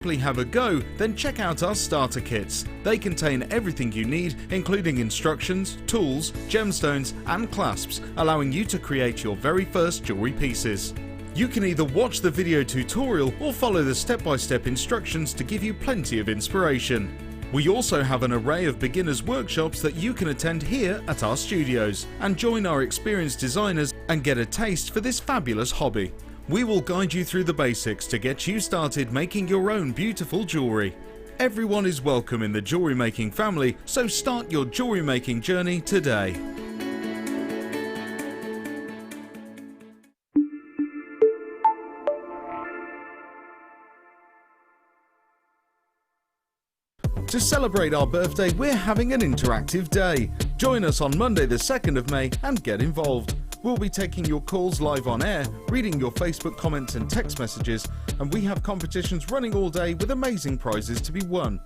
Have a go, then check out our starter kits. They contain everything you need, including instructions, tools, gemstones and clasps, allowing you to create your very first jewellery pieces. You can either watch the video tutorial or follow the step-by-step instructions to give you plenty of inspiration. We also have an array of beginners workshops that you can attend here at our studios and join our experienced designers and get a taste for this fabulous hobby. We will guide you through the basics to get you started making your own beautiful jewellery. Everyone is welcome in the jewellery making family, so start your jewellery making journey today. To celebrate our birthday, we're having an interactive day. Join us on Monday the 2nd of May and get involved. We'll be taking your calls live on air, reading your Facebook comments and text messages, and we have competitions running all day with amazing prizes to be won.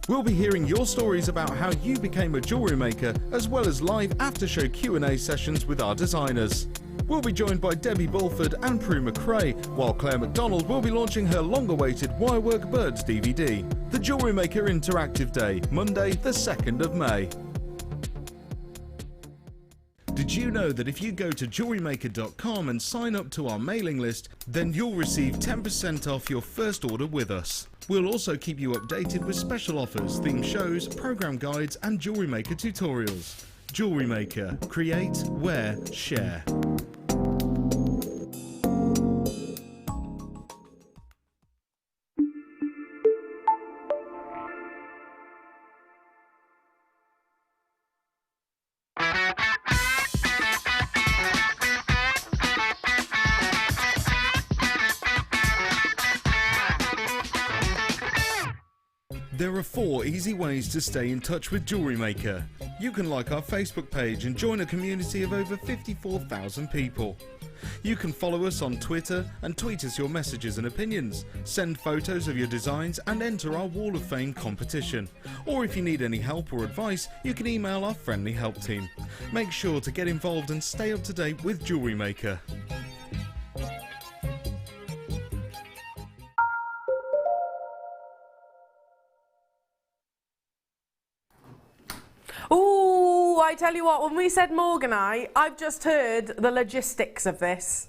We'll be hearing your stories about how you became a jewellery maker, as well as live after-show Q&A sessions with our designers. We'll be joined by Debbie Bulford and Prue McRae, while Claire McDonald will be launching her long-awaited Wirework Birds DVD. The Jewellery Maker Interactive Day, Monday the 2nd of May. Did you know that if you go to JewelleryMaker.com and sign up to our mailing list, then you'll receive 10% off your first order with us. We'll also keep you updated with special offers, themed shows, program guides and Jewellery Maker tutorials. Jewellery Maker. Create, wear, share. There are 4 easy ways to stay in touch with Jewellery Maker. You can like our Facebook page and join a community of over 54,000 people. You can follow us on Twitter and tweet us your messages and opinions, send photos of your designs and enter our Wall of Fame competition. Or if you need any help or advice, you can email our friendly help team. Make sure to get involved and stay up to date with Jewellery Maker. Ooh, I tell you what, when we said Morganite, I've just heard the logistics of this.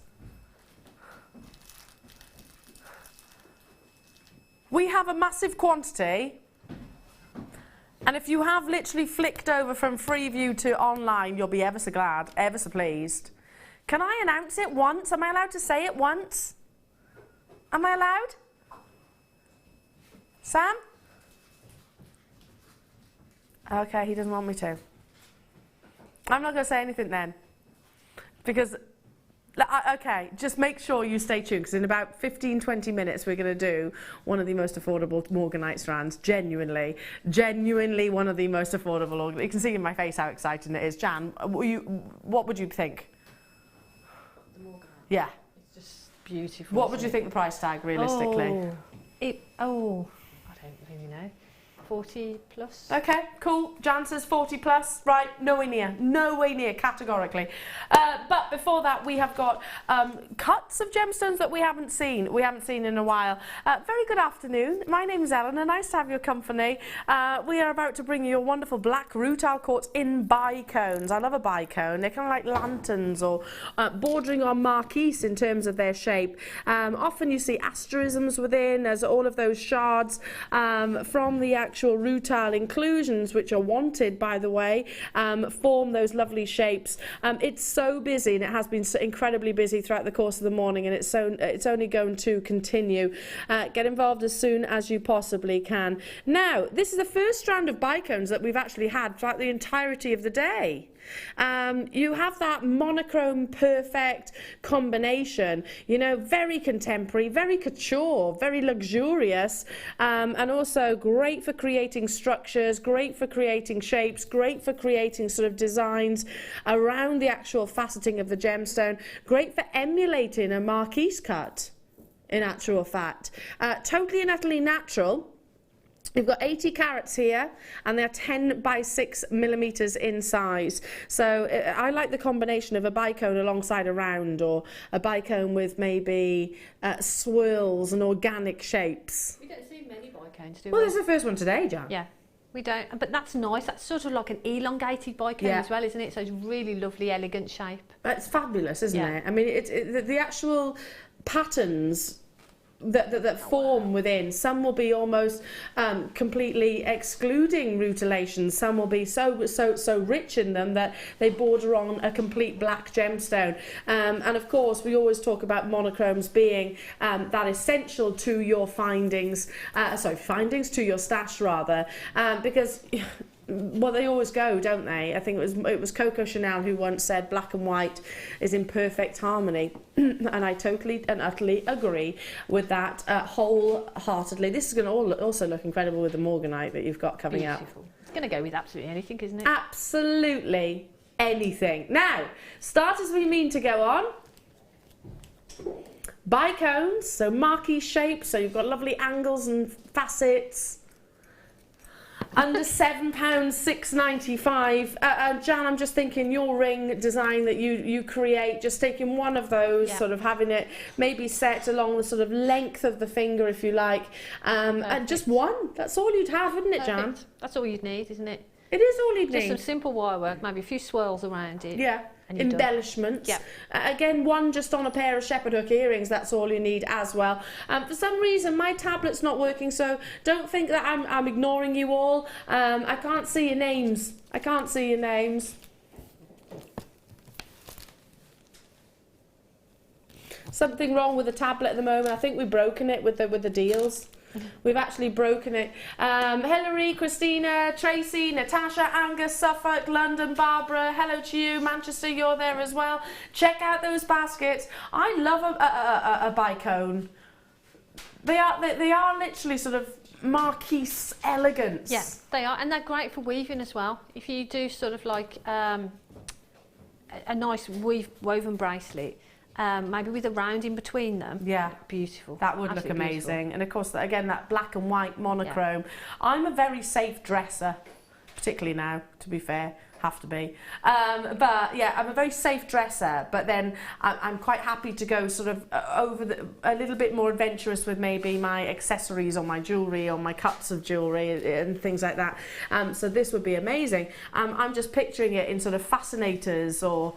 We have a massive quantity, and if you have literally flicked over from Freeview to online, you'll be ever so glad, ever so pleased. Can I announce it once? Am I allowed to say it once? Am I allowed? Sam? Okay, he doesn't want me to. I'm not going to say anything then. Because, okay, just make sure you stay tuned, because in about 15-20 minutes we're going to do one of the most affordable Morganite strands. Genuinely one of the most affordable. You can see in my face how exciting it is. Jan, what would you think? The Morganite? Yeah. It's just beautiful. What would you think the price tag, realistically? I don't really know. 40 plus. Okay, cool. Jan says 40 plus. Right, nowhere near, categorically. But before that, we have got cuts of gemstones that we haven't seen in a while. Very good afternoon. My name is Elena. Nice to have your company. We are about to bring you your wonderful black rutile quartz in bicones. I love a bicone. They're kind of like lanterns or bordering on marquise in terms of their shape. Often you see asterisms within as all of those shards from the actual rutile inclusions, which are wanted, by the way, form those lovely shapes. It's so busy, and it has been so incredibly busy throughout the course of the morning, and it's only going to continue. Get involved as soon as you possibly can. Now, this is the first strand of bicones that we've actually had throughout the entirety of the day. You have that monochrome perfect combination, you know, very contemporary, very couture, very luxurious, and also great for creating structures, great for creating shapes, great for creating sort of designs around the actual faceting of the gemstone, great for emulating a marquise cut, in actual fact. Totally and utterly natural. We've got 80 carats here, and they're 10 by 6 millimeters in size. So I like the combination of a bicone alongside a round, or a bicone with maybe swirls and organic shapes. We don't see many bicones, do Well, we? this is the first one today, Jan. Yeah, we don't. But that's nice. That's sort of like an elongated bicone as well, isn't it? So it's really lovely, elegant shape. It's fabulous, isn't it? I mean, the actual patterns that form within, some will be almost completely excluding rutilations, some will be so rich in them that they border on a complete black gemstone, and of course we always talk about monochromes being that essential to your findings to your stash rather, because well, they always go, don't they? I think it was Coco Chanel who once said black and white is in perfect harmony, and I totally and utterly agree with that wholeheartedly. This is going to also look incredible with the Morganite that you've got coming up. It's going to go with absolutely anything, isn't it? Absolutely anything. Now, starters we mean to go on. Bicones, so marquee shapes, so you've got lovely angles and facets. Under £7, £6.95. Jan, I'm just thinking your ring design that you create, just taking one of those, sort of having it maybe set along the sort of length of the finger, if you like, and just one. That's all you'd have, wouldn't it, Jan? That's all you'd need, isn't it? It is all you'd need. Just some simple wire work, maybe a few swirls around it. Yeah. And embellishments. Yeah. Again, one just on a pair of shepherd hook earrings, that's all you need as well. For some reason my tablet's not working, so don't think that I'm ignoring you all. I can't see your names. I can't see your names. Something wrong with the tablet at the moment. I think we've broken it with the deals. We've actually broken it. Hilary, Christina, Tracy, Natasha, Angus, Suffolk, London, Barbara, hello to you. Manchester, you're there as well. Check out those baskets. I love a bicone. They are literally sort of marquise elegance. Yeah, they are, and they're great for weaving as well. If you do sort of like a nice woven bracelet, maybe with a round in between them. Yeah. Beautiful. That would look amazing. Beautiful. And of course, again, that black and white monochrome. Yeah. I'm a very safe dresser, particularly now, to be fair, have to be. But yeah, I'm a very safe dresser, but then I'm quite happy to go sort of a little bit more adventurous with maybe my accessories or my jewellery or my cuts of jewellery and things like that. So this would be amazing. I'm just picturing it in sort of fascinators or...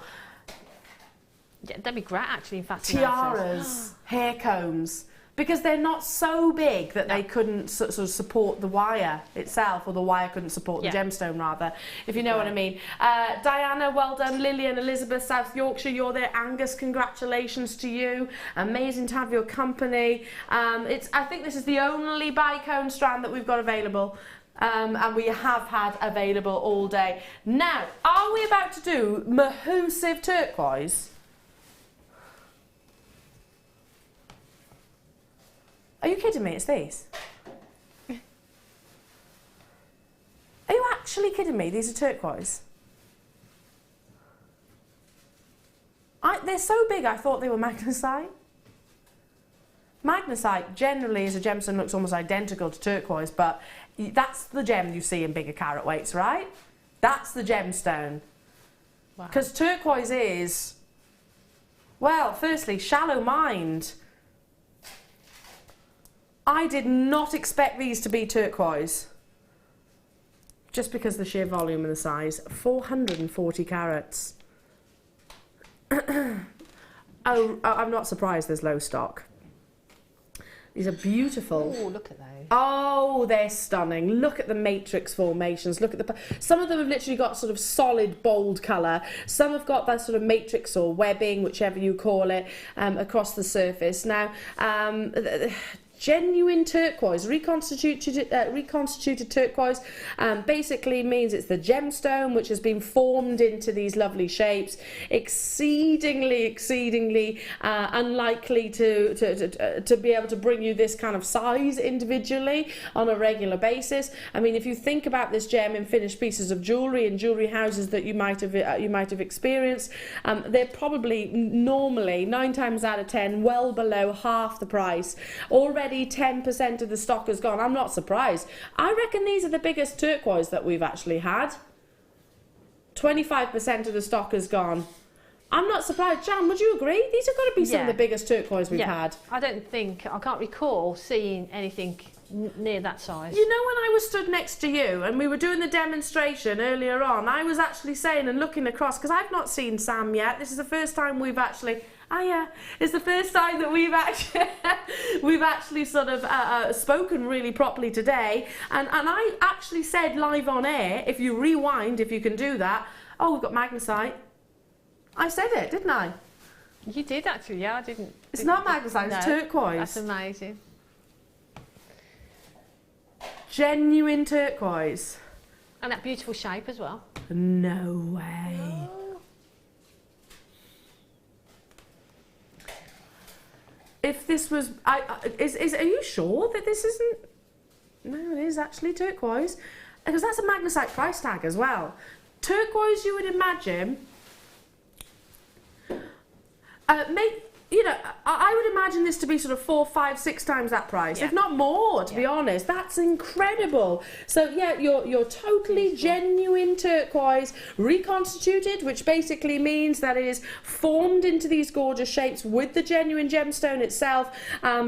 Yeah, that'd be great actually in fact. Tiaras, hair combs, because they're not so big that they couldn't sort of support the wire itself, or the wire couldn't support the gemstone rather, if you know what I mean. Diana, well done. Lillian, Elizabeth, South Yorkshire, you're there. Angus, congratulations to you. Amazing to have your company. I think this is the only bicone strand that we've got available. And we have had available all day. Now, are we about to do Mahusive Turquoise? Are you kidding me? It's these. Are you actually kidding me? These are turquoise. They're so big I thought they were magnesite. Magnesite generally as a gemstone looks almost identical to turquoise, but that's the gem you see in bigger carat weights, right? That's the gemstone. Because turquoise is, well, firstly, shallow mind. I did not expect these to be turquoise, just because of the sheer volume and the size. 440 carats. Oh, I'm not surprised there's low stock. These are beautiful. Oh, look at those. Oh, they're stunning. Look at the matrix formations. Look at some of them have literally got sort of solid, bold colour. Some have got that sort of matrix or webbing, whichever you call it, across the surface. Now, genuine turquoise, reconstituted turquoise, basically means it's the gemstone which has been formed into these lovely shapes. Exceedingly unlikely to be able to bring you this kind of size individually on a regular basis. I mean, if you think about this gem in finished pieces of jewellery in jewellery houses that you might have experienced, they're probably normally 9 times out of 10 well below half the price. Already already 10% of the stock has gone. I'm not surprised. I reckon these are the biggest turquoise that we've actually had. 25% of the stock has gone. I'm not surprised. Jan, would you agree? These have got to be some of the biggest turquoise we've had. I can't recall seeing anything near that size. You know, when I was stood next to you and we were doing the demonstration earlier on, I was actually saying and looking across, because I've not seen Sam yet. This is the first time we've actually... it's the first time that we've actually sort of spoken really properly today. And I actually said live on air, if you rewind, if you can do that, oh, we've got magnesite. I said it, didn't I? You did actually, yeah, I didn't. It's not magnesite, it's turquoise. That's amazing. Genuine turquoise. And that beautiful shape as well. No way. Oh. If this was, are you sure that this isn't? No, it is actually turquoise, because that's a magnesite price tag as well. Turquoise, you would imagine. I would imagine this to be sort of 4, 5, 6 times that price, if not more, to be honest. That's incredible. So yeah, you're totally genuine turquoise, reconstituted, which basically means that it is formed into these gorgeous shapes with the genuine gemstone itself.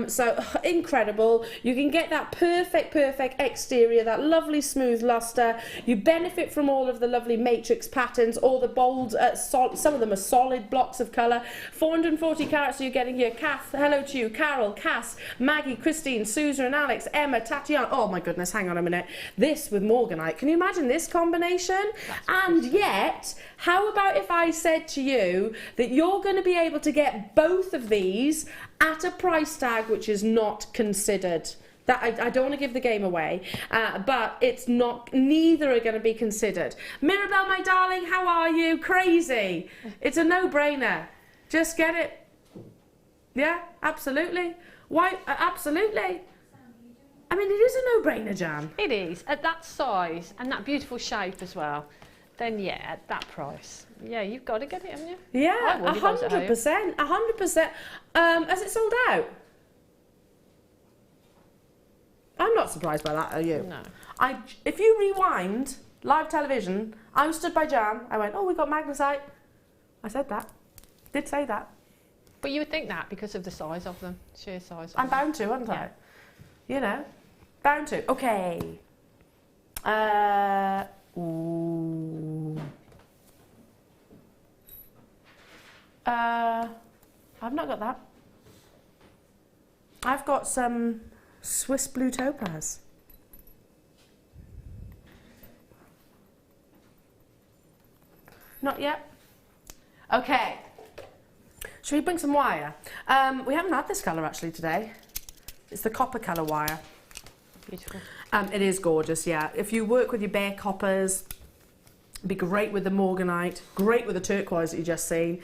So incredible. You can get that perfect exterior, that lovely smooth luster. You benefit from all of the lovely matrix patterns, all the bold, some of them are solid blocks of colour. 440 carats, so you're getting your Kath, hello to you, Carol, Cass, Maggie, Christine, Susan, Alex, Emma, Tatiana. Oh my goodness, hang on a minute. This with Morganite. Can you imagine this combination? And yet, how about if I said to you that you're going to be able to get both of these at a price tag which is not considered? That I don't want to give the game away, but it's not. Neither are going to be considered. Mirabelle, my darling, how are you? Crazy. It's a no-brainer. Just get it. Yeah, absolutely. Why? Absolutely. I mean, it is a no-brainer, Jan. It is. At that size and that beautiful shape as well, then yeah, at that price, yeah, you've got to get it, haven't you? Yeah, 100%. 100%. Has it sold out? I'm not surprised by that, are you? No. If you rewind live television, I was stood by Jan. I went, oh, we got magnesite. I said that. Did say that. But you would think that because of the size of them, sheer size of I'm them. bound to, aren't I? You know, bound to. Okay. Ooh. I've not got that. I've got some Swiss blue topaz. Not yet. Okay. Should we bring some wire? We haven't had this colour actually today. It's the copper colour wire. Beautiful. It is gorgeous, yeah. If you work with your bare coppers, it'd be great with the Morganite, great with the turquoise that you just seen.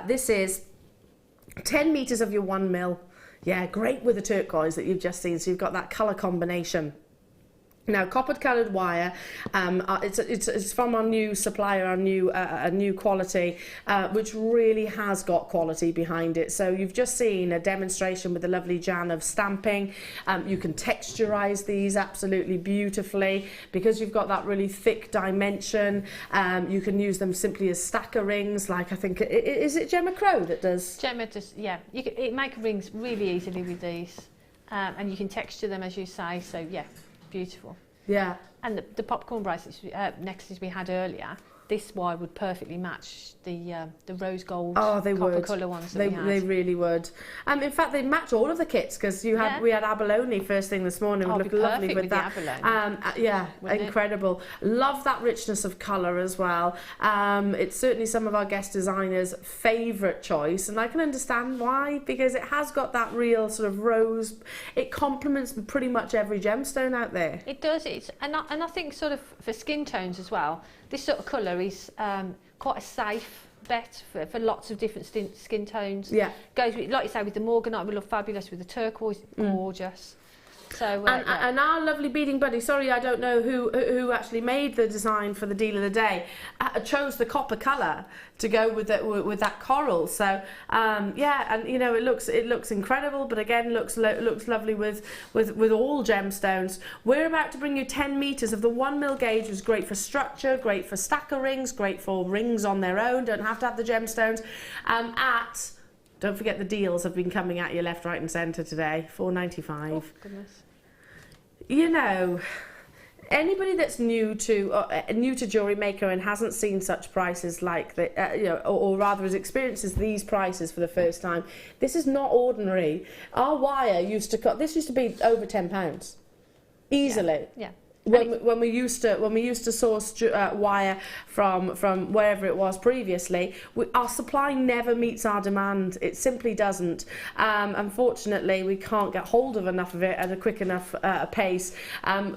This is 10 metres of your 1 mil. Yeah, great with the turquoise that you've just seen. So you've got that colour combination. Now, copper-coloured wire, it's from our new supplier, our new quality, which really has got quality behind it. So you've just seen a demonstration with the lovely Jan of stamping. You can texturise these absolutely beautifully because you've got that really thick dimension. You can use them simply as stacker rings, like I think, is it Gemma Crow that does? Gemma does, yeah. It make rings really easily with these, and you can texture them as you say, so yeah. Beautiful. Yeah. And the popcorn bracelets necklaces we had earlier, this wire would perfectly match the rose gold copper colour ones that we had. They really would. In fact, they match all of the kits because we had abalone first thing this morning. It looked lovely with that. Yeah, incredible. Love that richness of colour as well. It's certainly some of our guest designers' favourite choice, and I can understand why, because it has got that real sort of rose. It complements pretty much every gemstone out there. It does. And I think sort of for skin tones as well, this sort of colour is quite a safe bet for lots of different skin tones. Yeah. Goes with, like you say, with the Morganite, we look fabulous with the turquoise, gorgeous. So, and our lovely beading buddy, sorry I don't know who actually made the design for the deal of the day, chose the copper colour to go with that coral. So yeah, and you know, it looks incredible, but again looks lovely with all gemstones. We're about to bring you 10 meters of the 1mm gauge, which is great for structure, great for stacker rings, great for rings on their own, don't have to have the gemstones. Don't forget the deals have been coming at you left, right and centre today. $4.95. Oh, goodness. You know, anybody that's new to Jewellery Maker and hasn't seen such prices like the, you know, or rather has experienced these prices for the first time, this is not ordinary. Our wire used to be over £10 easily. Yeah. When we used to source wire from wherever it was previously, our supply never meets our demand. It simply doesn't. Unfortunately, we can't get hold of enough of it at a quick enough pace.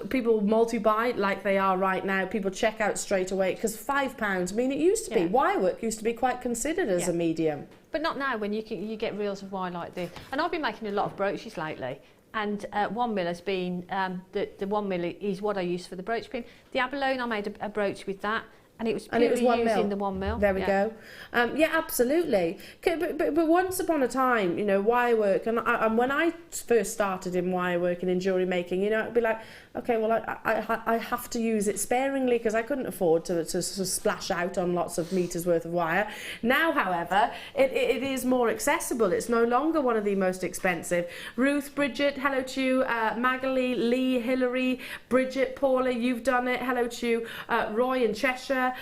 People multi-buy like they are right now. People check out straight away because £5. I mean, it used to be wire work used to be quite considered as a medium, but not now. When you get reels of wire like this, and I've been making a lot of brooches lately. And 1mm has been, the 1mm is what I use for the brooch pin. The abalone, I made a brooch with that, and it was purely using the 1mm. There we go. Yeah, absolutely. But once upon a time, you know, wire work, and when I first started in wire work and in jewellery making, you know, it'd be like, okay, well, I have to use it sparingly because I couldn't afford to splash out on lots of meters worth of wire. Now, however, it is more accessible. It's no longer one of the most expensive. Ruth, Bridget, hello to you. Magali, Lee, Hilary, Bridget, Paula, you've done it. Hello to you. Roy in Cheshire,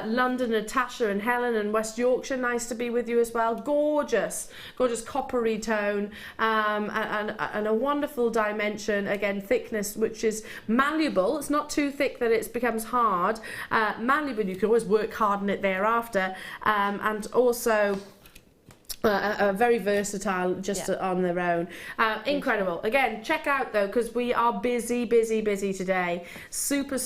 London, Natasha and Helen and West Yorkshire. Nice to be with you as well. Gorgeous, gorgeous coppery tone and a wonderful dimension. Again, thickness, which is malleable. It's not too thick that it becomes hard. Malleable, you can always work hard on it thereafter, and also very versatile just on their own. Incredible. Again, check out though, because we are busy today. Super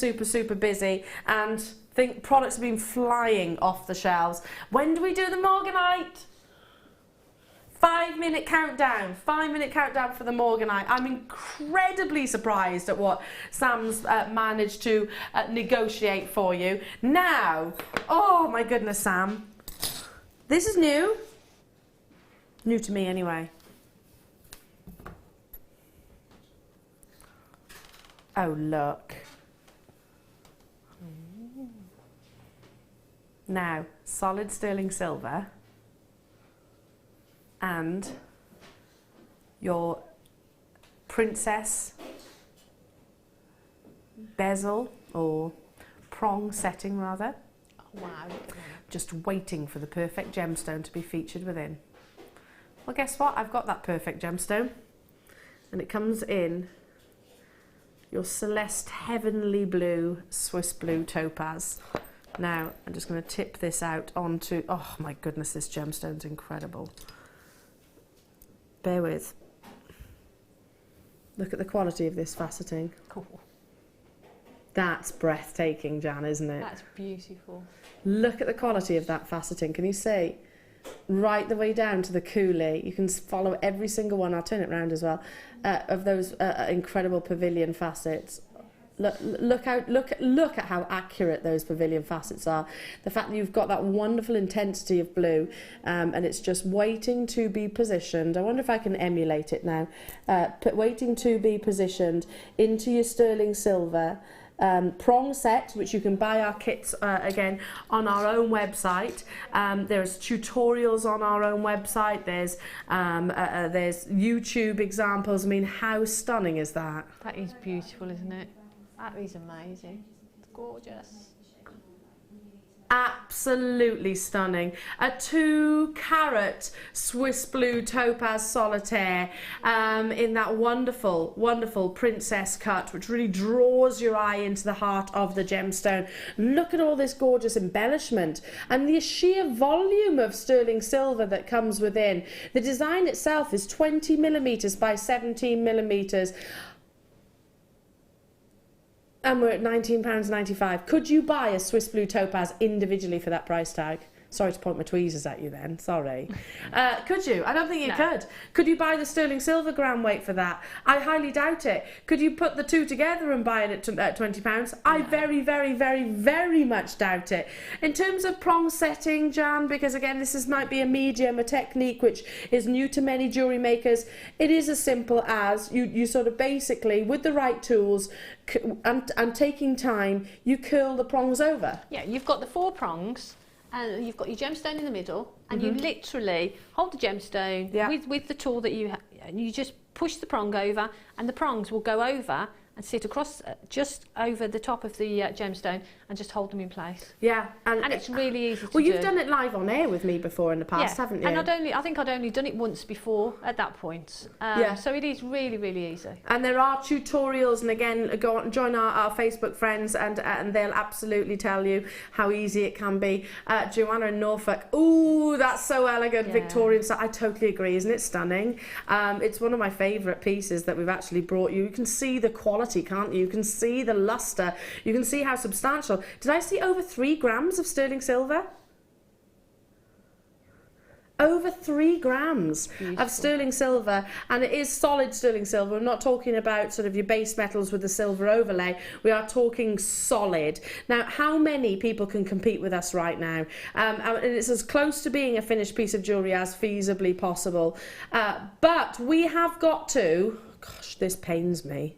busy, and think products have been flying off the shelves. When do we do the Morganite? 5-minute countdown. 5-minute countdown for the Morganite. I'm incredibly surprised at what Sam's managed to negotiate for you. Now, oh my goodness, Sam. This is new. New to me anyway. Oh, look. Now, solid sterling silver and your princess bezel or prong setting rather. Oh, wow. Just waiting for the perfect gemstone to be featured within. Well, guess what? I've got that perfect gemstone, and it comes in your Celeste Heavenly Blue Swiss Blue Topaz. Now, I'm just going to tip this out onto, oh my goodness, this gemstone's incredible. Bear with. Look at the quality of this faceting. Cool. That's breathtaking, Jan, isn't it? That's beautiful. Look at the quality of that faceting. Can you see? Right the way down to the coulis. You can follow every single one. I'll turn it round as well. Of those incredible pavilion facets. Look at how accurate those pavilion facets are. The fact that you've got that wonderful intensity of blue, and it's just waiting to be positioned. I wonder if I can emulate it now. Waiting to be positioned into your sterling silver. Prong set, which you can buy our kits again on our own website. There's tutorials on our own website. There's YouTube examples. I mean, how stunning is that? That is beautiful, isn't it? That is amazing. It's gorgeous. Absolutely stunning. A 2-carat Swiss Blue Topaz Solitaire in that wonderful princess cut, which really draws your eye into the heart of the gemstone. Look at all this gorgeous embellishment and the sheer volume of sterling silver that comes within. The design itself is 20mm by 17mm. And we're at £19.95. Could you buy a Swiss Blue Topaz individually for that price tag? Sorry to point my tweezers at you then, sorry. Could you? I don't think you No. could. Could you buy the sterling silver gram weight for that? I highly doubt it. Could you put the two together and buy it at £20? I very, very, very, very much doubt it. In terms of prong setting, Jan, because again, might be a medium, a technique which is new to many jewellery makers, it is as simple as you sort of basically, with the right tools and taking time, you curl the prongs over. Yeah, you've got the 4 prongs, and you've got your gemstone in the middle, and you literally hold the gemstone with the tool that and you just push the prong over, and the prongs will go over and sit across just over the top of the gemstone and just hold them in place. Yeah, and it's really easy to do. Well, you've done it live on air with me before in the past, haven't you? And I think I'd only done it once before at that point. So it is really, really easy. And there are tutorials, and again, go on, join our Facebook friends, and they'll absolutely tell you how easy it can be. Joanna in Norfolk, ooh, that's so elegant, Victorian. So I totally agree, isn't it stunning? It's one of my favourite pieces that we've actually brought you. You can see the quality, can't you? You can see the luster. You can see how substantial. Did I see over 3 grams of sterling silver? Over 3 grams of sterling silver, and it is solid sterling silver. We're not talking about sort of your base metals with the silver overlay. We are talking solid. Now, how many people can compete with us right now? And it's as close to being a finished piece of jewellery as feasibly possible. But we have got to... Gosh, this pains me.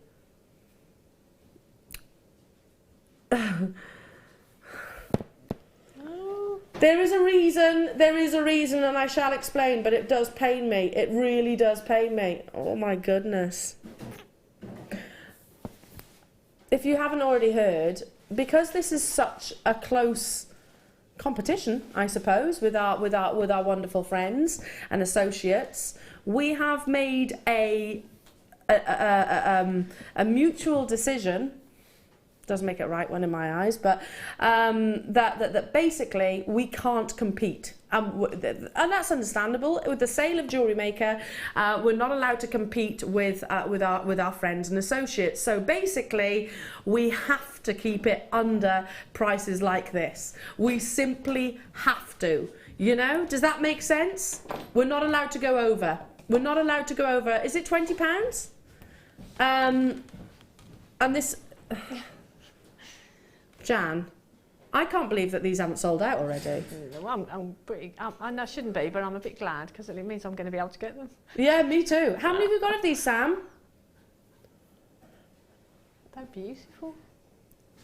There is a reason, and I shall explain, but it does pain me. It really does pain me. Oh my goodness. If you haven't already heard, because this is such a close competition, I suppose, with our wonderful friends and associates, we have made a mutual decision. Doesn't make it right one in my eyes, but that basically we can't compete, and that's understandable. With the sale of Jewellery Maker, we're not allowed to compete with our friends and associates. So basically, we have to keep it under prices like this. We simply have to. You know, does that make sense? We're not allowed to go over. We're not allowed to go over. Is it £20? And this. Jan, I can't believe that these haven't sold out already. Well, I shouldn't be, but I'm a bit glad because it means I'm going to be able to get them. Yeah, me too. How many have we got of these, Sam? They're beautiful.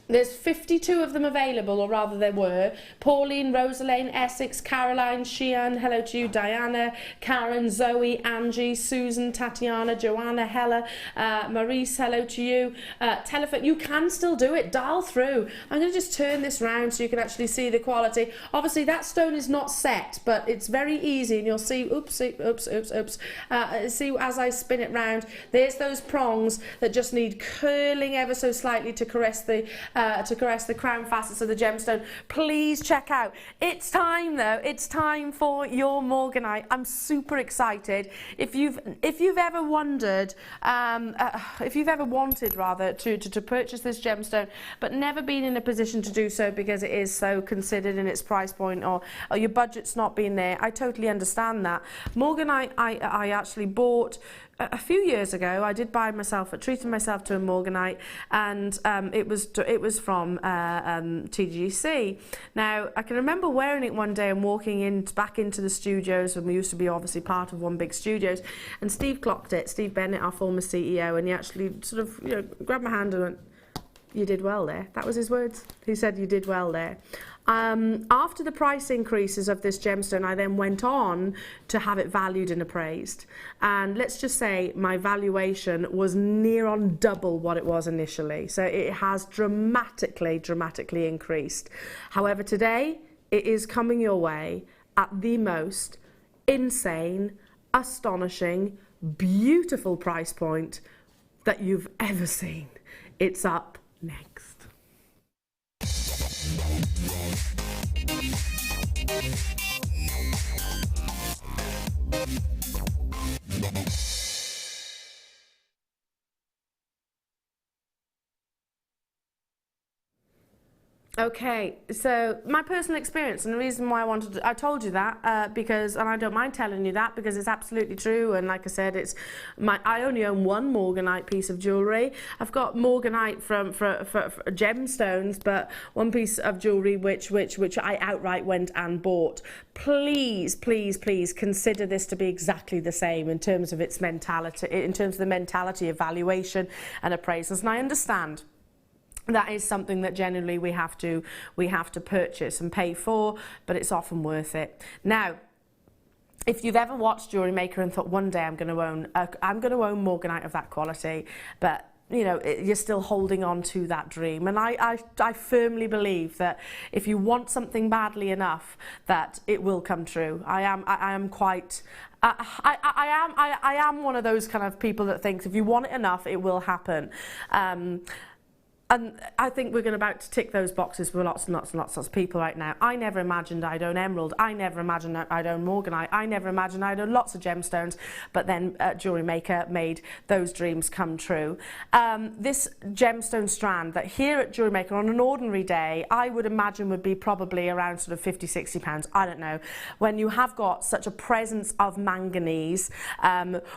There's 52 of them available, or rather there were. Pauline, Rosaline, Essex, Caroline, Sheehan, hello to you, Diana, Karen, Zoe, Angie, Susan, Tatiana, Joanna, Hella, Maurice, hello to you. Telephone, you can still do it, dial through. I'm going to just turn this round so you can actually see the quality. Obviously that stone is not set, but it's very easy, and you'll see, oops, see as I spin it round, there's those prongs that just need curling ever so slightly to caress the crown facets of the gemstone. Please check out. It's time though. It's time for your Morganite. I'm super excited. If you've ever wondered, if you've ever wanted rather to purchase this gemstone, but never been in a position to do so because it is so considered in its price point, or your budget's not been there, I totally understand that. Morganite, I actually bought a few years ago. I did treated myself to a Morganite, and it was from TGC. Now I can remember wearing it one day and walking back into the studios, and we used to be obviously part of one big studios, and Steve clocked it, Steve Bennett, our former CEO, and he actually sort of grabbed my hand and went, "You did well there." That was his words. He said, "You did well there." After the price increases of this gemstone, I then went on to have it valued and appraised. And let's just say my valuation was near on double what it was initially. So it has dramatically increased. However, today it is coming your way at the most insane, astonishing, beautiful price point that you've ever seen. It's up next. Okay, so my personal experience, and the reason why I told you that, because, and I don't mind telling you that because it's absolutely true, and like I said, I only own one Morganite piece of jewellery. I've got Morganite for gemstones, but one piece of jewellery which I outright went and bought. Please, please, please consider this to be exactly the same in terms of its mentality, in terms of the mentality of valuation and appraisals, and I understand that is something that generally we have to purchase and pay for, but it's often worth it. Now, if you've ever watched Jewellery Maker and thought one day I'm going to own Morganite of that quality, but you know, you're still holding on to that dream, and I firmly believe that if you want something badly enough, that it will come true. I am one of those kind of people that thinks if you want it enough, it will happen. And I think we're about to tick those boxes for lots and lots and lots of people right now. I never imagined I'd own emerald. I never imagined I'd own Morganite. I never imagined I'd own lots of gemstones. But then Jewellery Maker made those dreams come true. This gemstone strand that here at Jewellery Maker on an ordinary day, I would imagine would be probably around sort of 50, 60 pounds. I don't know. When you have got such a presence of manganese,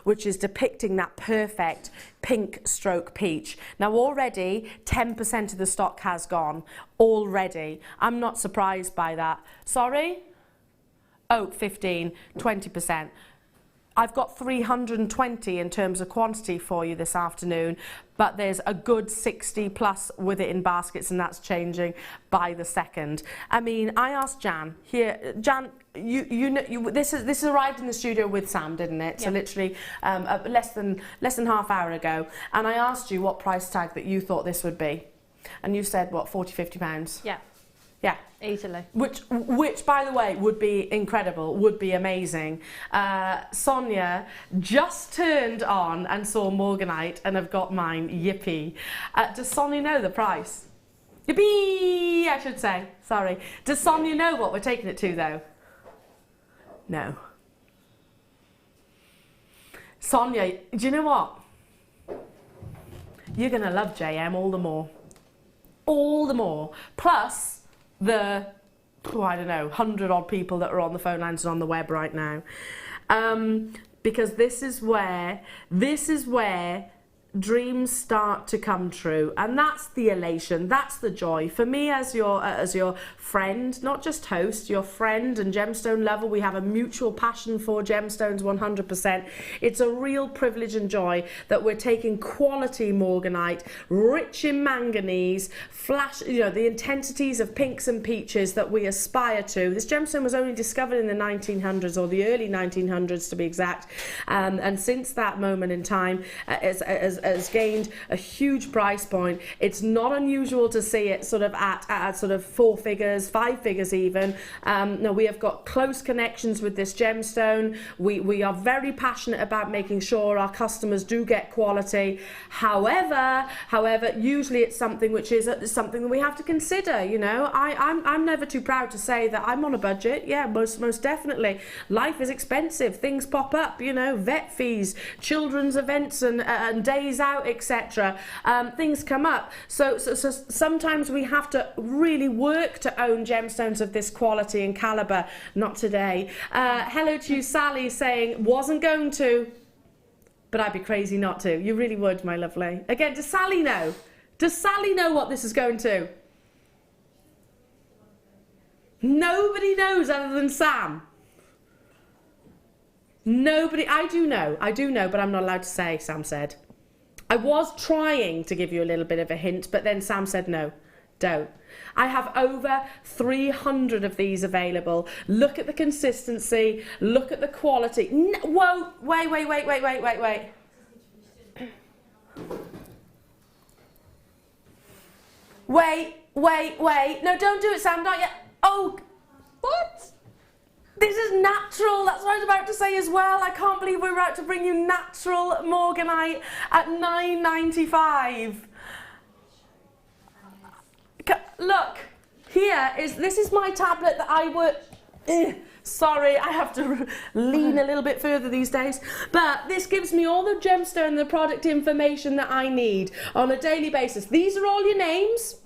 which is depicting that perfect pink stroke peach. Now already 10% of the stock has gone already. I'm not surprised by that. Sorry? Oh, 15, 20%. I've got 320 in terms of quantity for you this afternoon, but there's a good 60 plus with it in baskets, and that's changing by the second. I mean, I asked Jan here. Jan, this arrived in the studio with Sam, didn't it? Yeah. So literally less than half hour ago, and I asked you what price tag that you thought this would be, and you said what, 40, 50 pounds? Yeah. Yeah. Easily. Which, by the way, would be incredible, would be amazing. Sonia just turned on and saw Morganite and have got mine. Yippee. Does Sonia know the price? Yippee, I should say. Sorry. Does Sonia know what we're taking it to, though? No. Sonia, do you know what? You're going to love JM all the more. All the more. Plus the, I don't know, 100 odd people that are on the phone lines and on the web right now. Because this is where dreams start to come true, and that's the elation, that's the joy. For me, as your friend, not just host, your friend and gemstone lover, we have a mutual passion for gemstones 100%. It's a real privilege and joy that we're taking quality Morganite, rich in manganese, flash, you know, the intensities of pinks and peaches that we aspire to. This gemstone was only discovered in the 1900s, or the early 1900s to be exact, and since that moment in time, has gained a huge price point. It's not unusual to see it sort of at sort of 4 figures, 5 figures even. No, we have got close connections with this gemstone. We are very passionate about making sure our customers do get quality. However, usually it's something which is something that we have to consider. You know, I'm never too proud to say that I'm on a budget. Yeah, most definitely. Life is expensive. Things pop up. You know, vet fees, children's events and days out, etc. Things come up. So sometimes we have to really work to own gemstones of this quality and caliber. Not today. Hello to you, Sally, saying wasn't going to, but I'd be crazy not to. You really would, my lovely. Again, does Sally know? Does Sally know what this is going to? Nobody knows other than Sam. Nobody. I do know, but I'm not allowed to say, Sam said. I was trying to give you a little bit of a hint, but then Sam said no, don't. I have over 300 of these available. Look at the consistency, look at the quality. Whoa, wait. Wait. No, don't do it, Sam, not yet. Oh, what? This is natural, that's what I was about to say as well. I can't believe we're about to bring you natural Morganite at £9.95. Look, this is my tablet that I would, sorry, I have to lean a little bit further these days, but this gives me all the gemstone and the product information that I need on a daily basis. These are all your names.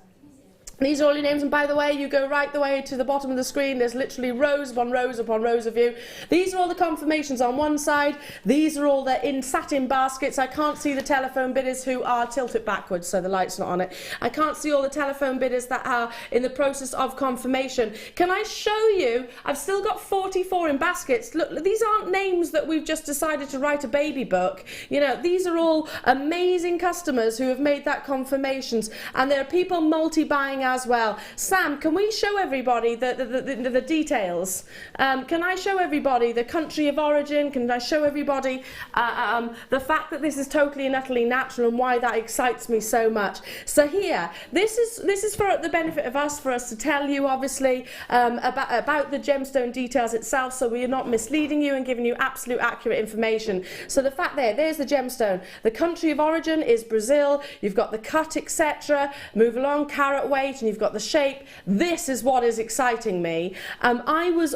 These are all your names, and by the way, you go right the way to the bottom of the screen. There's literally rows upon rows upon rows of you. These are all the confirmations on one side. These are all the satin baskets. I can't see the telephone bidders who are tilted backwards, so the light's not on it. I can't see all the telephone bidders that are in the process of confirmation. Can I show you? I've still got 44 in baskets. Look, these aren't names that we've just decided to write a baby book. You know, these are all amazing customers who have made that confirmations, and there are people multi-buying as well. Sam, can we show everybody the details? Can I show everybody the country of origin? Can I show everybody the fact that this is totally and utterly natural and why that excites me so much? So here, this is for the benefit of us, for us to tell you obviously about the gemstone details itself, so we are not misleading you and giving you absolute accurate information. So the fact there's the gemstone. The country of origin is Brazil. You've got the cut, etc. Move along, carat weight, and you've got the shape. This is what is exciting me. I was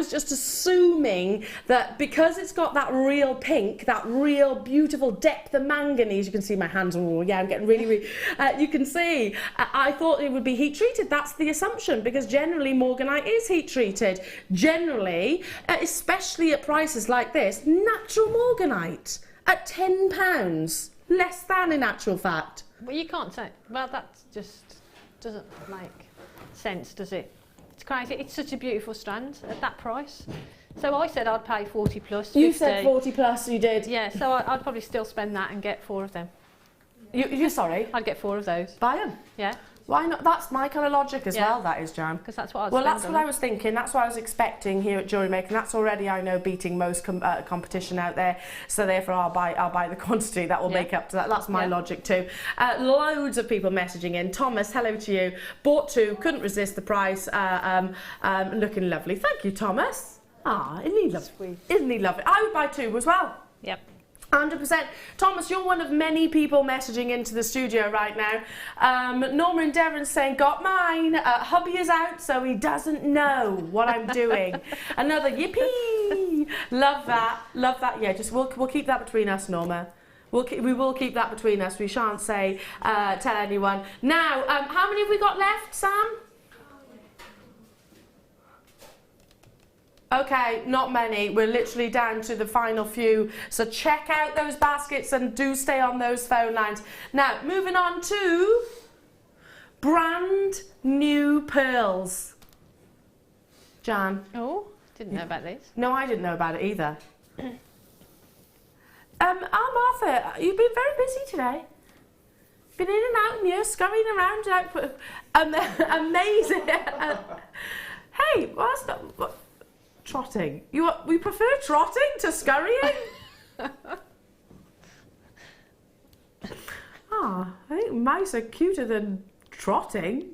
just assuming that because it's got that real pink, that real beautiful depth of manganese, you can see my hands, oh yeah, I'm getting really you can see, I thought it would be heat treated. That's the assumption, because generally Morganite is heat treated. Generally, especially at prices like this, natural Morganite at £10, less than in actual fact. Well, you can't say, well, that just doesn't make sense, does it? It's crazy. It's such a beautiful strand at that price. So I said I'd pay 40 plus. 50. You said 40 plus, you did. Yeah, so I'd probably still spend that and get 4 of them. You're sorry? I'd get 4 of those. Buy them. Yeah. Why not? That's my kind of logic as well, that is, Jan. Because that's what I was Well, that's what I was thinking. That's what I was expecting here at Jewellery Maker. And that's already, I know, beating most competition out there. So therefore, I'll buy the quantity that will make up to that. That's my logic too. Loads of people messaging in. Thomas, hello to you. Bought 2, couldn't resist the price. Looking lovely. Thank you, Thomas. Ah, isn't he lovely? Isn't he lovely? I would buy 2 as well. Yep. 100%. Thomas, you're one of many people messaging into the studio right now. Norma and Devon's saying, got mine. Hubby is out, so he doesn't know what I'm doing. Another yippee. Love that. Love that. Yeah, just we'll keep that between us, Norma. We will keep that between us. We shan't say, tell anyone. Now, how many have we got left, Sam? Okay, not many. We're literally down to the final few. So check out those baskets and do stay on those phone lines. Now, moving on to brand new pearls. Jan. Oh, didn't know about these. No, I didn't know about it either. Martha, you've been very busy today. Been in and out, and you're scurrying around. Amazing. Hey, what's that? Trotting. We prefer trotting to scurrying? I think mice are cuter than trotting.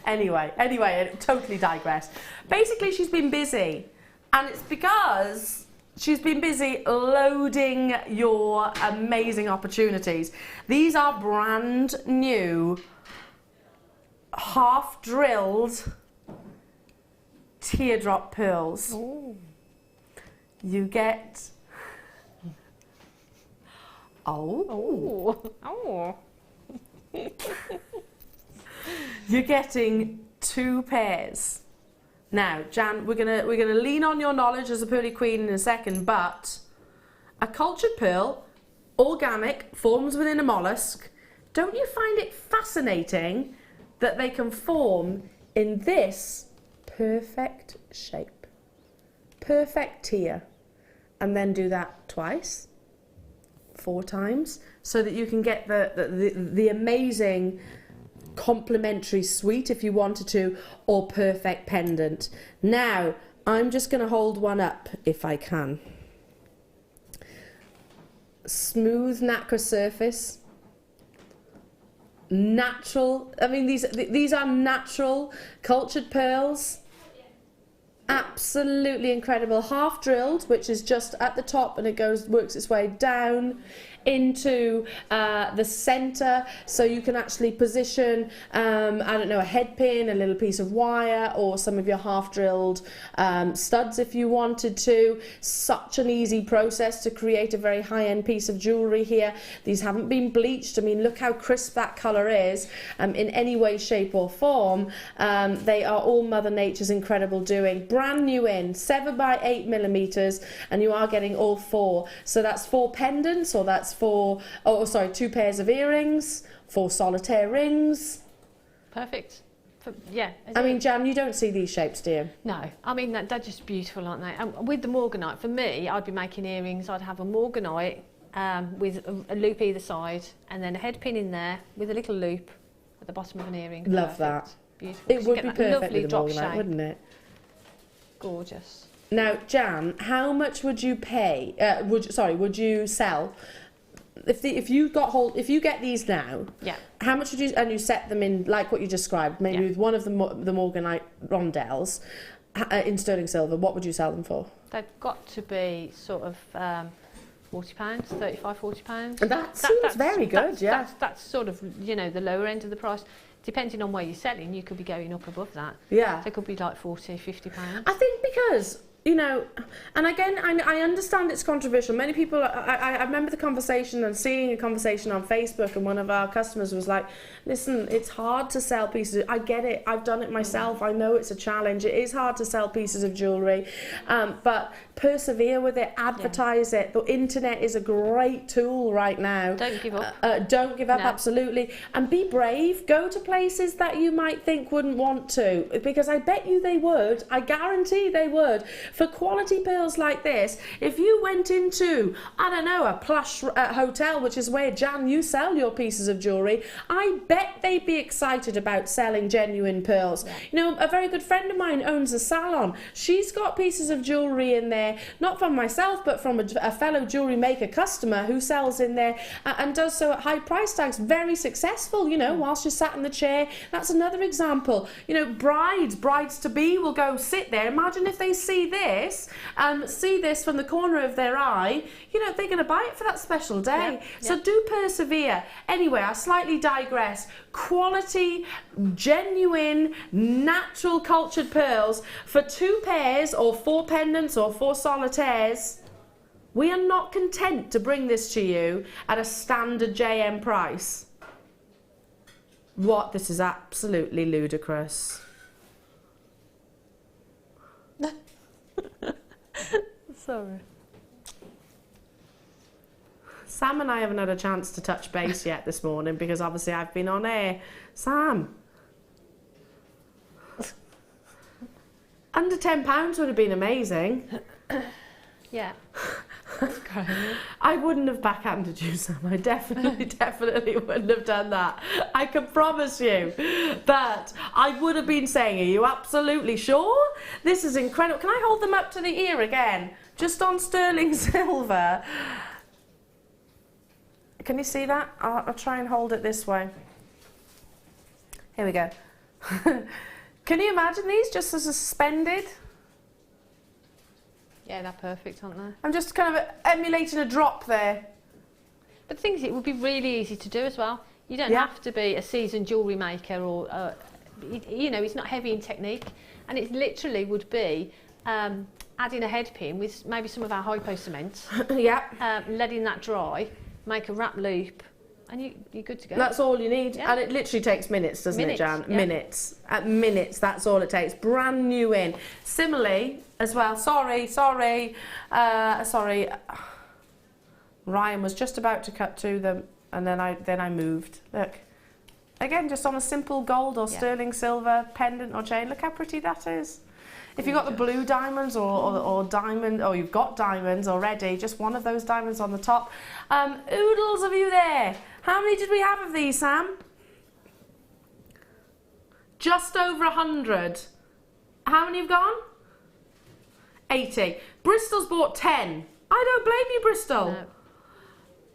Anyway, I totally digress. Basically, she's been busy, and it's because she's been busy loading your amazing opportunities. These are brand new, half-drilled teardrop pearls. Ooh. You get you're getting 2 pairs. Now, Jan, we're gonna lean on your knowledge as a pearly queen in a second, but a cultured pearl, organic, forms within a mollusk. Don't you find it fascinating that they can form in this perfect shape, perfect tier, and then do that twice, 4 times, so that you can get the amazing complementary suite if you wanted to, or perfect pendant. Now, I'm just going to hold one up if I can. Smooth nacre surface. Natural, I mean these are natural cultured pearls. Absolutely incredible. Half drilled, which is just at the top, and it works its way down into the center, so you can actually position, I don't know, a head pin, a little piece of wire, or some of your half drilled studs if you wanted to. Such an easy process to create a very high-end piece of jewellery here. These haven't been bleached. I mean, look how crisp that colour is in any way, shape or form. They are all Mother Nature's incredible doing. Brand new in 7 by 8 millimeters, and you are getting all 4. So that's 4 pendants, or that's 4, oh sorry, 2 pairs of earrings, 4 solitaire rings. Perfect. Yeah. I mean, Jan, you don't see these shapes, do you? No. I mean, they're just beautiful, aren't they? And with the Morganite, for me, I'd be making earrings. I'd have a Morganite with a loop either side, and then a head pin in there with a little loop at the bottom of an earring. Love that. Beautiful. It would be perfect with the drop Morganite, shape. wouldn't it? Gorgeous. Now, Jan, how much would you pay? Would you sell? If you get these now, yeah. How much would you, and you set them in like what you described, maybe with one of the Morganite rondelles in sterling silver? What would you sell them for? They've got to be sort of £40, £35–40. And that seems very good. That's sort of, you know, the lower end of the price. Depending on where you're selling, you could be going up above that. Yeah. So it could be like £40–50. I think because, you know, and again, I understand it's controversial. Many people, I remember the conversation and seeing a conversation on Facebook, and one of our customers was like, listen, it's hard to sell pieces. I get it. I've done it myself. I know it's a challenge. It is hard to sell pieces of jewellery, but persevere with it, advertise it. The internet is a great tool right now. Don't give up. Don't give up, absolutely. And be brave. Go to places that you might think wouldn't want to, because I bet you they would. I guarantee they would. For quality pearls like this, if you went into, I don't know, a plush hotel, which is where, Jan, you sell your pieces of jewellery, I bet they'd be excited about selling genuine pearls. Yeah. You know, a very good friend of mine owns a salon. She's got pieces of jewellery in there, not from myself, but from a fellow Jewellery Maker customer who sells in there and does so at high price tags. Very successful, you know, whilst you're sat in the chair. That's another example. You know, brides-to-be will go sit there. Imagine if they see this from the corner of their eye, you know, they're going to buy it for that special day. So do persevere. Anyway, I slightly digress. Quality, genuine, natural cultured pearls for 2 pairs or 4 pendants or 4 solitaires. We are not content to bring this to you at a standard JM price. What? This is absolutely ludicrous. Sorry. Sam and I haven't had a chance to touch base yet this morning because obviously I've been on air. Sam. Under £10 would have been amazing. Yeah. That's great. I wouldn't have backhanded you, Sam. I definitely wouldn't have done that. I can promise you. But I would have been saying, are you absolutely sure? This is incredible. Can I hold them up to the ear again? Just on sterling silver. Can you see that? I'll try and hold it this way. Here we go. Can you imagine these just as suspended? Yeah, they're perfect, aren't they? I'm just kind of emulating a drop there. But the thing is, it would be really easy to do as well. You don't have to be a seasoned jewellery maker or, you know, it's not heavy in technique. And it literally would be adding a head pin with maybe some of our hypo cement. Letting that dry, make a wrap loop, and you're good to go. That's all you need. And it literally takes minutes, doesn't it, Jan? Minutes. At minutes, that's all it takes. Brand new in. Similarly, as well, sorry. Ryan was just about to cut to them, and then I moved. Look. Again, just on a simple gold or sterling silver pendant or chain. Look how pretty that is. If you've got the blue diamonds or diamond, or you've got diamonds already, just one of those diamonds on the top. Oodles of you there. How many did we have of these, Sam? Just over 100. How many have gone? 80. Bristol's bought 10. I don't blame you, Bristol. No.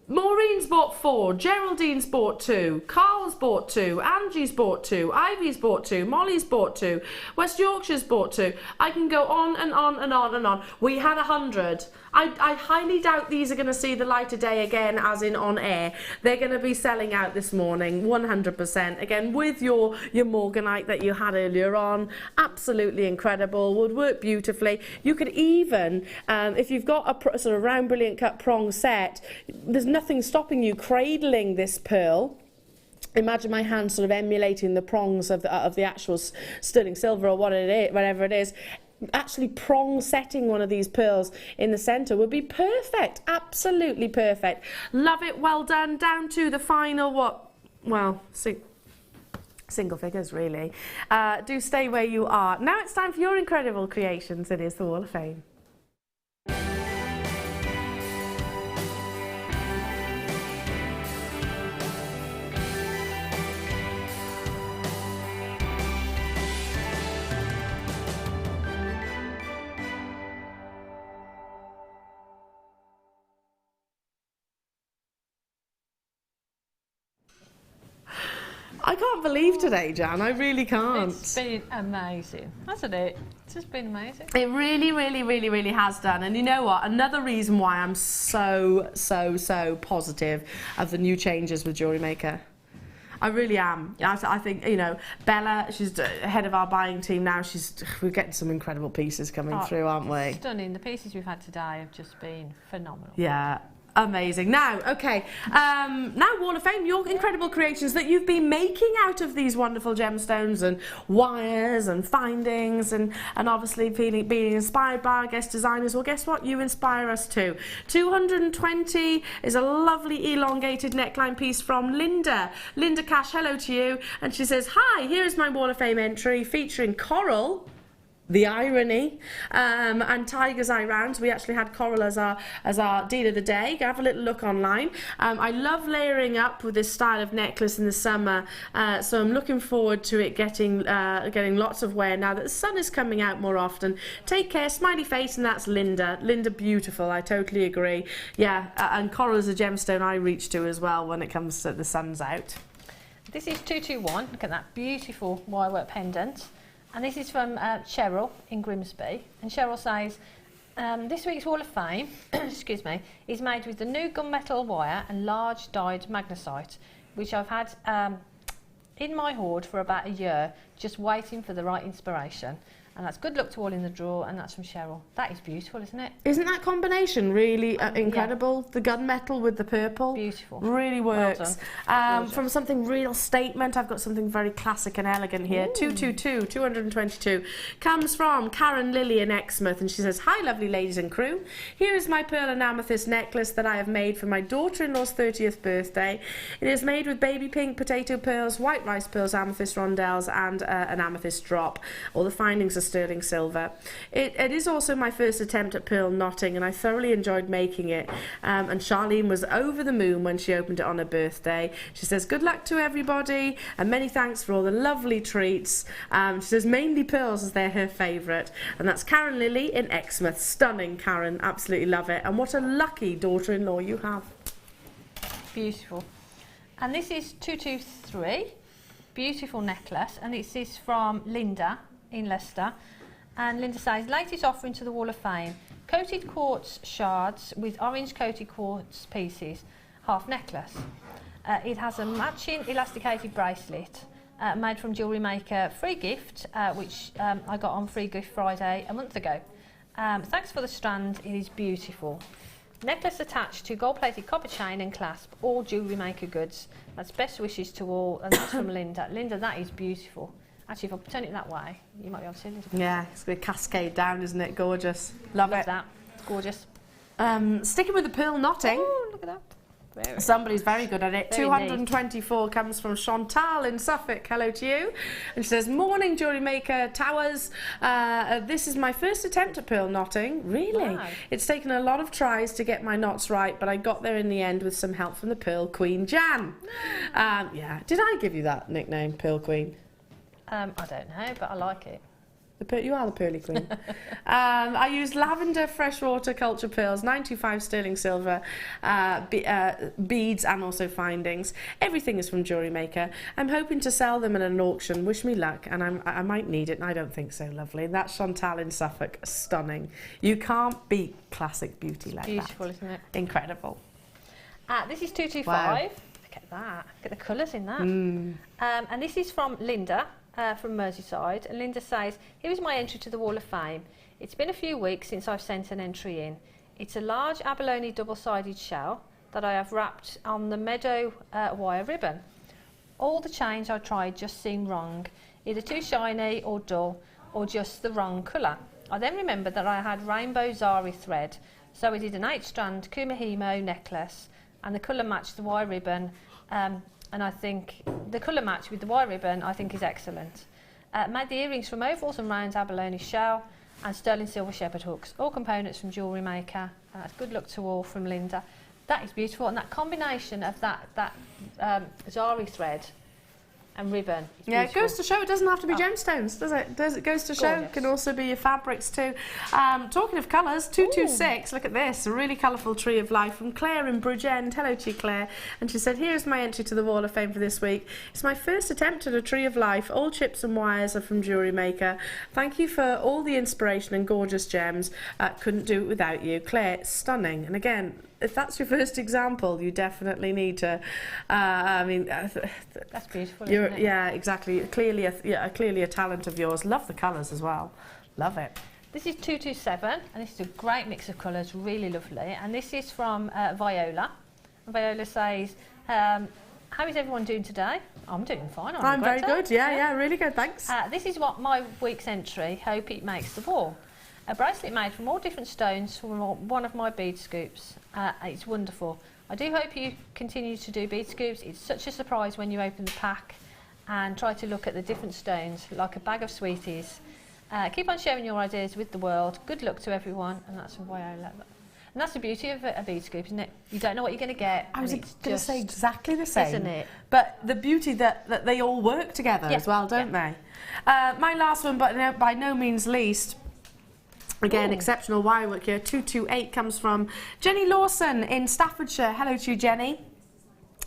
Maureen's bought 4, Geraldine's bought 2, Carl's bought 2, Angie's bought 2, Ivy's bought 2, Molly's bought 2, West Yorkshire's bought 2. I can go on and on and on and on. We had 100. I highly doubt these are going to see the light of day again, as in on air. They're going to be selling out this morning, 100%. Again, with your Morganite that you had earlier on, absolutely incredible, would work beautifully. You could even, if you've got a sort of round brilliant cut prong set, there's nothing stopping you cradling this pearl. Imagine my hand sort of emulating the prongs of the actual sterling silver or whatever it is. Actually prong setting one of these pearls in the center would be perfect, absolutely perfect. Love it, well done. Down to the final single figures really. Do stay where you are. Now it's time for your incredible creations. It is the Wall of Fame. I can't believe today, Jan. I really can't. It's been amazing, hasn't it? It's just been amazing. It really, really, really, really has done. And you know what? Another reason why I'm so positive of the new changes with Jewellery Maker. I really am. I think, you know, Bella, she's head of our buying team now. We're getting some incredible pieces coming through, aren't we? Stunning. The pieces we've had today have just been phenomenal. Yeah. Amazing. Now, okay, now Wall of Fame, your incredible creations that you've been making out of these wonderful gemstones and wires and findings and obviously being inspired by our guest designers. Well, guess what? You inspire us too. 220 is a lovely elongated neckline piece from Linda. Linda Cash, hello to you. And she says, hi, here is my Wall of Fame entry featuring coral, the irony, and tiger's eye rounds. We actually had coral as our deal of the day. Have a little look online. I love layering up with this style of necklace in the summer, so I'm looking forward to it getting lots of wear now that the sun is coming out more often. Take care, smiley face. And that's Linda. Linda, beautiful. I totally agree. Yeah, and coral is a gemstone I reach to as well when it comes to the sun's out. This is 221. Look at that beautiful wirework pendant. And this is from Cheryl in Grimsby. And Cheryl says, this week's Wall of Fame, excuse me, is made with the new gunmetal wire and large dyed magnesite, which I've had in my hoard for about a year, just waiting for the right inspiration. And that's good luck to all in the drawer, and that's from Cheryl. That is beautiful, isn't it? Isn't that combination really incredible? Yeah. The gunmetal with the purple. Beautiful. Really works. Well from something real statement, I've got something very classic and elegant here. 222 comes from Karen Lilly in Exmouth, and she says, hi lovely ladies and crew. Here is my pearl and amethyst necklace that I have made for my daughter-in-law's 30th birthday. It is made with baby pink potato pearls, white rice pearls, amethyst rondelles, and an amethyst drop. All the findings are sterling silver. It is also my first attempt at pearl knotting, and I thoroughly enjoyed making it. And Charlene was over the moon when she opened it on her birthday. She says, good luck to everybody, and many thanks for all the lovely treats. She says mainly pearls as they're her favourite. And that's Karen Lilly in Exmouth. Stunning, Karen. Absolutely love it. And what a lucky daughter-in-law you have. Beautiful. And this is 223. Beautiful necklace. And this is from Linda in Leicester, and Linda says, latest offering to the Wall of Fame, coated quartz shards with orange coated quartz pieces, half necklace. It has a matching elasticated bracelet made from Jewellery Maker, free gift, which I got on Free Gift Friday a month ago. Thanks for the strand, it is beautiful. Necklace attached to gold-plated copper chain and clasp, all Jewellery Maker goods. That's best wishes to all, and that's from Linda. Linda, that is beautiful. Actually, if I turn it that way, you might be able to see it. Yeah, it's going to cascade down, isn't it? Gorgeous. Love it. That. It's gorgeous. Sticking with the pearl knotting. Oh, look at that. Somebody's very good at it. Very 224 comes from Chantal in Suffolk. Hello to you. And she says, morning, Jewellery Maker Towers. This is my first attempt at pearl knotting. Really? Wow. It's taken a lot of tries to get my knots right, but I got there in the end with some help from the Pearl Queen, Jan. Yeah. Did I give you that nickname, Pearl Queen? I don't know, but I like it. You are the pearly queen. I used lavender freshwater culture pearls, 925 sterling silver, beads and also findings. Everything is from Jewellery Maker. I'm hoping to sell them at an auction. Wish me luck, and I might need it, and I don't think so, lovely. That's Chantal in Suffolk. Stunning. You can't beat classic beauty like that. Beautiful, isn't it? Incredible. This is 225. Wow. Look at that. Look at the colours in that. And this is from Linda. From Merseyside, and Linda says, here is my entry to the Wall of Fame. It's been a few weeks since I've sent an entry in. It's a large abalone double-sided shell that I have wrapped on the meadow wire ribbon. All the change I tried just seemed wrong, either too shiny or dull, or just the wrong colour. I then remembered that I had rainbow zari thread, so I did an 8-strand kumihimo necklace, and the colour matched the wire ribbon, and I think the colour match with the wire ribbon I think is excellent. Made the earrings from ovals and round abalone shell and sterling silver shepherd hooks, all components from Jewellery Maker. Good luck to all from Linda. That is beautiful, and that combination of that zari thread and ribbon. Yeah, it goes to show it doesn't have to be gemstones, does it? It goes to show it can also be your fabrics too. Talking of colours, 226, look at this, a really colourful tree of life from Claire in Bridgend. Hello to you, Claire. And she said, here's my entry to the Wall of Fame for this week. It's my first attempt at a tree of life. All chips and wires are from Jewellery Maker. Thank you for all the inspiration and gorgeous gems. Couldn't do it without you. Claire, stunning. And again, if that's your first example, you definitely need to. That's beautiful. Isn't it? Yeah, exactly. Clearly a talent of yours. Love the colours as well. Love it. This is 227, and this is a great mix of colours, really lovely. And this is from Viola. Viola says, how is everyone doing today? I'm doing fine. I'm very good. Yeah, really good. Thanks. This is what my week's entry. Hope it makes the wall. A bracelet made from all different stones from one of my bead scoops. It's wonderful. I do hope you continue to do bead scoops. It's such a surprise when you open the pack and try to look at the different stones, like a bag of sweeties. Keep on sharing your ideas with the world. Good luck to everyone. And that's from Viola. And that's the beauty of a bead scoop, isn't it? You don't know what you're going to get. I was going to say exactly the same. Isn't it? But the beauty that they all work together as well, don't they? My last one, but by no means least, again, exceptional wire work here. 228 comes from Jenny Lawson in Staffordshire. Hello to you, Jenny.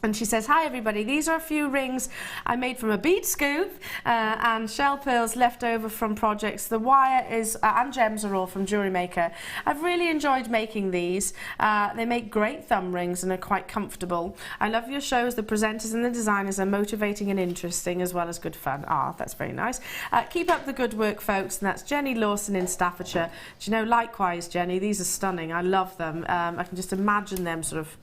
And she says, hi everybody, these are a few rings I made from a bead scoop and shell pearls left over from projects. The wire is and gems are all from Jewellery Maker. I've really enjoyed making these. They make great thumb rings and are quite comfortable. I love your shows. The presenters and the designers are motivating and interesting as well as good fun. That's very nice. Keep up the good work, folks. And that's Jenny Lawson in Staffordshire. Do you know, likewise, Jenny, these are stunning. I love them. I can just imagine them sort of.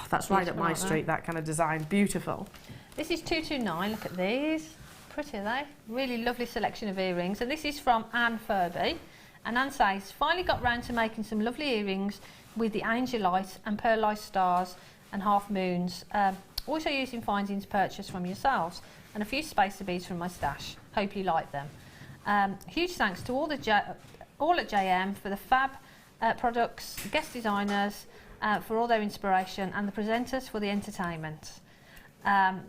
That's right up my street, that kind of design. Beautiful. This is 229. Look at these. Pretty, are they? Really lovely selection of earrings. And this is from Anne Furby. And Anne says, finally got round to making some lovely earrings with the angelite and pearlite stars and half moons. Also using findings purchased from yourselves. And a few spacer beads from my stash. Hope you like them. Huge thanks to all at JM for the fab products, guest designers, for all their inspiration, and the presenters for the entertainment, and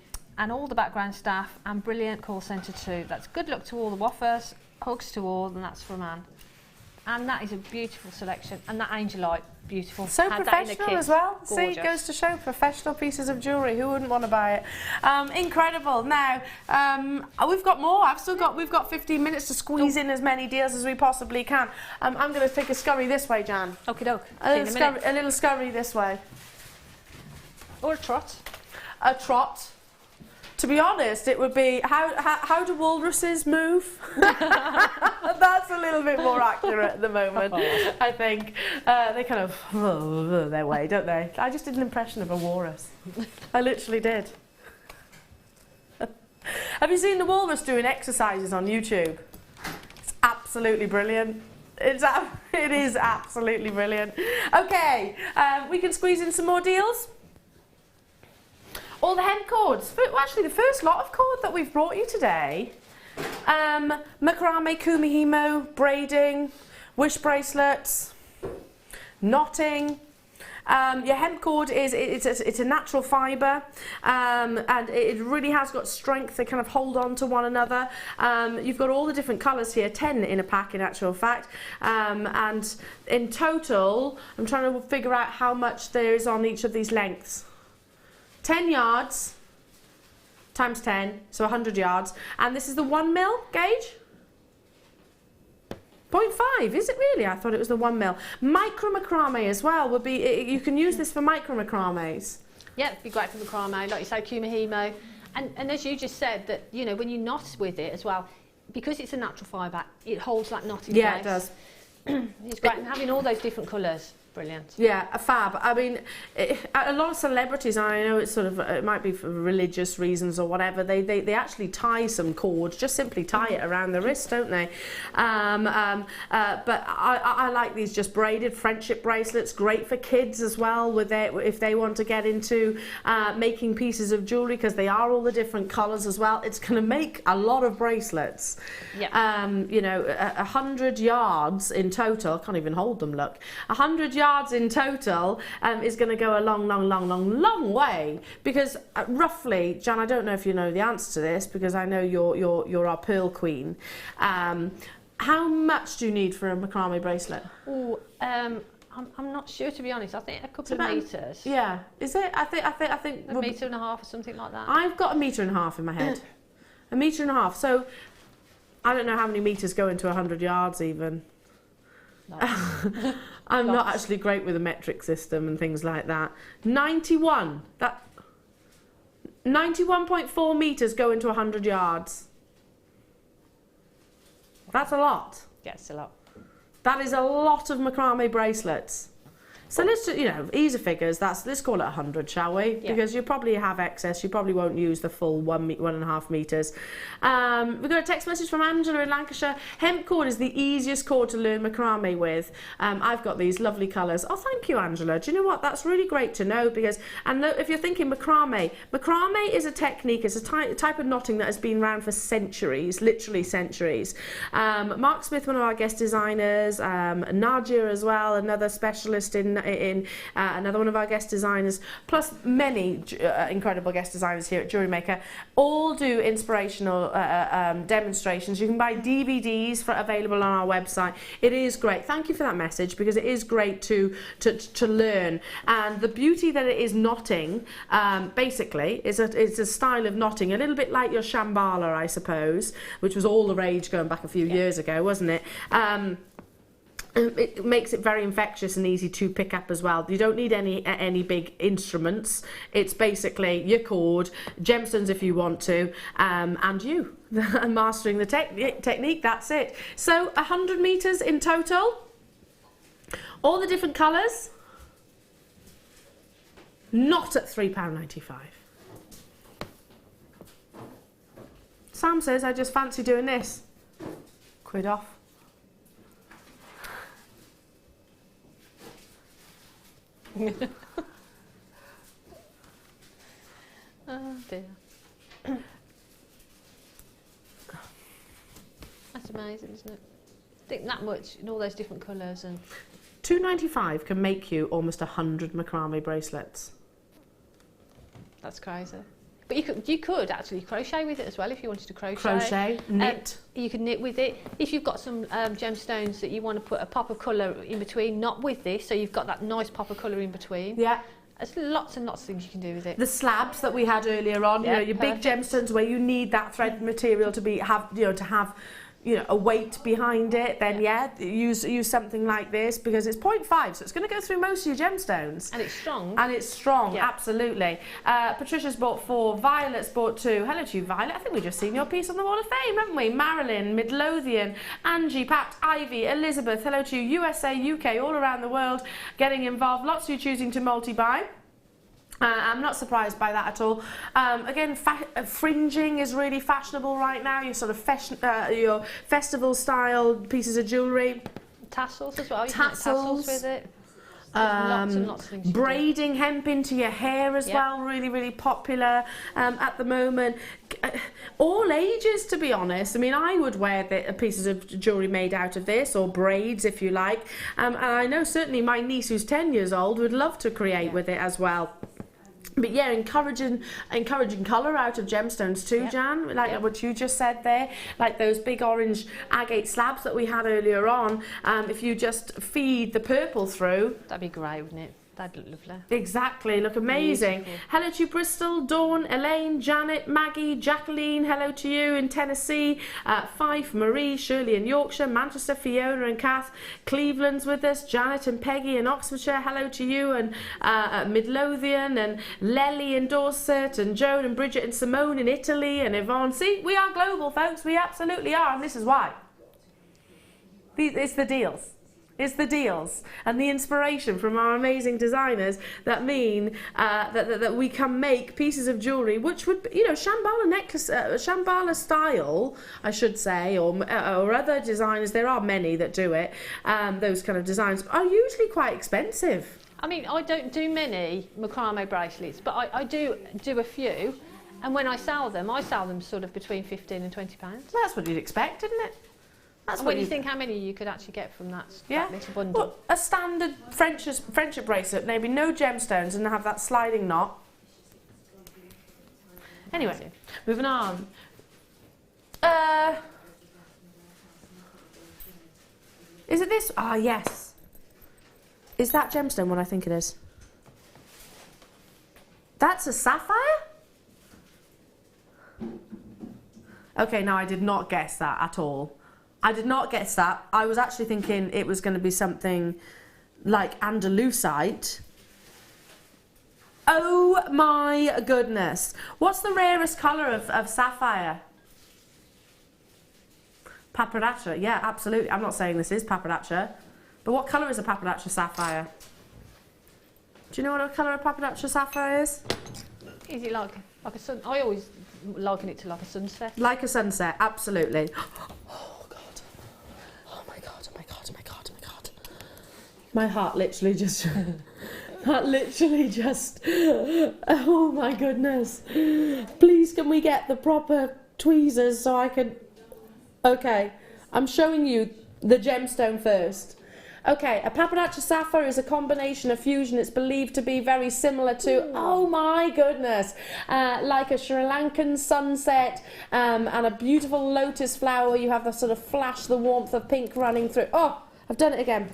all the background staff and brilliant call centre too. That's good luck to all the waffers, hugs to all, and that's from Anne. And that is a beautiful selection, and that angelite, beautiful. So Had professional as well. Gorgeous. See, it goes to show professional pieces of jewellery. Who wouldn't want to buy it? Incredible. Now, we've got more. We've got 15 minutes to squeeze in as many deals as we possibly can. I'm going to take a scurry this way, Jan. Okie doke. A little scurry this way. Or a trot. A trot. To be honest, it would be, how do walruses move? That's a little bit more accurate at the moment, I think. They kind of their way, don't they? I just did an impression of a walrus. I literally did. Have you seen the walrus doing exercises on YouTube? It's absolutely brilliant. It is absolutely brilliant. Okay, we can squeeze in some more deals. All the hemp cords. Well, actually, the first lot of cord that we've brought you today. Macrame, kumihimo, braiding, wish bracelets, knotting, Your hemp cord it's a natural fibre, and it really has got strength to kind of hold on to one another. You've got all the different colours here, 10 in a pack in actual fact, and in total, I'm trying to figure out how much there is on each of these lengths. 10 yards times 10, so 100 yards, and this is the 1 mil gauge. 0.5, is it really? I thought it was the 1 mil. Micro macrame as well would be, you can use this for micro macrames. Yeah, it'd be great for macrame, like you say, kumahimo. And as you just said, that, you know, when you knot with it as well, because it's a natural fibre, it holds that knot in place. Yeah, it does. It's great, and having all those different colours. Brilliant. Yeah, a fab. I mean, a lot of celebrities, I know it's sort of, it might be for religious reasons or whatever, they actually tie some cord, just simply tie it around the wrist, don't they? But I like these just braided friendship bracelets, great for kids as well, with it, if they want to get into making pieces of jewellery, because they are all the different colours as well. It's going to make a lot of bracelets. Yeah. You know, 100 yards in total, I can't even hold them, look. 100 yards in total is going to go a long way, because roughly, Jan, I don't know if you know the answer to this, because I know you're our pearl queen. How much do you need for a macrame bracelet? Oh, I'm not sure, to be honest. I think a couple of metres. Yeah, is it? I think a metre and a half or something like that. I've got 1.5 metres in my head. 1.5 metres. So I don't know how many metres go into 100 yards even. I'm not actually great with a metric system and things like that. 91.4 metres go into 100 yards. That's a lot. Yeah, it's a lot. That is a lot of macrame bracelets. So let's just, you know, easy figures, let's call it 100, shall we? Yeah. Because you probably have excess, you probably won't use the full 1.5 metres. We've got a text message from Angela in Lancashire. Hemp cord is the easiest cord to learn macrame with. I've got these lovely colours. Oh, thank you, Angela. Do you know what? That's really great to know, because, and if you're thinking macrame is a technique, it's a type of knotting that has been around for centuries, literally centuries. Mark Smith, one of our guest designers, Nadia as well, another specialist in another one of our guest designers, plus many incredible guest designers here at Jewellery Maker, all do inspirational demonstrations. You can buy DVDs available on our website. It is great. Thank you for that message, because it is great to learn. And the beauty that it is knotting, basically, it's a style of knotting, a little bit like your Shambhala, I suppose, which was all the rage going back a few years ago, wasn't it? It makes it very infectious and easy to pick up as well. You don't need any big instruments. It's basically your cord, gemstones if you want to, and you mastering the technique. That's it. So 100 metres in total. All the different colours. Not at £3.95. Sam says, I just fancy doing this. £1 off. Oh dear. That's amazing, isn't it? I think that much in all those different colours. And £2.95 can make you almost 100 macrame bracelets. That's crazy. But you could actually crochet with it as well if you wanted to crochet. Crochet, knit. You could knit with it. If you've got some gemstones that you want to put a pop of colour in between, not with this, so you've got that nice pop of colour in between. Yeah. There's lots and lots of things you can do with it. The slabs that we had earlier on, Yeah, you know, your big gemstones where you need that thread material to have a weight behind it, then use something like this, because it's 0.5, so it's going to go through most of your gemstones. And it's strong. And it's strong, Yeah. absolutely. Patricia's bought 4, Violet's bought 2. Hello to you, Violet. I think we've just seen your piece on the Wall of Fame, haven't we? Marilyn, Midlothian, Angie, Pat, Ivy, Elizabeth. Hello to you, USA, UK, all around the world getting involved. Lots of you choosing to multi-buy. I'm not surprised by that at all. Again, fringing is really fashionable right now. Your sort of your festival style pieces of jewellery. Tassels as well. You can make tassels with it. Lots and lots of things. Braiding hemp into your hair as well, really, really popular at the moment. All ages, to be honest. I mean, I would wear pieces of jewellery made out of this, or braids if you like. And I know certainly my niece, who's 10 years old, would love to create with it as well. But yeah, encouraging colour out of gemstones too, Jan, like what you just said there, like those big orange agate slabs that we had earlier on. If you just feed the purple through, that'd be great, wouldn't it? That'd look lovely. Exactly, look amazing. Beautiful. Hello to you, Bristol, Dawn, Elaine, Janet, Maggie, Jacqueline, hello to you in Tennessee, Fife, Marie, Shirley in Yorkshire, Manchester, Fiona and Kath, Cleveland's with us, Janet and Peggy in Oxfordshire, hello to you, and Midlothian, and Lely in Dorset, and Joan and Bridget and Simone in Italy, and Yvonne. See, we are global, folks, we absolutely are, and this is why. It's the deals. It's the deals and the inspiration from our amazing designers that mean that we can make pieces of jewellery which would, you know, Shambhala necklace, Shambhala style, I should say, or other designers, there are many that do it, those kind of designs are usually quite expensive. I mean, I don't do many macrame bracelets, but I do a few, and when I sell them sort of between £15 and £20. Well, that's what you'd expect, isn't it? That's what do you think how many you could actually get from that little bundle? Well, a standard friendship bracelet, maybe no gemstones, and have that sliding knot. Anyway, moving on. Is it this? Ah, yes. Is that gemstone what I think it is? That's a sapphire? Okay, no, I did not guess that at all. I did not guess that. I was actually thinking it was going to be something like Andalusite. Oh my goodness. What's the rarest colour of sapphire? Paparazzi. Yeah, absolutely. I'm not saying this is paparazzi. But what colour is a paparazzi sapphire? Do you know what colour a paparazzi sapphire is? Is it like a sun? I always liken it to like a sunset. Like a sunset, absolutely. My heart literally just, oh my goodness. Please can we get the proper tweezers so I can, okay, I'm showing you the gemstone first. Okay, a paparazzi sapphire is a combination, a fusion. It's believed to be very similar to, oh my goodness, like a Sri Lankan sunset and a beautiful lotus flower. You have the sort of flash, the warmth of pink running through. Oh, I've done it again.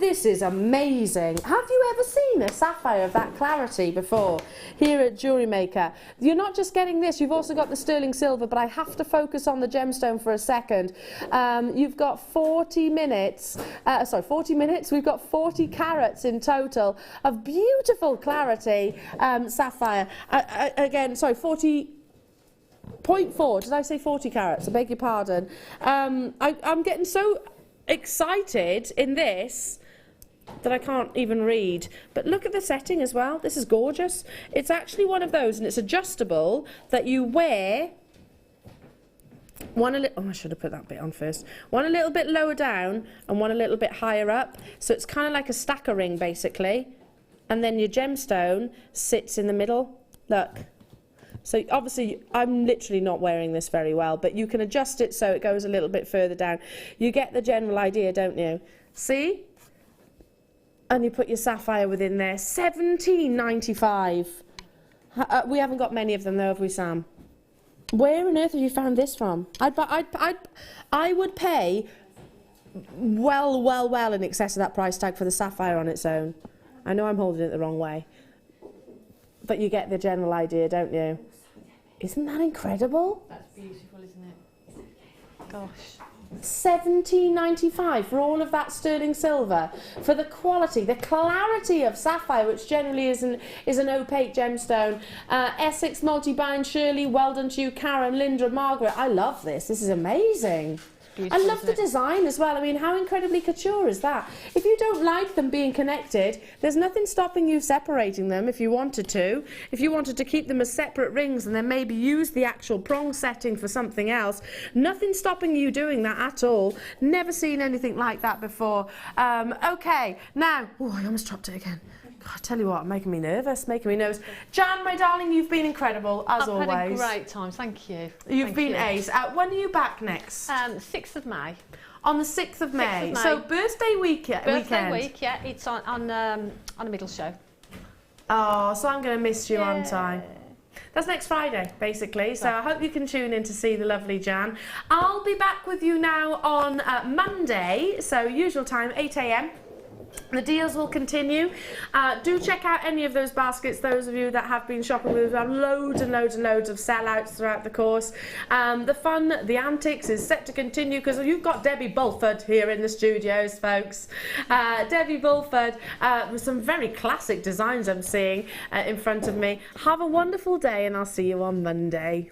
This is amazing. Have you ever seen a sapphire of that clarity before here at Jewellery Maker? You're not just getting this, you've also got the sterling silver, but I have to focus on the gemstone for a second. You've got 40 minutes, we've got 40 carats in total of beautiful clarity sapphire. Again, sorry, 40.4, did I say 40 carats? I beg your pardon. I'm getting so excited in this that I can't even read, but look at the setting as well. This is gorgeous. It's actually one of those, and it's adjustable, that you wear one I should have put that bit on first. One a little bit lower down and one a little bit higher up, so it's kind of like a stacker ring basically, and then your gemstone sits in the middle. Look. So obviously I'm literally not wearing this very well, but you can adjust it so it goes a little bit further down. You get the general idea, don't you? See? And you put your sapphire within there. $17.95. We haven't got many of them though, have we, Sam? Where on earth have you found this from? I would pay well in excess of that price tag for the sapphire on its own. I know I'm holding it the wrong way, but you get the general idea, don't you? Isn't that incredible? That's beautiful, isn't it? Gosh. $17.95 for all of that sterling silver, for the quality, the clarity of sapphire, which generally is an opaque gemstone. Essex multi-bound, Shirley, well done to you, Karen, Linda, Margaret. I love this. This is amazing. beautiful. I love the design as well. I mean, how incredibly couture is that? If you don't like them being connected, there's nothing stopping you separating them if you wanted to. If you wanted to keep them as separate rings and then maybe use the actual prong setting for something else, nothing stopping you doing that at all. Never seen anything like that before. Okay, now, oh, I almost dropped it again. God, I tell you what, making me nervous, making me nervous. Jan, my darling, you've been incredible, as always. I've had a great time, thank you. You've been ace. When are you back next? 6th of May. On the 6th of May. 6th of May. So birthday weekend. Birthday week, yeah. It's on a middle show. Oh, so I'm going to miss you on time. That's next Friday, basically. So I hope you can tune in to see the lovely Jan. I'll be back with you now on Monday. So usual time, 8 AM. The deals will continue. Do check out any of those baskets. Those of you that have been shopping with us, we have loads and loads and loads of sellouts throughout the course. The fun, the antics is set to continue because you've got Debbie Bulford here in the studios, folks. Debbie Bulford with some very classic designs I'm seeing in front of me. Have a wonderful day and I'll see you on Monday.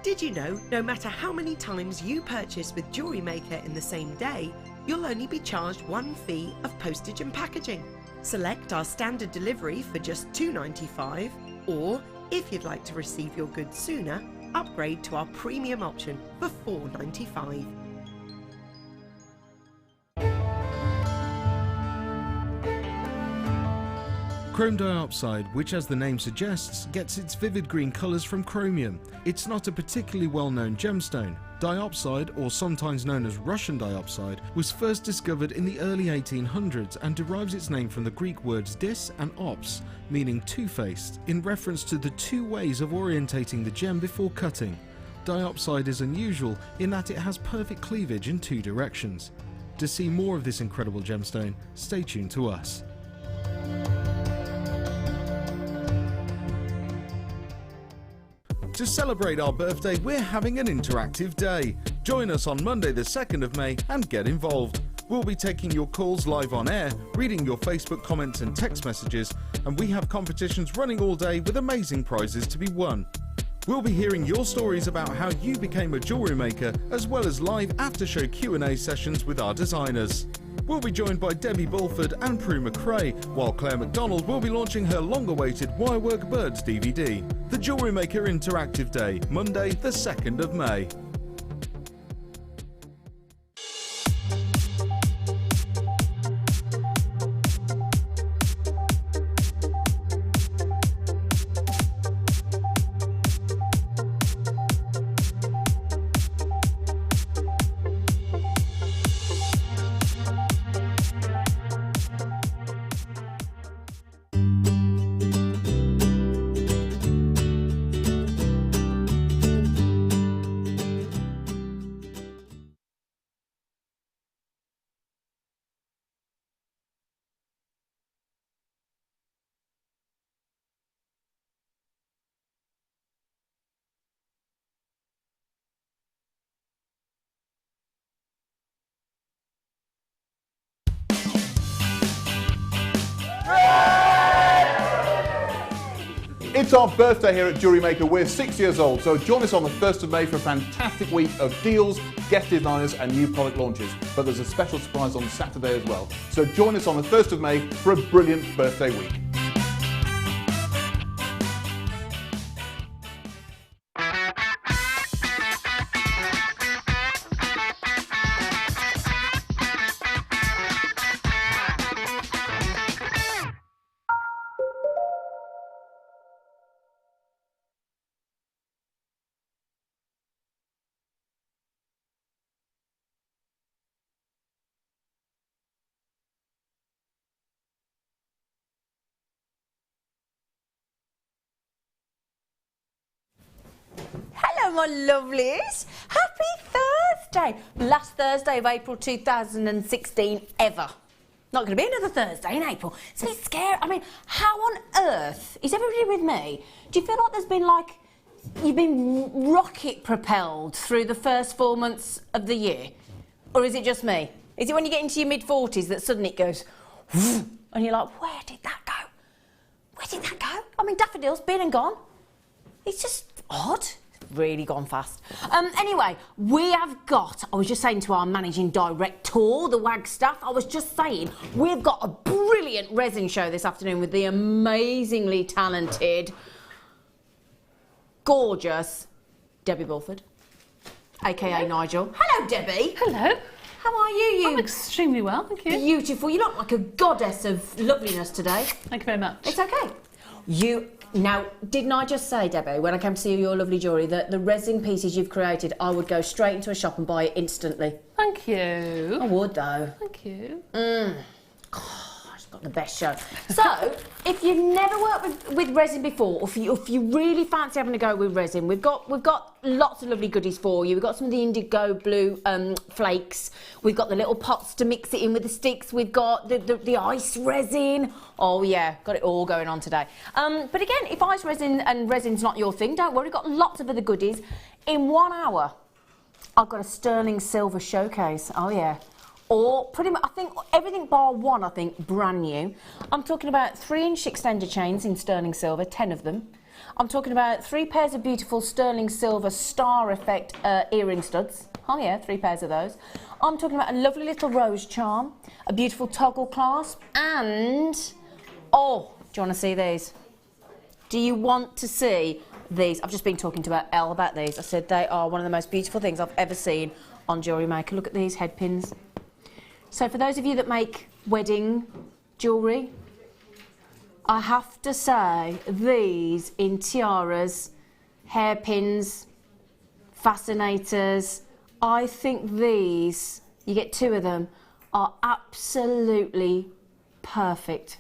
Did you know, no matter how many times you purchase with Jewellery Maker in the same day, you'll only be charged one fee of postage and packaging. Select our standard delivery for just $2.95, or if you'd like to receive your goods sooner, upgrade to our premium option for $4.95. Chrome diopside, which as the name suggests, gets its vivid green colours from chromium. It's not a particularly well-known gemstone. Diopside, or sometimes known as Russian diopside, was first discovered in the early 1800s and derives its name from the Greek words dis and ops, meaning two-faced, in reference to the two ways of orientating the gem before cutting. Diopside is unusual in that it has perfect cleavage in two directions. To see more of this incredible gemstone, stay tuned to us. To celebrate our birthday, we're having an interactive day. Join us on Monday the 2nd of May and get involved. We'll be taking your calls live on air, reading your Facebook comments and text messages, and we have competitions running all day with amazing prizes to be won. We'll be hearing your stories about how you became a jewellery maker, as well as live after-show Q&A sessions with our designers. We'll be joined by Debbie Bulford and Prue McRae, while Claire McDonald will be launching her long-awaited Wirework Birds DVD. The Jewellery Maker Interactive Day, Monday the 2nd of May. It's our birthday here at Jewellery Maker. We're 6 years old, so join us on the 1st of May for a fantastic week of deals, guest designers and new product launches. But there's a special surprise on Saturday as well. So join us on the 1st of May for a brilliant birthday week. my lovelies. Happy Thursday. Last Thursday of April 2016 ever. Not going to be another Thursday in April. It's a bit scary. I mean, how on earth is everybody with me? Do you feel like there's been like, you've been rocket propelled through the first 4 months of the year? Or is it just me? Is it when you get into your mid-40s that suddenly it goes, and you're like, where did that go? Where did that go? I mean, daffodil's been and gone. It's just odd. It's really gone fast. Anyway, we have got, I was just saying to our managing director, the WAG staff, I was just saying, we've got a brilliant resin show this afternoon with the amazingly talented, gorgeous Debbie Bulford, aka Nigel. Hello, Debbie. Hello. How are you? I'm extremely well, thank you. Beautiful. You look like a goddess of loveliness today. Thank you very much. It's okay. Now, didn't I just say, Debbie, when I came to see your lovely jewellery, that the resin pieces you've created, I would go straight into a shop and buy it instantly? Thank you. I would, though. Thank you. It's got the best show. So, if you've never worked with resin before, or if you really fancy having a go with resin, we've got lots of lovely goodies for you. We've got some of the indigo blue flakes. We've got the little pots to mix it in with the sticks. We've got the ice resin. Oh yeah, got it all going on today. But again, if ice resin and resin's not your thing, don't worry. We've got lots of other goodies. In 1 hour, I've got a sterling silver showcase. Oh yeah. Or pretty much, I think everything bar one, I think, brand new. I'm talking about 3-inch extender chains in sterling silver, 10 of them. I'm talking about 3 pairs of beautiful sterling silver star effect earring studs. Oh yeah, 3 pairs of those. I'm talking about a lovely little rose charm, a beautiful toggle clasp, and, oh, do you want to see these? Do you want to see these? I've just been talking to Elle about these. I said they are one of the most beautiful things I've ever seen on Jewellery Maker. Look at these headpins. So for those of you that make wedding jewellery, I have to say these in tiaras, hairpins, fascinators, I think these, you get 2 of them, are absolutely perfect.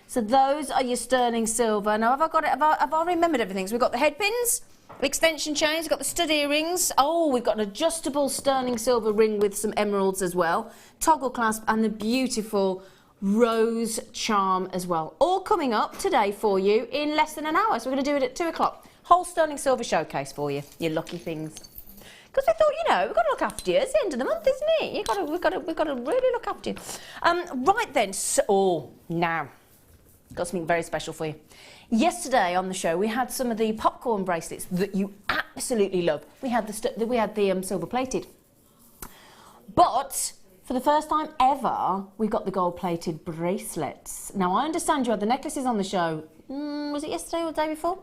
So those are your sterling silver. Now have I remembered everything? So we've got the headpins, extension chains, we've got the stud earrings. Oh, we've got an adjustable sterling silver ring with some emeralds as well. Toggle clasp and the beautiful rose charm as well. All coming up today for you in less than an hour. So we're going to do it at 2 o'clock. Whole sterling silver showcase for you, you lucky things. Because we thought, you know, we've got to look after you. It's the end of the month, isn't it? We've got to really look after you. Right then, now, got something very special for you. Yesterday on the show, we had some of the popcorn bracelets that you absolutely love. We had the silver plated, but for the first time ever, we got the gold plated bracelets. Now I understand you had the necklaces on the show. Was it yesterday or the day before?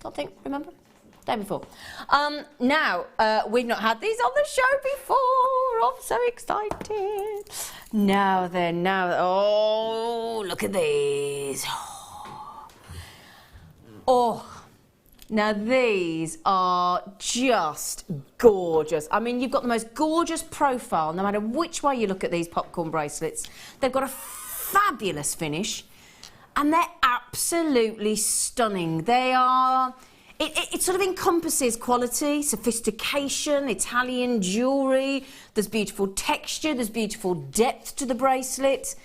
Can't think. Remember? Day before. Now we've not had these on the show before. I'm so excited. Now then, oh, look at these. Oh, now these are just gorgeous. I mean, you've got the most gorgeous profile, no matter which way you look at these popcorn bracelets. They've got a fabulous finish, and they're absolutely stunning. They are, it sort of encompasses quality, sophistication, Italian jewellery. There's beautiful texture, there's beautiful depth to the bracelet.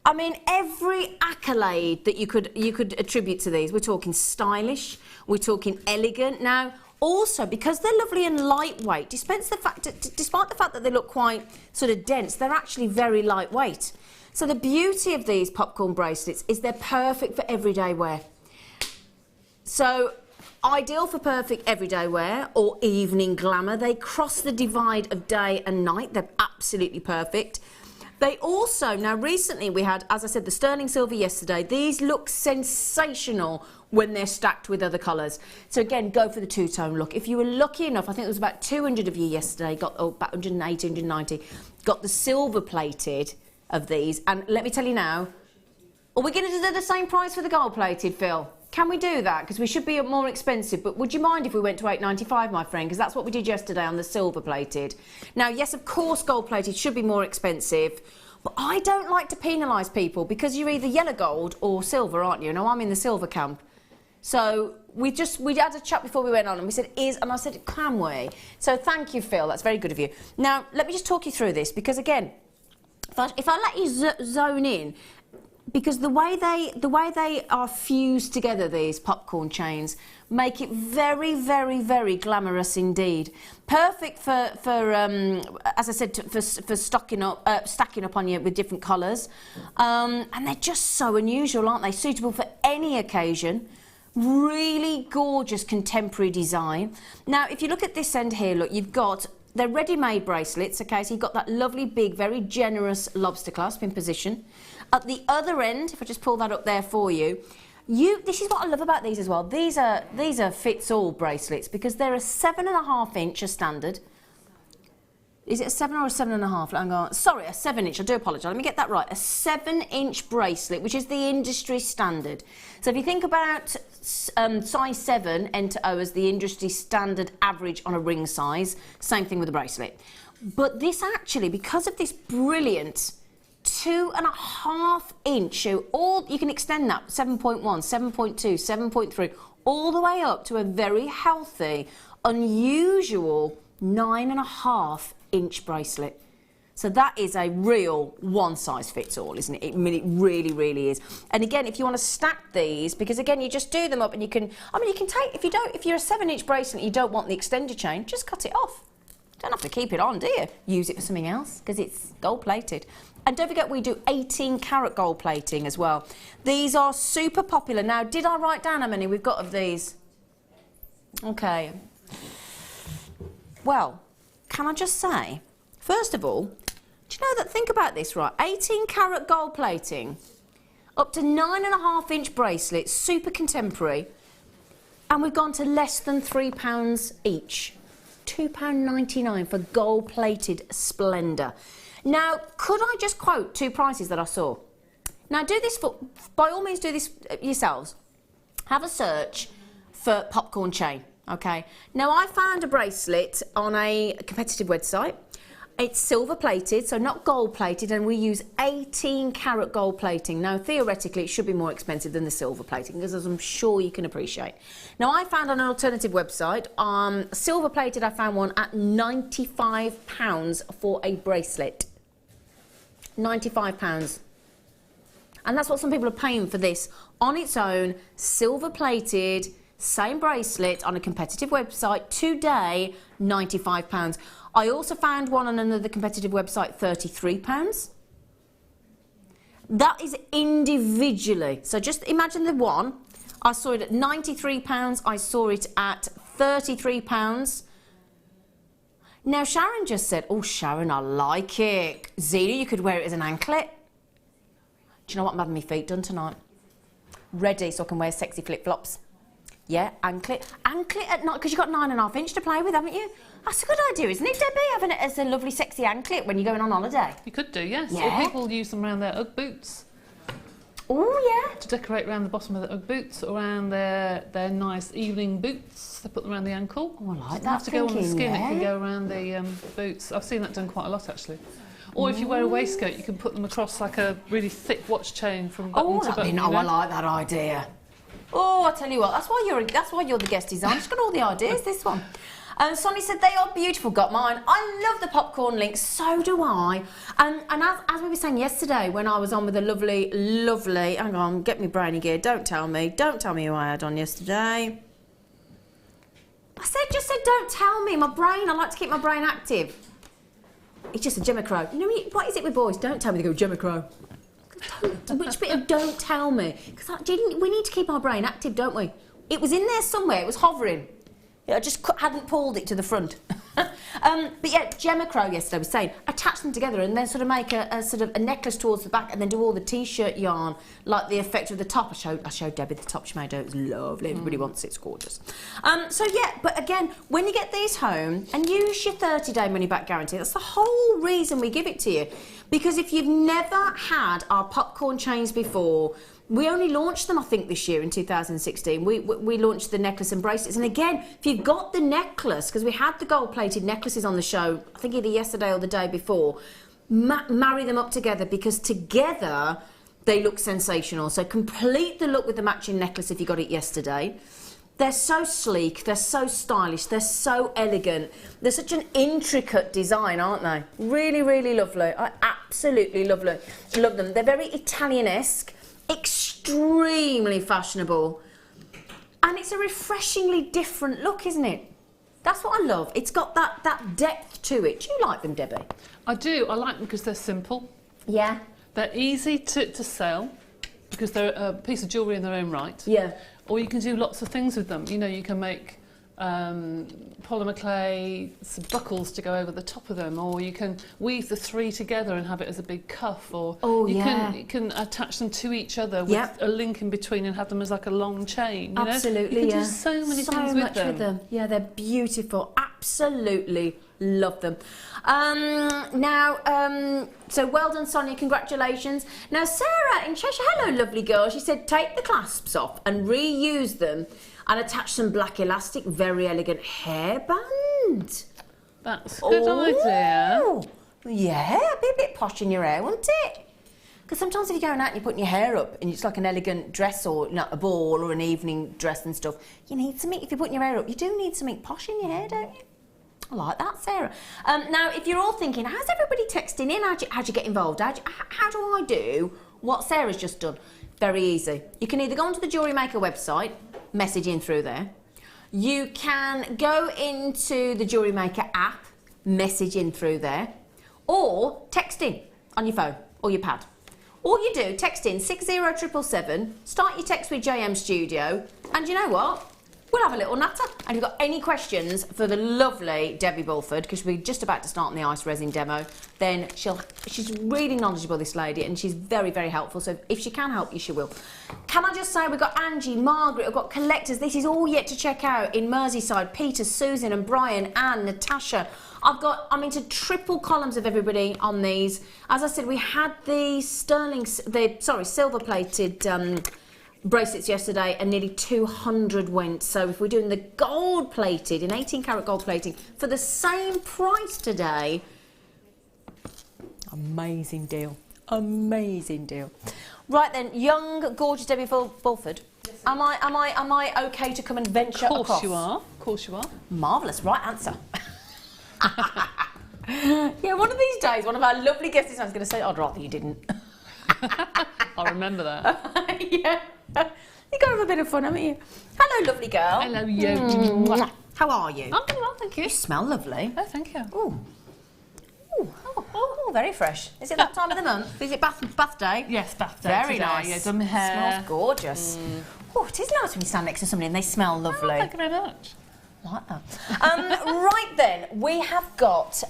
I mean, every accolade that you could attribute to these. We're talking stylish, we're talking elegant. Now, also, because they're lovely and lightweight, despite the fact that they look quite sort of dense, they're actually very lightweight. So the beauty of these popcorn bracelets is they're perfect for everyday wear. So, ideal for perfect everyday wear or evening glamour. They cross the divide of day and night. They're absolutely perfect. They also, now recently we had, as I said, the sterling silver yesterday. These look sensational when they're stacked with other colours. So again, go for the two-tone look. If you were lucky enough, I think there was about 200 of you yesterday, got about 180, 190, got the silver plated of these. And let me tell you now, are we going to do the same price for the gold plated, Phil? Can we do that? Because we should be more expensive, but would you mind if we went to $8.95, my friend? Because that's what we did yesterday on the silver plated. Now, yes, of course, gold plated should be more expensive, but I don't like to penalise people because you're either yellow gold or silver, aren't you? Now, I'm in the silver camp. So we had a chat before we went on, and we said, and I said, can we? So thank you, Phil, that's very good of you. Now, let me just talk you through this, because again, if I let you zone in, because the way they are fused together, these popcorn chains, make it very, very, very glamorous indeed. Perfect for as I said, for stacking up on you with different colours. And they're just so unusual, aren't they? Suitable for any occasion. Really gorgeous contemporary design. Now, if you look at this end here, look, you've got they're ready-made bracelets, okay? So you've got that lovely, big, very generous lobster clasp in position. At the other end, if I just pull that up there for you, this is what I love about these as well. These are fits-all bracelets, because they're a 7.5 inch as standard. Is it a 7 or a 7.5? Hang on. Sorry, a 7 inch. I do apologise. Let me get that right. A 7 inch bracelet, which is the industry standard. So if you think about size 7 N to O as the industry standard average on a ring size, same thing with the bracelet. But this actually, because of this brilliant 2.5 inch, you can extend that 7.1, 7.2, 7.3, all the way up to a very healthy, unusual 9.5 inch bracelet. So that is a real one size fits all, isn't it? I mean, it really, really is. And again, if you want to stack these, because again, you just do them up and you can, you can take, if you're a 7 inch bracelet and you don't want the extender chain, just cut it off. Don't have to keep it on, do you? Use it for something else, because it's gold plated. And don't forget, we do 18 karat gold plating as well. These are super popular. Now, did I write down how many we've got of these? Okay. Well, can I just say, first of all, do you know that, think about this, right? 18 karat gold plating, up to 9.5 inch bracelets, super contemporary, and we've gone to less than £3 each. £2.99 for gold plated splendour. Now, could I just quote two prices that I saw? Now, do this by all means, do this yourselves. Have a search for popcorn chain, okay? Now, I found a bracelet on a competitive website. It's silver plated, so not gold plated, and we use 18 karat gold plating. Now, theoretically, it should be more expensive than the silver plating, because as I'm sure you can appreciate. Now, I found on an alternative website, silver plated, I found one at £95 for a bracelet. £95. And that's what some people are paying for this on its own, silver plated, same bracelet on a competitive website today, £95. I also found one on another competitive website, £33. That is individually. So just imagine the one. I saw it at £93. I saw it at £33. Now, Sharon just said, oh, Sharon, I like it. Zena, you could wear it as an anklet. Do you know what I'm having my feet done tonight? Ready, so I can wear sexy flip-flops. Yeah, anklet. Anklet at night, because you've got 9.5 inch to play with, haven't you? That's a good idea, isn't it, Debbie? Having it as a lovely, sexy anklet when you're going on holiday. You could do, yes. Yeah. Or people use them around their Ugg boots. Oh, yeah. To decorate around the bottom of the Ugg boots, around their nice evening boots. They put them around the ankle. Oh, I like Doesn't that have to go on the skin, yeah. it can go around the boots. I've seen that done quite a lot, actually. Or if you wear a waistcoat, you can put them across like a really thick watch chain from button to button. I like that idea. Oh, I tell you what, that's why you're the guest designer. She's got all the ideas, this one. Sonny said they are beautiful, got mine. I love the popcorn links, so do I. And as we were saying yesterday when I was on with the lovely, hang on, get me brainy gear, don't tell me who I had on yesterday. Just said don't tell me, my brain, I like to keep my brain active. It's just a Gemma Crow. You know, what is it with boys? Don't tell me, they go Gemma Crow. Which bit of don't tell me? Because we need to keep our brain active, don't we? It was in there somewhere, it was hovering. I just hadn't pulled it to the front. But yeah, Gemma Crow yesterday was saying, attach them together and then sort of make a sort of a necklace towards the back and then do all the t-shirt yarn, like the effect of the top. I showed Debbie the top she made. It was lovely. Everybody wants it. It's gorgeous. So yeah, but again, when you get these home and use your 30-day money-back guarantee, that's the whole reason we give it to you. Because if you've never had our popcorn chains before, we only launched them, I think, this year in 2016. We launched the necklace and bracelets. And again, if you've got the necklace, because we had the gold-plated necklaces on the show, I think either yesterday or the day before, marry them up together, because together they look sensational. So complete the look with the matching necklace if you got it yesterday. They're so sleek, they're so stylish, they're so elegant. They're such an intricate design, aren't they? Really, really lovely. I absolutely love them. They're very Italian-esque, extremely fashionable. And it's a refreshingly different look, isn't it? That's what I love. It's got that depth to it. Do you like them, Debbie? I do. I like them because they're simple. Yeah. They're easy to sell because they're a piece of jewellery in their own right. Yeah. Or you can do lots of things with them. You know, you can make polymer clay, some buckles to go over the top of them, or you can weave the three together and have it as a big cuff, or you can attach them to each other with a link in between and have them as like a long chain. You Absolutely, know? You can do so many things with them. Yeah, they're beautiful. Absolutely love them. So well done, Sonia, congratulations. Now Sarah in Cheshire, hello lovely girl, she said take the clasps off and reuse them and attach some black elastic, very elegant hairband. That's a good idea. Yeah, be a bit posh in your hair, wouldn't it? Because sometimes if you're going out and you're putting your hair up and it's like an elegant dress or a ball or an evening dress and stuff, you need something, if you're putting your hair up, you do need something posh in your hair, don't you? I like that, Sarah. Now, if you're all thinking, how's everybody texting in? How'd you get involved? How do I do what Sarah's just done? Very easy. You can either go onto the Jewellery Maker website, message in through there. You can go into the Jewellery Maker app, message in through there, or text in on your phone or your pad. All you do, text in 60777, start your text with JM Studio, and you know what? We'll have a little natter. And if you've got any questions for the lovely Debbie Bulford, because we're just about to start on the ice resin demo, then she's really knowledgeable, this lady, and she's very, very helpful. So if she can help you, she will. Can I just say, we've got Angie, Margaret, we've got collectors. This is all yet to check out in Merseyside. Peter, Susan and Brian, Anne, Natasha. I'm into triple columns of everybody on these. As I said, we had the silver-plated bracelets yesterday, and nearly 200 went. So if we're doing the gold plated in 18 karat gold plating for the same price today, amazing deal, amazing deal. Right then, young gorgeous Debbie Bulford, am I okay to come and venture across? Of course you are. Marvellous, right answer. Yeah, one of these days one of our lovely guests is going to say, I'd rather you didn't. I'll remember that. Yeah. You've got to have a bit of fun, haven't you? Hello, lovely girl. Hello, you. How are you? I'm doing well, thank you. You smell lovely. Oh, thank you. Ooh. Ooh. Oh, very fresh. Is it that time of the month? Is it bath day? Yes, bath day. Very today. nice. Yeah, done my hair. Smells gorgeous. Oh, it is nice when you stand next to somebody and they smell lovely. Oh, thank you very much. Like that. Right then, we have got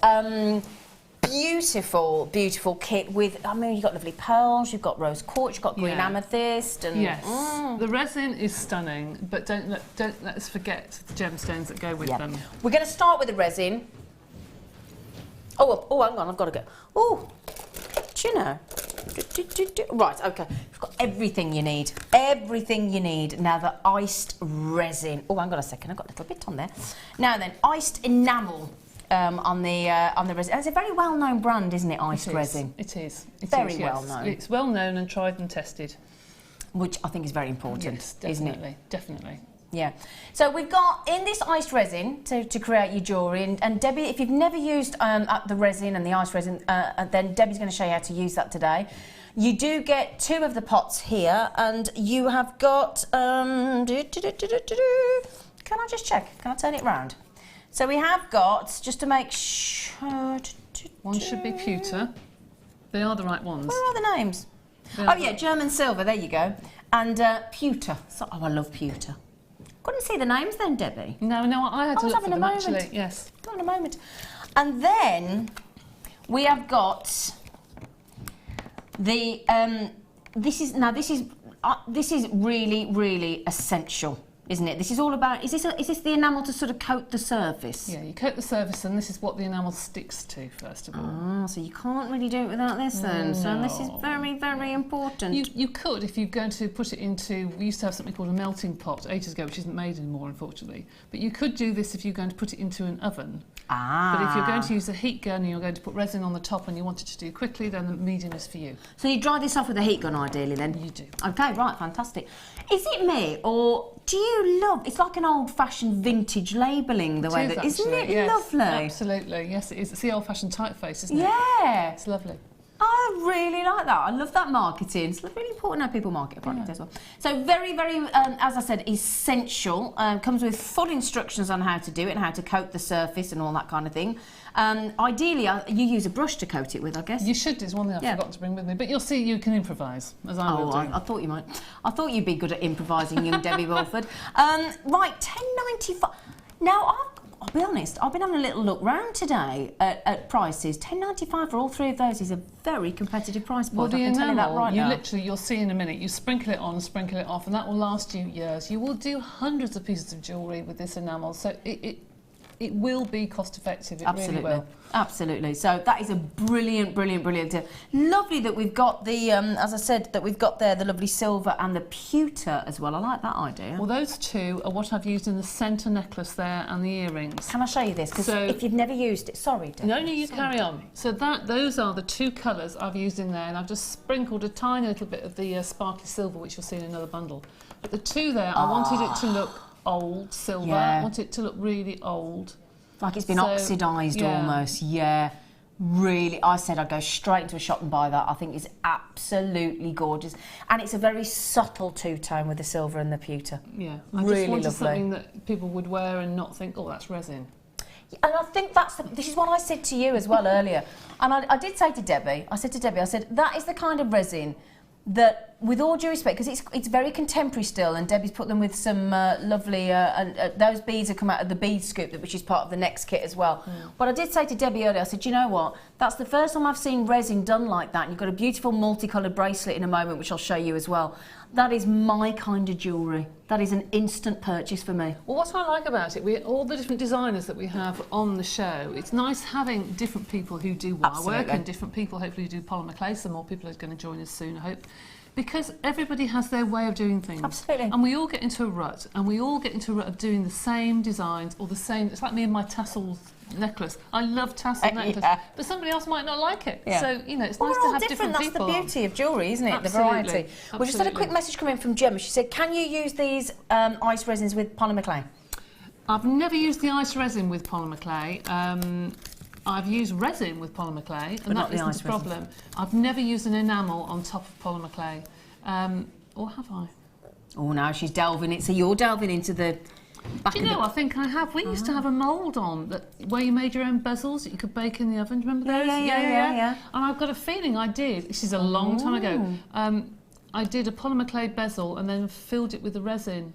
beautiful, beautiful kit with, you've got lovely pearls, you've got rose quartz, you've got green amethyst. And, yes, the resin is stunning, but don't let us forget the gemstones that go with them. We're going to start with the resin. Oh, hang on, I've got to go. Oh, do you know? Right, okay. We've got everything you need. Everything you need. Now, the iced resin. Oh, hang on a second. I've got a little bit on there. Now then, iced enamel on the resin. It's a very well-known brand, isn't it, iced resin? It is. Very well-known. It's well-known and tried and tested. Which I think is very important, yes, isn't it? Definitely. Yeah. So we've got in this iced resin to create your jewellery, and Debbie, if you've never used the resin and the iced resin, then Debbie's going to show you how to use that today. You do get 2 of the pots here, and you have got can I just check? Can I turn it round? So we have got, just to make sure, one should be pewter. They are the right ones. Where are the names? Oh yeah, German silver, there you go. And pewter. So, I love pewter. Couldn't see the names then, Debbie. No, I had to look for them actually. Yes. In a moment. And then we have got the this is really, really essential, isn't it? This is all about, is this the enamel to sort of coat the surface? Yeah, you coat the surface, and this is what the enamel sticks to first of all. Ah, so you can't really do it without this then. So this is very, very important. You could, if you're going to put it into, we used to have something called a melting pot ages ago, which isn't made anymore, unfortunately. But you could do this if you're going to put it into an oven. But if you're going to use a heat gun and you're going to put resin on the top and you want it to do quickly, then the medium is for you. So you dry this off with a heat gun ideally then? You do. Okay, right, fantastic. Is it me, or do you do love, it's like an old-fashioned vintage labelling, the way that, isn't it yes, lovely? Absolutely, yes it is. It's the old-fashioned typeface, isn't it? Yeah. It's lovely. I really like that. I love that marketing. It's really important how people market a product as well. So very, very, as I said, essential. Comes with full instructions on how to do it and how to coat the surface and all that kind of thing. Ideally, you use a brush to coat it with, I guess. You should. Is one thing I forgot to bring with me. But you'll see, you can improvise, as I will do. I thought you might. I thought you'd be good at improvising, young Debbie Bulford. Right, £10.95. Now, I'll be honest, I've been having a little look round today at prices. £10.95 for all three of those is a very competitive price point. Well, I can tell you that right now. You'll see in a minute, you sprinkle it on, sprinkle it off, and that will last you years. You will do hundreds of pieces of jewellery with this enamel, so it will be cost effective. It really will. Absolutely. So that is a brilliant, brilliant, brilliant tip. Lovely that we've got the, as I said, that we've got there the lovely silver and the pewter as well. I like that idea. Well, those two are what I've used in the centre necklace there and the earrings. Can I show you this? Because if you've never used it, sorry, Debbie. No, you carry on. So those are the two colours I've used in there, and I've just sprinkled a tiny little bit of the sparkly silver, which you'll see in another bundle. But the two there, I wanted it to look old silver. I wanted it to look really old. Like it's been oxidised almost, really. I said I'd go straight into a shop and buy that. I think it's absolutely gorgeous. And it's a very subtle two-tone with the silver and the pewter. Yeah, I just wanted something that people would wear and not think, oh, that's resin. And I think this is what I said to you as well earlier. And I did say to Debbie, I said, that is the kind of resin that, with all due respect, because it's very contemporary still, and Debbie's put them with some lovely, those beads have come out of the bead scoop, which is part of the next kit as well. But I did say to Debbie earlier, I said, you know what, that's the first time I've seen resin done like that, and you've got a beautiful multicoloured bracelet in a moment, which I'll show you as well. That is my kind of jewellery. That is an instant purchase for me. Well, what I like about it, all the different designers that we have on the show, it's nice having different people who do wire work and different people hopefully who do polymer clay. Some more people are going to join us soon, I hope. Because everybody has their way of doing things. Absolutely. And we all get into a rut, and we all get into a rut of doing the same designs or the same. It's like me and my tassel necklace. I love tassel necklace, but somebody else might not like it. So, you know, it's nice to have different people. That's the beauty of jewellery, isn't it? Absolutely. The variety. We just had a quick message come in from Gemma. She said, can you use these ice resins with polymer clay? I've never used the ice resin with polymer clay. I've used resin with polymer clay, and that isn't the problem. I've never used an enamel on top of polymer clay. Or have I? Oh, now she's delving it. So you're delving into the back Do you know, I think I have. We used to have a mould on where you made your own bezels that you could bake in the oven. Do you remember those? Yeah. And I've got a feeling I did. This is a long time ago. I did a polymer clay bezel and then filled it with the resin.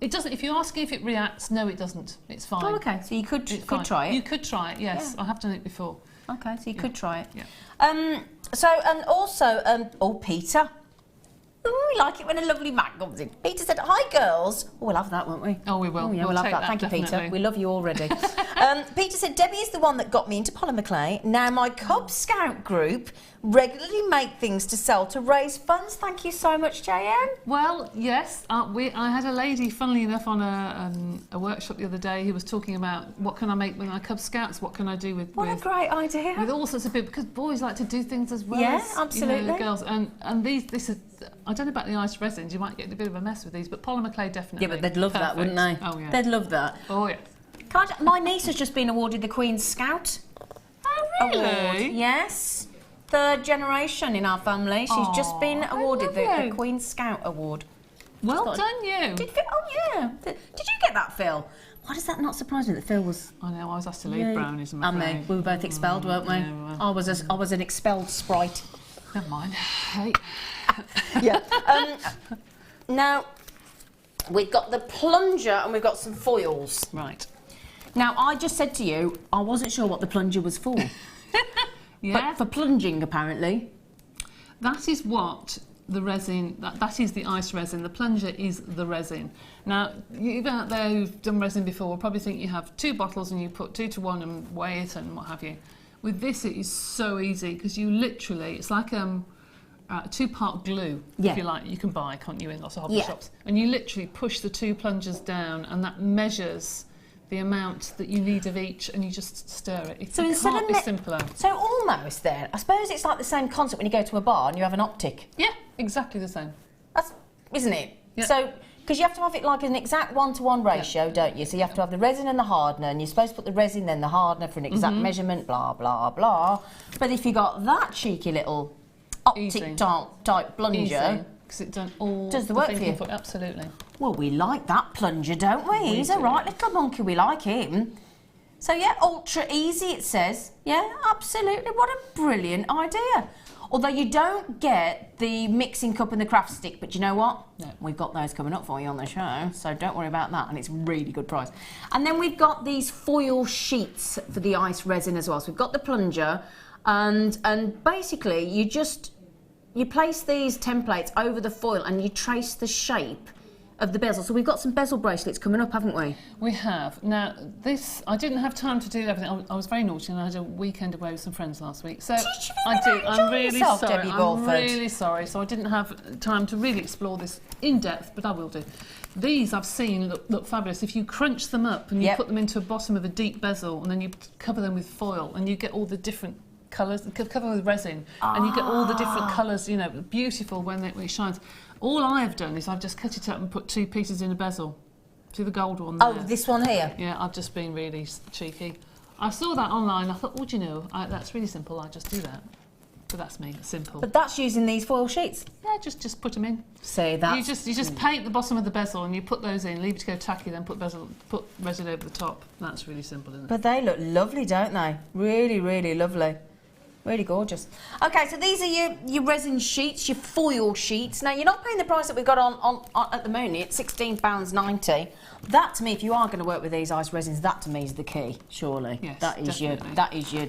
It doesn't. If you ask if it reacts, no, it doesn't. It's fine. Oh, okay. So you could try it. You could try it. Yes, I have done it before. Okay, so you could try it. Yeah. So and also, Peter. Ooh, we like it when a lovely man comes in. Peter said, "Hi, girls." Oh, we'll have that, won't we? Oh, we will. Oh, yeah, we'll have that. Thank you, definitely. Peter. We love you already. Peter said, Debbie is the one that got me into polymer clay. Now my Cub Scout group regularly make things to sell to raise funds. Thank you so much, JM. Well, yes. I had a lady, funnily enough, on a workshop the other day who was talking about what can I make with my Cub Scouts, what can I do with... What a great idea. With all sorts of people, because boys like to do things as well as absolutely. The girls. And this is... I don't know about the ice resins, you might get a bit of a mess with these, but polymer clay definitely. Yeah, but they'd love that, wouldn't they? Oh, yeah. They'd love that. Oh, yeah. My niece has just been awarded the Queen's Scout Award. Yes. Third generation in our family. She's just been awarded the Queen's Scout Award. Well done, you. Did you get that, Phil? Why does that not surprise me that Phil was... I know, I was asked to leave brownies, I'm afraid. And me. We were both expelled, weren't we? Yeah, we were. I was an expelled sprite. Never mind. Hey. Yeah. Now, we've got the plunger and we've got some foils. Right. Now, I just said to you, I wasn't sure what the plunger was for. Yeah. But for plunging, apparently. That is what the resin, that is the ice resin. The plunger is the resin. Now, you out there who've done resin before will probably think you have 2 bottles and you put 2 to 1 and weigh it and what have you. With this, it is so easy because you literally, it's like a 2-part glue, if you like, you can buy, can't you, in lots of hobby shops. And you literally push the 2 plungers down and that measures the amount that you need of each, and you just stir it. It can't be simpler. So almost there. I suppose it's like the same concept when you go to a bar and you have an optic. Yeah, exactly the same. Isn't it? Yeah. So Because you have to have it like an exact 1-to-1 ratio, don't you? So you have to have the resin and the hardener, and you're supposed to put the resin, then the hardener for an exact measurement, blah, blah, blah. But if you got that cheeky little optic type plunger... Because it done all does the work for you. Absolutely. Well, we like that plunger, don't we? He's a right little monkey, we like him. So yeah, ultra easy it says. Yeah, absolutely, what a brilliant idea. Although you don't get the mixing cup and the craft stick, but you know what? No. We've got those coming up for you on the show, so don't worry about that, and it's really good price. And then we've got these foil sheets for the ice resin as well. So we've got the plunger, and basically you place these templates over the foil and you trace the shape of the bezel. So we've got some bezel bracelets coming up, haven't we? We have. Now, this, I didn't have time to do everything. I was very naughty and I had a weekend away with some friends last week. So I did. I'm really sorry. Debbie Bulford. I'm really sorry. So I didn't have time to really explore this in depth, but I will do. These I've seen look fabulous. If you crunch them up and you put them into the bottom of a deep bezel and then you cover them with foil and you get all the different colours, cover with resin, and you get all the different colours, you know, beautiful when it shines. All I have done is I've just cut it up and put 2 pieces in a bezel. See the gold one there? Oh, this one here? Yeah, I've just been really cheeky. I saw that online, I thought, well, do you know, that's really simple, I just do that. But that's me, simple. But that's using these foil sheets? Yeah, just put them in. See, that's... You just paint the bottom of the bezel and you put those in, leave it to go tacky, then put resin over the top. That's really simple, isn't it? But they look lovely, don't they? Really, really lovely. Really gorgeous. Okay, so these are your resin sheets, your foil sheets. Now, you're not paying the price that we've got on at the moment. It's £16.90. That, to me, if you are going to work with these ice resins, that, to me, is the key, surely. Yes, that is definitely. your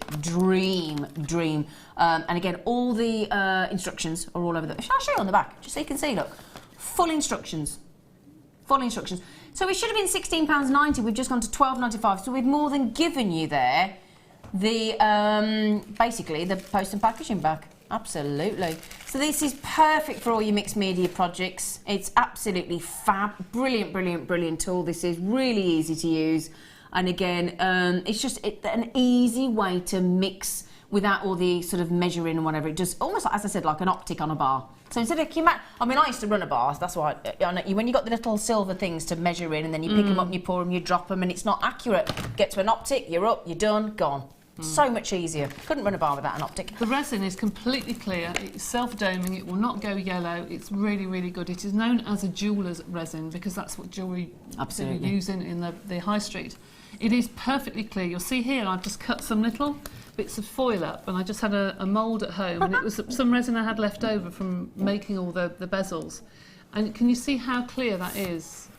dream. And again, all the instructions are all over the... Shall I show you on the back? Just so you can see, look. Full instructions. Full instructions. So it should have been £16.90. We've just gone to £12.95. So we've more than given you there the basically the post and packaging back. Absolutely. So this is perfect for all your mixed media projects. It's absolutely fab. Brilliant tool. This is really easy to use, and again, it's just an easy way to mix without all the sort of measuring and whatever. It just almost, as I said, like an optic on a bar. So instead of, I mean, I used to run a bar, so that's why, when you got the little silver things to measure in, and then you pick them up and you pour them, you drop them, and it's not accurate. Get to an optic, you're up, you're done, gone. So much easier. Couldn't run a bar without an optic. The resin is completely clear. It's self-doming. It will not go yellow. It's really good. It is known as a jeweller's resin because that's what jewellery use in the high street. It is perfectly clear. You'll see here I've just cut some little bits of foil up, and I just had a mould at home, and it was some resin I had left over from making all the bezels. And can you see how clear that is?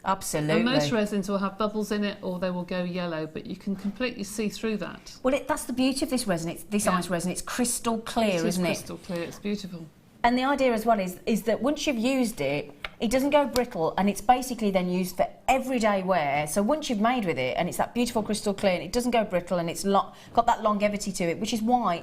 Absolutely. And most resins will have bubbles in it or they will go yellow, but you can completely see through that. Well, that's the beauty of this resin. It's this ice resin. It's crystal clear, isn't it? It's crystal clear. It's beautiful. And the idea as well is that once you've used it, it doesn't go brittle, and it's basically then used for everyday wear. So once you've made with it, and it's that beautiful crystal clear, and it doesn't go brittle, and it's got that longevity to it, which is why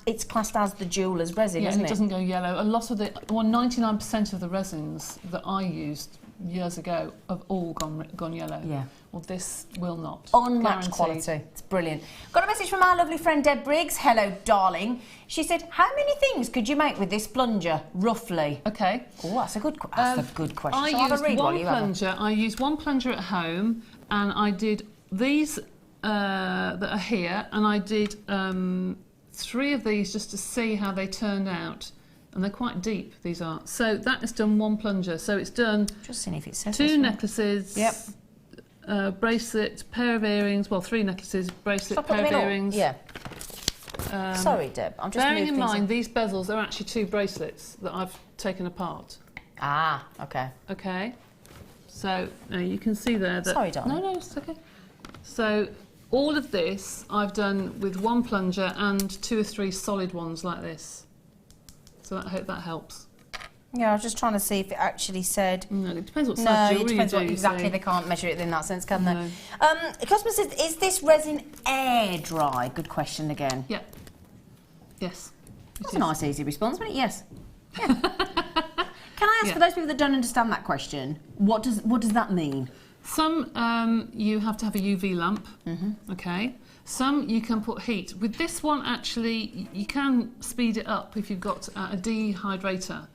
it's classed as the jeweller's resin, isn't it? It doesn't go yellow. A lot of 99% of the resins that I used years ago have all gone yellow. Yeah. Well, this will not. Unmatched quality. It's brilliant. Got a message from our lovely friend Deb Briggs. Hello, darling. She said, how many things could you make with this plunger, roughly? Okay. Oh, that's a good question. I used one plunger at home, and I did these that are here, and I did 3 of these just to see how they turned out. And they're quite deep, these are. So that has done 1 plunger. So it's done just seeing if it says 2 necklaces, bracelet, pair of earrings, well, 3 necklaces, bracelet, pair of earrings. Yeah. Sorry, Deb, I'm just bearing in mind these bezels are actually 2 bracelets that I've taken apart. Ah, okay. Okay. So you can see there that... Sorry, darling. No, it's okay. So all of this I've done with 1 plunger and 2 or 3 solid ones like this. So I hope that helps. Yeah, I was just trying to see if it actually said... No, it depends what size jewellery you do. Exactly, they can't measure it in that sense, can they? The customer says, is this resin air dry? Good question again. Yeah. Yes. That's a nice, easy response, wasn't it? Yes. Yeah. Can I ask, for those people that don't understand that question, what does that mean? Some, you have to have a UV lamp, okay? Some you can put heat. With this one, actually, you can speed it up if you've got a dehydrator.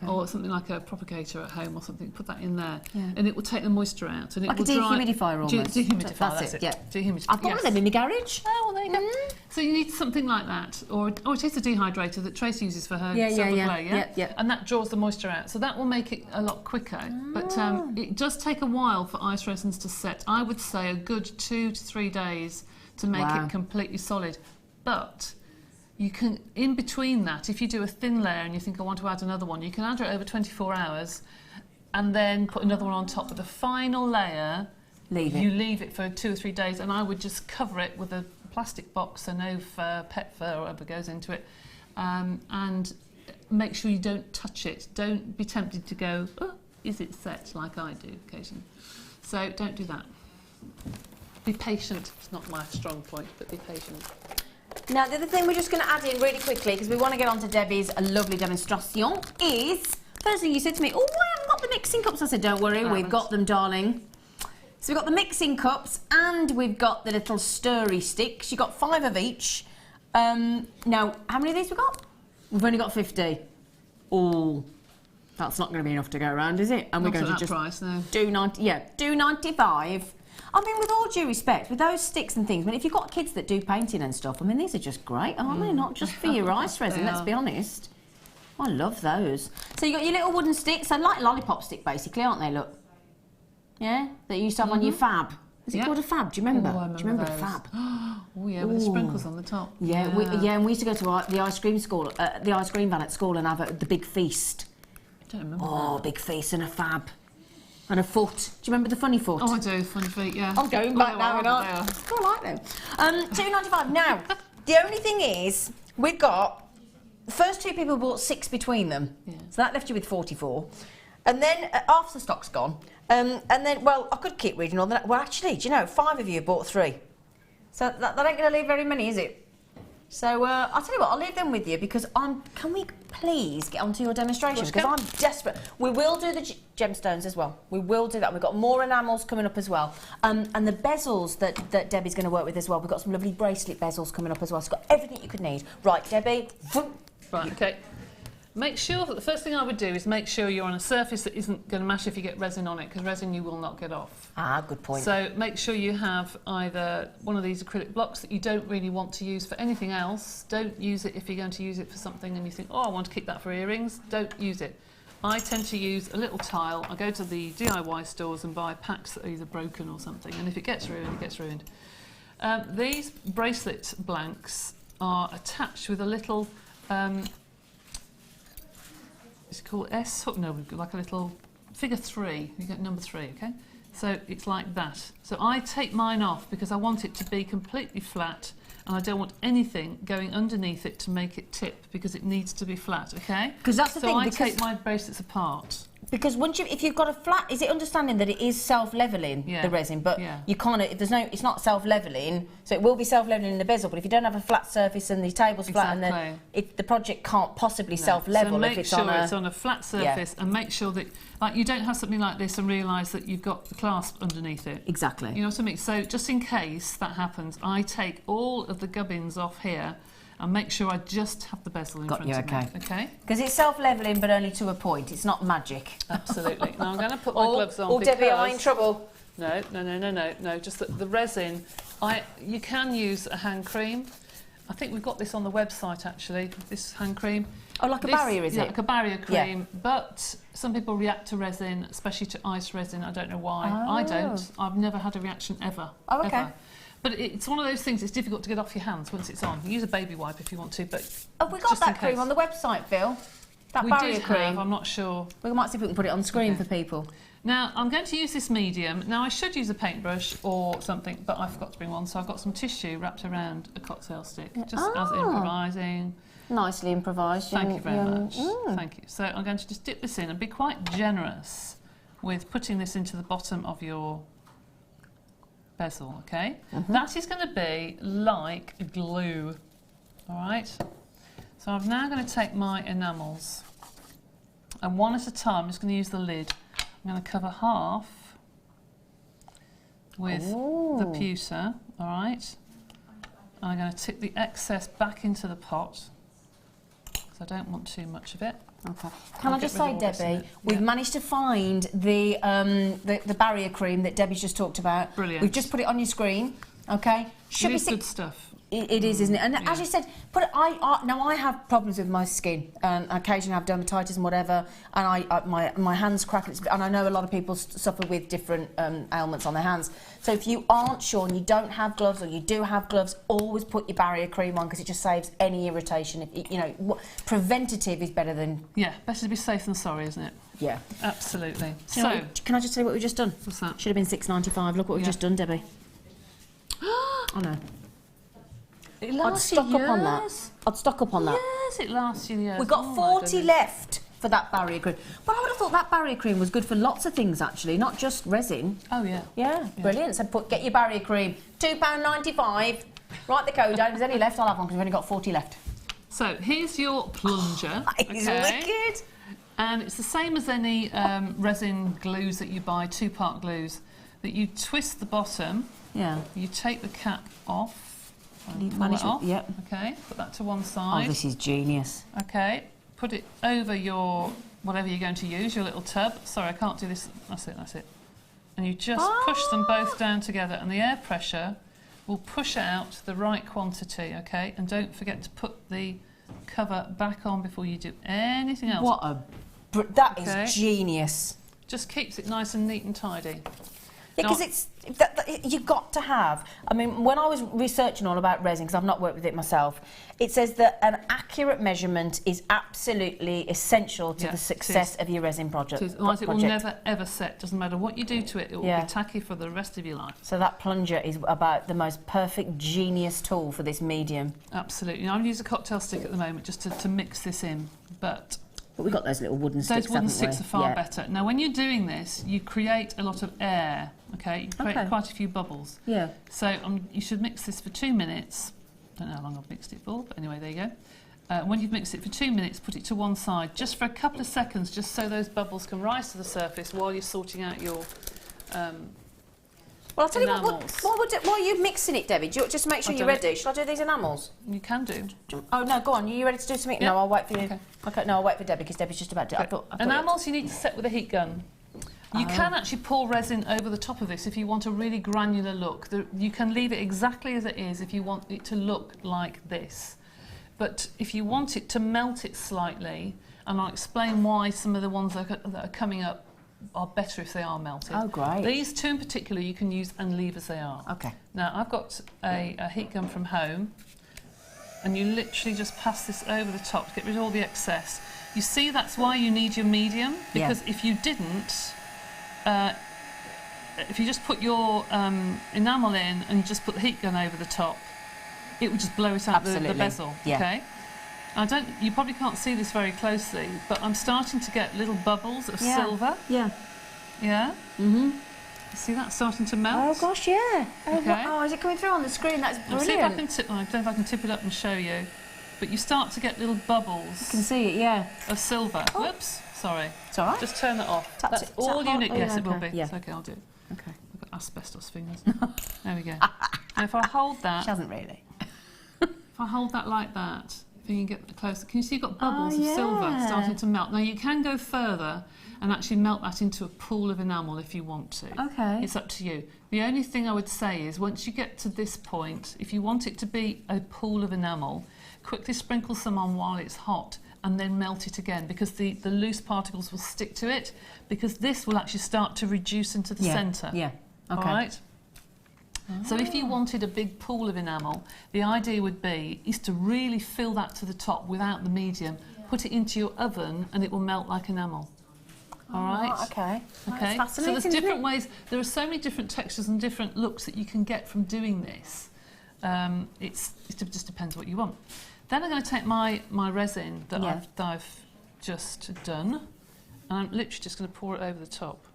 or something like a propagator at home or something. Put that in there, and it will take the moisture out. And it like will a dehumidifier almost. Dehumidifier, that's it. Yeah. Dehumidifier. I've got one of them in my garage. Oh, well, there you go. So you need something like that, or it is a dehydrator that Trace uses for her silver clay, and that draws the moisture out. So that will make it a lot quicker. But it does take a while for ice resins to set. I would say a good 2 to 3 days to make it completely solid. But you can, in between that, if you do a thin layer and you think I want to add another one, you can add it over 24 hours and then put another one on top. But the final layer, you leave it for 2 or 3 days, and I would just cover it with a plastic box, so no fur, pet fur or whatever goes into it, and make sure you don't touch it. Don't be tempted to go, oh, is it set, like I do occasionally. So don't do that. Be patient. It's not my strong point, but be patient. Now, the other thing we're just going to add in really quickly, because we want to get on to Debbie's lovely demonstration, is, first thing you said to me, oh, I haven't got the mixing cups. I said, don't worry, we've got them, darling. So we've got the mixing cups and we've got the little stirry sticks. You've got 5 of each. Now, how many of these we've got? We've only got 50. Oh, that's not going to be enough to go around, is it? And we're going to just price, no. do 95. I mean, with all due respect, with those sticks and things, I mean, if you've got kids that do painting and stuff, I mean, these are just great, aren't they? Not just for your ice resin, let's be honest. I love those. So you've got your little wooden sticks, so like lollipop stick, basically, aren't they? Look. Yeah? That you used to have on your fab. Is it called a fab? Do you remember? Oh, I remember. Do you remember a fab? Oh, yeah, with the sprinkles on the top. Yeah, and we used to go to the ice cream school, the ice cream van at school, and have the big feast. I don't remember that. Big feast and a fab. And a foot. Do you remember the funny foot? Oh, I do, funny feet, yeah. I'm going back now and on. I like them. £2.95. Now, the only thing is, we've got, the first 2 people bought 6 between them. Yeah. So that left you with 44. And then half the stock's gone. And then, well, I could keep reading all that. Well, actually, do you know, 5 of you bought 3. So that ain't going to leave very many, is it? So I'll tell you what, I'll leave them with you because can we please get onto your demonstration? Because I'm desperate. We will do the gemstones as well. We will do that. We've got more enamels coming up as well. And the bezels that Debbie's going to work with as well. We've got some lovely bracelet bezels coming up as well. So we've got everything you could need. Right, Debbie. Right, okay. Make sure that the first thing I would do is make sure you're on a surface that isn't going to matter if you get resin on it, because resin you will not get off. Ah, good point. So make sure you have either one of these acrylic blocks that you don't really want to use for anything else. Don't use it if you're going to use it for something and you think, oh, I want to keep that for earrings. Don't use it. I tend to use a little tile. I go to the DIY stores and buy packs that are either broken or something, and if it gets ruined, it gets ruined. These bracelet blanks are attached with a little... it's called S hook, no, like a little figure 3. You get number 3, okay? So it's like that. So I take mine off because I want it to be completely flat, and I don't want anything going underneath it to make it tip, because it needs to be flat, okay? Because that's the thing. So I take my bracelets apart. Because if you've got a flat, is it understanding that it is self-leveling, the resin, but you can't, it's not self-leveling, so it will be self-leveling in the bezel, but if you don't have a flat surface and the table's flat, and the project can't possibly self-level if it's on a... So make sure it's on a flat surface, and make sure that, like, you don't have something like this and realise that you've got the clasp underneath it. Exactly. You know what I mean? So just in case that happens, I take all of the gubbins off here and make sure I just have the bezel in front of me. Okay? Because it's self-levelling, but only to a point. It's not magic. Absolutely. Now I'm going to put my gloves on. Oh, Debbie, am I in trouble? No. Just the resin. You can use a hand cream. I think we've got this on the website actually. This hand cream. Oh, like a barrier, is it? Like a barrier cream. Yeah. But some people react to resin, especially to ice resin. I don't know why. Oh. I don't. I've never had a reaction ever. Oh, okay. Ever. But it's one of those things, it's difficult to get off your hands once it's on. You use a baby wipe if you want to, but... Have we got that cream on the website, Phil? That barrier cream? I'm not sure. We might see if we can put it on screen for people. Now, I'm going to use this medium. Now, I should use a paintbrush or something, but I forgot to bring one, so I've got some tissue wrapped around a cocktail stick, just as improvising. Nicely improvised. Thank you very much. Thank you. So I'm going to just dip this in and be quite generous with putting this into the bottom of your bezel, okay? That is going to be like glue, all right? So I'm now going to take my enamels, and one at a time, I'm just going to use the lid. I'm going to cover half with the pewter, all right? And I'm going to tip the excess back into the pot, because I don't want too much of it. Okay. Can I just say, Debbie, we've managed to find the barrier cream that Debbie's just talked about. Brilliant. We've just put it on your screen. Okay. It is good stuff. It is, isn't it? And as you said, but now I have problems with my skin. Occasionally I have dermatitis and whatever, and my hands crack. And I know a lot of people suffer with different ailments on their hands. So if you aren't sure and you don't have gloves, or you do have gloves, always put your barrier cream on, because it just saves any irritation. Preventative is better than... Yeah, better to be safe than sorry, isn't it? Yeah. Absolutely. So, can I just tell you what we've just done? What's that? Should have been $6.95. Look what we've just done, Debbie. Oh no. I'd stock up on that. I'd stock up on that. Yes, it lasts you years. We've got 40 left for that barrier cream. But I would have thought that barrier cream was good for lots of things, actually, not just resin. Oh, yeah. Yeah, brilliant. So get your barrier cream. £2.95. Write the code down. If there's any left, I'll have one, because we've only got 40 left. So here's your plunger. It's wicked. And it's the same as any resin glues that you buy, two-part glues, that you twist the bottom. Yeah. You take the cap off. Yep. Okay, put that to one side. Oh, this is genius. Okay, put it over your, whatever you're going to use, your little tub. Sorry, I can't do this. That's it. And you just push them both down together, and the air pressure will push out the right quantity, okay? And don't forget to put the cover back on before you do anything else. That is genius. Just keeps it nice and neat and tidy. Yeah, because you've got to have. I mean, when I was researching all about resin, because I've not worked with it myself, it says that an accurate measurement is absolutely essential to the success of your resin project. Otherwise, it will never ever set. Doesn't matter what you do to it; it will be tacky for the rest of your life. So that plunger is about the most perfect, genius tool for this medium. Absolutely. Now, I'm going to use a cocktail stick at the moment just to mix this in, but we've got those little wooden sticks. Those wooden sticks are far better. Now, when you're doing this, you create a lot of air. Okay, you create quite a few bubbles. Yeah. So you should mix this for 2 minutes. Don't know how long I've mixed it for, but anyway, there you go. When you've mixed it for 2 minutes, put it to one side, just for a couple of seconds, just so those bubbles can rise to the surface while you're sorting out your well, I'll tell you what, while you're mixing it, Debbie, just make sure you're ready. Shall I do these enamels? You can do. Oh, no, go on. Are you ready to do something? Yeah. No, I'll wait for you. Okay, no, I'll wait for Debbie, because Debbie's just about to... Okay. Enamels you need to set with a heat gun. You can actually pour resin over the top of this if you want a really granular look. You can leave it exactly as it is if you want it to look like this. But if you want it to melt it slightly, and I'll explain why some of the ones that are coming up are better if they are melted. Oh, great. These two in particular you can use and leave as they are. Okay. Now, I've got a heat gun from home, and you literally just pass this over the top to get rid of all the excess. You see, that's why you need your medium, because if you didn't, if you just put your enamel in and just put the heat gun over the top, it would just blow it out the bezel. Yeah. Okay. You probably can't see this very closely, but I'm starting to get little bubbles of silver. Yeah. Yeah. Mhm. See that starting to melt? Oh gosh, yeah. Okay. Oh, is it coming through on the screen? That's brilliant. See if I can tip. I don't know if I can tip it up and show you, but you start to get little bubbles. You can see it, yeah. Of silver. Oh. Whoops. Sorry. It's all right. Just turn it off. That's all you need. Yes, it will be. Yeah. It's okay, I'll do it. Okay. I've got asbestos fingers. There we go. Now, if I hold that... She hasn't really. If I hold that like that, if you can get closer, can you see you've got bubbles of silver starting to melt? Now, you can go further and actually melt that into a pool of enamel if you want to. Okay. It's up to you. The only thing I would say is, once you get to this point, if you want it to be a pool of enamel, quickly sprinkle some on while it's hot, and then melt it again, because the loose particles will stick to it, because this will actually start to reduce into the centre. Yeah, okay. All right? So if you wanted a big pool of enamel, the idea would be is to really fill that to the top without the medium, put it into your oven, and it will melt like enamel. All right? Okay. Okay. That's so there's different ways. There are so many different textures and different looks that you can get from doing this. It just depends what you want. Then I'm going to take my resin that I've just done, and I'm literally just going to pour it over the top.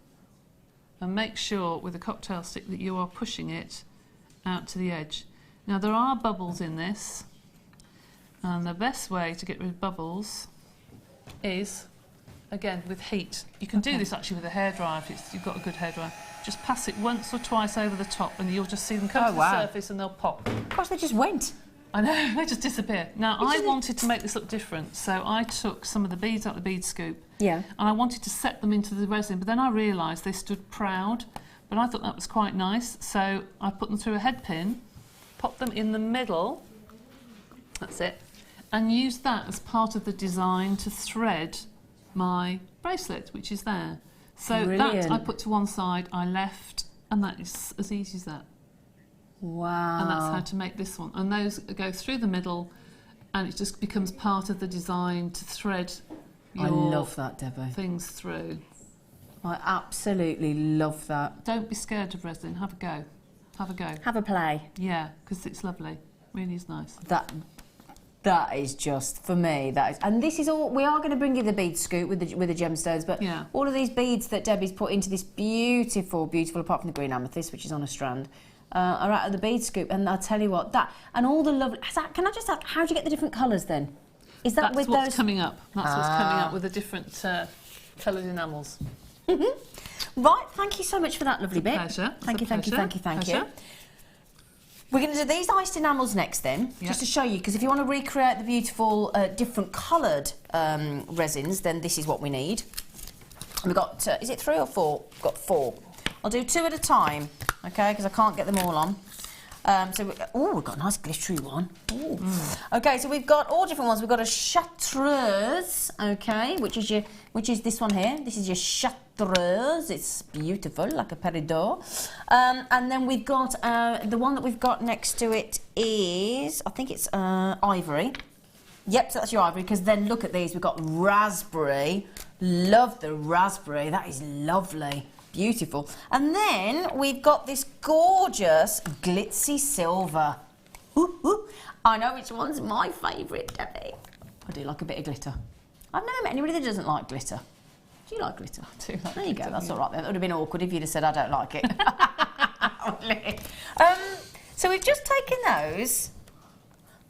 And make sure with a cocktail stick that you are pushing it out to the edge. Now, there are bubbles in this, and the best way to get rid of bubbles is, again, with heat. You can do this actually with a hairdryer if you've got a good hairdryer. Just pass it once or twice over the top, and you'll just see them come to the surface and they'll pop. Gosh, they just went. I know, they just disappear. Now, I wanted to make this look different, so I took some of the beads out of the bead scoop. Yeah. And I wanted to set them into the resin, but then I realised they stood proud, but I thought that was quite nice, so I put them through a head pin, popped them in the middle, that's it, and used that as part of the design to thread my bracelet, which is there. So Brilliant. that I put to one side, I left, and that is as easy as that. Wow. And that's how to make this one. And those go through the middle, and it just becomes part of the design to thread your I love that, Debbie. things through. I absolutely love that. Don't be scared of resin. Have a go. Have a go. Have a play. Yeah, because it's lovely. Really is nice. That is just, for me, that is, and this is all, we are going to bring you the bead scoop with the gemstones, but Yeah. all of these beads that Debbie's put into this beautiful, apart from the green amethyst, which is on a strand, are out of the bead scoop, and I'll tell you what, that, and all the lovely, can I just ask, how do you get the different colours then? Is that That's with what's those? coming up. That's what's coming up with the different coloured enamels. Right, thank you so much for that lovely bit. Pleasure. Thank you. Pleasure. We're going to do these iced enamels next then, Yep. just to show you, because if you want to recreate the beautiful different coloured resins, then this is what we need. We've got, is it 3 or 4? We've got 4. I'll do 2 at a time, okay, because I can't get them all on. We've got a nice glittery one. Okay, so we've got all different ones. We've got a chartreuse, okay, which is this one here. This is your chartreuse. It's beautiful, like a peridot. And then we've got the one that we've got next to it is, I think it's ivory. Yep, so that's your ivory, because then look at these. We've got raspberry. Love the raspberry. That is lovely. Beautiful. And then we've got this gorgeous glitzy silver. Ooh. I know which one's my favourite, Debbie. I do like a bit of glitter. I've never met anybody that doesn't like glitter. Do you like glitter? I do like There you go, glitter, that's yeah. all right then. That would have been awkward if you'd have said I don't like it. So we've just taken those.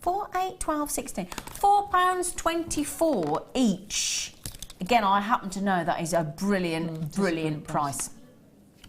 4, 8, 12, 16. £4.24 each. Again, I happen to know that is a brilliant price.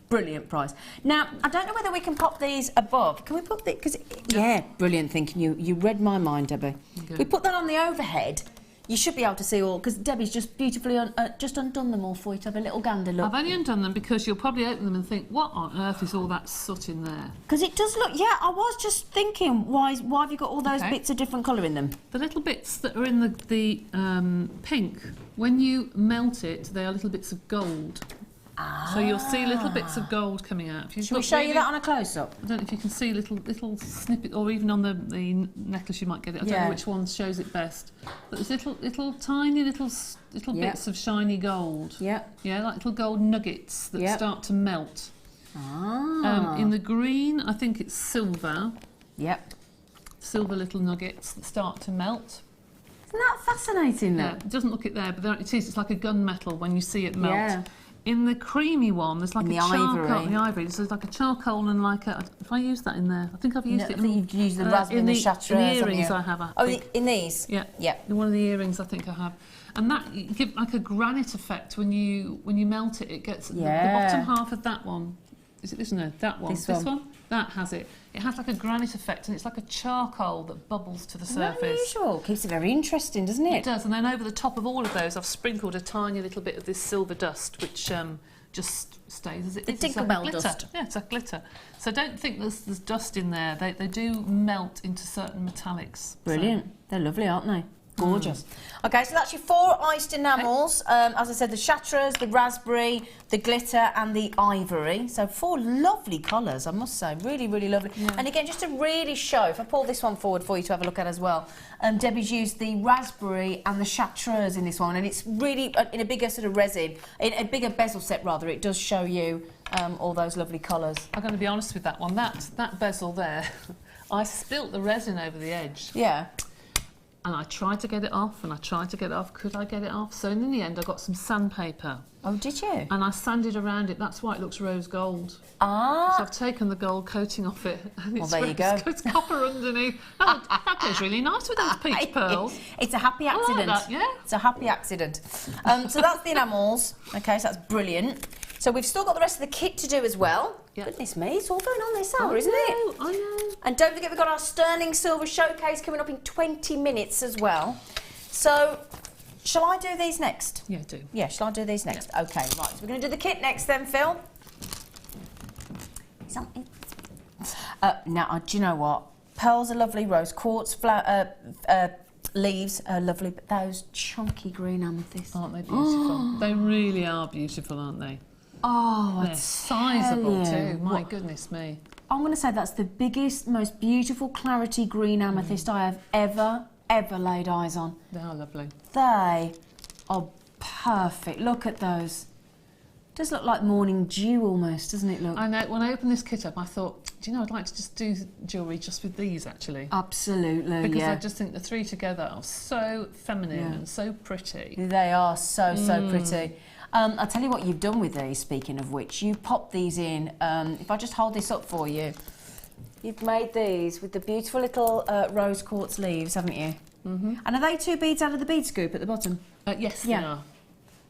Brilliant price. Now, I don't know whether we can pop these above. Can we put the? Because yeah, brilliant thinking. You read my mind, Debbie. Okay. We put that on the overhead. You should be able to see all, because Debbie's just beautifully just undone them all for you to have a little gander look. I've only undone them because you'll probably open them and think, what on earth is all that soot in there? Because it does look. Yeah, I was just thinking, why have you got all those Okay. bits of different colour in them? The little bits that are in the pink, when you melt it, they are little bits of gold. So you'll see little bits of gold coming out. If you've Shall we got show you really- that on a close-up? I don't know if you can see little snippet, or even on the necklace you might get it. I don't Yeah. know which one shows it best. But there's tiny little bits of shiny gold. Yeah. Yeah, like little gold nuggets that Yeah. start to melt. Ah. In the green, I think it's silver. Yep. Silver little nuggets that start to melt. Isn't that fascinating, though? Yeah, it doesn't look it there, but there it is. It's like a gunmetal when you see it melt. Yeah. In the creamy one, there's like In a the charcoal. ivory. The ivory. There's like a charcoal and like a. If I use that in there, I think I've used it. I think you've used the raspberry and the chartreuse. In the haven't earrings, you? I have. I Oh, think. in these? Yeah. Yeah. In one of the earrings, I think I have. And that you give like a granite effect when you melt it. It gets the bottom half of that one. Is it this one? No, that one. This one. That has it. It has like a granite effect, and it's like a charcoal that bubbles to the surface. Unusual. Keeps it very interesting, doesn't It it? does. And then over the top of all of those, I've sprinkled a tiny little bit of this silver dust, which just stays as it The is. It's like Tinkerbell glitter. dust. Yeah, it's like glitter. So don't think there's dust in there. They do melt into certain metallics. Brilliant. They're lovely, aren't they? Gorgeous. Okay, so that's your 4 iced enamels. As I said, the chartreuse, the raspberry, the glitter and the ivory. So 4 lovely colours, I must say. Really, really lovely. Yeah. And again, just to really show, if I pull this one forward for you to have a look at as well, Debbie's used the raspberry and the chartreuse in this one, and it's really, in a bigger sort of resin, in a bigger bezel set rather, it does show you all those lovely colours. I'm going to be honest with that one. That bezel there, I spilt the resin over the edge. Yeah. And I tried to get it off, and I tried to get it off. Could I get it off? So in the end, I got some sandpaper. Oh, did you? And I sanded around it. That's why it looks rose gold. Ah. So I've taken the gold coating off it. And Well, it's there you go. It's copper underneath. Oh, that goes really nice with those peach pearls. It's a happy like accident. that, yeah. It's a happy accident. So that's the enamels. Okay, so that's brilliant. So we've still got the rest of the kit to do as well. Yep. Goodness me, it's all going on this hour, isn't it? I know. And don't forget we've got our sterling silver showcase coming up in 20 minutes as well. So, shall I do these next? Yeah, do. Yeah, shall I do these next? Okay, right. So we're going to do the kit next then, Phil. Now, do you know what? Pearls are lovely, rose quartz, leaves are lovely, but those chunky green amethysts. Aren't they beautiful? They really are beautiful, aren't they? Oh, they're sizable too. My What? goodness me. I'm going to say that's the biggest, most beautiful clarity green amethyst I have ever laid eyes on. They are lovely. They are perfect. Look at those. Does look like morning dew almost, doesn't it look? I know, when I opened this kit up, I thought, do you know, I'd like to just do jewellery just with these, actually. Absolutely, Because I just think the three together are so feminine and so pretty. They are so pretty. I'll tell you what you've done with these, speaking of which. You've popped these in. If I just hold this up for you. You've made these with the beautiful little rose quartz leaves, haven't you? Mm-hmm. And are they 2 beads out of the bead scoop at the bottom? Yes, they are.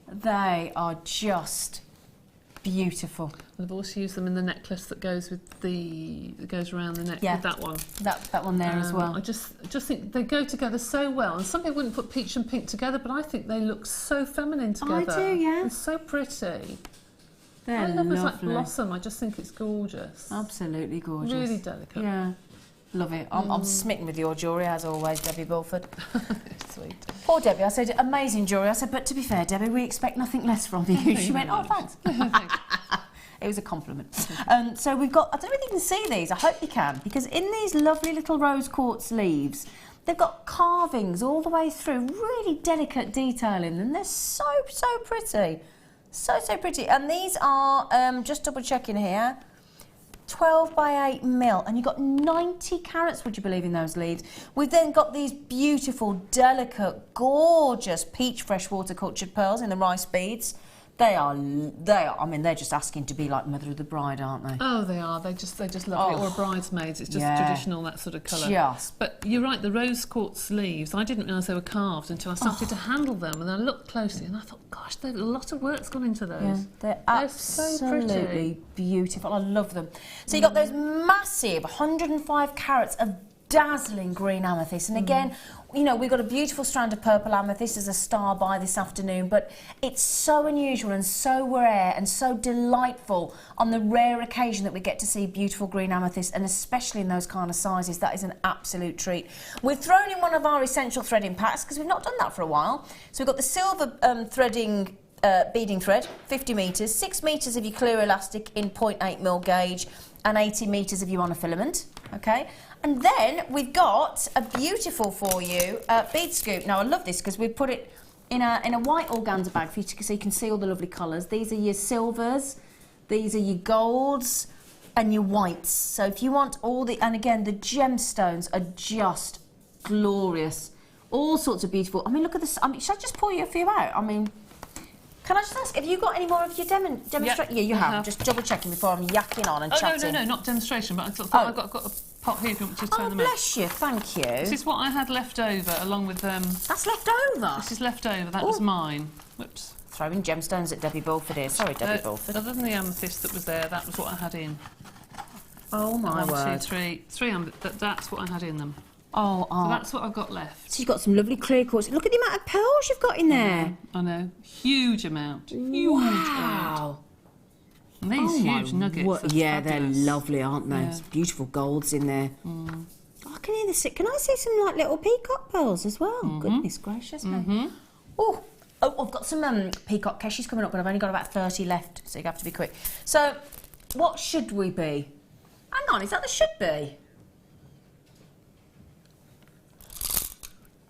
They are just beautiful. I've also used them in the necklace that goes with that goes around the neck with that one. That one there as well. I just think they go together so well. And some people wouldn't put peach and pink together, but I think they look so feminine together. I do, yeah. And so pretty. They're I love lovely. it's like blossom. I just think it's gorgeous. Absolutely gorgeous. Really delicate. Yeah. Love it. I'm smitten with your jewellery, as always, Debbie Bulford. Sweet. Poor Debbie, I said, amazing jewellery. I said, but to be fair, Debbie, we expect nothing less from you. She went, oh, thanks. It was a compliment. So we've got, I don't know if you can see these, I hope you can, because in these lovely little rose quartz leaves, they've got carvings all the way through, really delicate detail in them. They're so pretty. So pretty. And these are, just double checking here, 12 by 8 mil, and you've got 90 carats, would you believe, in those leaves. We've then got these beautiful, delicate, gorgeous peach freshwater cultured pearls in the rice beads. They are, I mean, they're just asking to be like mother of the bride, aren't they? Oh, they are. They just love it. Or bridesmaids. It's just traditional, that sort of colour. But you're right, the rose quartz leaves, I didn't realise they were carved until I started to handle them, and I looked closely and I thought, gosh, a lot of work's gone into those. Yeah, they're absolutely so pretty. Beautiful. I love them. So you've got those massive 105 carats of dazzling green amethyst, and again, you know, we've got a beautiful strand of purple amethyst as a star by this afternoon, but it's so unusual and so rare and so delightful on the rare occasion that we get to see beautiful green amethyst, and especially in those kind of sizes. That is an absolute treat. We've thrown in one of our essential threading packs because we've not done that for a while. So we've got the silver threading beading thread, 50 metres, 6 metres of your clear elastic in 0.8mm gauge, and 80 metres of your monofilament, okay? And then we've got a beautiful for you bead scoop. Now I love this because we've put it in a white organza bag for you so you can see all the lovely colours. These are your silvers, these are your golds, and your whites. So if you want all the, and again the gemstones are just glorious. All sorts of beautiful. I mean, look at this. I mean, should I just pull you a few out? I mean, can I just ask, have you got any more of your demonstration? Yep, yeah, you have. Just double checking before I'm yakking on and chatting. No, not demonstration, but I thought I've got a pot here if you want me to turn them out. Oh, bless you, thank you. This is what I had left over, along with... That's left over? This is left over, that was mine. Whoops. Throwing gemstones at Debbie Bulford here. Sorry, Debbie Bulford. Other than the amethyst that was there, that was what I had in. Oh, my word. 1, 2, 3 that's what I had in them. Oh, so that's what I've got left. So you've got some lovely clear quartz. Look at the amount of pearls you've got in there. I know. Huge amount. Huge amount. And these huge nuggets. Yeah, they're lovely, aren't they? Yeah. Beautiful golds in there. Oh, I can hear this. Can I see some like little peacock pearls as well? Goodness gracious me. Oh, I've got some peacock caches coming up, but I've only got about 30 left, so you have to be quick. So, what should we be? Hang on, is that the should be?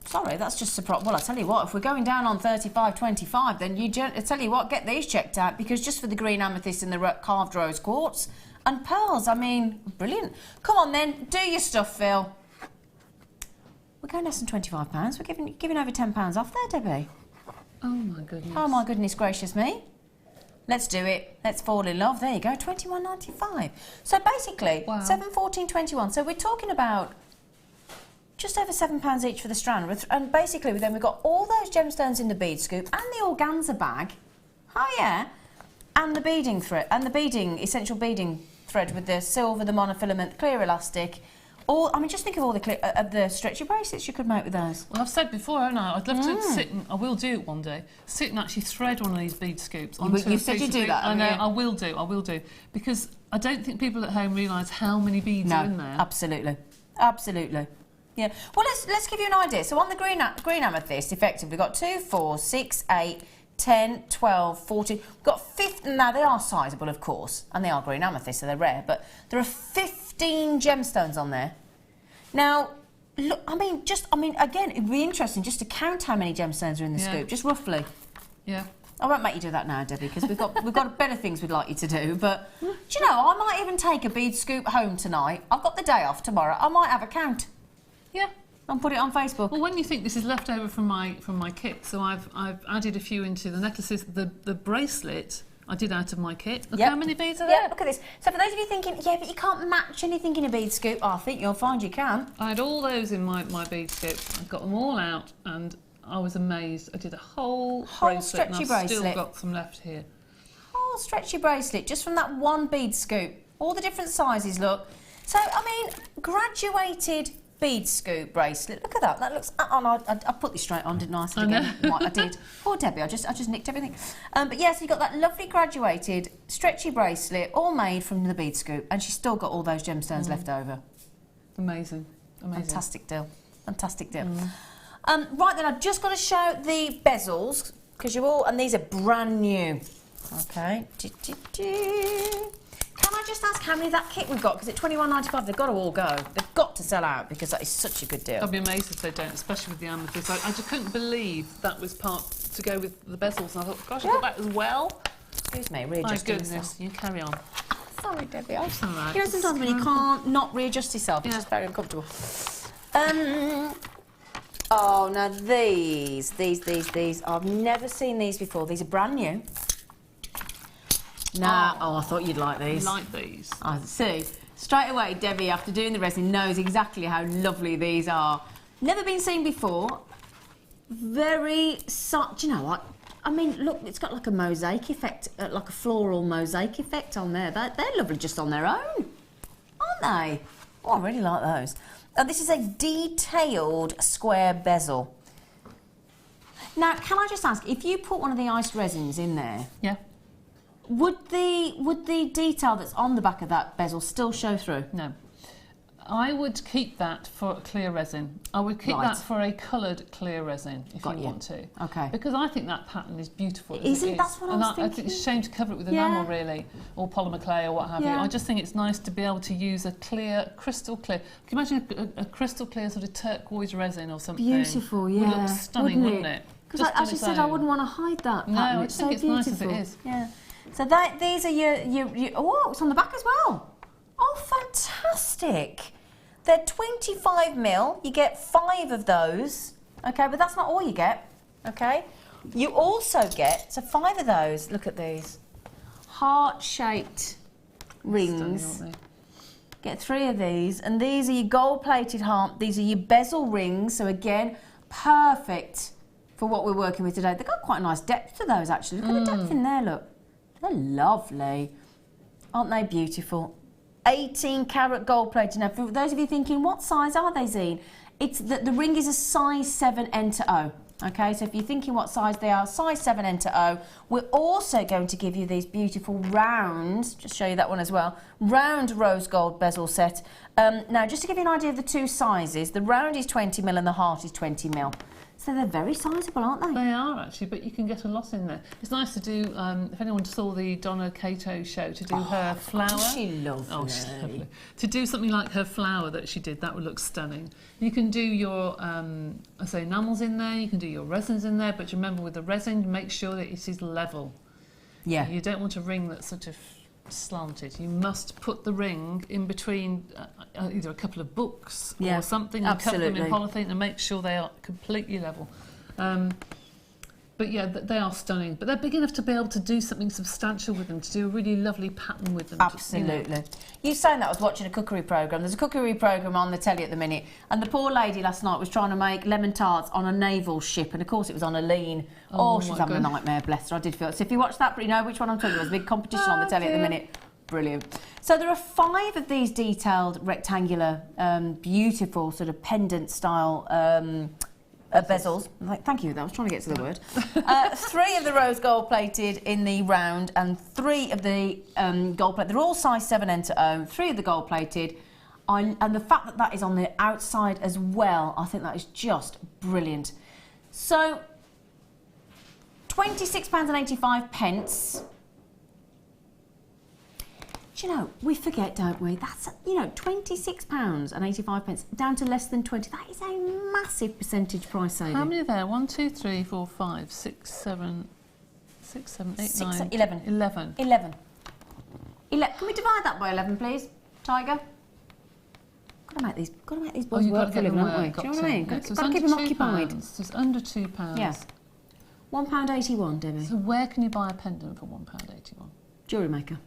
Sorry, that's just surprise. Well, I tell you what, if we're going down on 35.25, then I tell you what, get these checked out, because just for the green amethyst and the carved rose quartz and pearls, I mean, brilliant. Come on then, do your stuff, Phil. We're going less than £25. We're giving over £10 off there, Debbie. Oh my goodness. Oh my goodness gracious me. Let's do it. Let's fall in love. There you go, £21.95. So basically, wow. 7/14/21. So we're talking about just over £7 each for the strand. And basically, then we've got all those gemstones in the bead scoop and the organza bag. Oh, yeah. and the beading thread, and the beading, essential beading thread with the silver, the monofilament, clear elastic. I mean, just think of all the stretchy bracelets you could make with those. Well, I've said before, haven't I? I'd love to sit and, I will do it one day, sit and actually thread one of these bead scoops onto You said you'd do that, I know, yeah. I will do. Because I don't think people at home realise how many beads are in there. Absolutely. Absolutely. Yeah. Well, let's give you an idea. So on the green amethyst, effectively, we've got 2, 4, 6, 8, 10, 12, 14. We've got 15. Now, they are sizable, of course, and they are green amethyst, so they're rare, but there are 15 gemstones on there. Now, look, I mean, again, it'd be interesting just to count how many gemstones are in the scoop, just roughly. Yeah. I won't make you do that now, Debbie, because we've got better things we'd like you to do. But do you know, I might even take a bead scoop home tonight. I've got the day off tomorrow. I might have a count. Yeah. And put it on Facebook. Well, when you think this is left over from my kit, so I've added a few into the necklaces. The bracelet I did out of my kit. Look how many beads are there. Yeah, look at this. So for those of you thinking, yeah, but you can't match anything in a bead scoop, I think you'll find you can. I had all those in my bead scoop. I got them all out and I was amazed. I did a whole bracelet and I've still got some left here. Whole stretchy bracelet, just from that one bead scoop. All the different sizes, look. So, I mean, graduated bead scoop bracelet. Look at that. That looks... I put this straight on, didn't I? I did. Poor Debbie, I just nicked everything. But yes, you've got that lovely graduated stretchy bracelet, all made from the bead scoop, and she's still got all those gemstones left over. Amazing. Fantastic deal. Fantastic deal. Right then, I've just got to show the bezels, because you're all... And these are brand new. Okay. Can I just ask how many of that kit we've got? Because at $21.95, they've got to all go. They've got to sell out because that is such a good deal. I'd be amazed if they don't, especially with the amethyst. I just couldn't believe that was part to go with the bezels. And I thought, gosh, I've got that as well. Excuse me, readjusting myself. You carry on. Sorry, Debbie. I'm That's all right. You know, sometimes when you can't not readjust yourself, it's just very uncomfortable. Oh, now these. I've never seen these before. These are brand new. Nah, I thought you'd like these. I like these. I see. Straight away, Debbie, after doing the resin, knows exactly how lovely these are. Never been seen before. Very soft. Do you know what? I mean, look, it's got like a mosaic effect, like a floral mosaic effect on there. They're lovely just on their own, aren't they? Oh, I really like those. This is a detailed square bezel. Now, can I just ask, if you put one of the iced resins in there, Yeah. would the detail that's on the back of that bezel still show through? No. I would keep that for clear resin. I would keep that for a coloured clear resin if you want to. Okay. Because I think that pattern is beautiful. Isn't that's what I was thinking? I think it's a shame to cover it with enamel really, or polymer clay or what have you. I just think it's nice to be able to use a clear, crystal clear. Can you imagine a crystal clear sort of turquoise resin or something? Beautiful, yeah. Would look stunning, wouldn't it? Because as you said, I wouldn't want to hide that pattern. No, I just think it's nice as it is. Yeah. So these are your oh, it's on the back as well. Oh, fantastic. They're 25mm. You get 5 of those. Okay, but that's not all you get. Okay. You also get, so 5 of those. Look at these. Heart-shaped rings. Stunning, aren't they? Get 3 of these. And these are your gold-plated heart. These are your bezel rings. So again, perfect for what we're working with today. They've got quite a nice depth to those, actually. Look at the depth in there, look. They're lovely. Aren't they beautiful? 18 carat gold plated. Now, for those of you thinking, what size are they, Zine? It's the ring is a size 7 N to O. Okay, so if you're thinking what size they are, size 7 N to O. We're also going to give you these beautiful round, just show you that one as well, round rose gold bezel set. Now, just to give you an idea of the 2 sizes, the round is 20mm and the heart is 20mm. So they're very sizable, aren't they? They are actually, but you can get a lot in there. It's nice to do, if anyone saw the Donna Cato show, to do her flower. She lovely. Oh, she's lovely. To do something like her flower that she did, that would look stunning. You can do your, I say, enamels in there, you can do your resins in there, but remember with the resin, make sure that it is level. Yeah. You don't want a ring that's sort of slanted. You must put the ring in between either a couple of books or something and cover them in polythene and make sure they are completely level. But But yeah, they are stunning. But they're big enough to be able to do something substantial with them, to do a really lovely pattern with them. Absolutely. You saying that, I was watching a cookery programme. There's a cookery programme on the telly at the minute, and the poor lady last night was trying to make lemon tarts on a naval ship, and of course it was on a lean. Oh, she was having a nightmare, bless her. I did feel. So if you watch that, you know which one I'm talking about. There's a big competition on the telly at the minute. Brilliant. So there are 5 of these detailed, rectangular, beautiful sort of pendant style bezels. Thank you, I was trying to get to the word. 3 of the rose gold plated in the round, and 3 of the gold plated. They're all size 7 end to O. 3 of the gold plated. And the fact that that is on the outside as well, I think that is just brilliant. So, £26.85. Do you know, we forget, don't we? That's, you know, £26.85 down to less than 20. That is a massive percentage price saving. How many are there? 1, 2, 3, 4, 5, 6, 7, 8, 9, 11. 11. 11. Can we divide that by 11, please, Tiger? Got to make these boys work for a living, haven't we? Do you know what I mean? Got to keep them occupied. So it's under £2. Yeah. £1.81, Debbie. So where can you buy a pendant for £1.81? Jewellery Maker.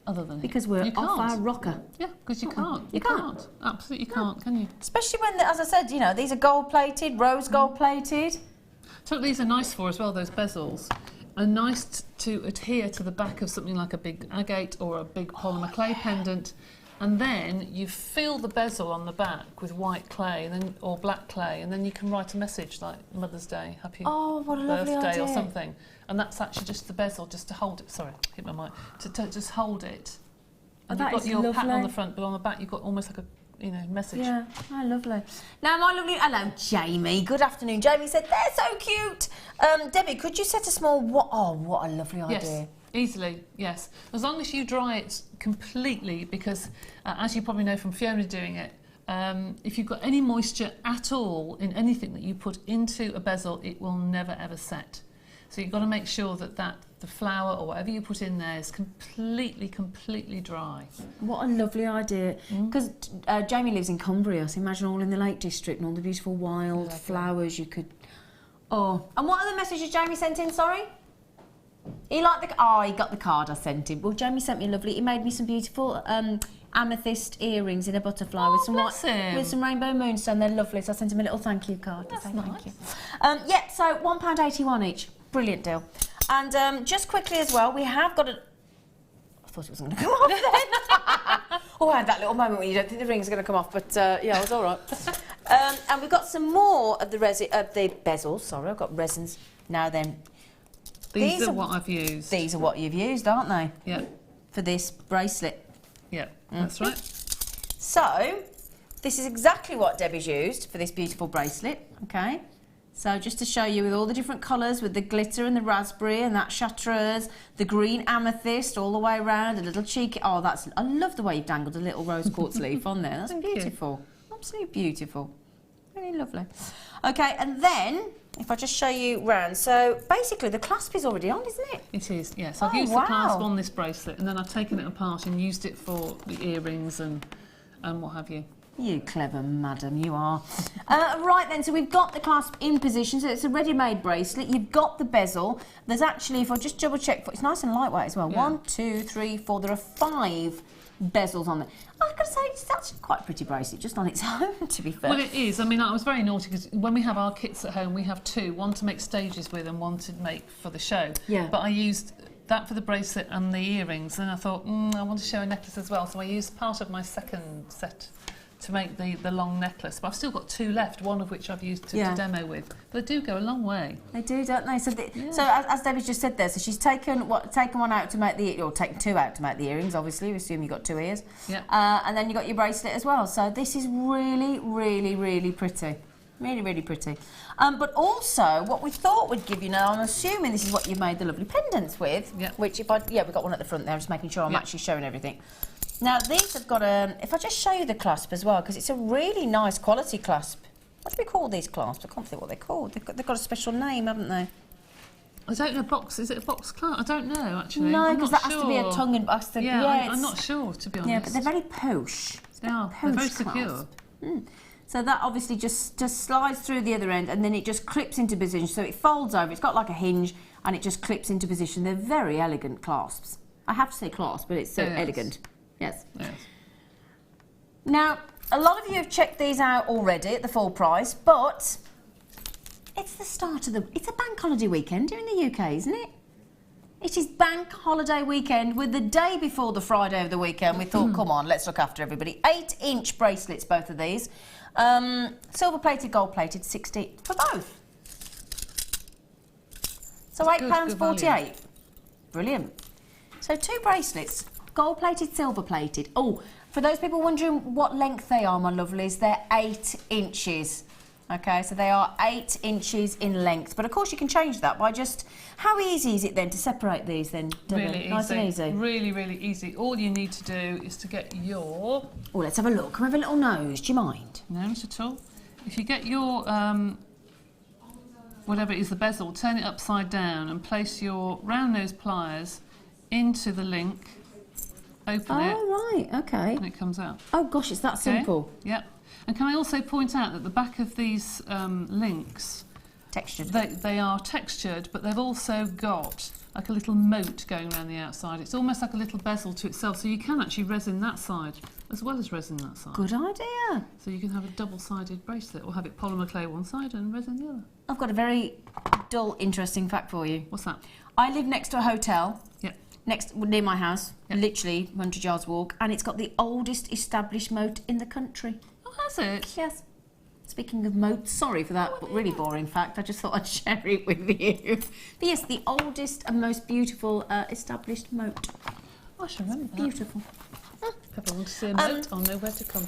Other than because we're off our rocker. Yeah, because you can't. You can't. Absolutely can't, can you? Especially when, as I said, you know, these are gold plated, rose gold plated. So what these are nice for as well, those bezels, are nice to adhere to the back of something like a big agate or a big polymer clay pendant, and then you fill the bezel on the back with white clay and then, or black clay, and then you can write a message like Mother's Day, Happy Birthday or something. And that's actually just the bezel, just to hold it. Sorry, hit my mic. To just hold it. And you've got your pattern on the front, but on the back you've got almost like a, you know, message. Yeah, oh, lovely. Now, my lovely, hello, Jamie. Good afternoon. Jamie said they're so cute. Debbie, could you set a small? What a lovely idea. Yes, easily. Yes, as long as you dry it completely, because as you probably know from Fiona doing it, if you've got any moisture at all in anything that you put into a bezel, it will never ever set. So you've got to make sure that the flour or whatever you put in there is completely dry. What a lovely idea. Because Jamie lives in Cumbria, so imagine all in the Lake District and all the beautiful wild flowers you could... Oh, and what other messages Jamie sent in, sorry? He got the card I sent him. Well, Jamie sent me he made me some beautiful amethyst earrings in a butterfly with some rainbow moonstone. They're lovely, so I sent him a little thank you card. That's nice. Thank you. Yeah, so £1.81 each. Brilliant deal. And just quickly as well, we have got a... I thought it was going to come off then. Oh, I had that little moment when you don't think the ring's going to come off, but yeah, I was all right. And we've got some more of the bezels. Sorry, I've got resins. Now then. These are what I've used. These are what you've used, aren't they? Yeah. For this bracelet. Yeah, that's right. So, this is exactly what Debbie's used for this beautiful bracelet, okay? So just to show you with all the different colours, with the glitter and the raspberry and that chartreuse, the green amethyst all the way around, a little cheeky... Oh, that's... I love the way you've dangled a little rose quartz leaf on there. That's beautiful. Absolutely beautiful. Really lovely. Okay, and then, if I just show you round, so basically the clasp is already on, isn't it? It is, yes. I've used the clasp on this bracelet, and then I've taken it apart and used it for the earrings and what have you. You clever madam, you are. Right then, so we've got the clasp in position, so it's a ready-made bracelet. You've got the bezel. There's actually, if I just double check, it's nice and lightweight as well. Yeah. 1, 2, 3, 4. There are 5 bezels on there. I've got to say, it's actually quite a pretty bracelet, just on its own, to be fair. Well, it is. I mean, I was very naughty because when we have our kits at home, we have 2, one to make stages with and one to make for the show. Yeah. But I used that for the bracelet and the earrings, and I thought, I want to show a necklace as well, so I used part of my second set to make the long necklace, but I've still got 2 left, one of which I've used to demo with. But they do go a long way. They do, don't they? So, so as Debbie's just said there, so she's taken one out to make or taken 2 out to make the earrings. Obviously, we assume you got 2 ears. Yeah. And then you got your bracelet as well. So this is really, really, really pretty. Really, really pretty. But also, what we thought we'd give you now, I'm assuming this is what you've made the lovely pendants with. Yeah. Which we've got one at the front there. I'm just making sure I'm actually showing everything. Now, these have got if I just show you the clasp as well, because it's a really nice quality clasp. What do we call these clasps? I can't think what they're called. They've got a special name, haven't they? I don't know, is it a box clasp? I don't know, actually. No, because that has to be a tongue and... I'm not sure, to be honest. Yeah, but they're very posh. They are. They're very secure. So that obviously just slides through the other end, and then it just clips into position. So it folds over. It's got like a hinge, and it just clips into position. They're very elegant clasps. I have to say clasp, but it's so elegant. Yes. Now, a lot of you have checked these out already at the full price, but it's the start of it's a bank holiday weekend here in the UK, isn't it? It is bank holiday weekend with the day before the Friday of the weekend. We thought, come on, let's look after everybody. 8-inch bracelets, both of these. Silver plated, gold plated, 60 for both. So £8.48. Brilliant. So 2 bracelets, gold plated, silver plated. Oh, for those people wondering what length they are, my lovelies, they're 8 inches. Okay, so they are 8 inches in length. But of course you can change that by just, how easy is it then to separate these then, Debbie? Really nice easy. and easy. Really, really easy. All you need to do is to get your... Oh, let's have a look. Can we have a little nose? Do you mind? No, not at all. If you get your, whatever it is, the bezel, turn it upside down and place your round nose pliers into the link, open it. Oh, right, okay. And it comes out. Oh, gosh, it's that simple. Yep. And can I also point out that the back of these links... Textured. They are textured, but they've also got like a little moat going around the outside. It's almost like a little bezel to itself, so you can actually resin that side as well as resin that side. Good idea. So you can have a double-sided bracelet, or have it polymer clay one side and resin the other. I've got a very dull, interesting fact for you. What's that? I live next to a hotel. Yep. Near my house, Yep. literally 100 yards walk, and it's got the oldest established moat in the country. Oh, has it? Yes. Speaking of moats, sorry for that really boring fact. I just thought I'd share it with you. But yes, the oldest and most beautiful established moat. I shall remember that. Beautiful. If ever want to see a moat, I'll know where to come.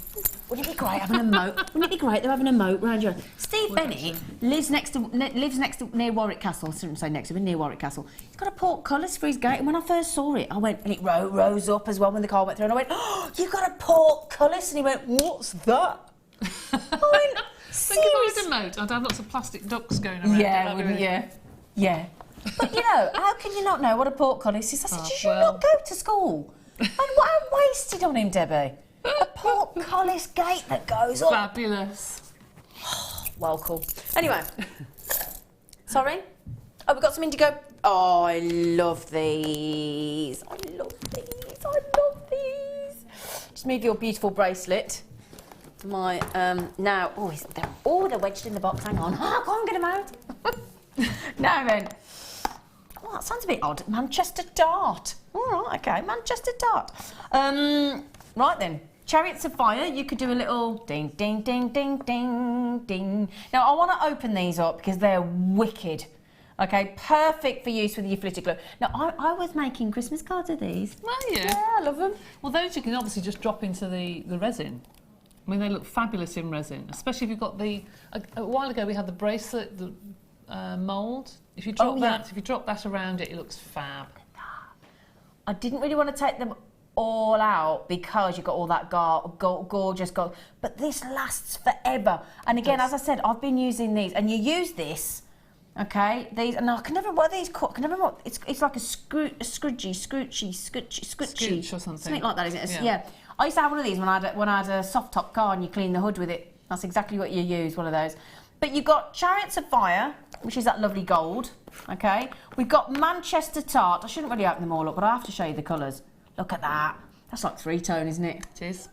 Wouldn't it be great having a moat? Wouldn't it be great they're having a moat round your... Steve Bennett lives next to near Warwick Castle. I shouldn't say next to, but near Warwick Castle. He's got a portcullis for his gate, and when I first saw it, I went, and it rose up as well when the car went through, and I went, oh, you've got a portcullis? And he went, what's that? I went, think if I had a moat, I'd have lots of plastic ducks going around. Yeah, wouldn't you? Yeah. But you know, how can you not know what a portcullis is? I said, you should not go to school. And what I wasted on him, Debbie. A portcullis gate that goes up. Fabulous. Well, cool. Anyway. Sorry? Oh, we've got some indigo. Oh, I love these. I love these. I love these. Just move your beautiful bracelet. My, now, they're wedged in the box. Hang on. Oh, go on, get them out. Now then. Oh, that sounds a bit odd. Manchester dart. All right, okay, Manchester dart. Right then. Chariots of Fire, you could do a little ding, ding, ding, ding, ding, ding. Now, I want to open these up because they're wicked. Okay, perfect for use with your flitter glue. Now, I was making Christmas cards of these. Were you? Yeah, I love them. Well, those you can obviously just drop into the resin. I mean, they look fabulous in resin, especially if you've got the... A while ago, we had the bracelet, the mould. If you drop if you drop that around it, it looks fab. I didn't really want to take them all out because you've got all that gorgeous gold. But this lasts forever. And again, as I said, I've been using these. And you use this, okay? These, and I can never, what are these called? I can never remember. It's like a scroochie Scooch or something. Something like that, isn't it? Yeah. I used to have one of these when I had a soft top car and you clean the hood with it. That's exactly what you use, one of those. But you've got Chariots of Fire, which is that lovely gold, okay? We've got Manchester Tart. I shouldn't really open them all up, but I have to show you the colours. Look at that. That's like 3-tone, isn't it? It is.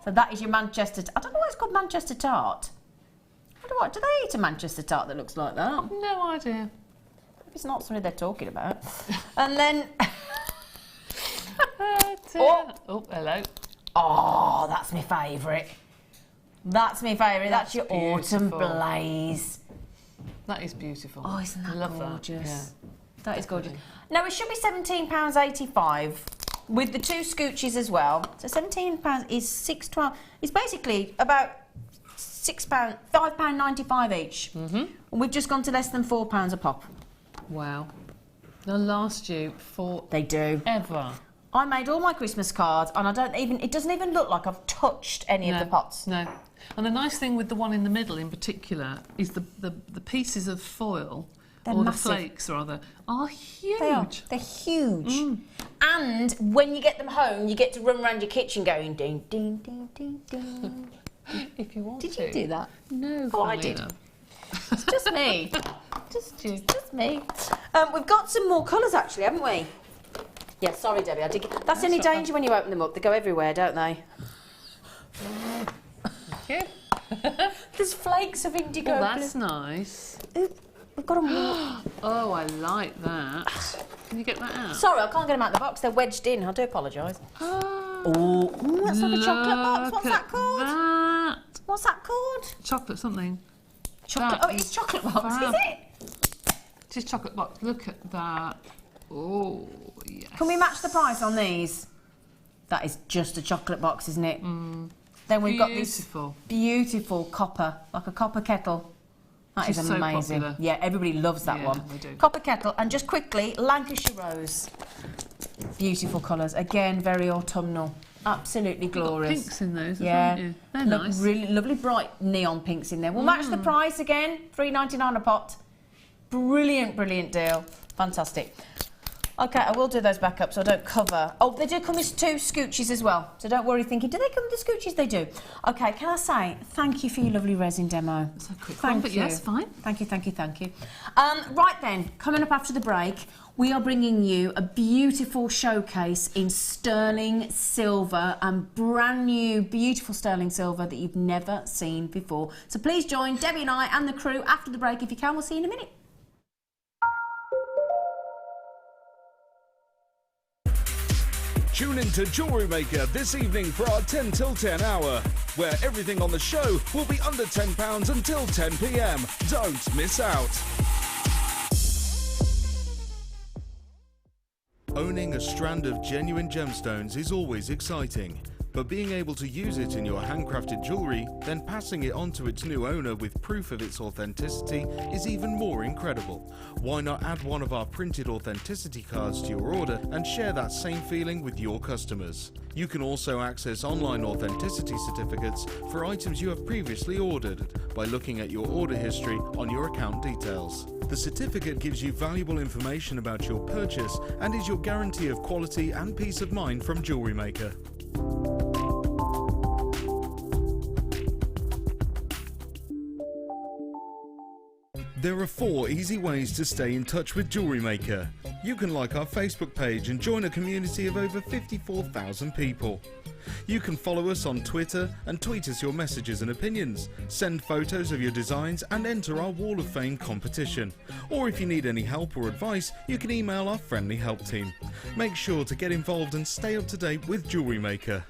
So that is your Manchester... I don't know why it's called Manchester Tart. Do they eat a Manchester Tart that looks like that? No idea. It's not something they're talking about. And then... Oh, hello. Oh, that's my favourite. That's my favourite. That's your beautiful. Autumn Blaze. That is beautiful. Oh, isn't that Love gorgeous? That. Yeah. That is gorgeous. Now, it should be £17.85 with the 2 scooches as well. So £17 is £6.12. It's basically about £6, £5.95 each. And we've just gone to less than £4 a pop. Wow. They'll last you for... They do. Ever. I made all my Christmas cards and it doesn't even look like I've touched any of the pots. No. And the nice thing with the one in the middle in particular is the pieces of foil, They're or massive. the flakes rather, are huge. They are. They're huge. And when you get them home, you get to run around your kitchen going ding, ding, ding, ding, ding. If you want Did to. you do that? No, Oh, I did. Elena. It's just me. just me. We've got some more colours actually, haven't we? Yeah, sorry, Debbie. That's the only danger when you open them up. They go everywhere, don't they? Okay. There's flakes of indigo. Oh, that's nice. Ooh, we've got them all. Oh, I like that. Can you get that out? Sorry, I can't get them out of the box. They're wedged in. I do apologise. Oh, Oh, that's like a chocolate box. What's look that at called? That. What's that called? Chocolate something. Chocolate. That Oh, it's is chocolate box, fab. is it? Just chocolate box. Look at that. Oh, yes. Can we match the price on these? That is just a chocolate box, isn't it? Then we've got this beautiful copper, like a copper kettle. That is Which is so amazing. popular. Yeah, everybody loves that Yeah, one. they do. Copper kettle, and just quickly, Lancashire rose. Beautiful colours. Again, very autumnal. Absolutely glorious. Got pinks in those, Yeah, haven't you? They're look, nice. really lovely bright neon pinks in there. We'll match the price again, $3.99 a pot. Brilliant, brilliant deal. Fantastic. Okay, I will do those back up so I don't cover. Oh, they do come with 2 scoochies as well. So don't worry thinking, do they come with the scoochies? They do. Okay, can I say thank you for your lovely resin demo. It's a quick Thank one, but you. yes, fine. Thank you, thank you, thank you. Right then, coming up after the break, we are bringing you a beautiful showcase in sterling silver and brand new, beautiful sterling silver that you've never seen before. So please join Debbie and I and the crew after the break if you can. We'll see you in a minute. Tune in to Jewellery Maker this evening for our 10 till 10 hour, where everything on the show will be under £10 until 10 p.m. Don't miss out. Owning a strand of genuine gemstones is always exciting, but being able to use it in your handcrafted jewellery, then passing it on to its new owner with proof of its authenticity is even more incredible. Why not add one of our printed authenticity cards to your order and share that same feeling with your customers? You can also access online authenticity certificates for items you have previously ordered by looking at your order history on your account details. The certificate gives you valuable information about your purchase and is your guarantee of quality and peace of mind from Jewellery Maker. There are 4 easy ways to stay in touch with Jewellery Maker. You can like our Facebook page and join a community of over 54,000 people. You can follow us on Twitter and tweet us your messages and opinions, send photos of your designs and enter our Wall of Fame competition. Or if you need any help or advice, you can email our friendly help team. Make sure to get involved and stay up to date with Jewellery Maker.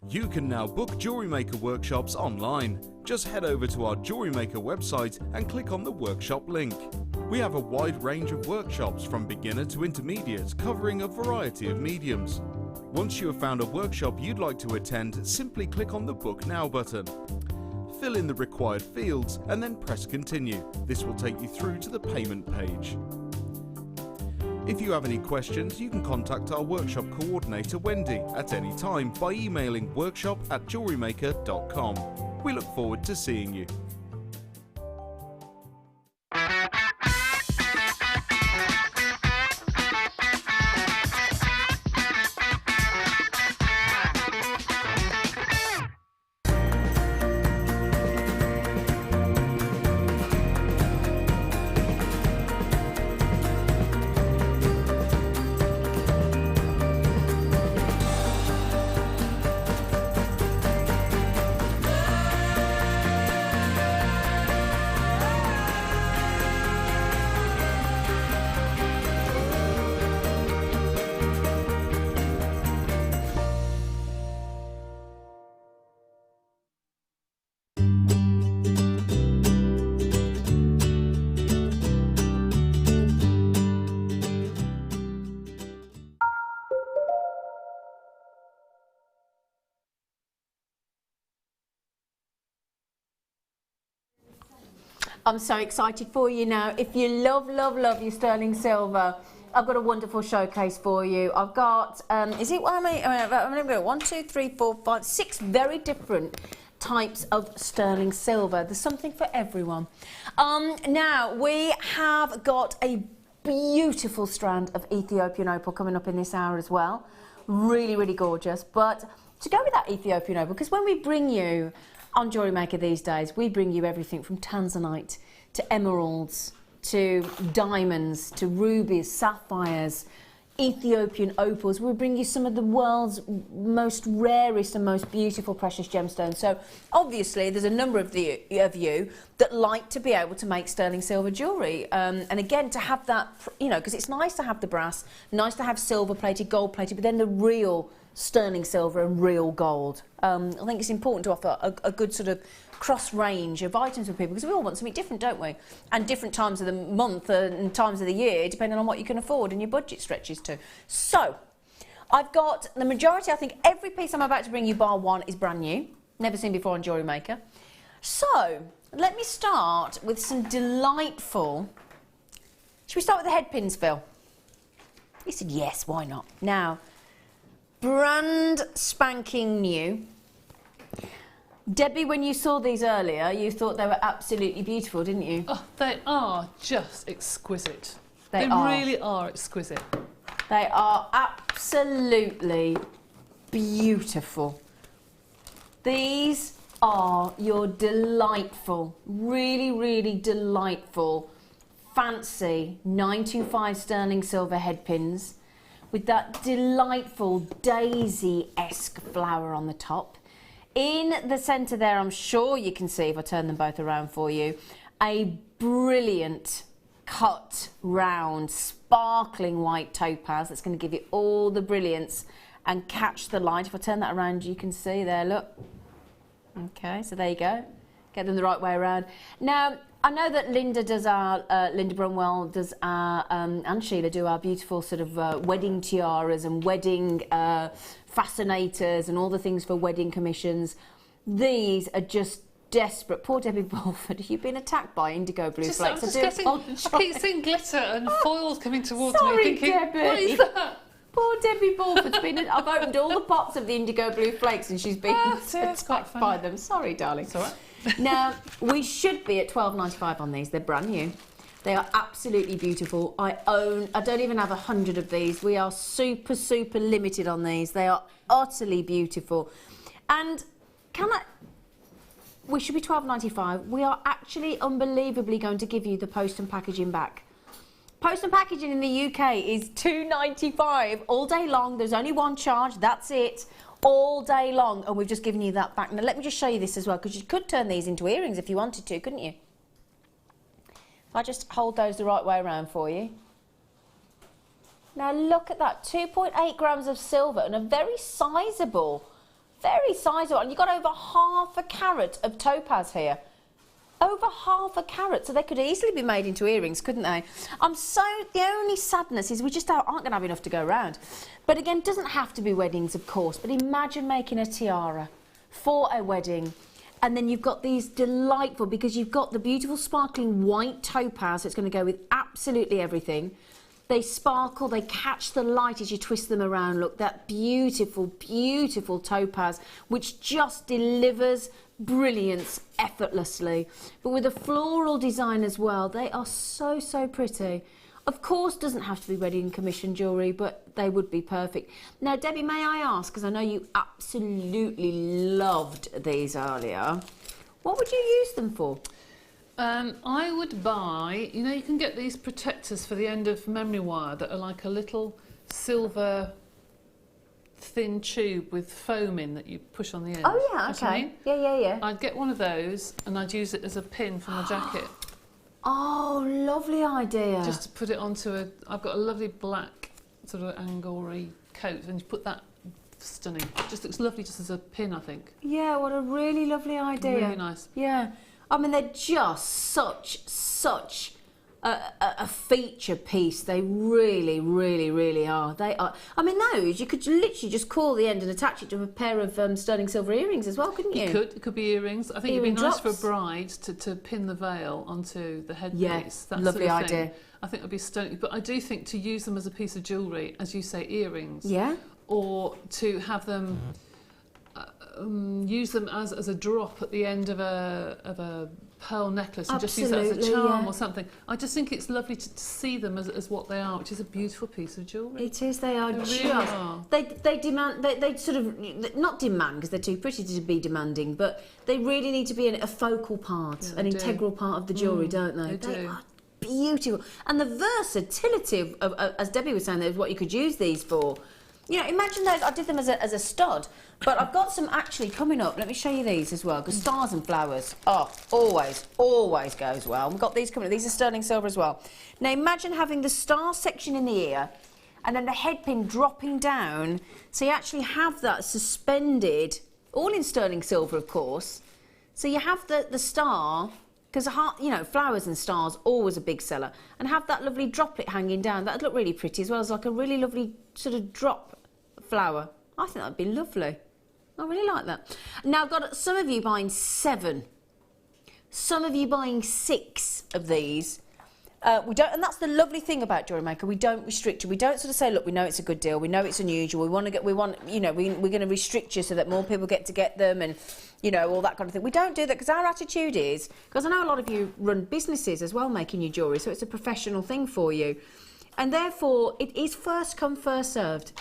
You can now book Jewellery Maker workshops online. Just head over to our Jewellery Maker website and click on the workshop link. We have a wide range of workshops from beginner to intermediate, covering a variety of mediums. Once you have found a workshop you'd like to attend, simply click on the Book Now button. Fill in the required fields and then press Continue. This will take you through to the payment page. If you have any questions, you can contact our workshop coordinator Wendy at any time by emailing workshop@jewellerymaker.com. We look forward to seeing you. I'm so excited for you now. If you love your sterling silver, I've got a wonderful showcase for you. I've got, is it, I'm going to go 1, 2, 3, 4, 5, 6 very different types of sterling silver. There's something for everyone. Now, we have got a beautiful strand of Ethiopian opal coming up in this hour as well. Really, really gorgeous. But to go with that Ethiopian opal, because when we bring you on Jewellery Maker these days, we bring you everything from tanzanite to emeralds to diamonds to rubies, sapphires, Ethiopian opals. We bring you some of the world's most rarest and most beautiful precious gemstones. So obviously there's a number of you that like to be able to make sterling silver jewellery. And again, to have that, you know, because it's nice to have the brass, nice to have silver plated, gold plated, but then the real sterling silver and real gold. I think it's important to offer a good sort of cross range of items for people, because we all want something different, don't we? And different times of the month and times of the year, depending on what you can afford and your budget stretches to. So I've got the majority, I think every piece I'm about to bring you bar one is brand new, never seen before on Jewellery Maker. So let me start with some delightful, should we start with the headpins, Phil? He said yes, why not? Now, brand spanking new. Debbie, when you saw these earlier, you thought they were absolutely beautiful, didn't you? Oh, they are just exquisite. They really are exquisite. They are absolutely beautiful. These are your delightful, really, really delightful, fancy 925 sterling silver headpins with that delightful daisy-esque flower on the top. In the centre there, I'm sure you can see, if I turn them both around for you, a brilliant cut, round, sparkling white topaz that's going to give you all the brilliance and catch the light. If I turn that around, you can see there, look. Okay, so there you go. Get them the right way around. Now, I know that Linda does our, Linda Brunwell does our, and Sheila do our beautiful sort of wedding tiaras and wedding fascinators and all the things for wedding commissions. These are just desperate. Poor Debbie Bulford, you've been attacked by indigo blue flakes. I keep seeing glitter and foils coming towards me. Thinking, Debbie. what is that? Poor Debbie Bulford's been. I've opened all the pots of the indigo blue flakes and she's been attacked by them. Sorry, darling. It's all right. Now, we should be at £12.95 on these. They're brand new. They are absolutely beautiful. I don't even have 100 of these. We are super, super limited on these. They are utterly beautiful. And we should be £12.95. We are actually unbelievably going to give you the post and packaging back. Post and packaging in the UK is £2.95 all day long. There's only one charge, that's it. All day long, and we've just given you that back. Now let me just show you this as well, because you could turn these into earrings if you wanted to, couldn't you? If I just hold those the right way around for you. Now look at that, 2.8 grams of silver and a very sizable, and you've got over half a carat of topaz here. Over half a carat, so they could easily be made into earrings, couldn't they? The only sadness is we just aren't going to have enough to go around. But again, it doesn't have to be weddings, of course, but imagine making a tiara for a wedding. And then you've got these delightful, because you've got the beautiful sparkling white topaz, so it's going to go with absolutely everything. They sparkle, they catch the light as you twist them around. Look, that beautiful, beautiful topaz, which just delivers brilliance effortlessly, but with a floral design as well. They are so, so pretty. Of course, doesn't have to be wedding commission jewellery, but they would be perfect. Now, Debbie, may I ask, because I know you absolutely loved these earlier, what would you use them for? I would buy, you know, you can get these protectors for the end of memory wire that are like a little silver thin tube with foam in that you push on the end. Oh yeah, okay. Yeah. I'd get one of those and I'd use it as a pin for my jacket. Oh, lovely idea. Just to put it onto I've got a lovely black sort of angora coat, and you put that, stunning. Just looks lovely just as a pin, I think. Yeah, what a really lovely idea. Really nice. Yeah. I mean, they're just such a feature piece. They really, really, really are. They are. I mean, those you could literally just coil the end and attach it to a pair of sterling silver earrings as well, couldn't you? It could be earrings. I think Earring it'd be nice drops. for a bride to pin the veil onto the headpiece. Yeah, that lovely sort of thing. idea. I think it'd be stunning. But I do think to use them as a piece of jewellery, as you say, earrings. Yeah. Or to have them use them as a drop at the end of a pearl necklace and just use that as a Absolutely, charm yeah. or something. I just think it's lovely to see them as what they are, which is a beautiful piece of jewellery. It is. They are They just. really are. They demand. They sort of not demand because they're too pretty to be demanding, but they really need to be a focal part, Yeah, an they do. integral part of the jewellery, don't they? They do. Are beautiful, and the versatility of as Debbie was saying, there's what you could use these for. You know, imagine those. I did them as a stud, but I've got some actually coming up. Let me show you these as well, because stars and flowers, always goes well. We've got these coming up. These are sterling silver as well. Now imagine having the star section in the ear, and then the headpin dropping down, so you actually have that suspended, all in sterling silver, of course. So you have the star, because flowers and stars always a big seller, and have that lovely droplet hanging down. That'd look really pretty, as well as like a really lovely sort of drop flower. I think that'd be lovely. I really like that. Now I've got some of you buying 7, some of you buying 6 of these. We don't, and that's the lovely thing about Jewellery Maker. We don't restrict you. We don't sort of say, look, we know it's a good deal, we know it's unusual. We're going to restrict you so that more people get to get them, and all that kind of thing. We don't do that because our attitude is, because I know a lot of you run businesses as well, making your jewellery, so it's a professional thing for you, and therefore it is first come, first served.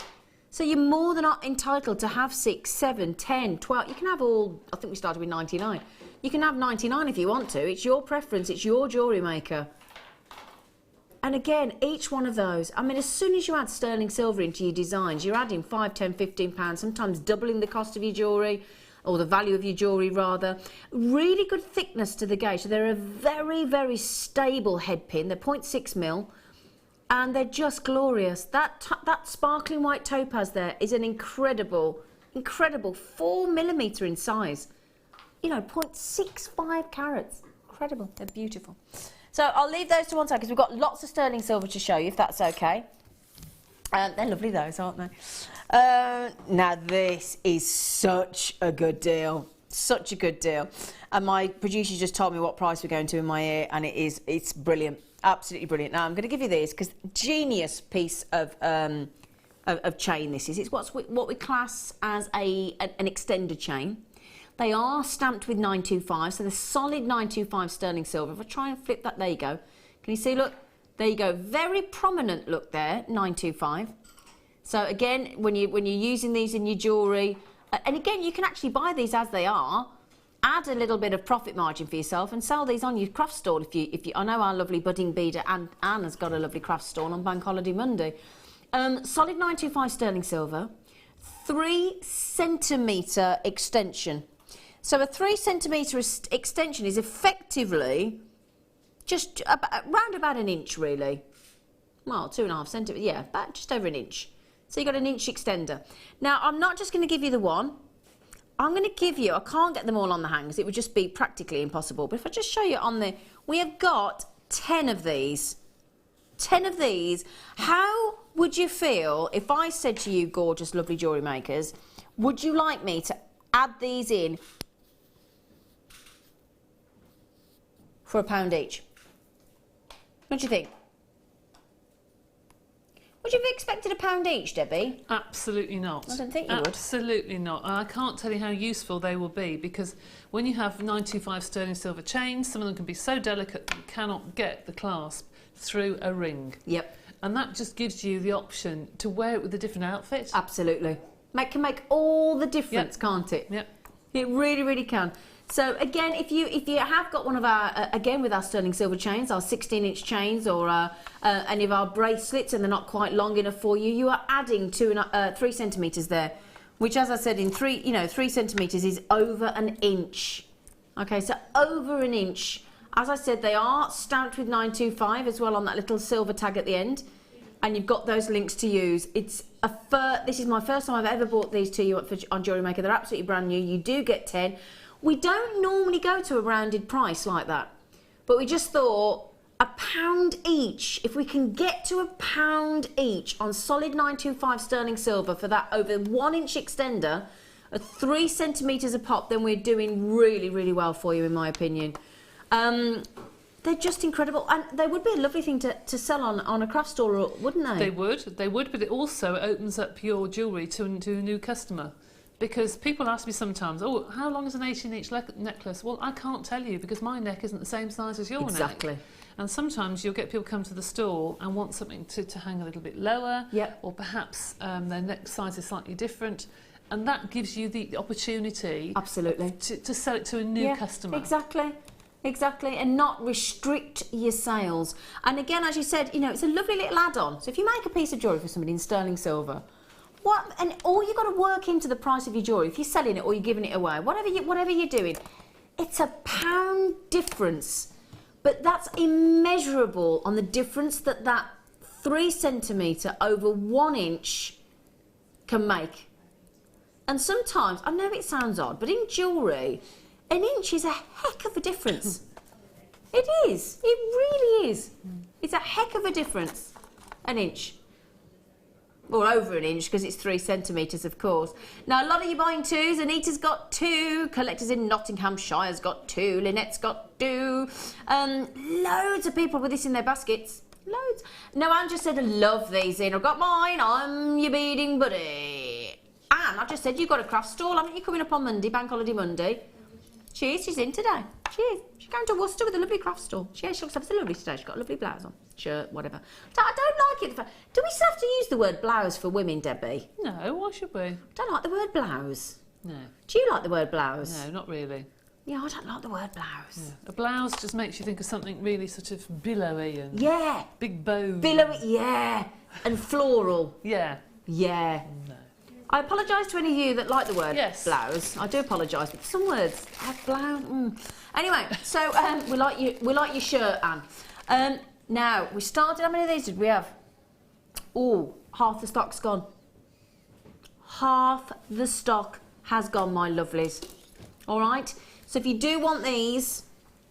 So you're more than entitled to have 6, 7, 10, 12. You can have all. I think we started with 99. You can have 99 if you want to. It's your preference. It's your Jewellery Maker. And again, each one of those, I mean, as soon as you add sterling silver into your designs, you're adding £5, £10, £15, sometimes doubling the cost of your jewellery, or the value of your jewellery rather. Really good thickness to the gauge. So they're a very, very stable headpin. They're 0.6mm, and they're just glorious. That sparkling white topaz there is an incredible 4mm in size. 0.65 carats. Incredible. They're beautiful. So I'll leave those to one side because we've got lots of sterling silver to show you, if that's okay. They're lovely, those, aren't they? Now, this is such a good deal. Such a good deal. And my producer just told me what price we're going to in my ear, and it's brilliant. Absolutely brilliant. Now, I'm going to give you this because genius piece of chain this is. It's what we class as an extender chain. They are stamped with 925, so they're solid 925 sterling silver. If I try and flip that, there you go. Can you see, look? There you go. Very prominent look there, 925. So again, when you're using these in your jewellery, and again, you can actually buy these as they are, add a little bit of profit margin for yourself and sell these on your craft stall. If you, I know our lovely budding beader Anne has got a lovely craft stall on Bank Holiday Monday. Solid 925 sterling silver, 3 centimetre extension. So a 3 centimetre extension is effectively just round about an inch, really. Well, 2.5 centimetres, yeah, about just over an inch. So you've got an inch extender. Now, I'm not just going to give you the one. I'm going to give you, I can't get them all on the hangers. It would just be practically impossible. But if I just show you on the, we have got 10 of these. 10 of these. How would you feel if I said to you, gorgeous, lovely jewellery makers, would you like me to add these in for £1 each? What do you think? Would you have expected £1 each, Debbie? Absolutely not. I don't think you would. Absolutely not. And I can't tell you how useful they will be, because when you have 925 sterling silver chains, some of them can be so delicate that you cannot get the clasp through a ring. Yep. And that just gives you the option to wear it with a different outfit. Absolutely. Can make all the difference, Yep. can't it? Yep. It really, really can. So again, if you have got one of our, again with our sterling silver chains, our 16-inch chains, or any of our bracelets, and they're not quite long enough for you, you are adding 3 centimetres there, which, as I said, in 3 centimetres is over an inch. Okay, so over an inch. As I said, they are stamped with 925 as well on that little silver tag at the end, and you've got those links to use. This is my first time I've ever bought these to you on Jewellery Maker. They're absolutely brand new. You do get 10. We don't normally go to a rounded price like that, but we just thought £1 each, if we can get to £1 each on solid 925 sterling silver for that over 1 inch extender at 3 centimetres a pop, then we're doing really, really well for you, in my opinion. They're just incredible, and they would be a lovely thing to sell on a craft store, wouldn't they? They would, but it also opens up your jewellery to a new customer. Because people ask me sometimes, oh, how long is an 18-inch necklace? Well, I can't tell you because my neck isn't the same size as your neck. Exactly. And sometimes you'll get people come to the store and want something to hang a little bit lower, or perhaps their neck size is slightly different. And that gives you the opportunity absolutely to sell it to a new customer. Exactly, and not restrict your sales. And again, as you said, you know, it's a lovely little add-on. So if you make a piece of jewellery for somebody in sterling silver, and all you've got to work into the price of your jewellery, if you're selling it or you're giving it away, whatever you're doing, it's £1 difference. But that's immeasurable on the difference that 3 centimetre over 1 inch can make. And sometimes, I know it sounds odd, but in jewellery, an inch is a heck of a difference. It is. It really is. It's a heck of a difference. An inch. Or over an inch, because it's 3 centimetres, of course. Now, a lot of you buying 2s. Anita's got 2. Collectors in Nottinghamshire's got 2. Lynette's got 2. Loads of people with this in their baskets. Loads. No, Anne just said, I love these in. I've got mine. I'm your beading buddy. Anne, I just said, you've got a craft stall. Haven't you coming up on Monday, Bank Holiday Monday? She's in today. She is. She's going to Worcester with a lovely craft store. She looks absolutely lovely today. She's got a lovely blouse on, shirt, whatever. I don't like it. Do we still have to use the word blouse for women, Debbie? No, why should we? I don't like the word blouse. No. Do you like the word blouse? No, not really. Yeah, I don't like the word blouse. Yeah. A blouse just makes you think of something really sort of billowy and big bow. Billowy, yeah, and floral. Yeah. Yeah. No. I apologise to any of you that like the word blouse. I do apologise, but some words have blouse. Anyway, so we like your shirt, Anne. Now we started. How many of these did we have? Oh, half the stock's gone. Half the stock has gone, my lovelies. All right. So if you do want these,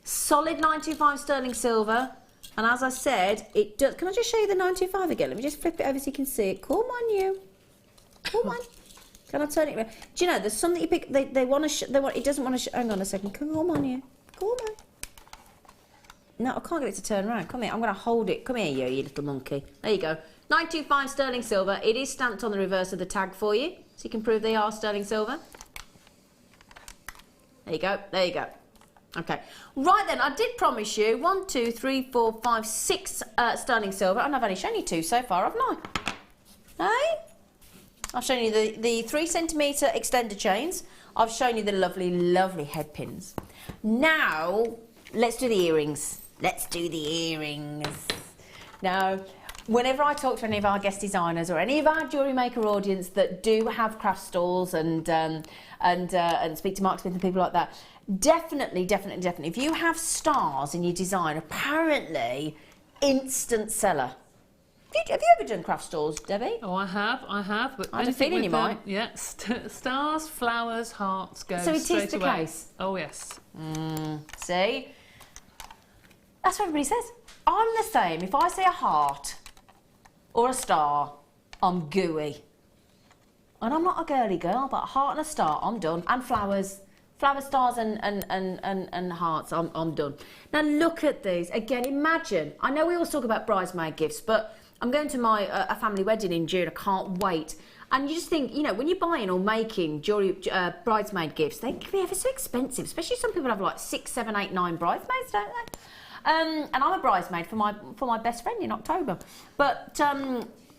solid 925 sterling silver, and as I said, it does. Can I just show you the 925 again? Let me just flip it over so you can see it. Come on, you. Come on. Can I turn it around? Do you know, there's some that you pick, they want to, it doesn't want to, hang on a second. Come on, you. Come on. No, I can't get it to turn around. Come here, I'm going to hold it. Come here, you little monkey. There you go. 925 sterling silver. It is stamped on the reverse of the tag for you, so you can prove they are sterling silver. There you go. There you go. Okay. Right then, I did promise you 1, 2, 3, 4, 5, 6 sterling silver, and I've only shown you 2 so far, haven't I? Hey? I've shown you the 3 centimetre extender chains. I've shown you the lovely, lovely head pins. Now, let's do the earrings. Let's do the earrings. Now, whenever I talk to any of our guest designers or any of our Jewellery Maker audience that do have craft stalls and speak to Mark Smith and people like that, definitely, if you have stars in your design, apparently, instant seller. Have you ever done craft stalls, Debbie? Oh, I have. But I had a feeling you might. Yeah, stars, flowers, hearts go so it straight is the away. case? Oh, yes. See? That's what everybody says. I'm the same. If I say a heart or a star, I'm gooey. And I'm not a girly girl, but a heart and a star, I'm done. And flowers. Flower stars and hearts, I'm done. Now look at these. Again, imagine. I know we always talk about bridesmaid gifts, but I'm going to a family wedding in June. I can't wait. And you just think, you know, when you're buying or making jewellery, bridesmaid gifts, they can be ever so expensive. Especially some people have like 6, 7, 8, 9 bridesmaids, don't they? And I'm a bridesmaid for my best friend in October. But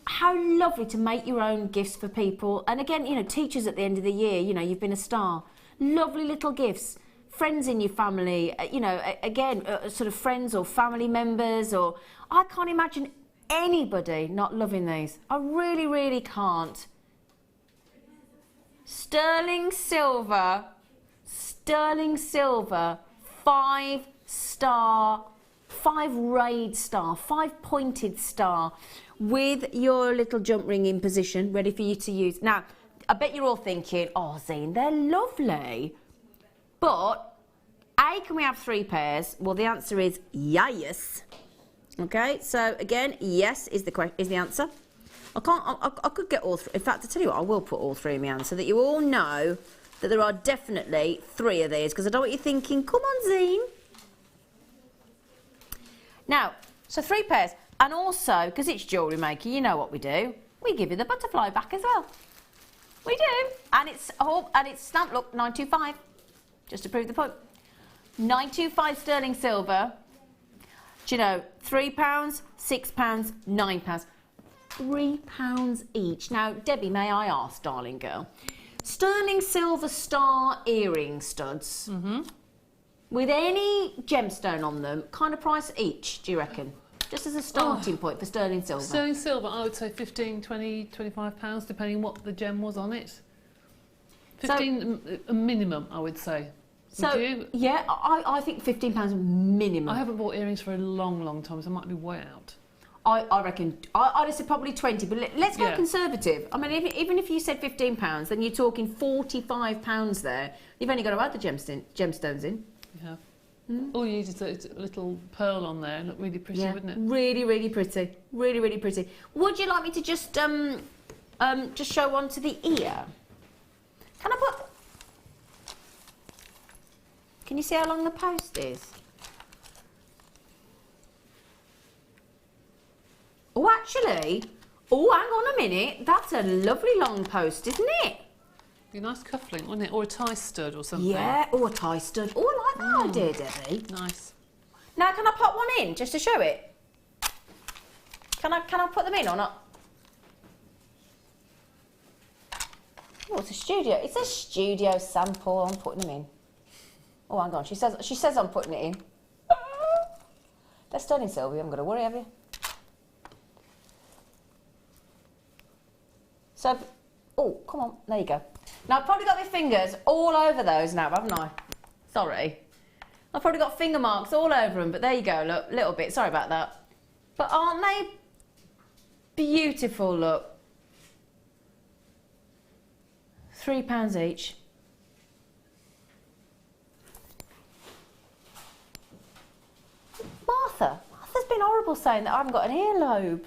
how lovely to make your own gifts for people. And again, you know, teachers at the end of the year, you know, you've been a star. Lovely little gifts. Friends in your family, you know, again, sort of friends or family members, or I can't imagine anybody not loving these. I really, really can't. Sterling silver, 5-star, 5-rayed star, 5-pointed star, with your little jump ring in position, ready for you to use. Now, I bet you're all thinking, oh, Zane, they're lovely. But, A, can we have 3 pairs? Well, the answer is yes. Okay, so again, yes is the answer. I could get all three. In fact, I tell you what, I will put all three in my answer, that you all know that there are definitely 3 of these, because I don't want you thinking, come on, Zine. Now, so 3 pairs, and also, because it's Jewellery Maker, you know what we do. We give you the butterfly back as well. We do, and it's stamped, look, 925, just to prove the point. 925 sterling silver. Do you know, £3, £6, £9, £3 each. Now, Debbie, may I ask, darling girl, sterling silver star earring studs with any gemstone on them, kind of price each, do you reckon? Just as a starting point for sterling silver. Sterling silver, I would say 15, 20, 25 pounds, depending what the gem was on it. 15 a minimum, I would say. So, yeah, I think £15 minimum. I haven't bought earrings for a long, long time, so I might be way out. I reckon, I'd say probably 20, but let's go conservative. I mean, even if you said £15, then you're talking £45 there. You've only got to add the gemstones in. You have. All you need is a little pearl on there. Look really pretty, wouldn't it? Really, really pretty. Really, really pretty. Would you like me to just show one to the ear? Can I put... Can you see how long the post is? Oh, actually... Oh, hang on a minute. That's a lovely long post, isn't it? Be a nice cufflink, wouldn't it? Or a tie stud or something. Yeah, or a tie stud. Oh, I like that idea, Debbie. Nice. Now, can I pop one in just to show it? Can I put them in or not? Oh, it's a studio. It's a studio sample. I'm putting them in. Oh, hang on. She says I'm putting it in. They're sterling silver. You haven't got to worry, have you? So, oh, come on. There you go. Now, I've probably got my fingers all over those now, haven't I? Sorry. I've probably got finger marks all over them, but there you go, look, little bit. Sorry about that. But aren't they beautiful, look? £3 each. Martha's been horrible saying that I haven't got an earlobe.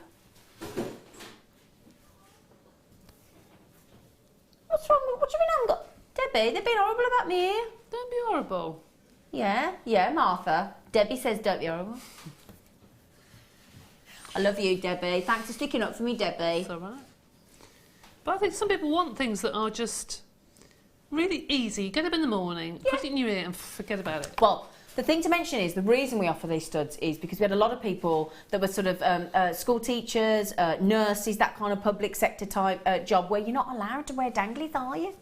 What's wrong? What do you mean I haven't got... Debbie, they've been horrible about me here. Don't be horrible. Yeah, Martha. Debbie says don't be horrible. I love you, Debbie. Thanks for sticking up for me, Debbie. It's all right. But I think some people want things that are just really easy. Get up in the morning, put it in your ear and forget about it. Well, the thing to mention is the reason we offer these studs is because we had a lot of people that were sort of school teachers, nurses, that kind of public sector type job where you're not allowed to wear danglies, are you?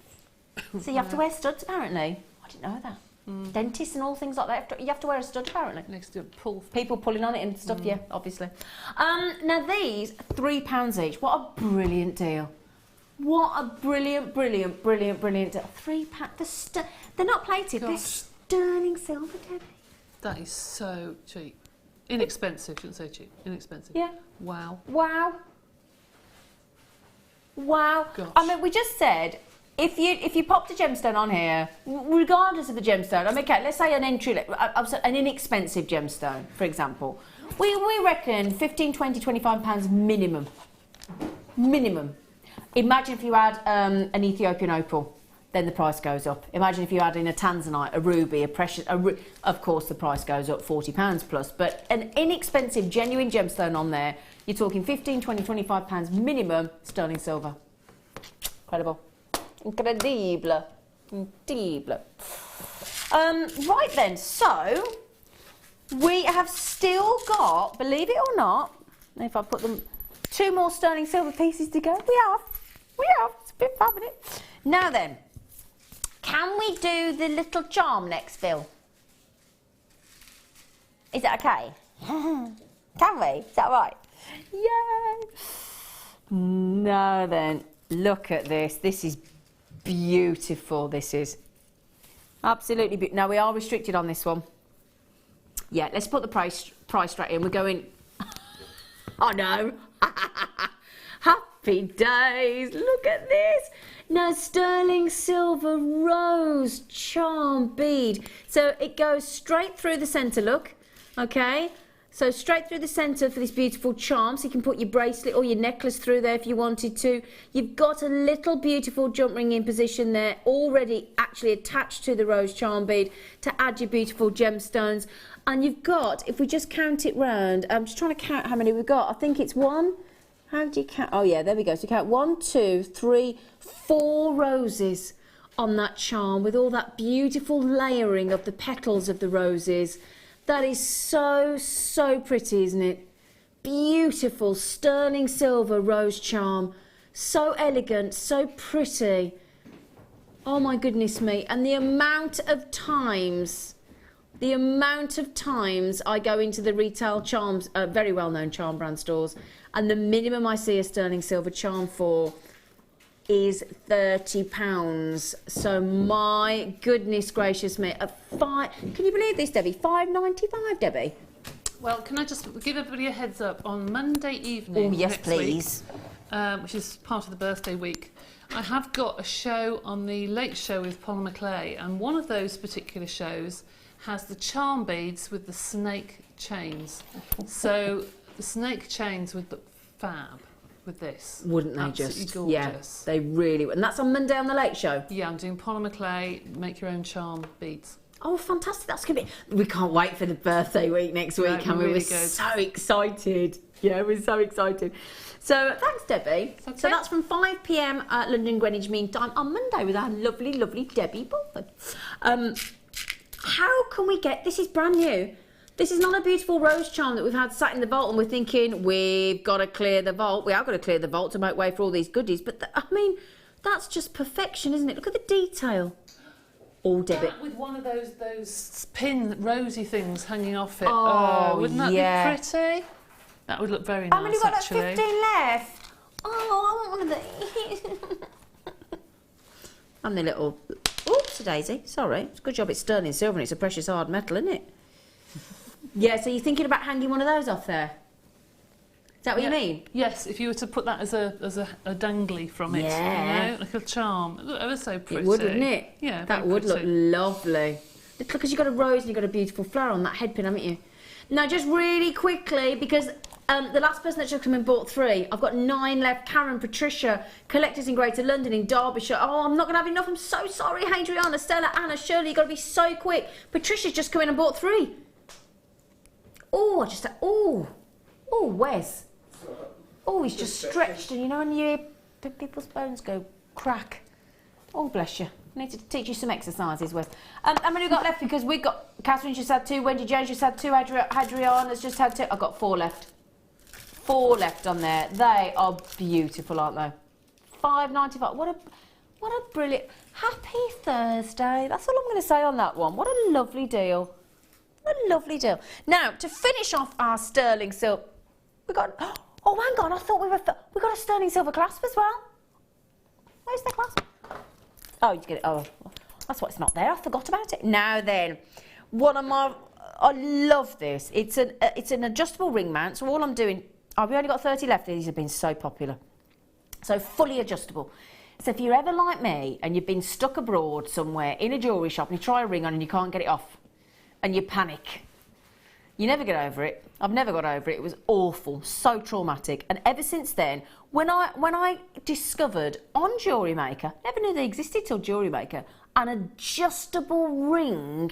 So you have to wear studs, apparently. I didn't know that. Dentists and all things like that, you have to wear a stud, apparently. Next to pull. People pulling on it and stuff, yeah, obviously. Now these, £3 each. What a brilliant deal. What a brilliant deal. £3. They're not plated, they're sterling silver, Debbie. That is so cheap. Inexpensive, shouldn't say cheap. Inexpensive. Yeah. Wow. Wow. Gosh. I mean, we just said, if you popped a gemstone on here, regardless of the gemstone, I mean, okay, let's say an inexpensive gemstone, for example, we reckon 15, 20, 25 pounds minimum. Minimum. Imagine if you had an Ethiopian opal, then the price goes up. Imagine if you add in a tanzanite, a ruby, of course the price goes up £40 plus. But an inexpensive, genuine gemstone on there, you're talking 15, 20, 25 pounds minimum sterling silver. Incredible. Incredible. Right then, so we have still got, believe it or not, if I put them, 2 more sterling silver pieces to go. We have. It's a bit fun, isn't it? Now then, can we do the little charm next, Phil? Is that okay? Can we? Is that right? Yay! Now then, look at this. This is beautiful. This is absolutely beautiful. Now we are restricted on this one. Yeah, let's put the price straight in. We're going. Oh no! Happy days! Look at this. Now sterling silver rose charm bead. So it goes straight through the centre. Look, okay. So straight through the centre for this beautiful charm, so you can put your bracelet or your necklace through there if you wanted to. You've got a little beautiful jump ring in position there, already actually attached to the rose charm bead to add your beautiful gemstones. And you've got, if we just count it round, I'm just trying to count how many we've got. I think it's one, how do you count? Oh yeah, there we go. So you count 1, 2, 3, 4 roses on that charm with all that beautiful layering of the petals of the roses. That is so, so pretty, isn't it? Beautiful sterling silver rose charm. So elegant, so pretty. Oh my goodness me. And the amount of times I go into the retail charms, very well-known charm brand stores, and the minimum I see a sterling silver charm for is £30. So my goodness gracious me, can you believe this, Debbie? £5.95, Debbie. Well, can I just give everybody a heads up on Monday evening? Oh yes, next please. Week, which is part of the birthday week. I have got a show on the Late Show with Polymer Clay, and one of those particular shows has the charm beads with the snake chains. So the snake chains would look fab with this. Wouldn't they Absolutely just? gorgeous. Yeah, they really would. And that's on Monday on the Late Show? Yeah, I'm doing polymer clay, make your own charm beads. Oh, fantastic. That's going to be... We can't wait for the birthday week next week, can we? Really We're good. so excited. Yeah, we're so excited. So, thanks, Debbie. Okay. So that's from 5 p.m. at London Greenwich Mean Time on Monday with our lovely, lovely Debbie Bulford. How can we get... This is brand new. This is not a beautiful rose charm that we've had sat in the vault and we're thinking, we've got to clear the vault. We are going to clear the vault to make way for all these goodies. But, I mean, that's just perfection, isn't it? Look at the detail. Oh, Debbie. That with one of those pin rosy things hanging off it. Oh, wouldn't that yeah. be pretty? That would look very nice, How many got like actually. 15 left? Oh, I want one of these. And the little... Oops, Daisy. Sorry. It's a good job it's sterling silver and it's a precious hard metal, isn't it? Yeah, so you're thinking about hanging one of those off there? Is that what you mean? Yes, if you were to put that as a dangly from it, Yeah. you know, like a charm. It would look ever so pretty. It would, wouldn't it? Yeah, that very would look pretty. lovely. Because you've got a rose and you've got a beautiful flower on that headpin, haven't you? Now, just really quickly, because the last person that just come in bought 3. I've got 9 left. Karen, Patricia, collectors in Greater London, in Derbyshire. Oh, I'm not going to have enough. I'm so sorry, Adriana, Stella, Anna, Shirley. You've got to be so quick. Patricia's just come in and bought 3. Oh, Wes. Oh, he's just stretched, and you know, when you hear people's bones go crack. Oh, bless you. I need to teach you some exercises, Wes. How many we've got left? Because we've got Catherine just had 2, Wendy Jones just had 2, Adriana's just had 2. I've got 4 left. 4 left on there. They are beautiful, aren't they? £5.95. What a brilliant. Happy Thursday. That's all I'm going to say on that one. What a lovely deal. What a lovely deal. Now, to finish off our sterling silver, we got... Oh, hang on, I thought we got a sterling silver clasp as well. Where's the clasp? Oh, you get it. Oh, that's why it's not there. I forgot about it. Now then, I love this. It's an adjustable ring mount. So all I'm doing, we only got 30 left. These have been so popular. So fully adjustable. So if you're ever like me and you've been stuck abroad somewhere in a jewellery shop and you try a ring on and you can't get it off and you panic, you never get over it. I've never got over it. It was awful, so traumatic. And ever since then, when I discovered on Jewellery Maker, never knew they existed till Jewellery Maker, an adjustable ring,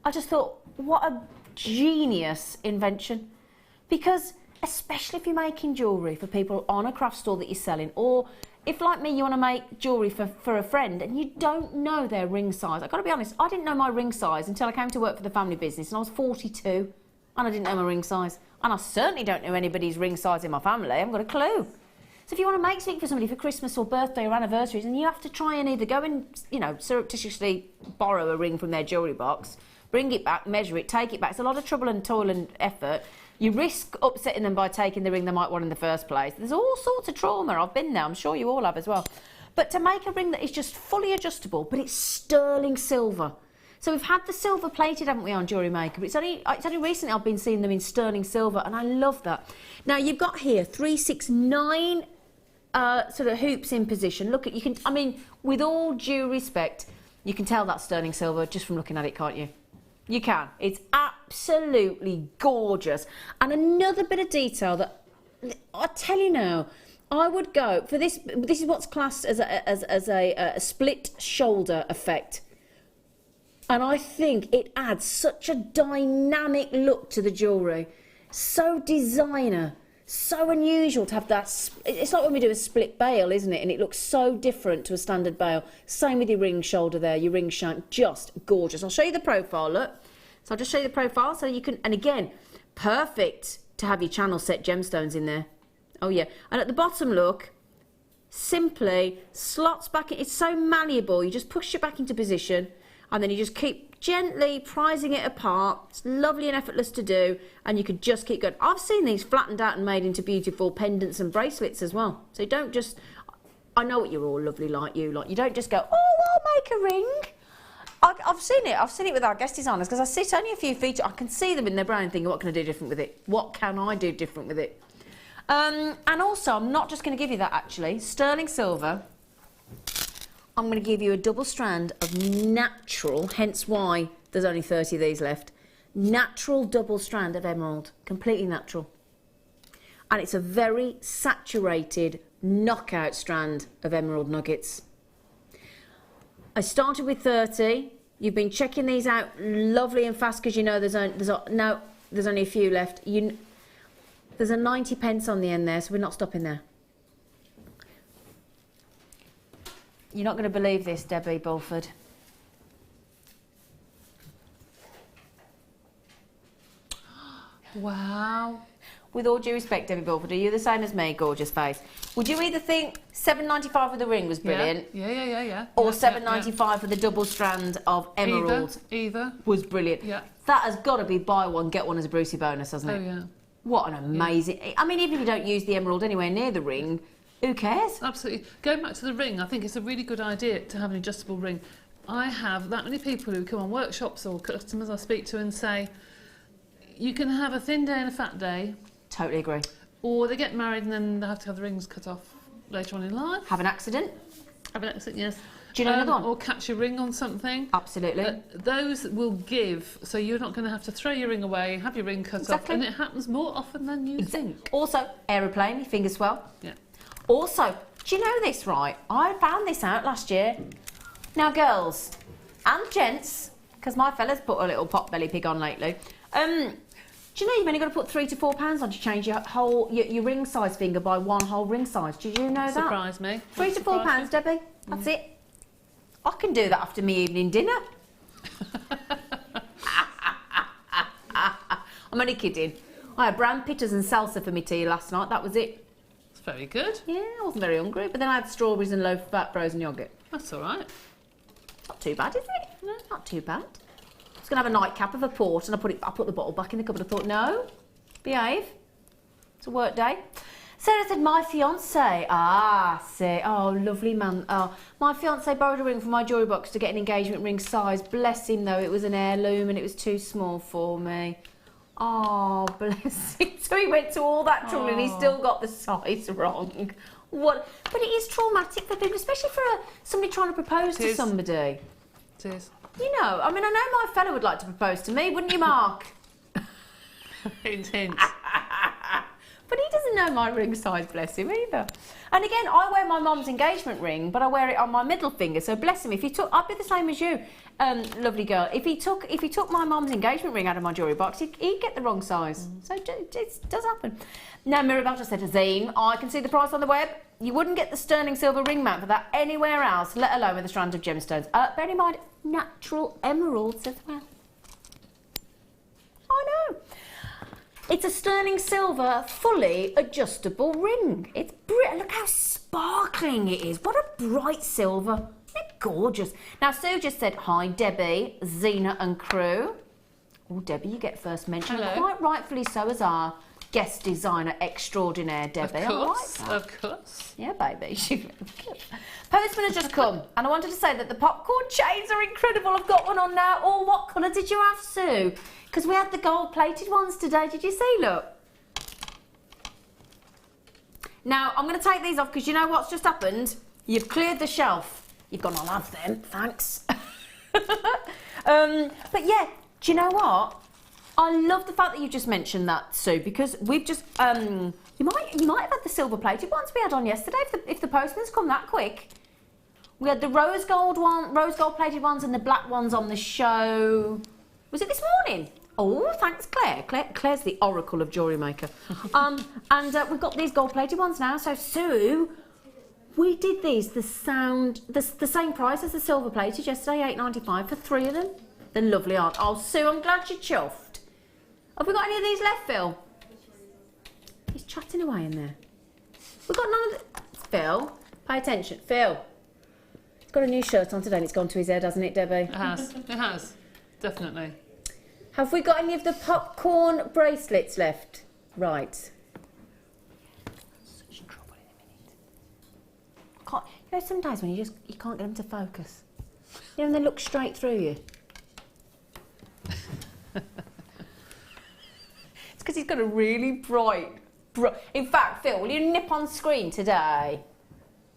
I just thought, what a genius invention. Because especially if you're making jewellery for people on a craft store that you're selling, or if, like me, you want to make jewellery for a friend and you don't know their ring size. I've got to be honest, I didn't know my ring size until I came to work for the family business and I was 42 and I didn't know my ring size. And I certainly don't know anybody's ring size in my family. I haven't got a clue. So if you want to make something for somebody for Christmas or birthday or anniversaries, and you have to try and either go and, you know, surreptitiously borrow a ring from their jewellery box, bring it back, measure it, take it back. It's a lot of trouble and toil and effort. You risk upsetting them by taking the ring they might want in the first place. There's all sorts of trauma. I've been there. I'm sure you all have as well. But to make a ring that is just fully adjustable, but it's sterling silver. So we've had the silver plated, haven't we, on Jewellery Maker? It's only recently I've been seeing them in sterling silver, and I love that. Now, you've got here 3, 6, 9 sort of hoops in position. Look at, you can, I mean, with all due respect, you can tell that's sterling silver just from looking at it, can't you? You can. It's absolutely gorgeous. And another bit of detail that I tell you now, I would go for this. This is what's classed as a split shoulder effect. And I think it adds such a dynamic look to the jewellery. So designer, so unusual to have that. It's like when we do a split bail, isn't it? And it looks so different to a standard bail. Same with your ring shoulder there, your ring shank, just gorgeous. I'll show you the profile, look. So I'll just show you the profile so you can, and again, perfect to have your channel set gemstones in there. Oh yeah, and at the bottom, look, simply slots back in. It's so malleable, you just push it back into position. And then you just keep gently prizing it apart. It's lovely and effortless to do, and you could just keep going. I've seen these flattened out and made into beautiful pendants and bracelets as well. So don't just, I know what you're all lovely like you don't just go, oh, I'll make a ring. I've seen it with our guest designers, because I sit only a few feet, I can see them in their brain thinking, what can I do different with it? What can I do different with it? And also, I'm not just going to give you that actually, sterling silver. I'm going to give you a double strand of natural, hence why there's only 30 of these left. Natural double strand of emerald, completely natural. And it's a very saturated knockout strand of emerald nuggets. I started with 30. You've been checking these out lovely and fast because you know there's only a few left. There's a 90 pence on the end there, so we're not stopping there. You're not going to believe this, Debbie Bulford. Wow. With all due respect, Debbie Bulford, are you the same as me, gorgeous face? Would you either think £7.95 for the ring was brilliant? Yeah. Or £7.95 for the double strand of emerald? Either. Was brilliant. Yeah. That has got to be buy one, get one as a Brucey bonus, hasn't it? Oh, yeah. What an amazing... Yeah. I mean, even if you don't use the emerald anywhere near the ring, who cares? Absolutely. Going back to the ring, I think it's a really good idea to have an adjustable ring. I have that many people who come on workshops or customers I speak to and say, you can have a thin day and a fat day. Totally agree. Or they get married and then they have to have the rings cut off later on in life. Have an accident. Have an accident, yes. Do you know another one? Or catch your ring on something. Absolutely. Those will give, so you're not going to have to throw your ring away, have your ring cut off, and it happens more often than you think. Also, aeroplane, your fingers swell. Yeah. Also, do you know this, right? I found this out last year. Now, girls and gents, because my fella's put a little pot belly pig on lately, do you know you've only got to put £3 to £4 on to change your ring size finger by one whole ring size? Did you know that? Surprise me. £3 to £4, Debbie. That's it. I can do that after my evening dinner. I'm only kidding. I had brown pitters and salsa for my tea last night. That was it. It's very good. Yeah, I wasn't very hungry, but then I had strawberries and loaf fat frozen yoghurt. That's all right. Not too bad, is it? No, not too bad. I was going to have a nightcap of a port and I put the bottle back in the cupboard. I thought, no, behave. It's a work day. Sarah said, my fiance. Oh, lovely man. Oh, my fiance borrowed a ring from my jewellery box to get an engagement ring size. Bless him, though. It was an heirloom and it was too small for me. Oh, bless him. So he went to all that trouble and he still got the size wrong. What? But it is traumatic for people, especially for somebody trying to propose to somebody. It is. You know, I mean, I know my fella would like to propose to me, wouldn't you, Mark? Hint, hint. But he doesn't know my ring size, bless him, either. And again, I wear my mum's engagement ring, but I wear it on my middle finger, so bless him. If he took, I'd be the same as you, lovely girl. If he took my mum's engagement ring out of my jewellery box, he'd get the wrong size. So it does happen. Now, Mirabelle just said to Zane, I can see the price on the web. You wouldn't get the sterling silver ring mount for that anywhere else, let alone with a strand of gemstones. Bear in mind, natural emeralds as well. I know. It's a sterling silver, fully adjustable ring. It's brilliant. Look how sparkling it is. What a bright silver. Isn't it gorgeous? Now, Sue just said, hi, Debbie, Zena and crew. Oh, Debbie, you get first mention. Hello. Quite rightfully so as our guest designer extraordinaire, Debbie. Of course. Yeah, baby. Postman has just come, and I wanted to say that the popcorn chains are incredible. I've got one on now. Oh, what colour did you have, Sue? Because we had the gold-plated ones today. Did you see? Look. Now, I'm going to take these off because you know what's just happened? You've cleared the shelf. You've gone, I'll have them, thanks. But yeah, Do you know what? I love the fact that you just mentioned that, Sue, because we've just you might have had the silver plated ones we had on yesterday if the postman's come that quick. We had the rose gold plated ones and the black ones on the show. Was it this morning? Oh, thanks, Claire. Claire's the oracle of Jewellery Maker. And we've got these gold plated ones now. So Sue, we did these the same price as the silver plated yesterday, $8.95 for 3 of them. They're lovely, aren't they? Oh, Sue, I'm glad you're chuffed. Have we got any of these left, Phil? He's chatting away in there. We've got none of the... Phil, pay attention. Phil. He's got a new shirt on today and it's gone to his head, hasn't it, Debbie? It has. It has. Definitely. Have we got any of the popcorn bracelets left? Right. Such trouble in a minute. You know, some days when you can't get them to focus. You know, and they look straight through you. It's because he's got a really bright... In fact, Phil, will you nip on screen today?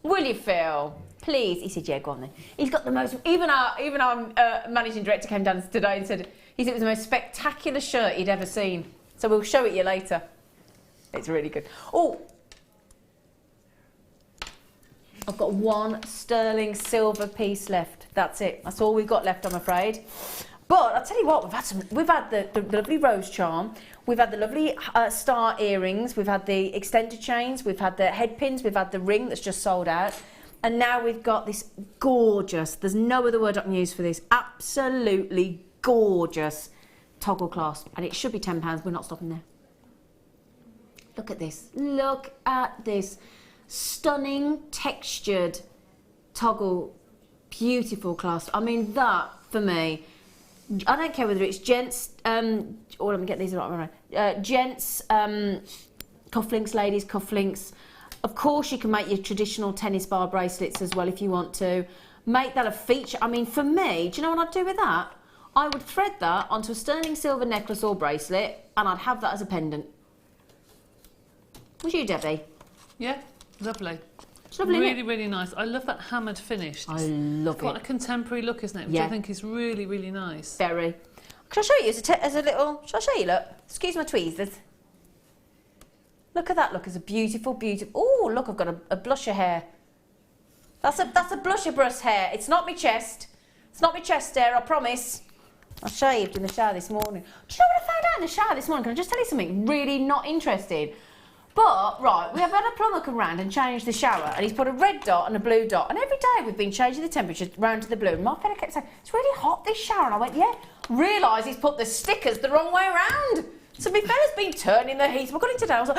Will you, Phil? Please. He said, yeah, go on then. He's got the most... Even our managing director came down today and said it was the most spectacular shirt he'd ever seen. So we'll show it you later. It's really good. Oh! I've got one sterling silver piece left. That's it. That's all we've got left, I'm afraid. But I'll tell you what, we've had the lovely rose charm, we've had the lovely star earrings, we've had the extended chains, we've had the headpins, we've had the ring that's just sold out, and now we've got this gorgeous, there's no other word I can use for this, absolutely gorgeous toggle clasp, and it should be £10, we're not stopping there. Look at this, look at this stunning textured toggle, beautiful clasp. I mean, that for me, I don't care whether it's gents, or let me get these right. Gents, cufflinks, ladies, cufflinks. Of course, you can make your traditional tennis bar bracelets as well if you want to. Make that a feature. I mean, for me, do you know what I'd do with that? I would thread that onto a sterling silver necklace or bracelet, and I'd have that as a pendant. Would you, Debbie? Yeah, lovely. It's lovely, really, isn't it? really nice. I love that hammered finish. I love it. Quite a contemporary look, isn't it? Which Yeah. I think is really, really nice. Very. Can I show you as a little... Shall I show you, look? Excuse my tweezers. Look at that, look, it's a beautiful, beautiful... Oh, look, I've got a blusher hair. That's a blusher brush hair. It's not my chest. It's not my chest hair, I promise. I shaved in the shower this morning. Do you know what I found out in the shower this morning? Can I just tell you something really not interesting? But, right, we have had a plumber come round and change the shower, and he's put a red dot and a blue dot, and every day we've been changing the temperature round to the blue, and my fella kept saying, it's really hot, this shower, and I went, yeah. Realised he's put the stickers the wrong way around. So my fella's been turning the heat. So I got in today, I was like,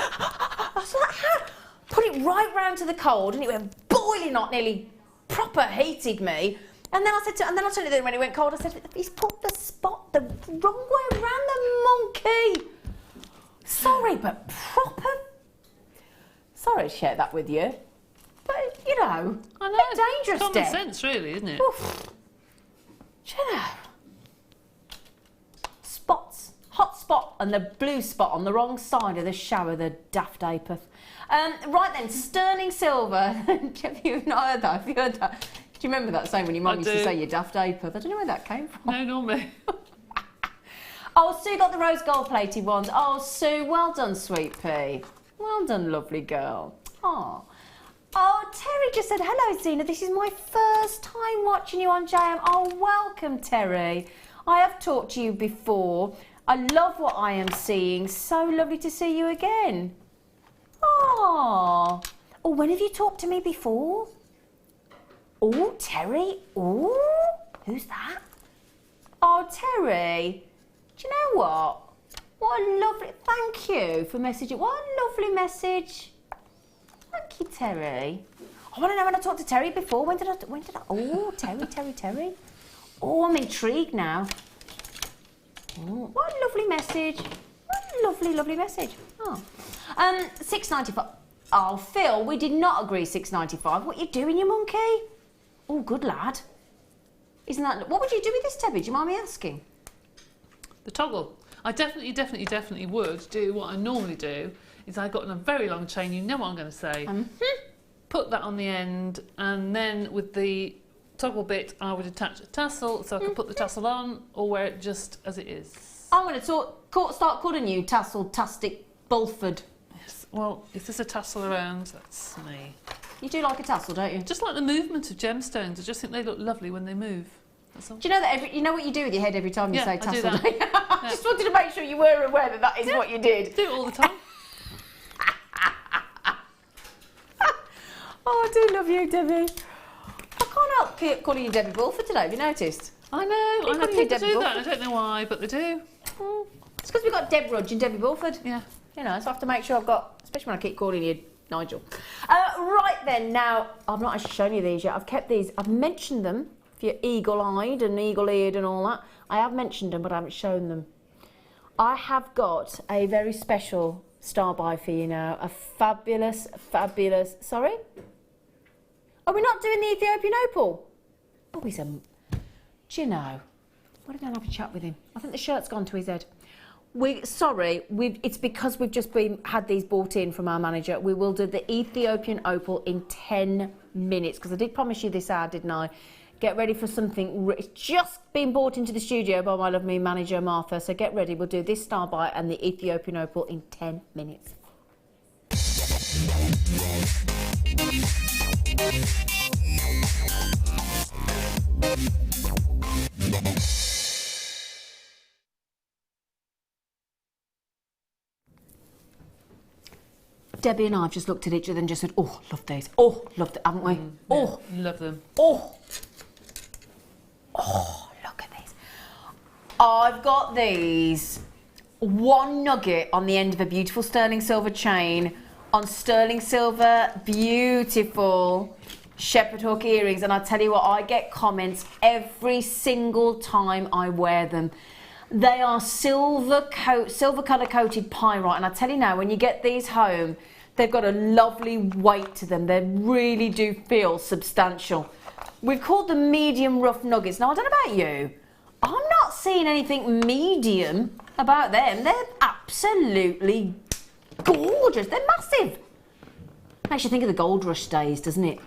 how? Put it right round to the cold, and it went boiling hot, nearly proper heated me. And then I said and then I turned it in when it went cold, I said, he's put the spot the wrong way around, the monkey. Sorry, but proper... Sorry to share that with you, but you know, I know. a bit dangerous, Common Deb. sense, really, isn't it? Oof. Do you know? Spots, hot spot, and the blue spot on the wrong side of the shower. The daft apeth. Right then, sterling silver. Have you not heard that? Have you heard that? Do you remember that saying when your mum used to say you daft apeth? I don't know where that came from. No, nor me. Oh, Sue got the rose gold plated ones. Oh, Sue, well done, sweet pea. Well done, lovely girl. Oh, Terry just said, hello, Zena. This is my first time watching you on JM. Oh, welcome, Terry. I have talked to you before. I love what I am seeing. So lovely to see you again. Oh, when have you talked to me before? Oh, Terry. Oh, who's that? Oh, Terry. Do you know what? What a lovely... Thank you for messaging. What a lovely message. Thank you, Terry. I want to know when I talked to Terry before. When did I... Oh, Terry. Oh, I'm intrigued now. Oh, what a lovely message. What a lovely, lovely message. Oh. $6.95. Oh, Phil, we did not agree $6.95. What are you doing, you monkey? Oh, good lad. Isn't that... What would you do with this, Debbie? Do you mind me asking? The toggle. I definitely would do what I normally do, is I got on a very long chain, you know what I'm going to say. Put that on the end, and then with the toggle bit, I would attach a tassel so I could put the tassel on or wear it just as it is. I'm going to start calling you Tassel-tastic Bulford. Yes. Well, if there's a tassel around, that's me. You do like a tassel, don't you? Just like the movement of gemstones. I just think they look lovely when they move. That's all. Do you know that you know what you do with your head every time you say tassel? I do that. I just wanted to make sure you were aware that that is what you did. Do it all the time. Oh, I do love you, Debbie. I can't help keep calling you Debbie Bulford today, have you noticed? I know, I know calling you people Debbie do that. Bulford. I don't know why, but they do. It's because we've got Deb Rudge and Debbie Bulford. Yeah. You know, so I have to make sure I've got, especially when I keep calling you Nigel. Right then, now, I've not actually shown you these yet. I've kept these, I've mentioned them, if you're eagle-eyed and eagle-eared and all that. I have mentioned them, but I haven't shown them. I have got a very special star buy for you now. A fabulous, sorry? Are we not doing the Ethiopian opal? Oh, he's a... Do you know? I'm going to go and have a chat with him. I think the shirt's gone to his head. It's because we've just had these bought in from our manager. We will do the Ethiopian opal in 10 minutes, because I did promise you this hour, didn't I? Get ready for something. It's just been bought into the studio by my lovely manager, Martha. So get ready. We'll do this star buy and the Ethiopian opal in 10 minutes. Debbie and I have just looked at each other and just said, oh, love these. Oh, love them, haven't we? Oh, love them. Oh, look at these. I've got these. One nugget on the end of a beautiful sterling silver chain on sterling silver, beautiful shepherd hook earrings. And I tell you what, I get comments every single time I wear them. They are silver colour coated pyrite. And I tell you now, when you get these home, they've got a lovely weight to them. They really do feel substantial. We've called them medium rough nuggets. Now, I don't know about you, I'm not seeing anything medium about them. They're absolutely gorgeous. They're massive. Makes you think of the gold rush days, doesn't it?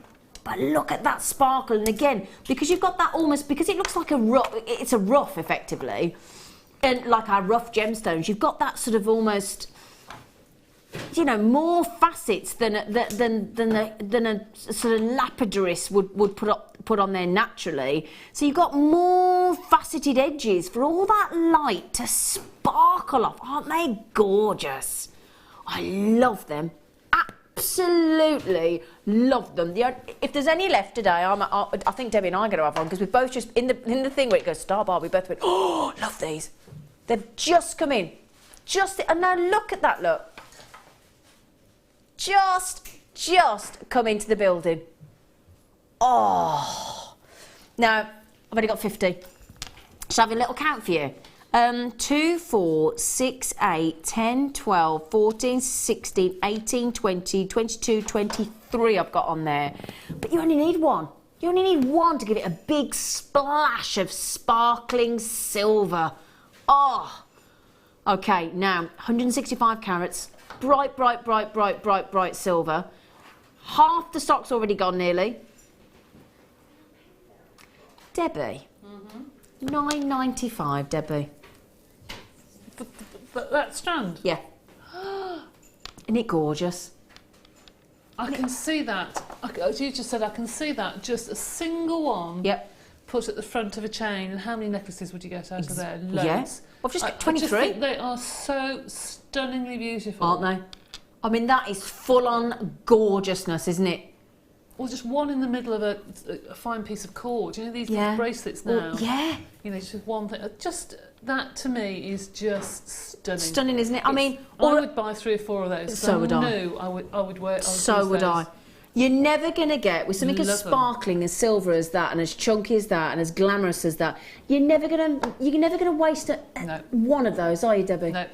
But look at that sparkle. And again, because you've got that almost, because it looks like a rough, it's a rough effectively, and like our rough gemstones, you've got that sort of almost, you know, more facets than a sort of lapidaris would put on there naturally. So you've got more faceted edges for all that light to sparkle off. Aren't they gorgeous? I love them. Absolutely love them. If there's any left today, I think Debbie and I are going to have one, because we've both just in the thing where it goes star bar, we both went, oh, love these. They've just come in. And now look at that look. Just come into the building. Oh. Now, I've only got 50. Shall I have a little count for you? 2, 4, 6, 8, 10, 12, 14, 16, 18, 20, 22, 23 I've got on there. But you only need one. You only need one to give it a big splash of sparkling silver. Oh. Okay, now, 165 carats. Bright silver. Half the stock's already gone nearly. Debbie. $9.95, Debbie. That strand? Yeah. Isn't it gorgeous? I can see that. As you just said, I can see that. Just a single one. Yep. Put at the front of a chain. And how many necklaces would you get out of there? Loads. Yeah. Well, I've just got 23. I just think they are so stunningly beautiful. Aren't they? I mean, that is full-on gorgeousness, isn't it? Or just one in the middle of a fine piece of cord. You know, these bracelets now. Well, yeah. You know, just one thing. Just that to me is just stunning. Stunning, isn't it? I mean, I would buy 3 or 4 of those. So would I. I would wear. So would I. You're never going to get, with something as sparkling as silver as that, and as chunky as that, and as glamorous as that, you're never going to waste one of those, are you, Debbie? No.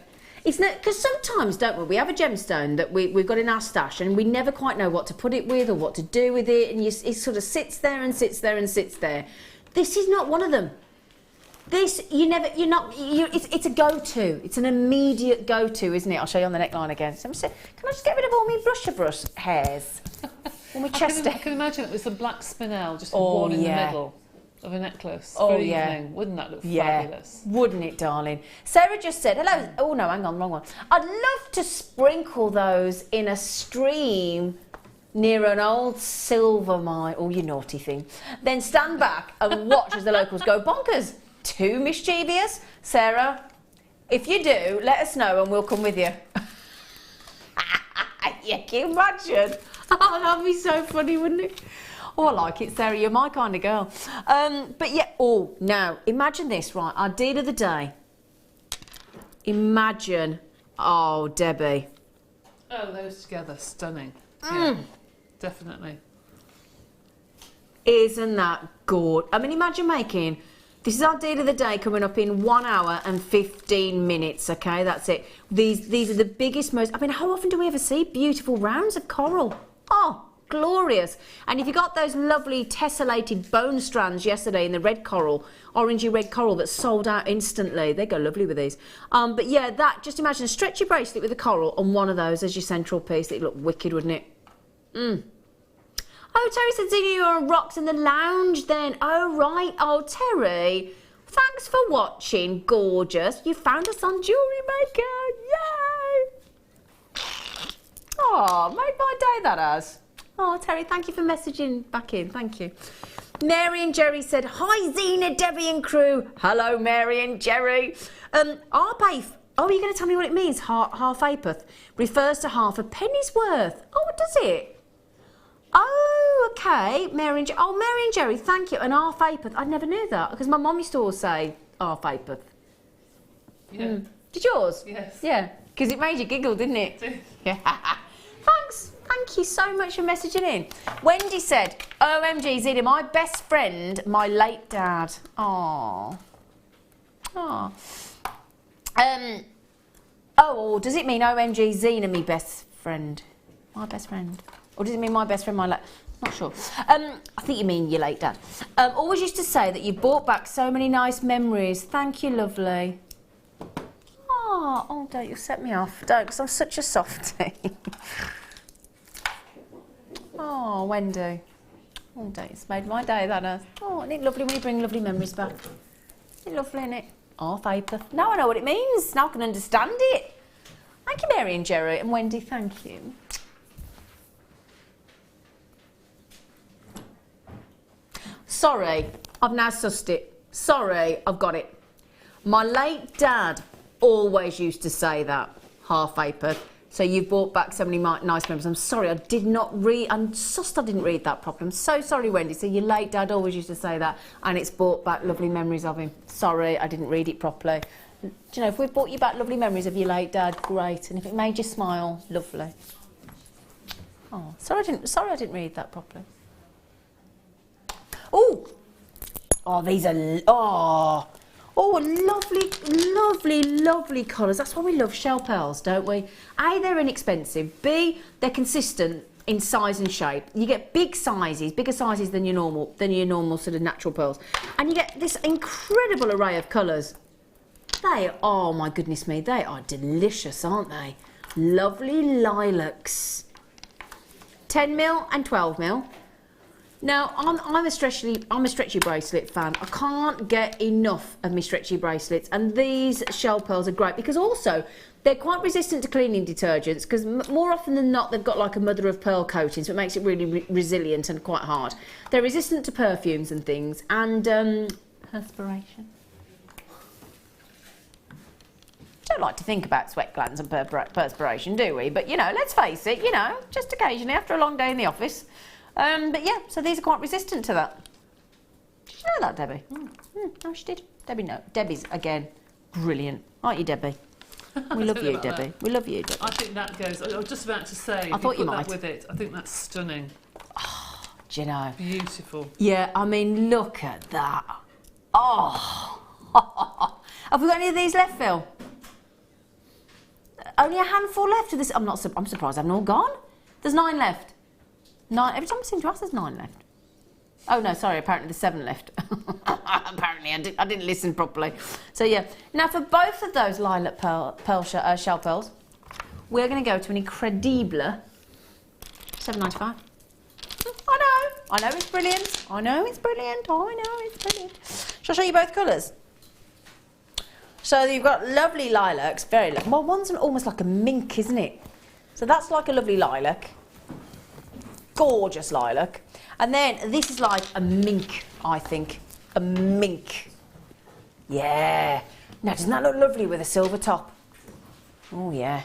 It's not, because sometimes, don't we have a gemstone that we've got in our stash, and we never quite know what to put it with or what to do with it, and it sort of sits there and sits there and sits there. This is not one of them. This, it's a go-to. It's an immediate go-to, isn't it? I'll show you on the neckline again. So can I just get rid of all my brush hairs? on my chest. I can imagine it with some black spinel, just one in the middle of a necklace for evening. Wouldn't that look fabulous? Wouldn't it, darling? Sarah just said, hello. Oh, no, hang on, wrong one. I'd love to sprinkle those in a stream near an old silver mine. Oh, you naughty thing. Then stand back and watch as the locals go bonkers. Too mischievous? Sarah, if you do, let us know and we'll come with you. You can imagine. Oh, that'd be so funny, wouldn't it? Oh, I like it, Sarah. You're my kind of girl. But yeah, now, imagine this, right? Our deal of the day. Imagine, Debbie. Oh, those together, stunning. Yeah, definitely. Isn't that good? I mean, imagine making... This is our deal of the day coming up in 1 hour and 15 minutes, okay? That's it. These are the biggest, most... I mean, how often do we ever see beautiful rounds of coral? Oh, glorious. And if you got those lovely tessellated bone strands yesterday in the red coral, orangey red coral that sold out instantly, they go lovely with these. But yeah, just imagine a stretchy bracelet with a coral and one of those as your central piece. It'd look wicked, wouldn't it? Oh, Terry said, Zena, you're on rocks in the lounge then. Oh, right. Oh, Terry, thanks for watching, gorgeous. You found us on Jewellery Maker. Yay! Oh, made my day, that has. Oh, Terry, thank you for messaging back in. Thank you. Mary and Jerry said, hi, Zena, Debbie and crew. Hello, Mary and Jerry. Arpaith. Oh, you're going to tell me what it means? Half apeth refers to half a penny's worth. Oh, what does it? Oh, okay. Mary and Jerry, thank you. And half apeth. I never knew that because my mum used to always say half apeth. Yeah. Did yours? Yes. Yeah, because it made you giggle, didn't it? Yeah. Thanks. Thank you so much for messaging in. Wendy said, OMG, Zena, my best friend, my late dad. Aww. Aww. Does it mean OMG, Zena, me best friend? My best friend. Or does it mean my best friend, not sure. I think you mean your late dad. Always used to say that you brought back so many nice memories. Thank you, lovely. Oh, don't you set me off. Don't, because I'm such a softie. Oh, Wendy. Oh, don't, it's made my day, that has. Oh, isn't it lovely when you bring lovely memories back? Isn't it lovely, isn't it? Oh, vapor. Now I know what it means. Now I can understand it. Thank you, Mary and Jerry. And Wendy, thank you. Sorry, I've now sussed it. Sorry, I've got it. My late dad always used to say that, half apeth. So you've brought back so many nice memories. I'm sorry, I did not read, I'm sussed I didn't read that properly. I'm so sorry, Wendy. So your late dad always used to say that, and it's brought back lovely memories of him. Sorry, I didn't read it properly. Do you know, if we've brought you back lovely memories of your late dad, great. And if it made you smile, lovely. Oh, sorry I didn't read that properly. Oh, these are, lovely, lovely, lovely colours. That's why we love shell pearls, don't we? A, they're inexpensive. B, they're consistent in size and shape. You get big sizes, bigger sizes than your normal sort of natural pearls. And you get this incredible array of colours. Oh my goodness me, they are delicious, aren't they? Lovely lilacs. 10mm and 12mm. Now, I'm a stretchy bracelet fan. I can't get enough of my stretchy bracelets, and these shell pearls are great because also they're quite resistant to cleaning detergents because more often than not they've got like a mother of pearl coating, so it makes it really resilient and quite hard. They're resistant to perfumes and things, and perspiration. Don't like to think about sweat glands and perspiration, do we? But you know, let's face it, you know, just occasionally after a long day in the office. But yeah, so these are quite resistant to that. Did you know that, Debbie? No, she did. Debbie, no. Debbie's, again, brilliant. Aren't you, Debbie? We love you, Debbie. We love you, Debbie. I think that goes, I was just about to say, I thought you might. That with it, I think that's stunning. Oh, do you know? Beautiful. Yeah, I mean, look at that. Oh. Have we got any of these left, Phil? Only a handful left of this. I'm surprised I haven't all gone. There's 9 left. 9. Every time I seem to ask, there's 9 left. Oh no, sorry. Apparently there's 7 left. Apparently I didn't listen properly. So yeah. Now for both of those lilac shell pearls, we're going to go to an incredible £7.95. I know it's brilliant. I know it's brilliant. I know it's brilliant. Shall I show you both colours? So you've got lovely lilacs, very lovely. Well, one's almost like a mink, isn't it? So that's like a lovely lilac. Gorgeous lilac. And then this is like a mink, I think. A mink. Yeah. Now, doesn't that look lovely with a silver top? Oh, yeah.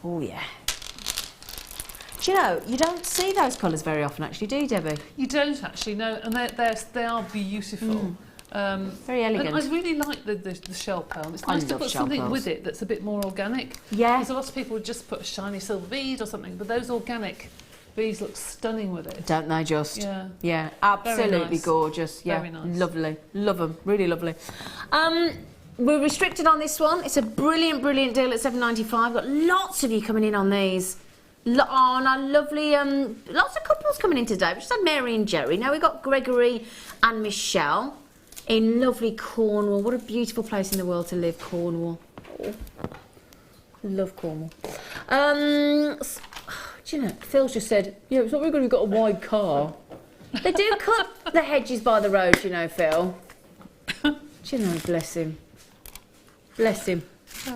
Oh, yeah. Do you know, you don't see those colours very often, actually, do you, Debbie? You don't actually, no, and they are beautiful. Very elegant. And I really like the shell pearl. It's nice to put something pearls with it that's a bit more organic. Yeah. Because a lot of people would just put a shiny silver bead or something, but those organic beads look stunning with it. Don't they just? Yeah. Yeah, absolutely Very nice. gorgeous. Yeah, Very nice. Lovely. Love them, really lovely. We're restricted on this one. It's a brilliant, brilliant deal at $7.95. Got lots of you coming in on these. On our lovely, lots of couples coming in today. We just had Mary and Jerry. Now we've got Gregory and Michelle in lovely Cornwall. What a beautiful place in the world to live, Cornwall. Oh, love Cornwall. Do you know, Phil's just said, yeah, it's not really good we've got a wide car. They do cut the hedges by the road, you know, Phil. Do you know, bless him. Bless him.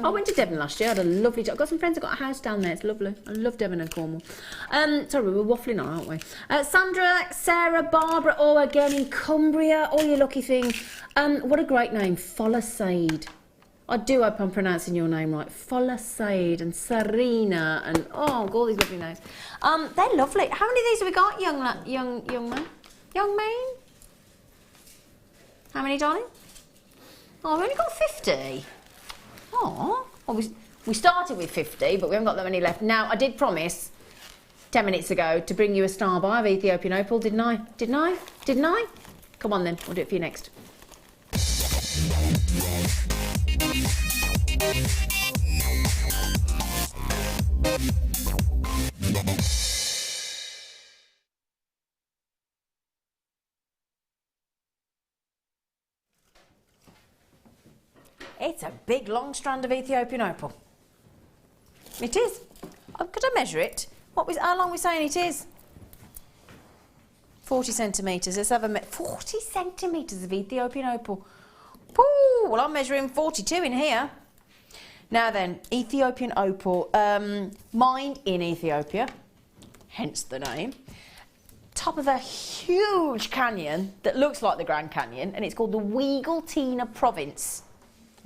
I went to Devon last year. I had a lovely job. I've got some friends who've got a house down there. It's lovely. I love Devon and Cornwall. Sorry, we're waffling on, aren't we? Sandra, Sarah, Barbara, oh, again in Cumbria. All your lucky things. What a great name. Folasade. I do hope I'm pronouncing your name right. Folasade and Serena and, oh, all these lovely names. They're lovely. How many of these have we got, young man? Young man? How many, darling? Oh, we've only got 50. Oh, well, we started with 50, but we haven't got that many left. Now, I did promise 10 minutes ago to bring you a star buy of Ethiopian opal, didn't I? Didn't I? Come on then, we'll do it for you next. It's a big, long strand of Ethiopian opal. It is. Oh, could I measure it? How long are we saying it is? 40 centimetres. Let's have a 40 centimetres of Ethiopian opal. Ooh, well, I'm measuring 42 in here. Now then, Ethiopian opal, mined in Ethiopia, hence the name. Top of a huge canyon that looks like the Grand Canyon, and it's called the Weigel-Tina Province.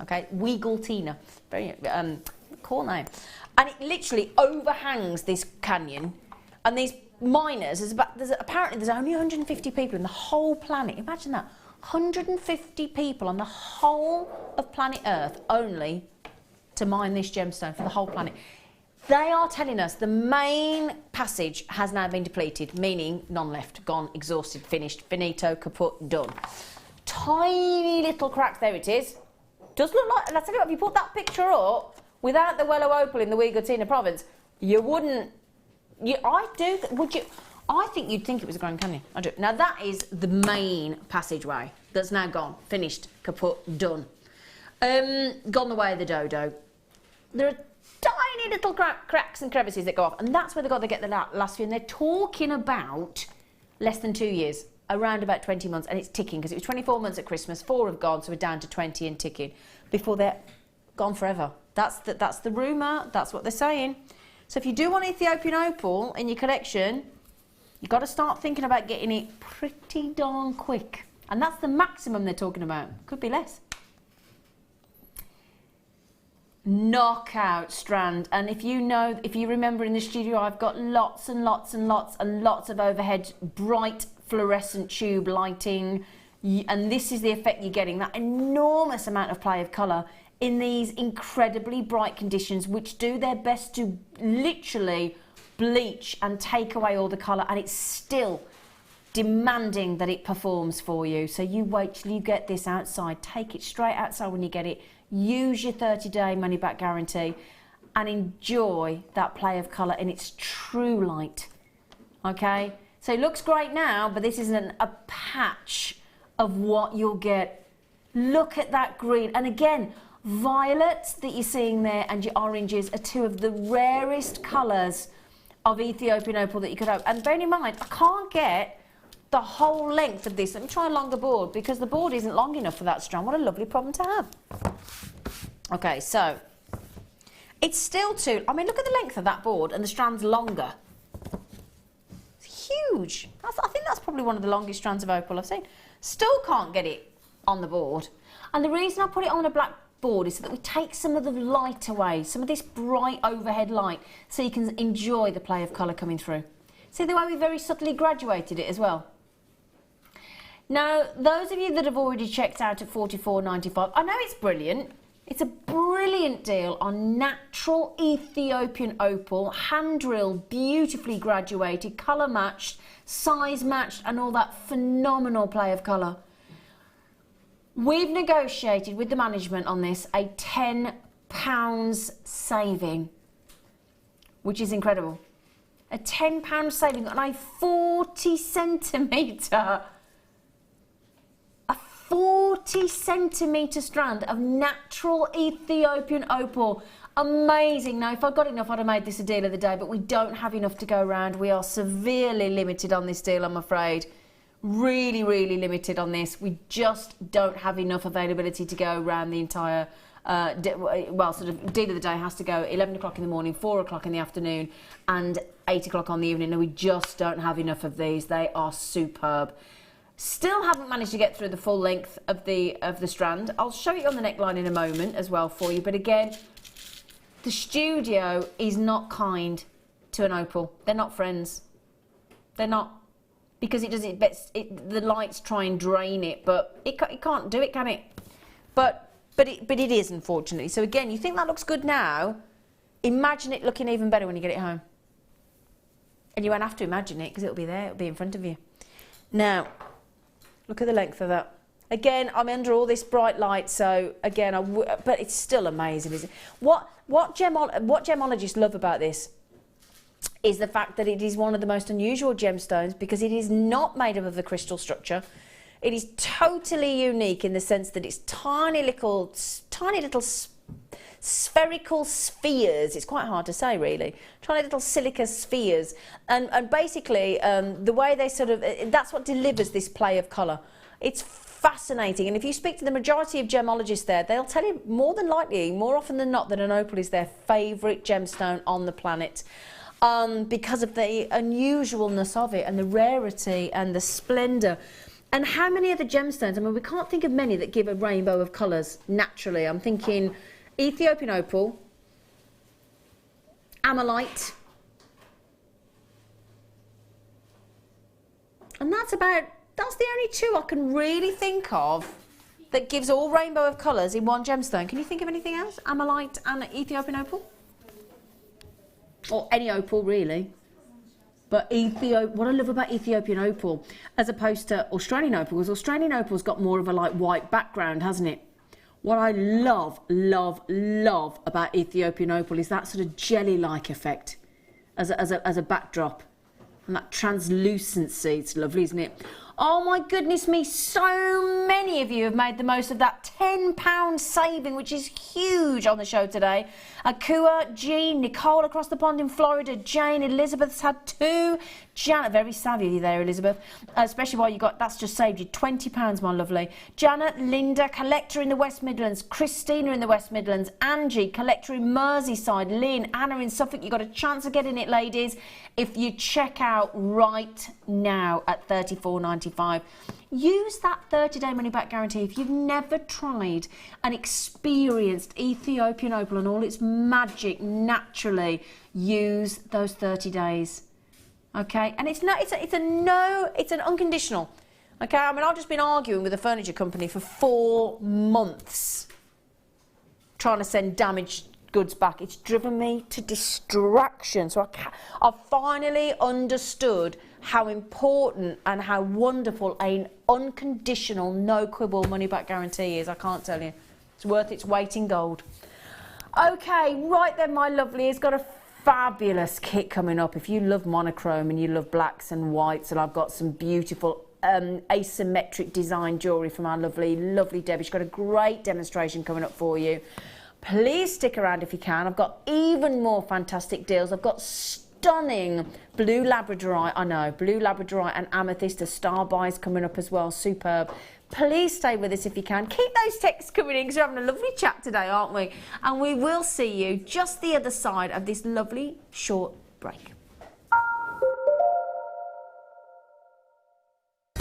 Okay, Weigel-Tina, very cool name. And it literally overhangs this canyon, and these miners, apparently there's only 150 people in the whole planet. Imagine that, 150 people on the whole of planet Earth only to mine this gemstone for the whole planet. They are telling us the main passage has now been depleted, meaning none left, gone, exhausted, finished, finito, kaput, done. Tiny little cracks, there it is. Does look like, let's tell you what, if you put that picture up without the Wellow opal in the Weigel-Tina province, you wouldn't. I think you'd think it was a Grand Canyon. I do. Now that is the main passageway that's now gone, finished, kaput, done. Gone the way of the dodo. There are tiny little cracks and crevices that go off, and that's where they've got to get the last few. And they're talking about less than 2 years. Around about 20 months, and it's ticking because it was 24 months at Christmas, 4 have gone, so we're down to 20 and ticking before they're gone forever. That's the rumour, that's what they're saying. So if you do want Ethiopian opal in your collection, you've got to start thinking about getting it pretty darn quick. And that's the maximum they're talking about. Could be less. Knockout strand, and if you remember in the studio, I've got lots and lots and lots and lots of overhead bright fluorescent tube lighting, and this is the effect you're getting, that enormous amount of play of colour in these incredibly bright conditions, which do their best to literally bleach and take away all the colour, and it's still demanding that it performs for you. So you wait till you get this outside, take it straight outside when you get it, use your 30-day money-back guarantee, and enjoy that play of colour in its true light. Okay? So it looks great now, but this isn't a patch of what you'll get. Look at that green. And again, violets that you're seeing there and your oranges are two of the rarest colours of Ethiopian opal that you could have. And bearing in mind, I can't get the whole length of this. Let me try a longer board, because the board isn't long enough for that strand. What a lovely problem to have. Okay, so it's still too, I mean, look at the length of that board, and the strand's longer. It's huge. I think that's probably one of the longest strands of opal I've seen. Still can't get it on the board. And the reason I put it on a black board is so that we take some of the light away, some of this bright overhead light, so you can enjoy the play of colour coming through. See the way we very subtly graduated it as well? Now, those of you that have already checked out at $44.95, I know it's brilliant. It's a brilliant deal on natural Ethiopian opal, hand drilled, beautifully graduated, colour matched, size matched, and all that phenomenal play of colour. We've negotiated with the management on this a £10 saving, which is incredible. A £10 saving on a 40 centimetre. 40 centimetre strand of natural Ethiopian opal. Amazing. Now, if I'd got enough, I'd have made this a deal of the day, but we don't have enough to go around. We are severely limited on this deal, I'm afraid. Really, really limited on this. We just don't have enough availability to go around the entire, sort of deal of the day has to go 11 o'clock in the morning, 4 o'clock in the afternoon, and 8 o'clock on the evening. And we just don't have enough of these. They are superb. Still haven't managed to get through the full length of the strand. I'll show you on the neckline in a moment as well for you. But again, the studio is not kind to an opal. They're not friends. They're not, because it does the lights try and drain it, but it can't do it, can it? But it is, unfortunately. So again, you think that looks good now? Imagine it looking even better when you get it home. And you won't have to imagine it, because it'll be there. It'll be in front of you. Now, look at the length of that. Again, I'm under all this bright light, so again, but it's still amazing, isn't it? What gemologists love about this is the fact that it is one of the most unusual gemstones, because it is not made up of the crystal structure. It is totally unique in the sense that it's tiny little spherical spheres. It's quite hard to say, really. Tiny little silica spheres, and basically the way they sort of, that's what delivers this play of colour. It's fascinating, and if you speak to the majority of gemologists there, they'll tell you more than likely, more often than not, that an opal is their favourite gemstone on the planet, because of the unusualness of it and the rarity and the splendour. And how many other gemstones? I mean, we can't think of many that give a rainbow of colours naturally. I'm thinking Ethiopian opal, amethyst, and that's the only two I can really think of that gives all rainbow of colours in one gemstone. Can you think of anything else? Amethyst and Ethiopian opal? Or any opal, really. But what I love about Ethiopian opal, as opposed to Australian opal, because Australian opal's got more of a white background, hasn't it? What I love, love, love about Ethiopian opal is that sort of jelly-like effect as a backdrop. And that translucency, it's lovely, isn't it? Oh my goodness me, so many of you have made the most of that £10 saving, which is huge on the show today. Akua, Jean, Nicole across the pond in Florida, Jane, Elizabeth's had two. Janet, very savvy there, Elizabeth, especially while you got, that's just saved you £20, my lovely. Janet, Linda, collector in the West Midlands, Christina in the West Midlands, Angie, collector in Merseyside, Lynn, Anna in Suffolk. You got a chance of getting it, ladies, if you check out right now at $34.95. Use that 30-day money-back guarantee. If you've never tried and experienced Ethiopian opal and all its magic naturally, use those 30 days. Okay, and it's an unconditional. Okay, I mean, I've just been arguing with a furniture company for 4 months, trying to send damaged goods back. It's driven me to distraction. So I've finally understood how important and how wonderful an unconditional, no quibble money back guarantee is. I can't tell you. It's worth its weight in gold. Okay, right then, my lovely, it's got a fabulous kit coming up. If you love monochrome and you love blacks and whites, and I've got some beautiful asymmetric design jewellery from our lovely Debbie. She's got a great demonstration coming up for you. Please stick around if you can. I've got even more fantastic deals. I've got stunning blue labradorite. I know, blue labradorite and amethyst, a star buys coming up as well. Superb. Please stay with us if you can. Keep those texts coming in because we're having a lovely chat today, aren't we? And we will see you just the other side of this lovely short break.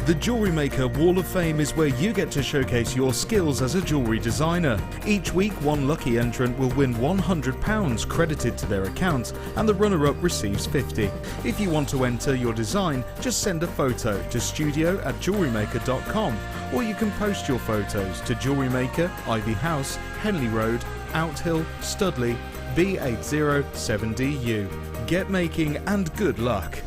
The Jewellery Maker Wall of Fame is where you get to showcase your skills as a jewellery designer. Each week, one lucky entrant will win £100 credited to their account, and the runner-up receives £50. If you want to enter your design, just send a photo to studio@jewellerymaker.com, or you can post your photos to Jewellery Maker, Ivy House, Henley Road, Outhill, Studley, B807DU. Get making and good luck.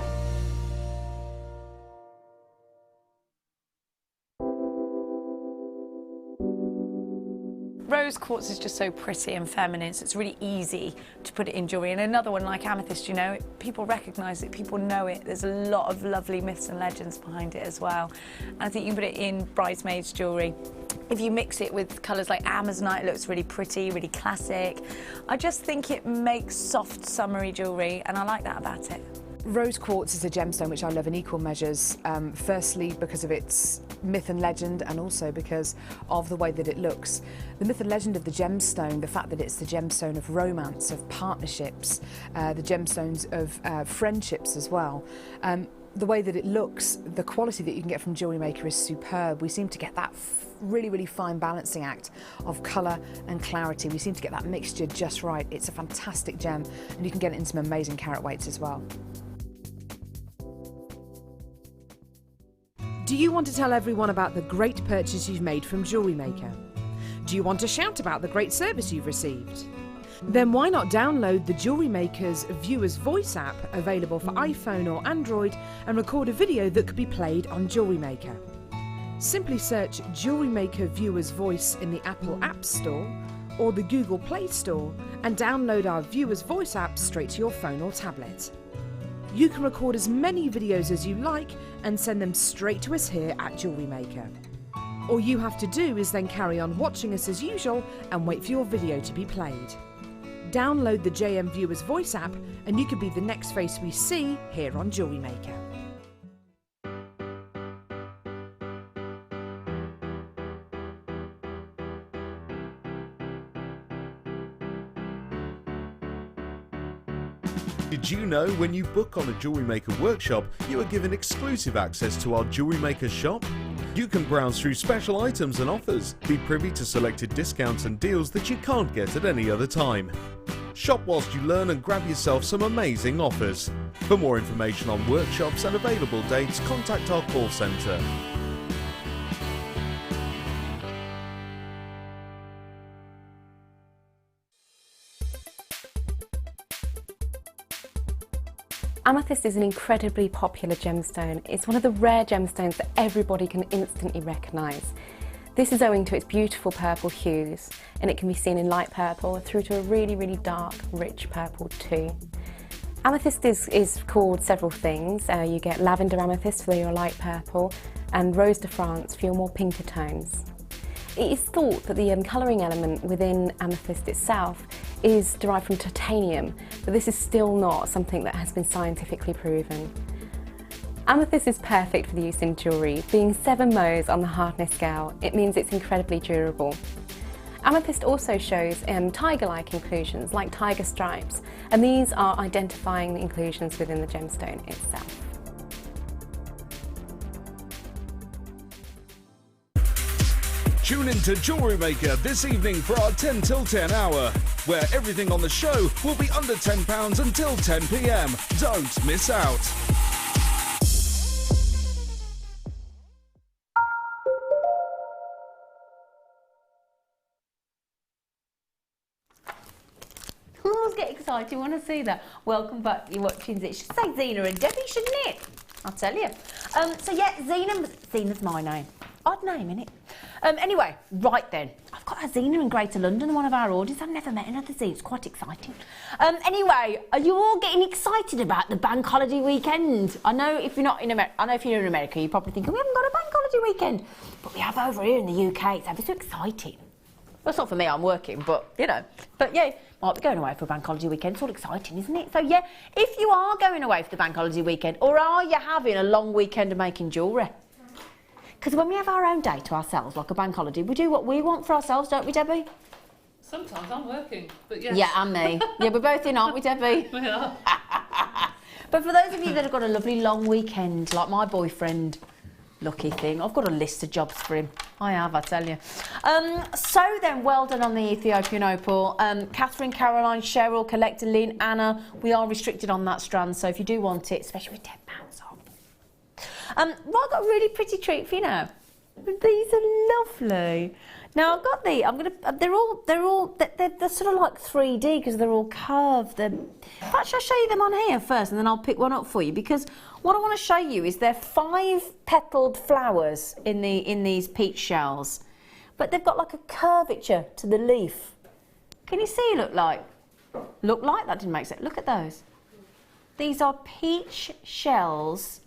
Rose quartz is just so pretty and feminine, so it's really easy to put it in jewellery. And another one like amethyst, you know, people recognise it, people know it. There's a lot of lovely myths and legends behind it as well. And I think you can put it in bridesmaids jewellery. If you mix it with colours like Amazonite, it looks really pretty, really classic. I just think it makes soft, summery jewellery, and I like that about it. Rose quartz is a gemstone which I love in equal measures, firstly because of its myth and legend, and also because of the way that it looks. The myth and legend of the gemstone, the fact that it's the gemstone of romance, of partnerships, the gemstones of friendships as well. The way that it looks, the quality that you can get from Jewellery Maker is superb. We seem to get that really, really fine balancing act of colour and clarity. We seem to get that mixture just right. It's a fantastic gem, and you can get it in some amazing carat weights as well. Do you want to tell everyone about the great purchase you've made from Jewellery Maker? Do you want to shout about the great service you've received? Then why not download the Jewellery Maker's Viewer's Voice app, available for iPhone or Android, and record a video that could be played on Jewellery Maker. Simply search Jewellery Maker Viewer's Voice in the Apple App Store or the Google Play Store and download our Viewer's Voice app straight to your phone or tablet. You can record as many videos as you like and send them straight to us here at Jewellery Maker. All you have to do is then carry on watching us as usual and wait for your video to be played. Download the JM Viewer's Voice app and you could be the next face we see here on Jewellery Maker. Did you know when you book on a Jewellery Maker workshop, you are given exclusive access to our Jewellery Maker shop? You can browse through special items and offers, be privy to selected discounts and deals that you can't get at any other time. Shop whilst you learn and grab yourself some amazing offers. For more information on workshops and available dates, contact our call centre. Amethyst is an incredibly popular gemstone. It's one of the rare gemstones that everybody can instantly recognise. This is owing to its beautiful purple hues, and it can be seen in light purple through to a really, really dark, rich purple too. Amethyst is called several things. You get lavender amethyst for your light purple, and rose de France for your more pinker tones. It is thought that the colouring element within amethyst itself is derived from titanium, but this is still not something that has been scientifically proven. Amethyst is perfect for the use in jewellery. Being 7 Mohs on the hardness scale, it means it's incredibly durable. Amethyst also shows tiger-like inclusions, like tiger stripes, and these are identifying the inclusions within the gemstone itself. Tune in to Jewellery Maker this evening for our 10 till 10 hour, where everything on the show will be under £10 until 10 PM. Don't miss out. Let's get excited, you want to see that? Welcome back, you're watching it. Should say Zena and Debbie, shouldn't it? I'll tell you. So yeah, Zena's my name. Odd name, innit? Anyway, right then. I've got a Zena in Greater London, one of our audience. I've never met another Zena. It's quite exciting. Anyway, are you all getting excited about the bank holiday weekend? I know if you're not in America, you're probably thinking we haven't got a bank holiday weekend, but we have over here in the UK. It's ever so exciting. Well, it's not for me, I'm working, but, you know. But, yeah, might be going away for a bank holiday weekend. It's all exciting, isn't it? So, yeah, if you are going away for the bank holiday weekend, or are you having a long weekend of making jewellery? Because when we have our own day to ourselves, like a bank holiday, we do what we want for ourselves, don't we, Debbie? Sometimes I'm working, but yes. Yeah, and me. Yeah, we're both in, aren't we, Debbie? We are. But for those of you that have got a lovely long weekend, like my boyfriend, lucky thing, I've got a list of jobs for him. I have, I tell you. So then, well done on the Ethiopian opal. Catherine, Caroline, Cheryl, Collector, Lynn, Anna, we are restricted on that strand, so if you do want it, especially with £10 off. Right, I've got a really pretty treat for you now. These are lovely. Now I've got the. They're sort of like 3D because they're all curved. In fact, shall I show you them on here first, and then I'll pick one up for you, because what I want to show you is they're 5-petaled flowers in these peach shells, but they've got like a curvature to the leaf. Can you see? Look like that didn't make sense. Look at those. These are peach shells.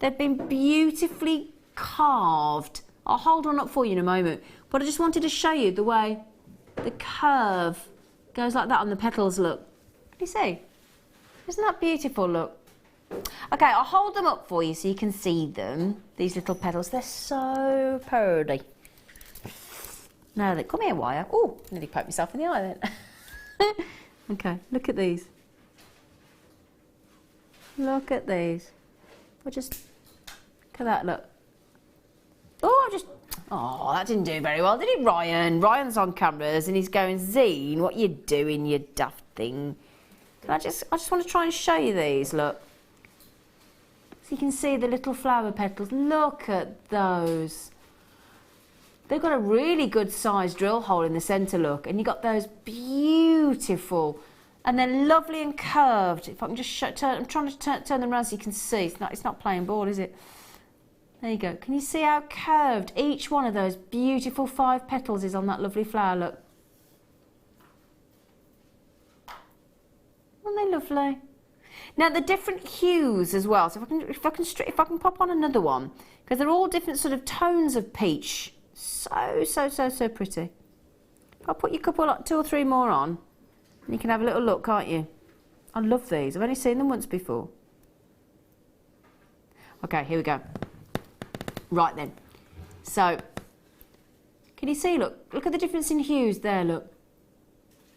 They've been beautifully carved. I'll hold one up for you in a moment, but I just wanted to show you the way the curve goes like that on the petals, look. Can you see? Isn't that beautiful, look? Okay, I'll hold them up for you so you can see them, these little petals. They're so pretty. Now, come here, Wire. Oh, nearly poked myself in the eye then. Okay, look at these. Look at these. Look at that, look. Oh, that didn't do very well, did it, Ryan? Ryan's on cameras and he's going, Zine, what you doing, you daft thing? I just want to try and show you these, look. So you can see the little flower petals. Look at those. They've got a really good sized drill hole in the centre, look. And you've got those beautiful, and they're lovely and curved. If I can just I'm trying to turn them around so you can see. It's not playing ball, is it? There you go. Can you see how curved each one of those beautiful 5 petals is on that lovely flower? Look. Aren't they lovely? Now the different hues as well. So if I can pop on another one, because they're all different sort of tones of peach. So pretty. I'll put you a couple, like 2 or 3 more on, and you can have a little look, can't you? I love these. I've only seen them once before. Okay, here we go. Right then, so can you see, look at the difference in hues there, look.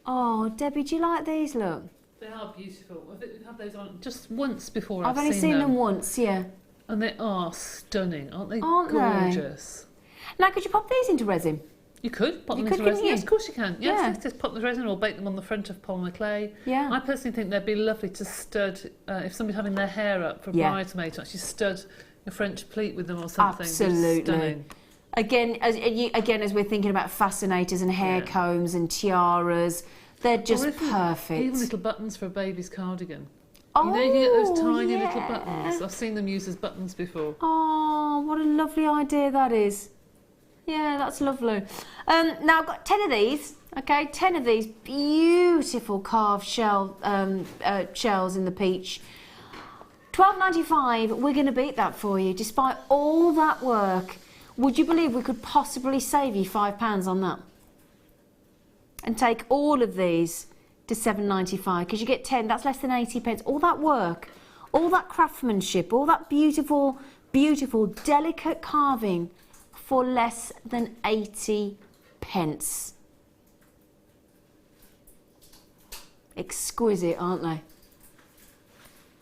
Oh, Debbie, do you like these, look? They are beautiful. I think we've had those on just once before. I've only seen them once, yeah. And they are stunning, aren't they? Aren't gorgeous? Now, could you pop these into resin? You could pop them into resin. Yes, of course you can. Yes, just pop the resin or bake them on the front of polymer clay. Yeah. I personally think they'd be lovely to stud, if somebody's having their hair up for a bridesmaid, to actually stud a French pleat with them or something. Absolutely. Again, as we're thinking about fascinators and hair combs and tiaras, they're just perfect. Even little buttons for a baby's cardigan. You know, you can get those tiny little buttons. I've seen them used as buttons before. Oh, what a lovely idea that is. Yeah, that's lovely. Now I've got 10 of these. Okay, 10 of these beautiful carved shells in the peach. $12.95, we're going to beat that for you. Despite all that work, would you believe we could possibly save you £5 on that? And take all of these to $7.95, because you get 10, that's less than 80 pence. All that work, all that craftsmanship, all that beautiful, beautiful, delicate carving for less than 80 pence. Exquisite, aren't they?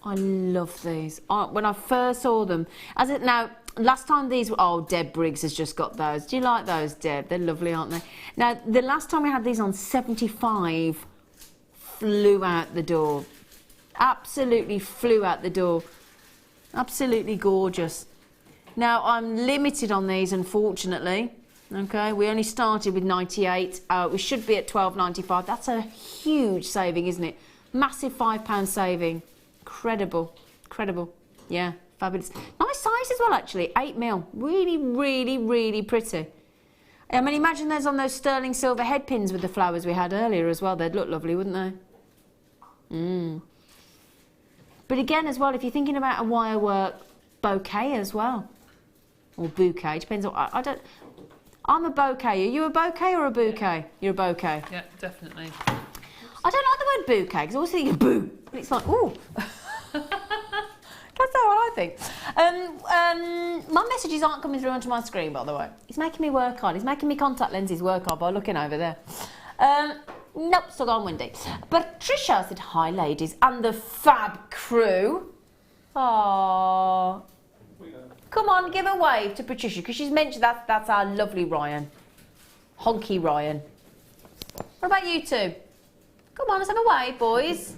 I love these. When I first saw them, last time these were, Deb Briggs has just got those. Do you like those, Deb? They're lovely, aren't they? Now, the last time we had these on, 75 flew out the door. Absolutely flew out the door. Absolutely gorgeous. Now, I'm limited on these, unfortunately. Okay, we only started with 98. We should be at $12.95. That's a huge saving, isn't it? Massive £5 saving. Incredible. Incredible. Yeah, fabulous. Nice size as well, actually. 8mm. Really, really, really pretty. I mean, imagine those on those sterling silver head pins with the flowers we had earlier as well. They'd look lovely, wouldn't they? But again, as well, if you're thinking about a wire work bouquet as well, or bouquet, depends on, I'm a bouquet. Are you a bouquet or a bouquet? You're a bouquet. Yeah, definitely. I don't like the word bouquet because I always think of boo. And it's like, ooh. That's how I think. My messages aren't coming through onto my screen, by the way. It's making me work hard. It's making me contact lenses work hard by looking over there. Nope, still gone windy. Patricia said, hi, ladies, and the fab crew. Aww. Come on, give a wave to Patricia, because she's mentioned that's our lovely Ryan. Honky Ryan. What about you two? Come on, let's have a wave, boys.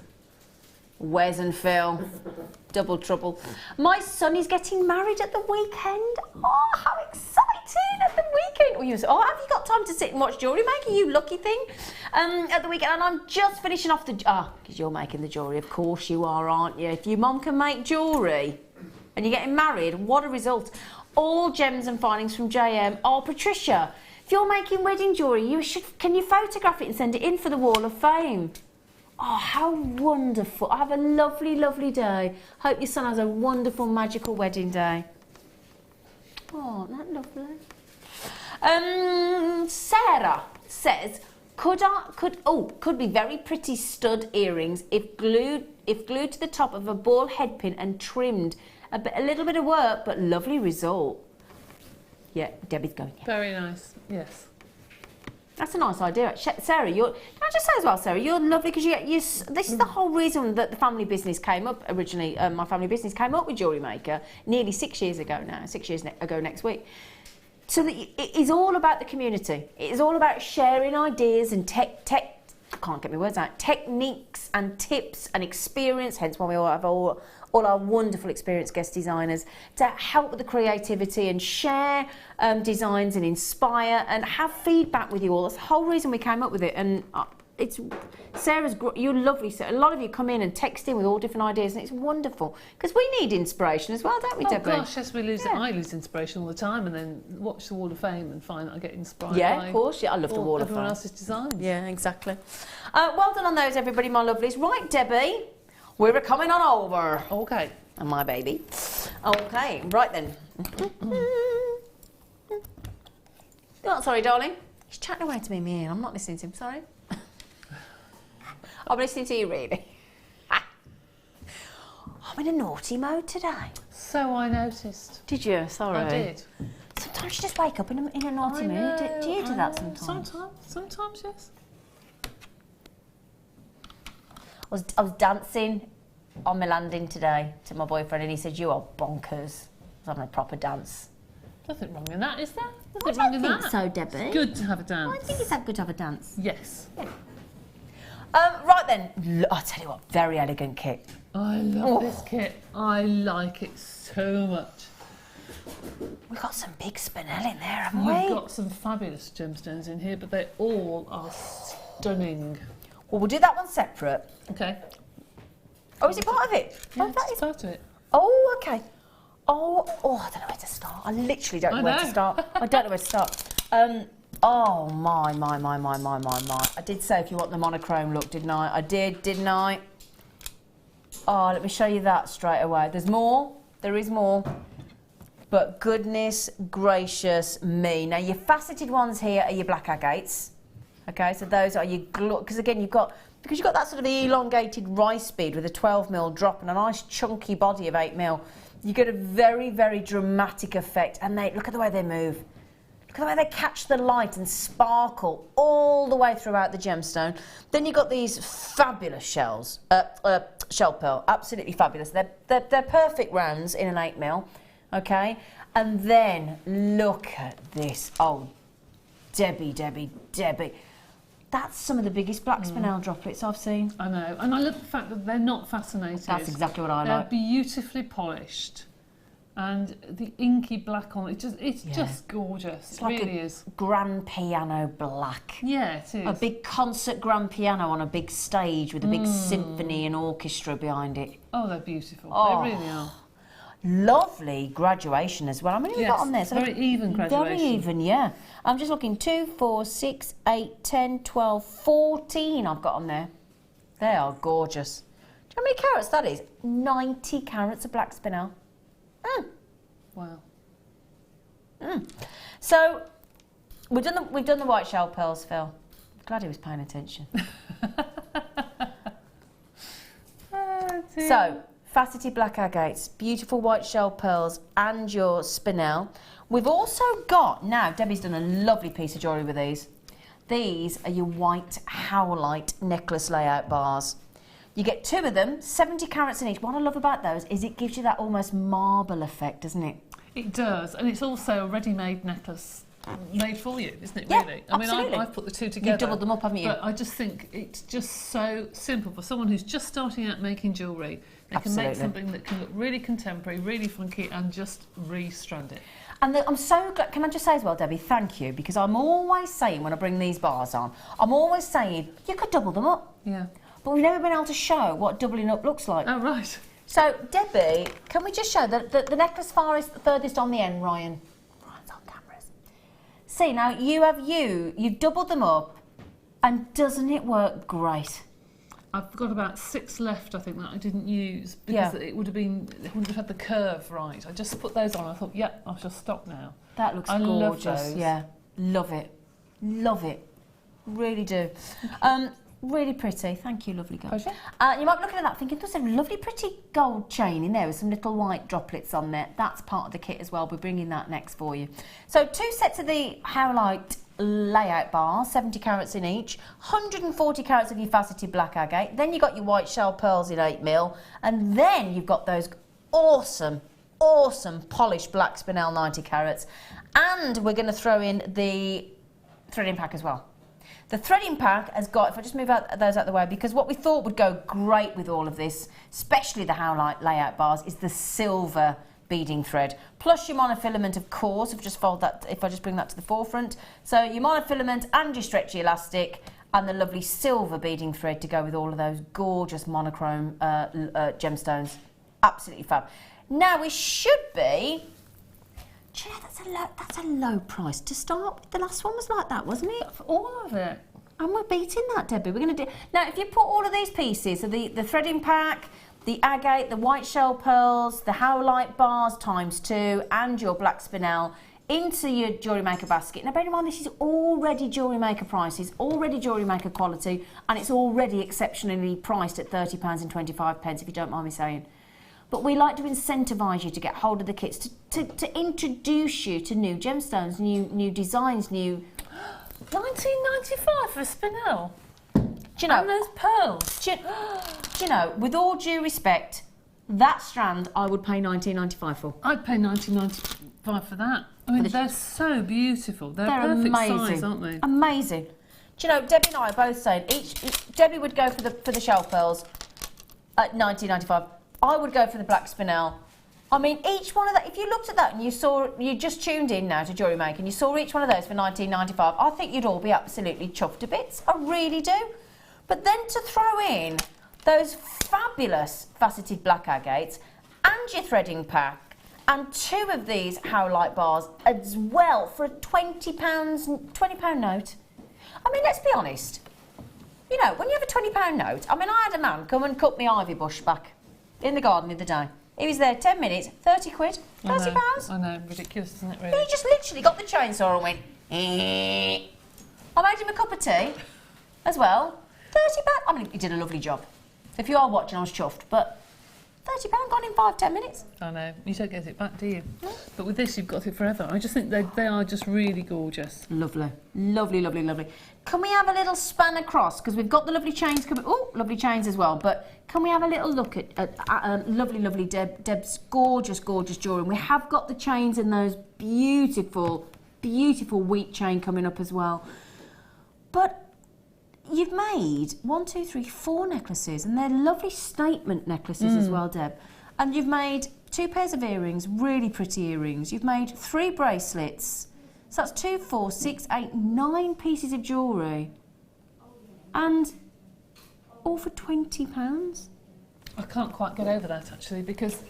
Wes and Phil. Double trouble. My son is getting married at the weekend. Oh, how exciting at the weekend. Have you got time to sit and watch Jewellery Maker, you lucky thing? At the weekend, and I'm just finishing off the... because you're making the jewellery. Of course you are, aren't you? If your mum can make jewellery and you're getting married, what a result. All gems and findings from JM. Oh, Patricia, if you're making wedding jewellery, can you photograph it and send it in for the Wall of Fame? Oh, how wonderful. Have a lovely, lovely day. Hope your son has a wonderful, magical wedding day. Oh, isn't that lovely? Sarah says, could be very pretty stud earrings if glued to the top of a ball headpin and trimmed. A little bit of work, but lovely result. Yeah, Debbie's going. Yeah. Very nice, yes. That's a nice idea. Sarah, can I just say as well, Sarah, you're lovely because this is the whole reason that the family business came up originally. My family business came up with Jewellery Maker nearly 6 years ago now, 6 years ago next week. So that it is all about the community. It is all about sharing ideas and I can't get my words out, techniques and tips and experience, hence why we all have all our wonderful experienced guest designers to help with the creativity and share designs and inspire and have feedback with you all. That's the whole reason we came up with it. And you're lovely. A lot of you come in and text in with all different ideas, and it's wonderful because we need inspiration as well, don't we, Debbie? Oh gosh, yes, we lose it. I lose inspiration all the time, and then watch the Wall of Fame and find that I get inspired. Yeah, of course. Yeah, I love the Wall of Fame. Everyone else's designs. Yeah, exactly. Well done on those, everybody, my lovelies. Right, Debbie, we're coming on over. Okay. And my baby. Okay, right then. Oh, sorry, darling. He's chatting away to me in my ear. I'm not listening to him. Sorry. I'm listening to you, really. I'm in a naughty mode today. So I noticed. Did you? Sorry. I did. Sometimes you just wake up in a naughty mood. Do you do that sometimes? Sometimes, yes. I was dancing on my landing today to my boyfriend, and he said, "You are bonkers." I was having a proper dance. Nothing wrong in that, is there? I don't think so, Debbie. It's good to have a dance. I think it's good to have a dance. Yes. Yeah. Right then, I'll tell you what, very elegant kit. I love this kit. I like it so much. We've got some big spinel in there, haven't we? We've got some fabulous gemstones in here, but they all are stunning. Well, we'll do that one separate. Okay. Oh, is it part of it? Yeah, it's part of it. Oh, okay. Oh, I don't know where to start. I literally don't know where to start. I don't know where to start. Oh, my. I did say if you want the monochrome look, didn't I? I did, didn't I? Oh, let me show you that straight away. There's more. There is more. But goodness gracious me. Now, your faceted ones here are your black agates. Okay, so those are your... Because, again, you've got that sort of elongated rice bead with a 12mm drop and a nice chunky body of 8mm, you get a very, very dramatic effect. And look at the way they move. Look at the way they catch the light and sparkle all the way throughout the gemstone. Then you've got these fabulous shells, shell pearl, absolutely fabulous. They're perfect rounds in an 8mm, okay? And then look at this. Oh, Debbie. That's some of the biggest black spinel droplets I've seen. I know, and I love the fact that they're not fascinated. That's exactly what I like. They're beautifully polished, and the inky black on it, it's just gorgeous. It really is. Grand piano black. Yeah, it is. A big concert grand piano on a big stage with a big symphony and orchestra behind it. Oh, they're beautiful. Oh. They really are. Lovely graduation as well. How many have we got on there? So very even graduation. Very even, yeah. I'm just looking 2, 4, 6, 8, 10, 12, 14 I've got on there. They are gorgeous. Do you know how many carats that is? 90 carats of black spinel. Wow. So, We've done the white shell pearls, Phil. Glad he was paying attention. So, faceted black agates, beautiful white shell pearls, and your spinel. We've also got, now Debbie's done a lovely piece of jewellery with these. These are your white howlite necklace layout bars. You get 2 of them, 70 carats in each. What I love about those is it gives you that almost marble effect, doesn't it? It does, and it's also a ready-made necklace made for you, isn't it, Yeah, really? absolutely. I mean, I've put the 2 together. You've doubled them up, haven't you? But I just think it's just so simple for someone who's just starting out making jewellery. They can make something that can look really contemporary, really funky, and just re-strand it. And I'm so glad, can I just say as well, Debbie, thank you, because I'm always saying when I bring these bars on, I'm always saying, you could double them up. Yeah. But we've never been able to show what doubling up looks like. Oh, right. So, Debbie, can we just show the necklace furthest on the end, Ryan's on cameras. See, now you've doubled them up, and doesn't it work great? I've got about 6 left, I think, that I didn't use because it wouldn't have had the curve right. I just put those on. I thought, yeah, I shall stop now. That looks gorgeous. Love those. Yeah, love it, really do. Really pretty. Thank you, lovely girl. You might be looking at that thinking, there's a lovely pretty gold chain in there with some little white droplets on there. That's part of the kit as well. We're bringing that next for you. So 2 sets of the howlite layout bars, 70 carats in each, 140 carats of your faceted black agate. Then you've got your white shell pearls in 8mm. And then you've got those awesome polished black spinel 90 carats. And we're going to throw in the threading pack as well. The threading pack has got, if I just move those out of the way, because what we thought would go great with all of this, especially the howlite layout bars, is the silver beading thread. Plus your monofilament, of course, if I just bring that to the forefront. So your monofilament and your stretchy elastic and the lovely silver beading thread to go with all of those gorgeous monochrome gemstones. Absolutely fab. Now we should be... Do you know, that's a low price to start with. The last one was like that, wasn't it? For all of it. And we're beating that, Debbie. We're going to do... Now, if you put all of these pieces, so the threading pack, the agate, the white shell pearls, the howlite bars ×2, and your black spinel into your Jewellery Maker basket. Now, bear in mind, this is already Jewellery Maker prices, already Jewellery Maker quality, and it's already exceptionally priced at £30.25, if you don't mind me saying. But we like to incentivise you to get hold of the kits, to introduce you to new gemstones, new designs, new... £19.95 for a spinel? Do you know... And those pearls? Do you know, with all due respect, that strand I would pay £19.95 for. I'd pay £19.95 for that. I mean, they're so beautiful. They're perfect amazing. size, aren't they? Amazing. Do you know, Debbie and I are both saying, Debbie would go for the shell pearls at £19.95. I would go for the black spinel. I mean, each one of that, if you looked at that and you just tuned in now to Jewellery Maker and you saw each one of those for £19.95, I think you'd all be absolutely chuffed to bits. I really do. But then to throw in those fabulous faceted black agates and your threading pack and 2 of these howlite bars as well for a £20 note. I mean, let's be honest. You know, when you have a £20 note, I mean, I had a man come and cut me ivy bush back in the garden the other day. He was there 10 minutes, 30 quid, £30. I know, ridiculous, isn't it, really? He just literally got the chainsaw and went, eh. I made him a cup of tea as well. £30. I mean, he did a lovely job. If you are watching, I was chuffed, but £30 gone in 5-10 minutes. I know. You don't get it back, do you? No. But with this, you've got it forever. I just think they are just really gorgeous. Lovely. Lovely, lovely, lovely. Can we have a little span across? Because we've got the lovely chains coming. Oh, lovely chains as well. But can we have a little look at lovely, lovely Deb's gorgeous, gorgeous jewellery? And we have got the chains in those beautiful, beautiful wheat chain coming up as well. But you've made 4 necklaces, and they're lovely statement necklaces as well, Deb. And you've made 2 pairs of earrings, really pretty earrings. You've made 3 bracelets. So that's 2, 4, 6, 8, 9 pieces of jewellery. And all for £20. I can't quite get over that, actually, because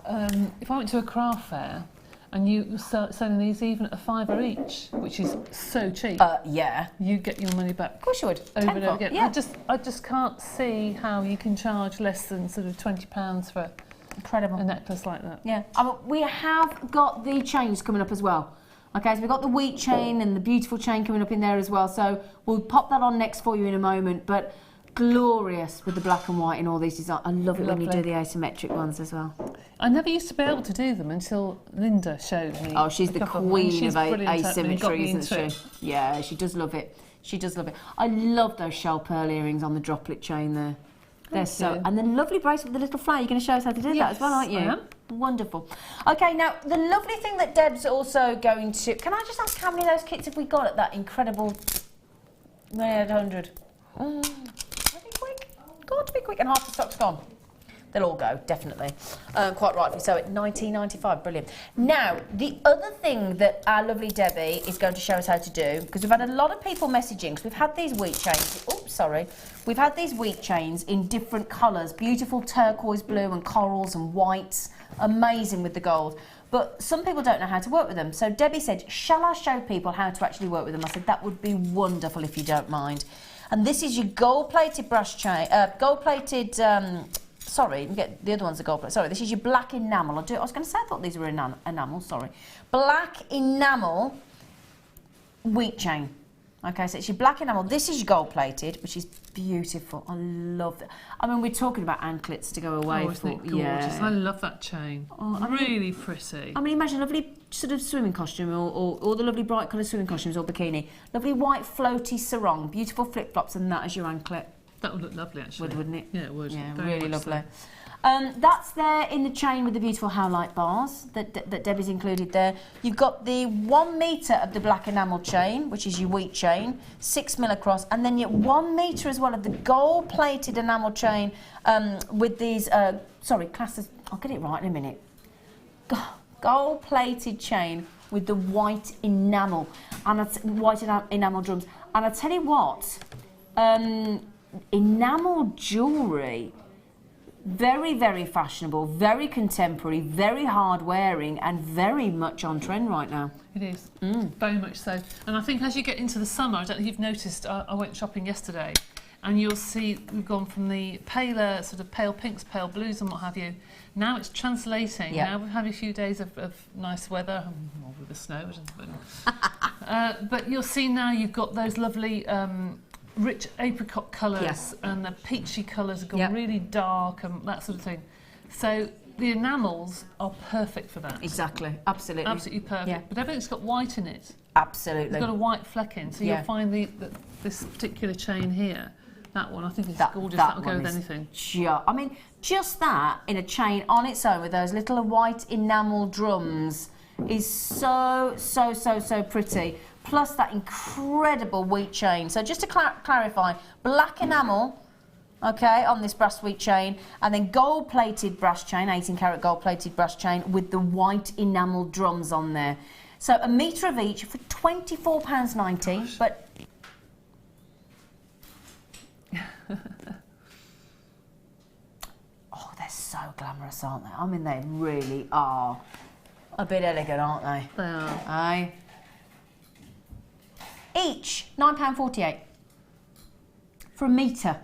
if I went to a craft fair and you were selling these even at £5 each, which is so cheap, yeah, you get your money back. Of course you would. Over and over again. Yeah. I just can't see how you can charge less than sort of £20 for incredible a necklace like that. Yeah. We have got the chains coming up as well. Okay, so we've got the wheat chain and the beautiful chain coming up in there as well. So we'll pop that on next for you in a moment. But glorious with the black and white in all these designs. I love it when you do the asymmetric ones as well. I never used to be able to do them until Linda showed me. Oh, she's the queen of asymmetry, isn't she? Yeah, she does love it. She does love it. I love those shell pearl earrings on the droplet chain there. They're so, and the lovely bracelet with the little flower. You're going to show us how to do that as well, aren't you? I am. Wonderful. Okay, now the lovely thing that Deb's also going to. Can I just ask how many of those kits have we got at that incredible 100? Be quick. Got to be quick, and half the stock's gone. They'll all go, definitely. Quite rightly so, at $19.95, brilliant. Now, the other thing that our lovely Debbie is going to show us how to do, because we've had a lot of people messaging, because we've had these wheat chains, oops, sorry. We've had these wheat chains in different colours, beautiful turquoise blue and corals and whites, amazing with the gold. But some people don't know how to work with them. So Debbie said, shall I show people how to actually work with them? I said, that would be wonderful if you don't mind. And this is your gold-plated brush chain, sorry, get the other ones are gold plate. Sorry, this is your black enamel. I was going to say I thought these were enamel. Sorry, black enamel wheat chain. Okay, so it's your black enamel. This is your gold plated, which is beautiful. I love it. I mean, we're talking about anklets to go away. Oh, isn't it gorgeous? Yeah. I love that chain. Oh, really pretty. I mean, imagine a lovely sort of swimming costume, or the lovely bright coloured swimming costumes or bikini. Lovely white floaty sarong, beautiful flip flops, and that as your anklet. That would look lovely, actually. Wouldn't it? Yeah, it would. Yeah, very really lovely. So. That's there in the chain with the beautiful howlite bars that Debbie's included there. You've got the 1 metre of the black enamel chain, which is your wheat chain, 6 mil across, and then your 1 metre as well of the gold-plated enamel chain with these, clasps. I'll get it right in a minute. Gold-plated chain with the white enamel and white enamel drums. And I tell you what, enamel jewellery, very, very fashionable, very contemporary, very hard wearing, and very much on trend right now. It is, very much so. And I think as you get into the summer, I don't know if you've noticed, I went shopping yesterday, and you'll see we've gone from the paler, sort of pale pinks, pale blues and what have you. Now it's translating. Yep. Now we've had a few days of nice weather, with the snow. But you'll see now you've got those lovely rich apricot colours, and the peachy colours have gone really dark and that sort of thing. So the enamels are perfect for that. Exactly, absolutely. Absolutely perfect. Yeah. But everything's got white in it. Absolutely. It's got a white fleck in, so you'll find this particular chain here, that one, I think it's gorgeous. That'll go with anything. I mean, just that in a chain on its own with those little white enamel drums is so pretty. Plus that incredible wheat chain. So just to clarify, black enamel, okay, on this brass wheat chain, and then gold-plated brass chain, 18 karat gold-plated brass chain with the white enamel drums on there. So 1 metre of each for £24.90, but... Oh, they're so glamorous, aren't they? I mean, they really are a bit elegant, aren't they? They are. Aye. Each £9.48 for 1 metre.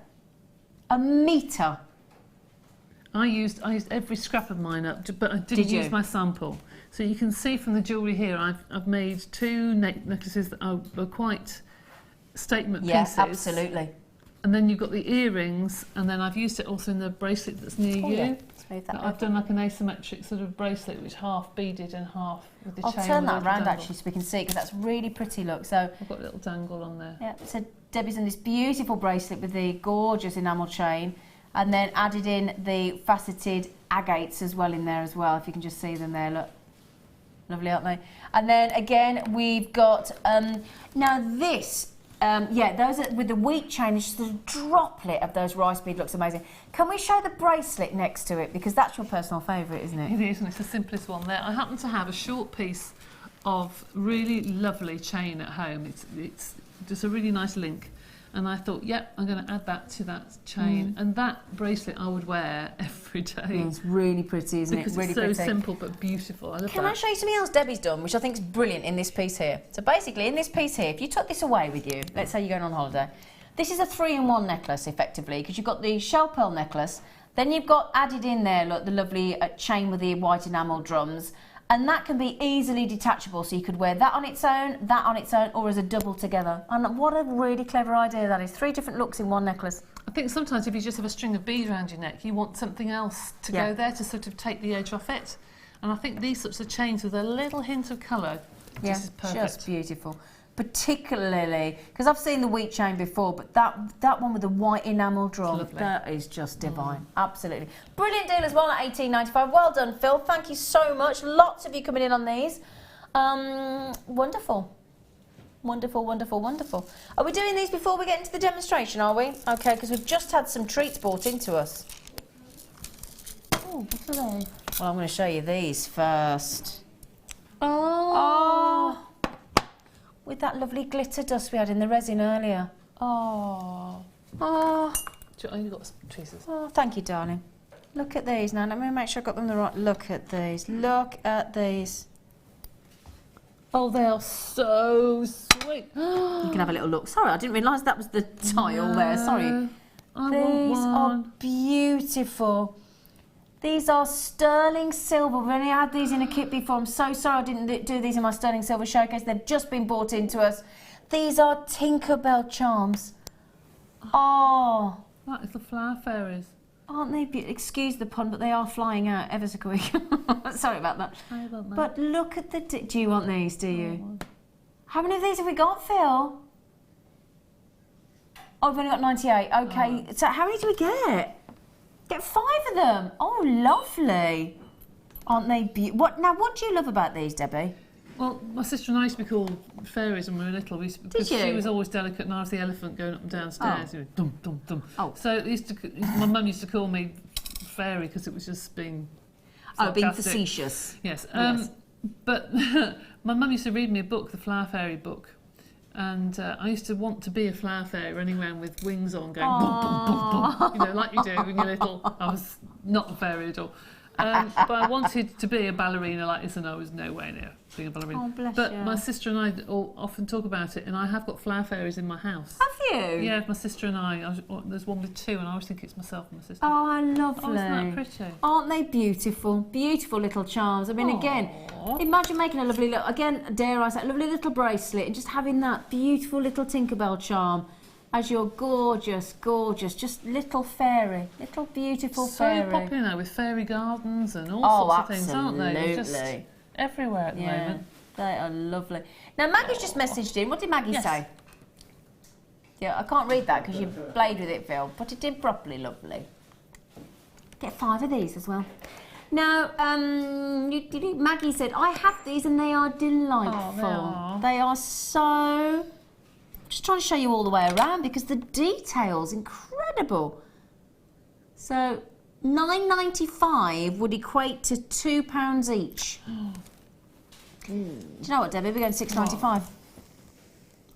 1 metre. I used every scrap of mine up, but I didn't use my sample. So you can see from the jewellery here, I've made 2 necklaces that are quite statement pieces. Yes, absolutely. And then you've got the earrings, and then I've used it also in the bracelet that's near you. Yeah. I've done like an asymmetric sort of bracelet, which half beaded and half with the chain. I'll turn that around actually so we can see it, because that's really pretty. Look, so I've got a little dangle on there. Yeah. So Debbie's done this beautiful bracelet with the gorgeous enamel chain, and then added in the faceted agates as well in there as well. If you can just see them there, look, lovely, aren't they? And then again we've got now this. Those are with the wheat chain, it's just a droplet of those rice bead, looks amazing. Can we show the bracelet next to it? Because that's your personal favourite, isn't it? It is, and it's the simplest one there. I happen to have a short piece of really lovely chain at home. It's just a really nice link. And I thought, yep, I'm going to add that to that chain. And that bracelet I would wear every day. Yeah, it's really pretty, isn't because it? Really it's so pretty. simple but beautiful. I love Can I show you something else Debbie's done, which I think is brilliant in this piece here? So basically, in this piece here, if you took this away with you, let's say you're going on holiday, this is a 3-in-1 necklace, effectively, because you've got the shell pearl necklace, then you've got added in there, look, the lovely chain with the white enamel drums, And that can be easily detachable, so you could wear that on its own, or as a double together. And what a really clever idea that is. 3 different looks in one necklace. I think sometimes if you just have a string of beads around your neck, you want something else to go there to sort of take the edge off it. And I think these sorts of chains with a little hint of colour, this is perfect. Just beautiful. Particularly, because I've seen the wheat chain before, but that one with the white enamel drum, that is just divine. Absolutely. Brilliant deal as well at $18.95. Well done, Phil. Thank you so much. Lots of you coming in on these. Wonderful. Wonderful, wonderful, wonderful. Are we doing these before we get into the demonstration, are we? Okay, because we've just had some treats brought into us. Oh, what are they? Well, I'm going to show you these first. Oh. With that lovely glitter dust we had in the resin earlier. Oh. Oh. You've got some tweezers. Oh, thank you, darling. Look at these now. Let me make sure I've got them the right. Look at these. Look at these. Oh, they are so sweet. You can have a little look. Sorry, I didn't realise that was the tile there. Sorry. These are beautiful. These are sterling silver. We've only had these in a kit before. I'm so sorry I didn't do these in my sterling silver showcase. They've just been brought into us. These are Tinkerbell charms. Oh. That is the flower fairies. Aren't they beautiful? Excuse the pun, but they are flying out ever so quick. Sorry about that. I want that. But look at the... Do you want these, do you? How many of these have we got, Phil? Oh, we've only got 98. Okay. So how many do we get? Get 5 of them. Oh, lovely. Aren't they beautiful? What do you love about these, Debbie? Well, my sister and I used to be called fairies when we were little. Because she was always delicate and I was the elephant going up and down stairs. Oh. Dum, dum, dum. Oh. So my mum used to call me fairy because it was just being sarcastic. Being facetious. Yes. But my mum used to read me a book, the Flower Fairy book. And I used to want to be a flower fairy running around with wings on going bum, bum, bum, bum, you know, like you do when you're little. I was not a fairy at all. But I wanted to be a ballerina like this, and I was nowhere near being a ballerina. Oh, bless but you. my sister and I often talk about it, and I have got flower fairies in my house. Have you? Yeah, my sister and I. There's one with 2, and I always think it's myself and my sister. Oh, how lovely. Oh, isn't that pretty? Aren't they beautiful? Beautiful little charms. I mean, again, imagine making a lovely little, again, dare I say, a lovely little bracelet and just having that beautiful little Tinkerbell charm as your gorgeous, gorgeous, just little fairy, little beautiful fairy. So popular now with fairy gardens and all sorts of things, aren't they? They're just everywhere at the moment. They are lovely. Now, Maggie's just messaged in. What did Maggie say? Yeah, I can't read that because you played with it, Phil, but it did properly lovely. Get 5 of these as well. Now, Maggie said, I have these and they are delightful. Oh, they are so... Just trying to show you all the way around because the detail's incredible. So, $9.95 would equate to £2 each. Do you know what, Debbie? We're going $6.95.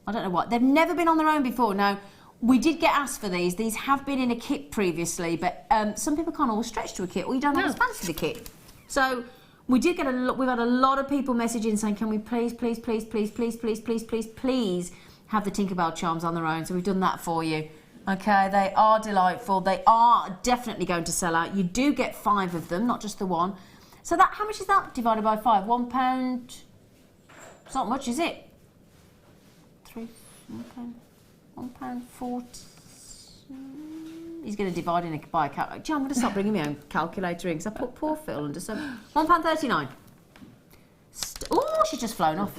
I don't know what. They've never been on their own before. Now, we did get asked for these. These have been in a kit previously, but some people can't always stretch to a kit, or you don't always fancy the kit. So we did get we've had a lot of people messaging saying, can we please have the Tinkerbell charms on their own? So we've done that for you. Okay, they are delightful. They are definitely going to sell out. You do get 5 of them, not just the one. So that, how much is that divided by 5? £1. It's not much, is it? £1.40. He's going to divide in by a calculator. I'm going to stop bringing my own calculator in because I put poor Phil under some. £1.39. Oh, she's just flown off.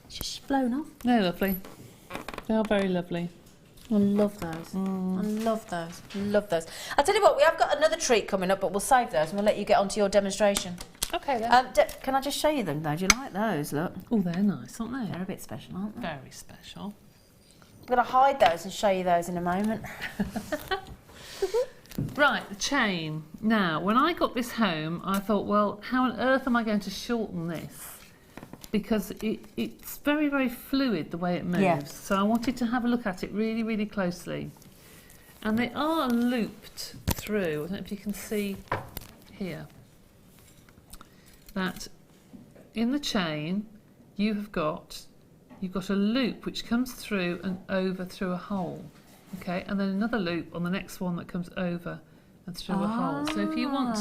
She's just flown off. They're lovely. They are very lovely. I love those. I love those. Love those. I'll tell you what, we have got another treat coming up, but we'll save those and we'll let you get onto your demonstration. Okay then. Can I just show you them though? Do you like those? Look. Oh, they're nice, aren't they? They're a bit special, aren't they? Very special. I'm going to hide those and show you those in a moment. Right, the chain. Now, when I got this home, I thought, well, how on earth am I going to shorten this? Because it's very, very fluid the way it moves. Yeah. So I wanted to have a look at it really, really closely. And they are looped through. I don't know if you can see here. That in the chain, you've got a loop which comes through and over through a hole. Okay, and then another loop on the next one that comes over and through a hole. So if you want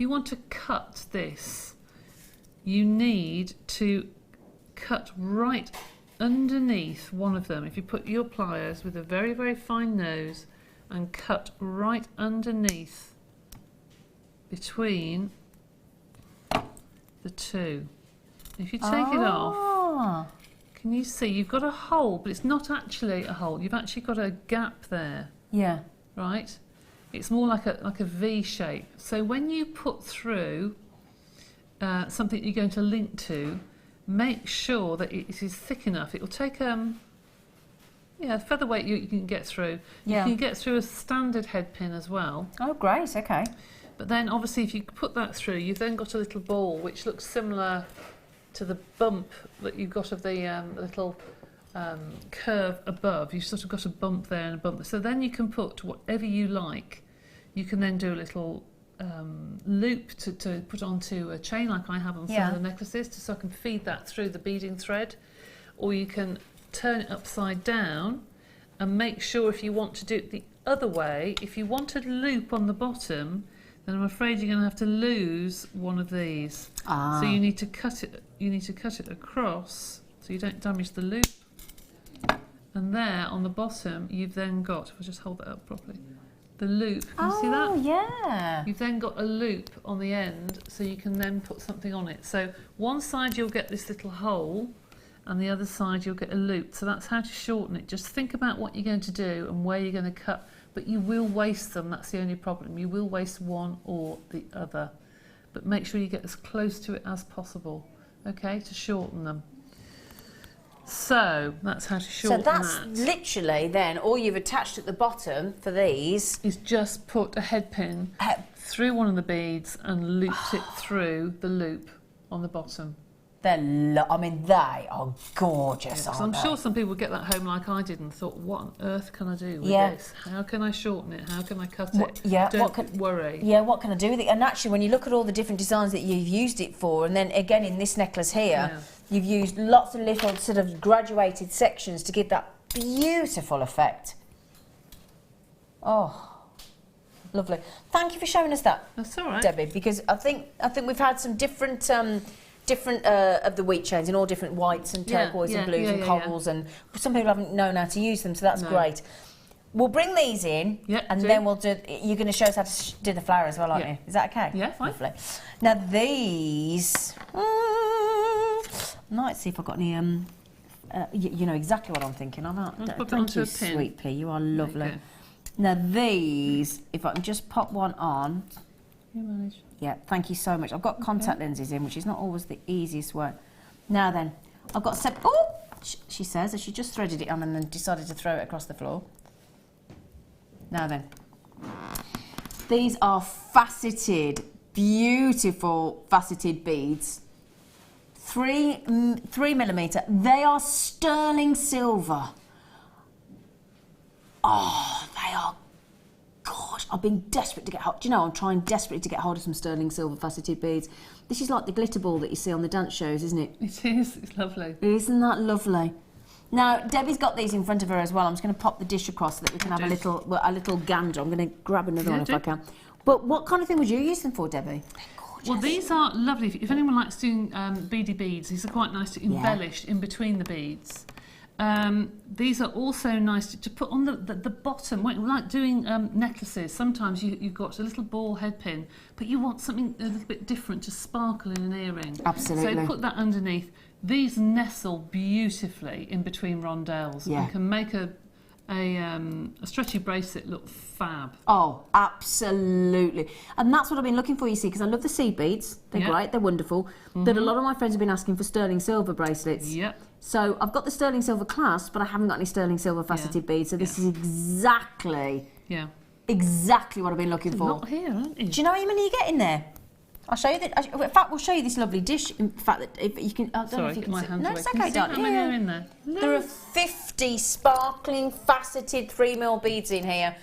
if you want to cut this, you need to cut right underneath one of them. If you put your pliers with a very, very fine nose and cut right underneath between the two. If you take it off, can you see you've got a hole, but it's not actually a hole. You've actually got a gap there. Yeah. Right? It's more like a V shape. So when you put through something you're going to link to, make sure that it is thick enough. It will take featherweight you can get through. Yeah. You can get through a standard head pin as well. Oh, great. Okay. But then obviously if you put that through, you've then got a little ball which looks similar to the bump that you've got of the little curve above. You've sort of got a bump there and a bump there. So then you can put whatever you like. You can then do a little loop to put onto a chain like I have on some of the necklaces, so I can feed that through the beading thread. Or you can turn it upside down and make sure, if you want to do it the other way, if you want a loop on the bottom, then I'm afraid you're going to have to lose one of these. So you need to cut it. You need to cut it across so you don't damage the loop. And there on the bottom, you've then got, if I just hold that up properly, the loop. Can you see that? Oh, yeah. You've then got a loop on the end, so you can then put something on it. So one side you'll get this little hole, and the other side you'll get a loop. So that's how to shorten it. Just think about what you're going to do and where you're going to cut. But you will waste them, that's the only problem. You will waste one or the other. But make sure you get as close to it as possible, okay, to shorten them. So that's how to shorten that. So that's literally then all you've attached at the bottom for these. Is just put a head pin through one of the beads and looped it through the loop on the bottom. They're I mean, they are gorgeous, aren't I'm they? sure some people would get that home like I did and thought, what on earth can I do with this? How can I shorten it? How can I cut it? Don't worry. Yeah, what can I do with it? And actually, when you look at all the different designs that you've used it for, and then again in this necklace here, you've used lots of little sort of graduated sections to give that beautiful effect. Oh, lovely. Thank you for showing us that. That's all right, Debbie, because I think we've had some different of the wheat chains in all different whites and turquoise and blues and corals, and some people haven't known how to use them, so that's great. We'll bring these in, and then we'll do. You're going to show us how to do the flower as well, aren't you? Is that okay? Yeah, fine. Lovely. Now these, let's see if I've got any. You know exactly what I'm thinking of. Thank you, sweet pea. You are lovely. Okay. Now these, if I can just pop one on. You manage. Yeah, thank you so much. I've got contact lenses in, which is not always the easiest way. Now then, I've got she says, as she just threaded it on and then decided to throw it across the floor. Now then, these are faceted, beautiful faceted beads. 3mm. They are sterling silver. Oh, they are. Gosh, I've been desperate to get hold. Do you know, I'm trying desperately to get hold of some sterling silver faceted beads. This is like the glitter ball that you see on the dance shows, isn't it? It is. It's lovely. Isn't that lovely? Now, Debbie's got these in front of her as well. I'm just going to pop the dish across so that we can have a little gander. I'm going to grab another one if I can. But what kind of thing would you use them for, Debbie? Well, these are lovely. If anyone likes doing beady beads, these are quite nice to embellish in between the beads. These are also nice to put on the bottom. Like doing necklaces, sometimes you've got a little ball head pin, but you want something a little bit different to sparkle in an earring. Absolutely. So put that underneath. These nestle beautifully in between rondelles and can make a stretchy bracelet look fab. Oh, absolutely. And that's what I've been looking for, you see, because I love the seed beads. They're great, they're wonderful. But a lot of my friends have been asking for sterling silver bracelets. Yep. So I've got the sterling silver clasp, but I haven't got any sterling silver faceted beads. So this is exactly what I've been looking for. Not here, aren't you? Do you know how many you get in there? I'll show you. In fact, we'll show you this lovely dish. In fact, that if you can. I don't know if you can my see. hands No, away. it's Can you okay, see how darling. many are in there? There are 50 sparkling faceted 3mm beads in here.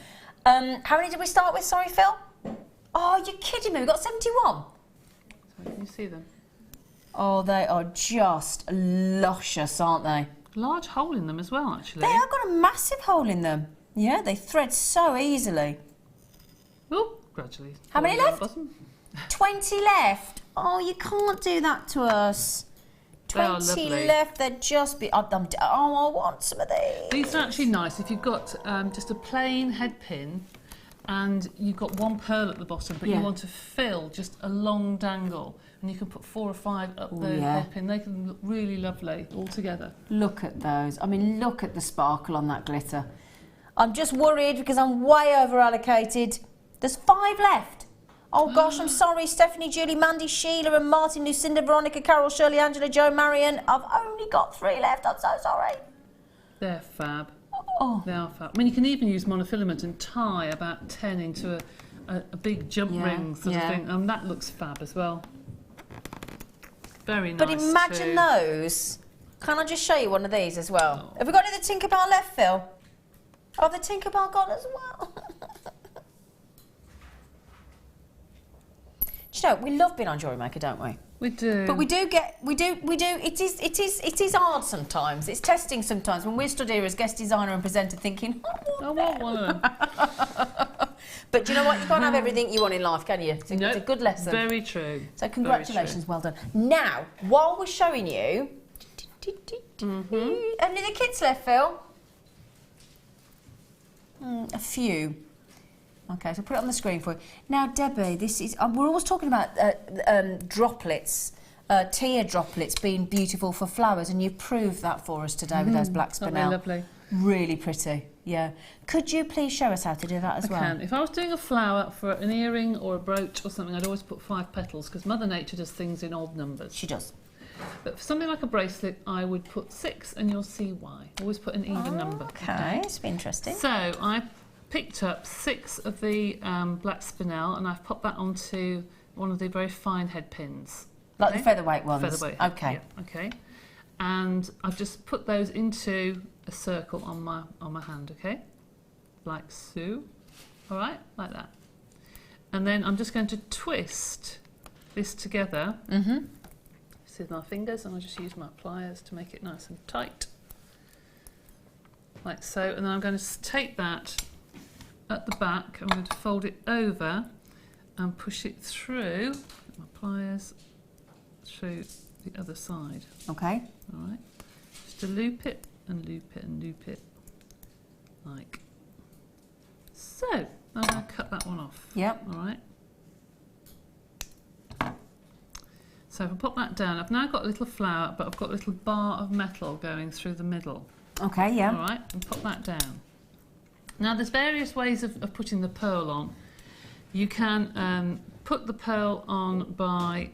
How many did we start with? Sorry, Phil. Oh, you're kidding me. We've got 71. Sorry, can you see them? Oh, they are just luscious, aren't they? Large hole in them as well, actually. They have got a massive hole in them. Yeah, they thread so easily. Oh, gradually. How many left? 20 left. Oh, you can't do that to us. 20 left. They're just I want some of these. These are actually nice if you've got just a plain head pin and you've got one pearl at the bottom, but you want to fill just a long dangle, and you can put 4 or 5 up the head pin. They can look really lovely all together. Look at those. I mean, look at the sparkle on that glitter. I'm just worried because I'm way over allocated. There's 5 left. Oh gosh, I'm sorry, Stephanie, Julie, Mandy, Sheila and Martin, Lucinda, Veronica, Carol, Shirley, Angela, Jo, Marion. I've only got 3 left, I'm so sorry. They're fab. Oh. They are fab. I mean, you can even use monofilament and tie about 10 into a big jump ring sort of thing. And that looks fab as well. Very nice. But imagine those. Can I just show you one of these as well? Have we got any of the Tinkerbell left, Phil? Oh, the Tinkerbell gone as well. Do you know, we love being on Jewellery Maker, don't we? We do. But we do. It is hard sometimes. It's testing sometimes when we're stood here as guest designer and presenter thinking, I want one of them. But do you know what? You can't have everything you want in life, can you? It's a good lesson. Very true. So congratulations, well done. Now, while we're showing you, any of the kits left, Phil? A few. Okay, so put it on the screen for you. Now, Debbie, this is... we're always talking about droplets, tear droplets being beautiful for flowers, and you proved that for us today with those black spinel. Lovely. Really pretty, yeah. Could you please show us how to do that as well? I can. If I was doing a flower for an earring or a brooch or something, I'd always put 5 petals, because Mother Nature does things in odd numbers. She does. But for something like a bracelet, I would put 6, and you'll see why. Always put an even number. Okay, it's interesting. So I picked up 6 of the black spinel, and I've popped that onto one of the very fine head pins. Like the featherweight ones? Featherweight. Okay. Yeah, okay. And I've just put those into a circle on my hand, okay? Like so. All right, like that. And then I'm just going to twist this together. See my fingers, and I'll just use my pliers to make it nice and tight. Like so. And then I'm going to take that at the back, I'm going to fold it over and push it through, my pliers, through the other side. Okay. All right. Just to loop it and loop it and loop it, like so. I'm going to cut that one off. Yep. All right. So if I pop that down, I've now got a little flower, but I've got a little bar of metal going through the middle. Okay, yeah. All right, and pop that down. Now, there's various ways of putting the pearl on. You can put the pearl on by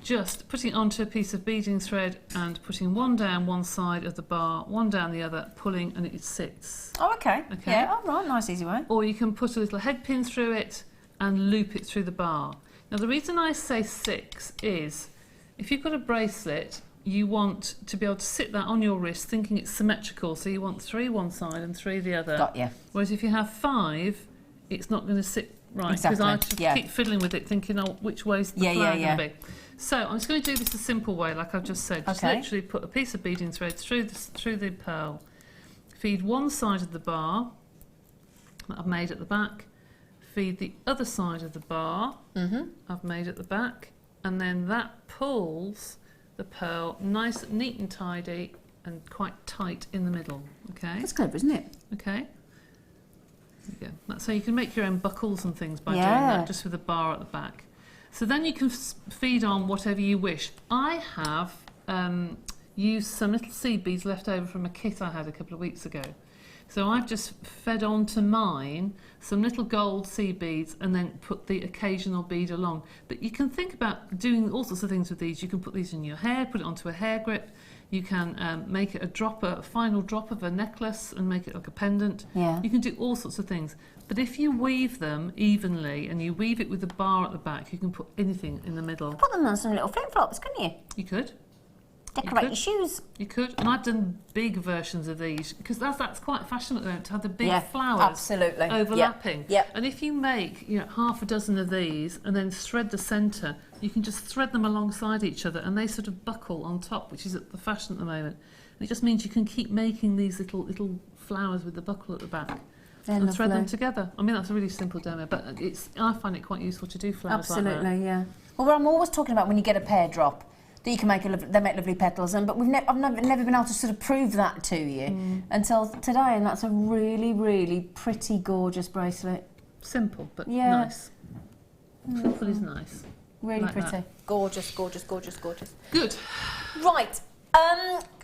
just putting it onto a piece of beading thread and putting one down one side of the bar, one down the other, pulling, and it sits. Oh, okay. Yeah, all right, nice, easy way. Or you can put a little head pin through it and loop it through the bar. Now, the reason I say 6 is if you've got a bracelet, you want to be able to sit that on your wrist thinking it's symmetrical, so you want 3 one side and 3 the other. Got you. Whereas if you have 5, it's not going to sit right, because Exactly. I keep fiddling with it thinking, oh, which way's the flower going to be? So I'm just going to do this a simple way, like I've just said. Just literally put a piece of beading thread through the pearl, feed one side of the bar that I've made at the back, feed the other side of the bar I've made at the back, and then that pulls the pearl nice, neat and tidy and quite tight in the middle, okay? That's clever, isn't it? Okay. There you go. That's how you can make your own buckles and things by doing that, just with a bar at the back. So then you can feed on whatever you wish. I have used some little seed beads left over from a kit I had a couple of weeks ago. So I've just fed onto mine some little gold seed beads and then put the occasional bead along. But you can think about doing all sorts of things with these. You can put these in your hair, put it onto a hair grip. You can make it a final drop of a necklace and make it like a pendant. Yeah. You can do all sorts of things. But if you weave them evenly and you weave it with a bar at the back, you can put anything in the middle. Put them on some little flip-flops, couldn't you? You could. Decorate your shoes. You could, and I've done big versions of these because that's quite fashionable at the moment, to have the big flowers overlapping. Yep. And if you make half a dozen of these and then thread the centre, you can just thread them alongside each other and they sort of buckle on top, which is at the fashion at the moment. And it just means you can keep making these little flowers with the buckle at the back. and thread them together. I mean, that's a really simple demo, but I find it quite useful to do flowers like that. Absolutely, yeah. Well, I'm always talking about when you get a pear drop, that you can make they make lovely petals, but I've never been able to sort of prove that to you until today, and that's a really, really pretty, gorgeous bracelet. Simple, but nice. Simple is nice. Really like pretty. That. Gorgeous, gorgeous, gorgeous, gorgeous. Good. Right.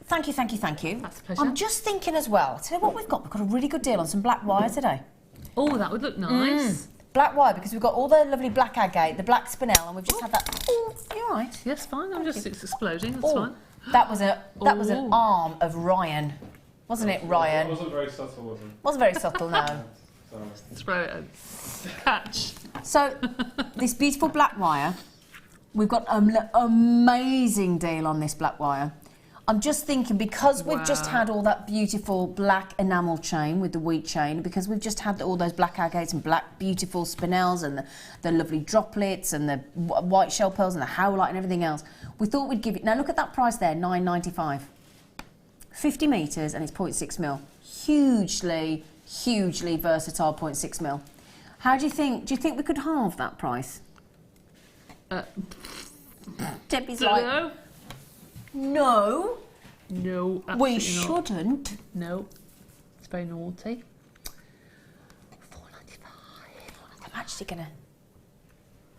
Thank you. That's a pleasure. I'm just thinking as well, tell you what we've got. We've got a really good deal on some black wire today. Oh, that would look nice. Black wire, because we've got all the lovely black agate, the black spinel, and we've just had that. Oh, you're right. Yes, fine. It's exploding. That's fine. That was an arm of Ryan, wasn't it, Ryan? It wasn't very subtle, was it? Wasn't very subtle, no. Throw it in. Catch. So, this beautiful black wire, we've got an amazing deal on this black wire. I'm just thinking, because we've just had all that beautiful black enamel chain with the wheat chain, because we've just had all those black agates and black beautiful spinels and the lovely droplets and the white shell pearls and the howlite and everything else, we thought we'd give it. Now look at that price there, $9.95. 50 metres and it's 0.6 mil. Hugely versatile 0.6 mil. How do you think? Do you think we could halve that price? Debbie's like, no. No, absolutely we not. shouldn't. No, it's very naughty. $4.95. I'm actually gonna.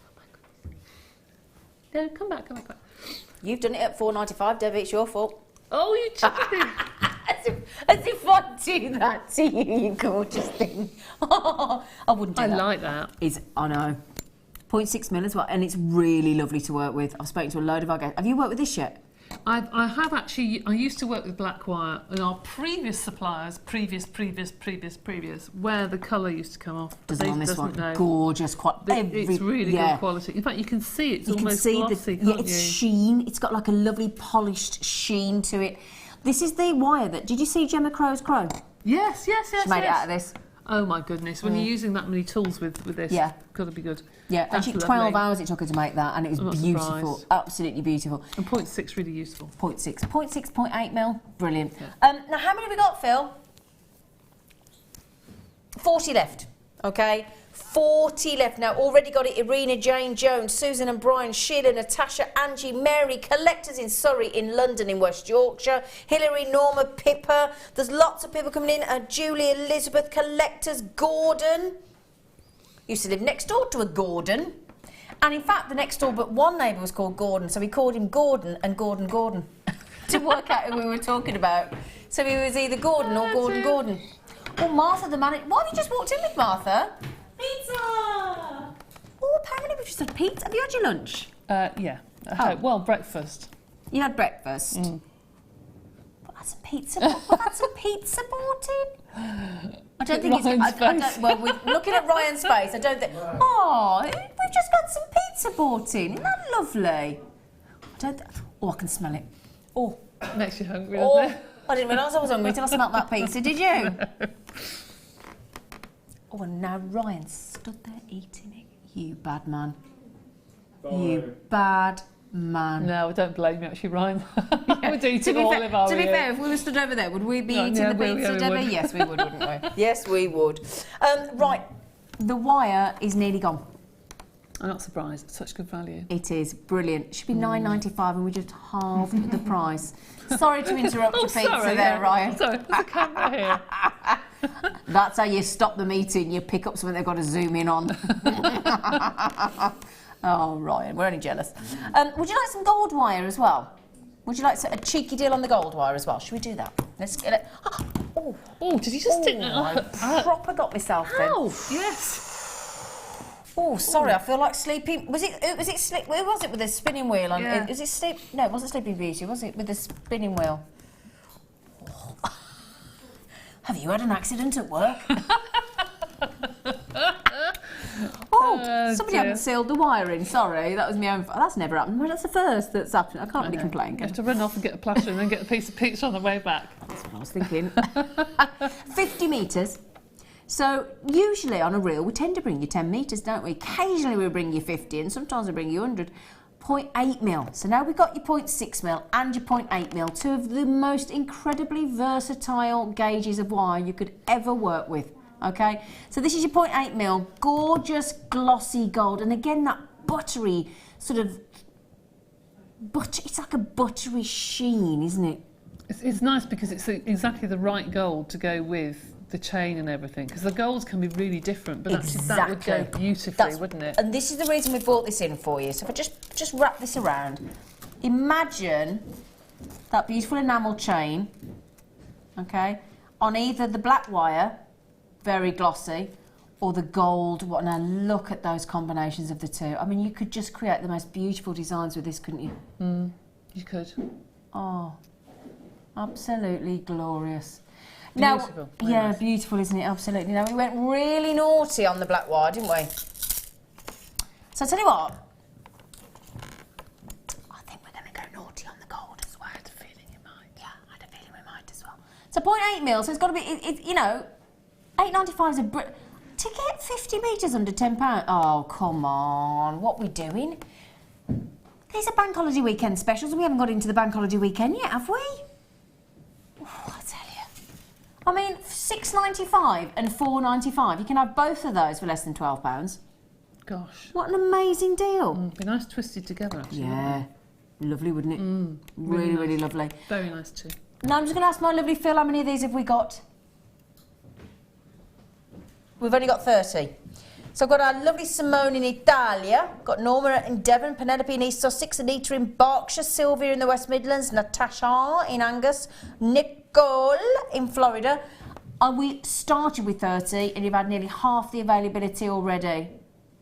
Oh my goodness. No, come back. You've done it at $4.95, Debbie. It's your fault. Oh, you chicken. As if I'd do that to you, you gorgeous thing. I wouldn't do that. I like that. I know. 0.6 mil as well, and it's really lovely to work with. I've spoken to a load of our guests. Have you worked with this yet? I have actually. I used to work with black wire and our previous suppliers, previous, where the colour used to come off. Doesn't on this one. Know. Gorgeous. It's really good quality. In fact, you can see it's almost glossy, can't it's you? sheen. It's got like a lovely polished sheen to it. This is the wire that. Did you see Gemma Crow's crow? Yes. She made it out of this. Oh my goodness! When you're using that many tools with this, got to be good. Yeah, that's actually 12 hours it took her to make that, and it was beautiful, absolutely beautiful. And 0.6 really useful. 0.8 mil, brilliant. Yeah. Now how many have we got, Phil? 40 left, okay? 40 left now. Already got it. Irina, Jane, Jones, Susan and Brian, Sheila, Natasha, Angie, Mary, collectors in Surrey, in London, in West Yorkshire, Hilary, Norma, Pippa. There's lots of people coming in. Julie, Elizabeth, collectors, Gordon. Used to live next door to a Gordon. And in fact, the next door but one neighbour was called Gordon, so we called him Gordon and Gordon to work out who we were talking about. So he was either Gordon or Gordon. Oh, Martha the manager. What have you just walked in with, Martha? Pizza! Oh, apparently we've just had pizza. Have you had your lunch? Yeah. Well, breakfast. You had breakfast? We've had some pizza. We've had some pizza bought in. I don't think it's... well, looking at Ryan's face, I don't think... Oh, we've just got some pizza bought in. Isn't that lovely? I can smell it. Oh. Makes you hungry, doesn't it? I didn't realise I was hungry until I smelled that pizza, did you? Oh, and now Ryan stood there eating it. You bad man. You bad man. No, don't blame me, actually, Ryan. I would eat it all if I were To be fair, if we were stood over there, would we be eating the pizza, Debbie? Yes, we would, wouldn't we? Yes, we would. Right, the wire is nearly gone. I'm not surprised. It's such good value. It is brilliant. It should be $9.95 and we just halved the price. Sorry to interrupt your pizza there, Ryan. Sorry, there's a camera here. That's how you stop the meeting. You pick up something they've got to zoom in on. Oh, Ryan, we're only jealous. Would you like some gold wire as well? Would you like a cheeky deal on the gold wire as well? Should we do that? Let's get it. Oh, did you just stick that up? I proper got myself then. Oh, yes. Oh, sorry, I feel like sleeping. Was it sleep? Where was it with the spinning wheel? Yeah. Is it sleep? No, it wasn't Sleeping Beauty, was it? With the spinning wheel. Oh. Have you had an accident at work? Somebody hadn't sealed the wiring. Sorry, that was my own fault. That's never happened. Well, that's the first that's happened. I can't really complain. You have to run off and get a plaster and then get a piece of pizza on the way back. That's what I was thinking. 50 metres. So usually on a reel we tend to bring you 10 metres, don't we? Occasionally we bring you 50 and sometimes we bring you 100. 0.8 mil. So now we've got your 0.6 mil and your 0.8 mil, two of the most incredibly versatile gauges of wire you could ever work with. Okay, so this is your 0.8mm, gorgeous glossy gold, and again that buttery sort of it's like a buttery sheen, isn't it? It's nice because it's exactly the right gold to go with the chain and everything, because the golds can be really different, but actually that would go beautifully, wouldn't it? And this is the reason we brought this in for you. So if I just wrap this around, imagine that beautiful enamel chain, okay, on either the black wire, very glossy, or the gold. Now look at those combinations of the two. I mean, you could just create the most beautiful designs with this, couldn't you? You could. Oh, absolutely glorious. Beautiful. Now, yeah, nice. Beautiful, isn't it? Absolutely. Now, we went really naughty on the black wire, didn't we? So, I tell you what, I think we're going to go naughty on the gold as well. I had a feeling you might. Yeah, I had a feeling we might as well. So, 0.8mm, so it's got to be, you know, £8.95 is a to get 50 metres under £10. Oh, come on. What are we doing? These are bank holiday weekend specials, and we haven't got into the bank holiday weekend yet, have we? Oh, I tell you. I mean, £6.95 and £4.95. You can have both of those for less than £12. Gosh. What an amazing deal. Be nice twisted together, actually. Yeah. Lovely, wouldn't it? Really, nice. really lovely. Very nice too. Now I'm just going to ask my lovely Phil, how many of these have we got? We've only got 30. So I've got our lovely Simone in Italia, got Norma in Devon, Penelope in East Sussex, Anita in Berkshire, Sylvia in the West Midlands, Natasha in Angus, Nicole in Florida. And we started with 30 and you've had nearly half the availability already.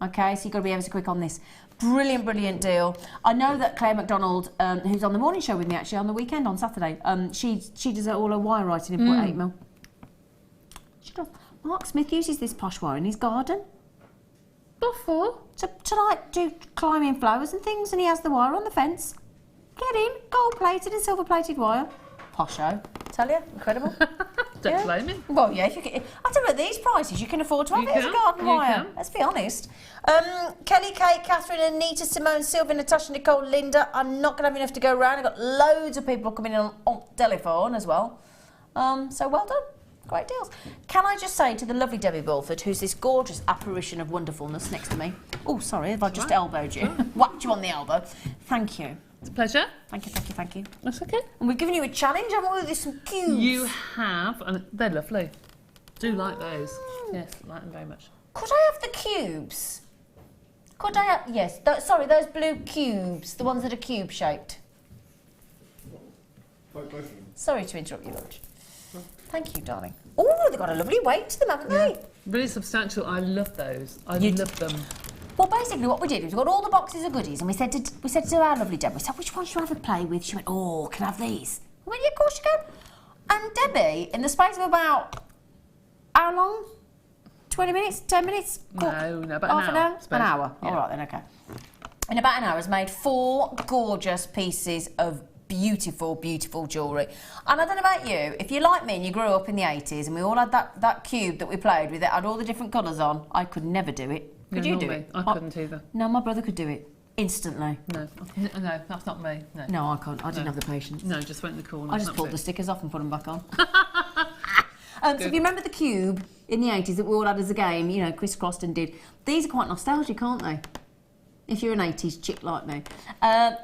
Okay, so you've got to be ever so quick on this. Brilliant, brilliant deal. I know that Claire MacDonald, who's on the morning show with me actually on the weekend on Saturday, she does all her wire writing in 0.8mm. She does. Mark Smith uses this posh wire in his garden. What for? To like do climbing flowers and things, and he has the wire on the fence. Get in, gold plated and silver plated wire. Posho. Tell you, incredible. Don't blame him. Well, yeah, if you can, I don't know, at these prices you can afford to have it as a garden wire. Let's be honest. Kelly, Kate, Catherine, Anita, Simone, Sylvia, Natasha, Nicole, Linda. I'm not going to have enough to go around. I've got loads of people coming in on telephone as well. So well done. Great deals. Can I just say to the lovely Debbie Bulford, who's this gorgeous apparition of wonderfulness next to me. Oh, sorry, have I just elbowed you? Whacked you on the elbow. Thank you. It's a pleasure. Thank you, thank you, thank you. That's okay. And we've given you a challenge, haven't we, with some cubes? You have, and they're lovely. Do like those. Yes, like them very much. Could I have the cubes? Could I have, yes, sorry, those blue cubes, the ones that are cube-shaped. Like both of them. Sorry to interrupt you, Lodge. Thank you, darling. Oh, they've got a lovely weight to them, haven't they? Really substantial. I love those. I love them. Well, basically what we did was we got all the boxes of goodies and we said to our lovely Debbie, we said, which ones should you have a play with? She went, oh, can I have these? I went, yeah, of course you can. And Debbie, in the space of about, how long? 20 minutes? 10 minutes? No, about half an hour. An hour. Yeah. All right then, okay. In about an hour has made 4 gorgeous pieces of beautiful, beautiful jewellery. And I don't know about you, if you're like me and you grew up in the 80s and we all had that cube that we played with that had all the different colours on, I could never do it. Could you do it? I couldn't either. No, my brother could do it instantly. No, that's not me. No, I can't. I didn't have the patience. No, just went in the corner. I just pulled the stickers off and put them back on. So if you remember the cube in the 80s that we all had as a game, you know, Chris Croston did, these are quite nostalgic, aren't they? If you're an 80s chick like me.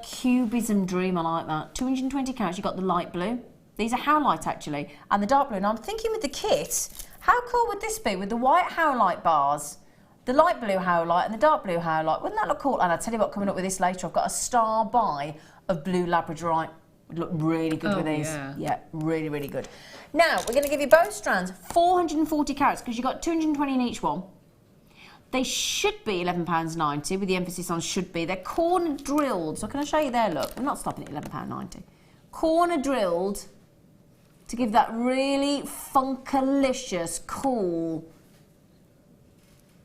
Cubism dream, I like that. 220 carats, you've got the light blue. These are howlite actually, and the dark blue. And I'm thinking with the kit, how cool would this be with the white howlite bars, the light blue howlite and the dark blue howlite? Wouldn't that look cool? And I'll tell you what, coming up with this later, I've got a star buy of blue labradorite. Would look really good with these. Yeah, really, really good. Now, we're going to give you both strands 440 carats because you've got 220 in each one. They should be £11.90 with the emphasis on should be. They're corner drilled. So can I show you there, look? We're not stopping at £11.90. Corner drilled to give that really funkalicious, cool,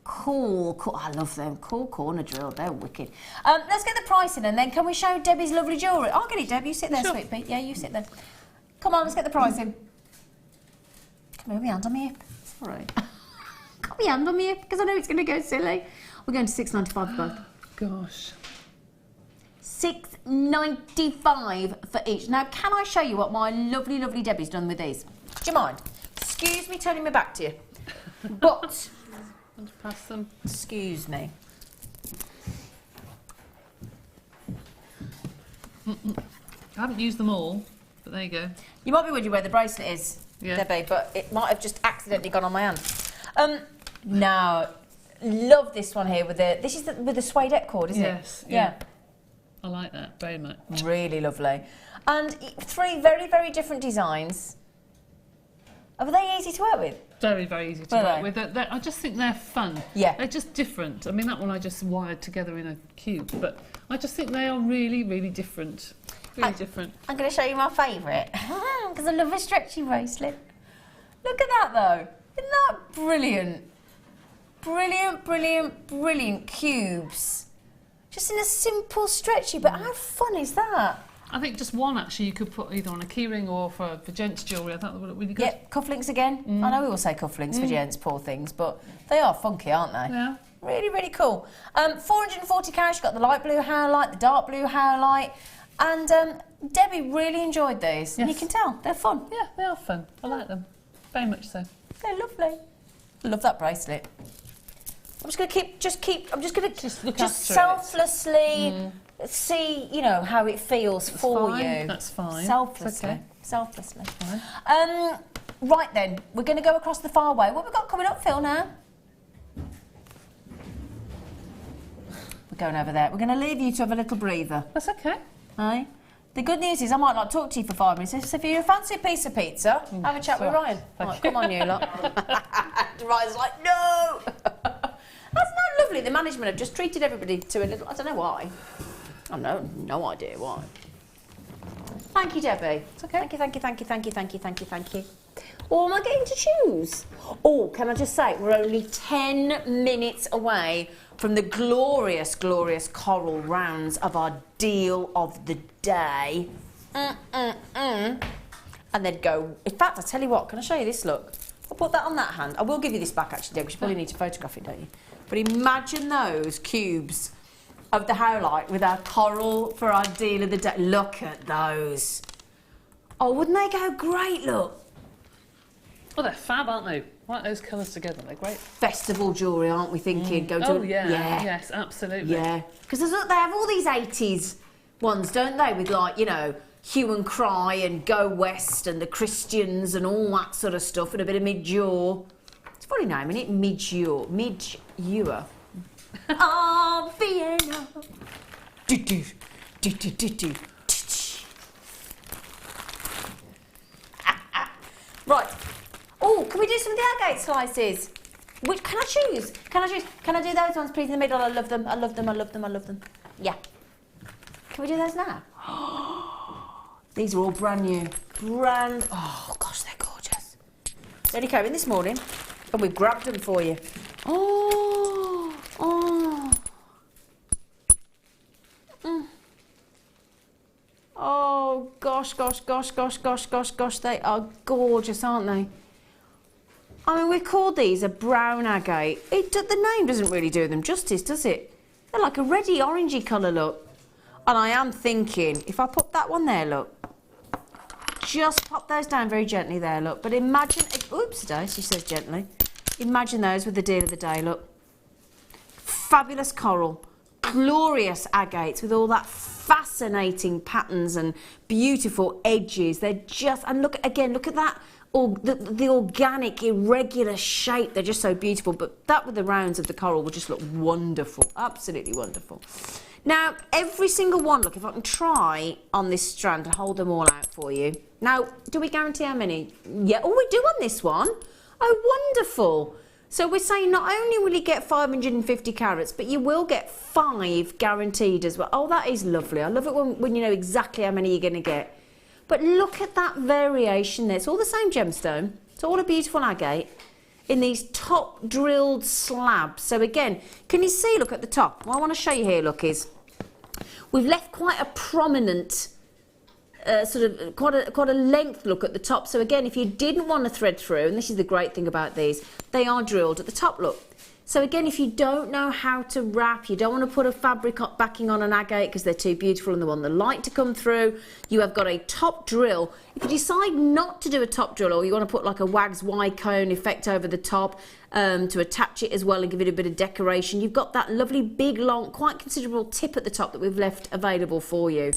I love them, cool corner drill, they're wicked. Let's get the pricing and then can we show Debbie's lovely jewellery? I'll get it, Deb, you sit there, sweet pea. Yeah, you sit there. Come on, let's get the pricing. Come here, with my hand on my hip. Sorry. Got my hand on my hip because I know it's going to go silly. We're going to £6.95 for both. Gosh. £6.95 for each. Now, can I show you what my lovely, lovely Debbie's done with these? Do you mind? Excuse me turning my back to you. But, I'll just pass them. excuse me. I haven't used them all, but there you go. You might be wondering where the bracelet is, Yeah. Debbie, but it might have just accidentally gone on my hand. Now, love this one here with the. This is with the suede cord, isn't Yes, it? yeah. I like that very much. Really lovely. And 3 very, very different designs. Are they easy to work with? Very, very easy to work with. I just think they're fun. Yeah. They're just different. I mean, that one I just wired together in a cube, but I just think they are really, really different. Really different. I'm going to show you my favourite, because I love a stretchy bracelet. Look at that, though. Isn't that brilliant? Brilliant, brilliant, brilliant cubes. Just in a simple stretchy, but how fun is that? I think just one, actually, you could put either on a keyring or for gents' jewellery. I thought that would look really good. Yep, cufflinks again. I know we all say cufflinks for gents, poor things, but they are funky, aren't they? Yeah. Really, really cool. 440 carats, you've got the light blue howlite, the dark blue howlite, and Debbie really enjoyed these. Yes. And you can tell, they're fun. Yeah, they are fun. I like them. Very much so. They're lovely. Love that bracelet. I'm just going to keep selflessly see, you know, how it feels for you. That's fine. Selflessly. Okay. Selflessly. Fine. Right then, we're going to go across the far way. What have we got coming up, Phil, now? We're going over there. We're going to leave you to have a little breather. That's okay. Aye. The good news is I might not talk to you for 5 minutes. So if you fancy a piece of pizza, have a chat with Ryan. Right, come on, you lot. Ryan's like, no! That's not lovely. The management have just treated everybody to a little... I don't know why. I've no idea why. Thank you, Debbie. It's okay. Thank you. Or am I getting to choose? Oh, can I just say, we're only 10 minutes away from the glorious, glorious coral rounds of our deal of the day. And then go... In fact, I'll tell you what, can I show you this look? I'll put that on that hand. I will give you this back, actually, Deb, because you probably need to photograph it, don't you? But imagine those cubes of the howlite with our coral for our deal of the day. Look at those. Oh, wouldn't they go great, look? Oh, they're fab, aren't they? Like those colours together, they're great. Festival jewellery, aren't we thinking? Yeah. Yes, absolutely. Yeah. Because they have all these 80s ones, don't they? With, like, you know, Hue and Cry and Go West and the Christians and all that sort of stuff, and a bit of mid-jaw. It's a funny name, isn't it? Mid-jaw. Mid-jaw. Oh, Vienna. Right. Oh, can we do some of the agate slices? Which can I choose? Can I do those ones, please, in the middle? I love them. Yeah. Can we do those now? These are all brand new. Oh, gosh, they're gorgeous. They only came in this morning, and we've grabbed them for you. Oh. Oh, gosh, they are gorgeous, aren't they? I mean, we called these a brown agate. The name doesn't really do them justice, does it? They're like a reddy, orangey colour, look. And I am thinking, if I put that one there, look. Just pop those down very gently there, look. But imagine... Oops, she says gently. Imagine those with the deal of the day, look. Fabulous coral. Glorious agates with all that fascinating patterns and beautiful edges. They're just... And look at that... the organic, irregular shape. They're just so beautiful. But that with the rounds of the coral will just look wonderful. Absolutely wonderful. Now, every single one, look, if I can try on this strand and hold them all out for you. Now, do we guarantee how many? Yeah, oh, we do on this one. Oh, wonderful. So we're saying not only will you get 550 carats, but you will get 5 guaranteed as well. Oh, that is lovely. I love it when you know exactly how many you're going to get. But look at that variation there. It's all the same gemstone. It's all a beautiful agate in these top drilled slabs. So again, can you see, look at the top? What I want to show you here, look, is we've left quite a prominent, quite a length look at the top. So again, if you didn't want to thread through, and this is the great thing about these, they are drilled at the top, look. So again, if you don't know how to wrap, you don't want to put a fabric backing on an agate because they're too beautiful and they want the light to come through, you have got a top drill. If you decide not to do a top drill, or you want to put like a wax Y-cone effect over the top to attach it as well and give it a bit of decoration, you've got that lovely big, long, quite considerable tip at the top that we've left available for you.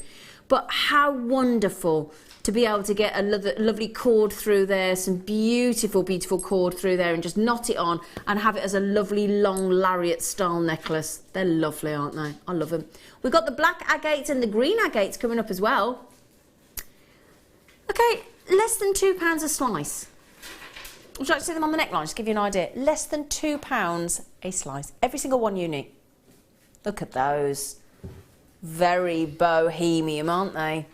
But how wonderful to be able to get a lovely cord through there, some beautiful, beautiful cord through there, and just knot it on and have it as a lovely long lariat style necklace. They're lovely, aren't they? I love them. We've got the black agates and the green agates coming up as well. Okay, less than £2 a slice. Would you like to see them on the neckline? Just to give you an idea. Less than £2 a slice. Every single one unique. Look at those. Very bohemian, aren't they?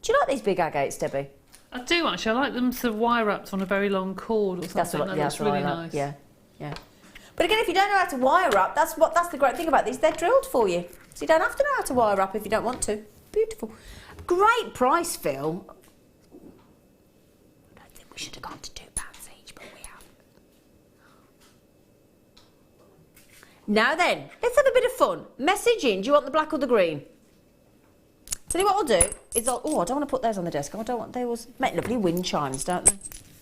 Do you like these big agates, Debbie? I do actually. I like them sort of wire wrapped on a very long cord or something. That looks really nice. Yeah, yeah. But again, if you don't know how to wire wrap, that's the great thing about these. They're drilled for you, so you don't have to know how to wire wrap if you don't want to. Beautiful. Great price, Phil. I don't think we should have gone to £2 each, but we have. Now then, let's have a bit of fun. Messaging. Do you want the black or the green? Tell you what I'll do is I don't want to put those on the desk. I don't want, they always make lovely wind chimes, don't they?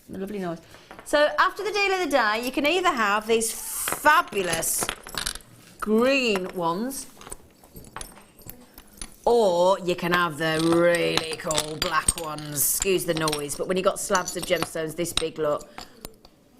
The lovely noise. So after the deal of the day, you can either have these fabulous green ones, or you can have the really cool black ones. Excuse the noise, but when you've got slabs of gemstones this big, look.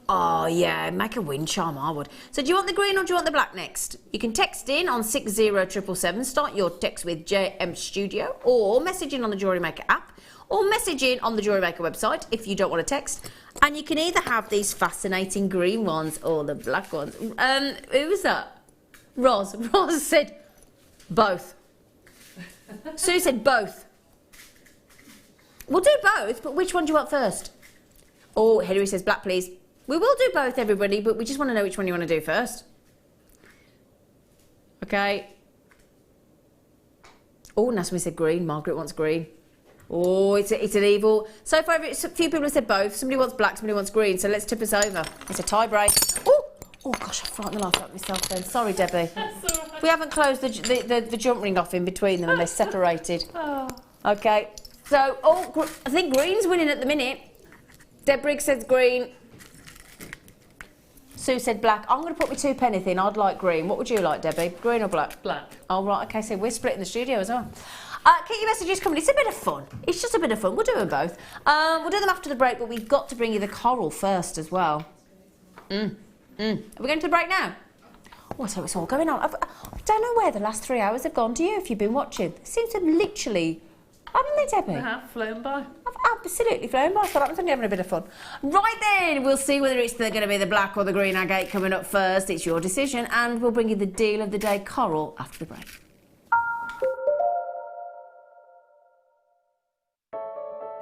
Oh yeah, make a wind chime, I would. So do you want the green or do you want the black next? You can text in on 60777, start your text with JM Studio, or message in on the Jewellery Maker app, or message in on the Jewellery Maker website if you don't want to text. And you can either have these fascinating green ones or the black ones. Who was that? Roz. Roz said both. Sue said both. We'll do both, but which one do you want first? Oh, Hilary says black, please. We will do both, everybody, but we just want to know which one you want to do first. Okay. Oh, Nasmi said green. Margaret wants green. Oh, it's an evil. So far, a few people have said both. Somebody wants black, somebody wants green. So let's tip us over. It's a tie break. Oh gosh, I frightened the life out of myself then. Sorry, Debbie. That's all right. We haven't closed the jump ring off in between them and they're separated. Oh. Okay. So, I think green's winning at the minute. Deb Briggs says green. Sue said black. I'm going to put my 2 pennies in. I'd like green. What would you like, Debbie? Green or black? Black. Oh, right. Okay, so we're splitting the studio as well. Keep your messages coming. It's a bit of fun. It's just a bit of fun. We'll do them both. We'll do them after the break, but we've got to bring you the coral first as well. Are we going to the break now? Oh, so it's all going on. I don't know where the last 3 hours have gone. Do you, if you've been watching? It seems to have literally... Haven't they, Debbie? They have flown by. I've absolutely flown by, so I'm only having a bit of fun. Right then, we'll see whether it's going to be the black or the green agate coming up first. It's your decision, and we'll bring you the deal of the day coral after the break.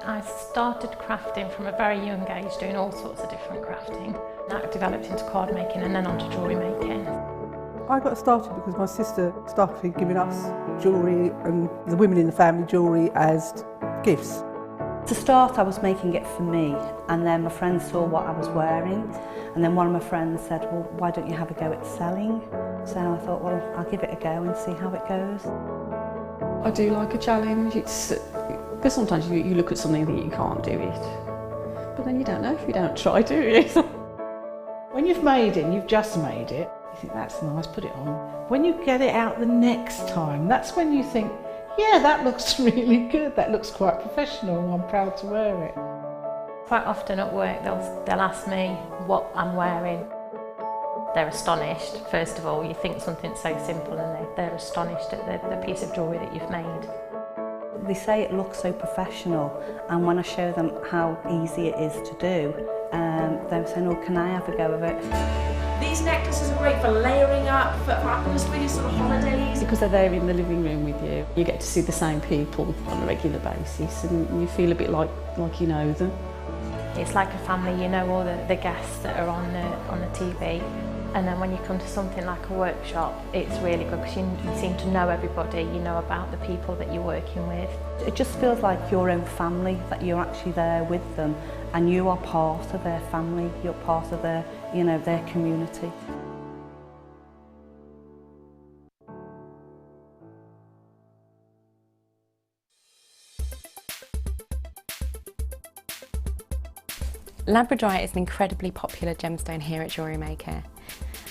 I started crafting from a very young age, doing all sorts of different crafting. That developed into card making and then onto jewellery making. I got started because my sister started giving us jewellery and the women in the family jewellery as gifts. To start, I was making it for me, and then my friends saw what I was wearing, and then one of my friends said, well, why don't you have a go at selling? So I thought, well, I'll give it a go and see how it goes. I do like a challenge. Because sometimes you look at something that you can't do it, but then you don't know if you don't try, do you? When you've made it and you've just made it, you think that's nice, put it on. When you get it out the next time, that's when you think, yeah, that looks really good, that looks quite professional, I'm proud to wear it. Quite often at work they'll ask me what I'm wearing. They're astonished. First of all, you think something so simple and they're astonished at the piece of jewellery that you've made. They say it looks so professional, and when I show them how easy it is to do, they're saying, oh, can I have a go of it? These necklaces are great for layering up, for atmosphere, sort of holidays. Because they're there in the living room with you, you get to see the same people on a regular basis, and you feel a bit like you know them. It's like a family, you know all the guests that are on the TV. And then when you come to something like a workshop, it's really good because you seem to know everybody, you know about the people that you're working with. It just feels like your own family, that you're actually there with them and you are part of their family, you're part of their, their community. Labradorite is an incredibly popular gemstone here at Jewellery Maker.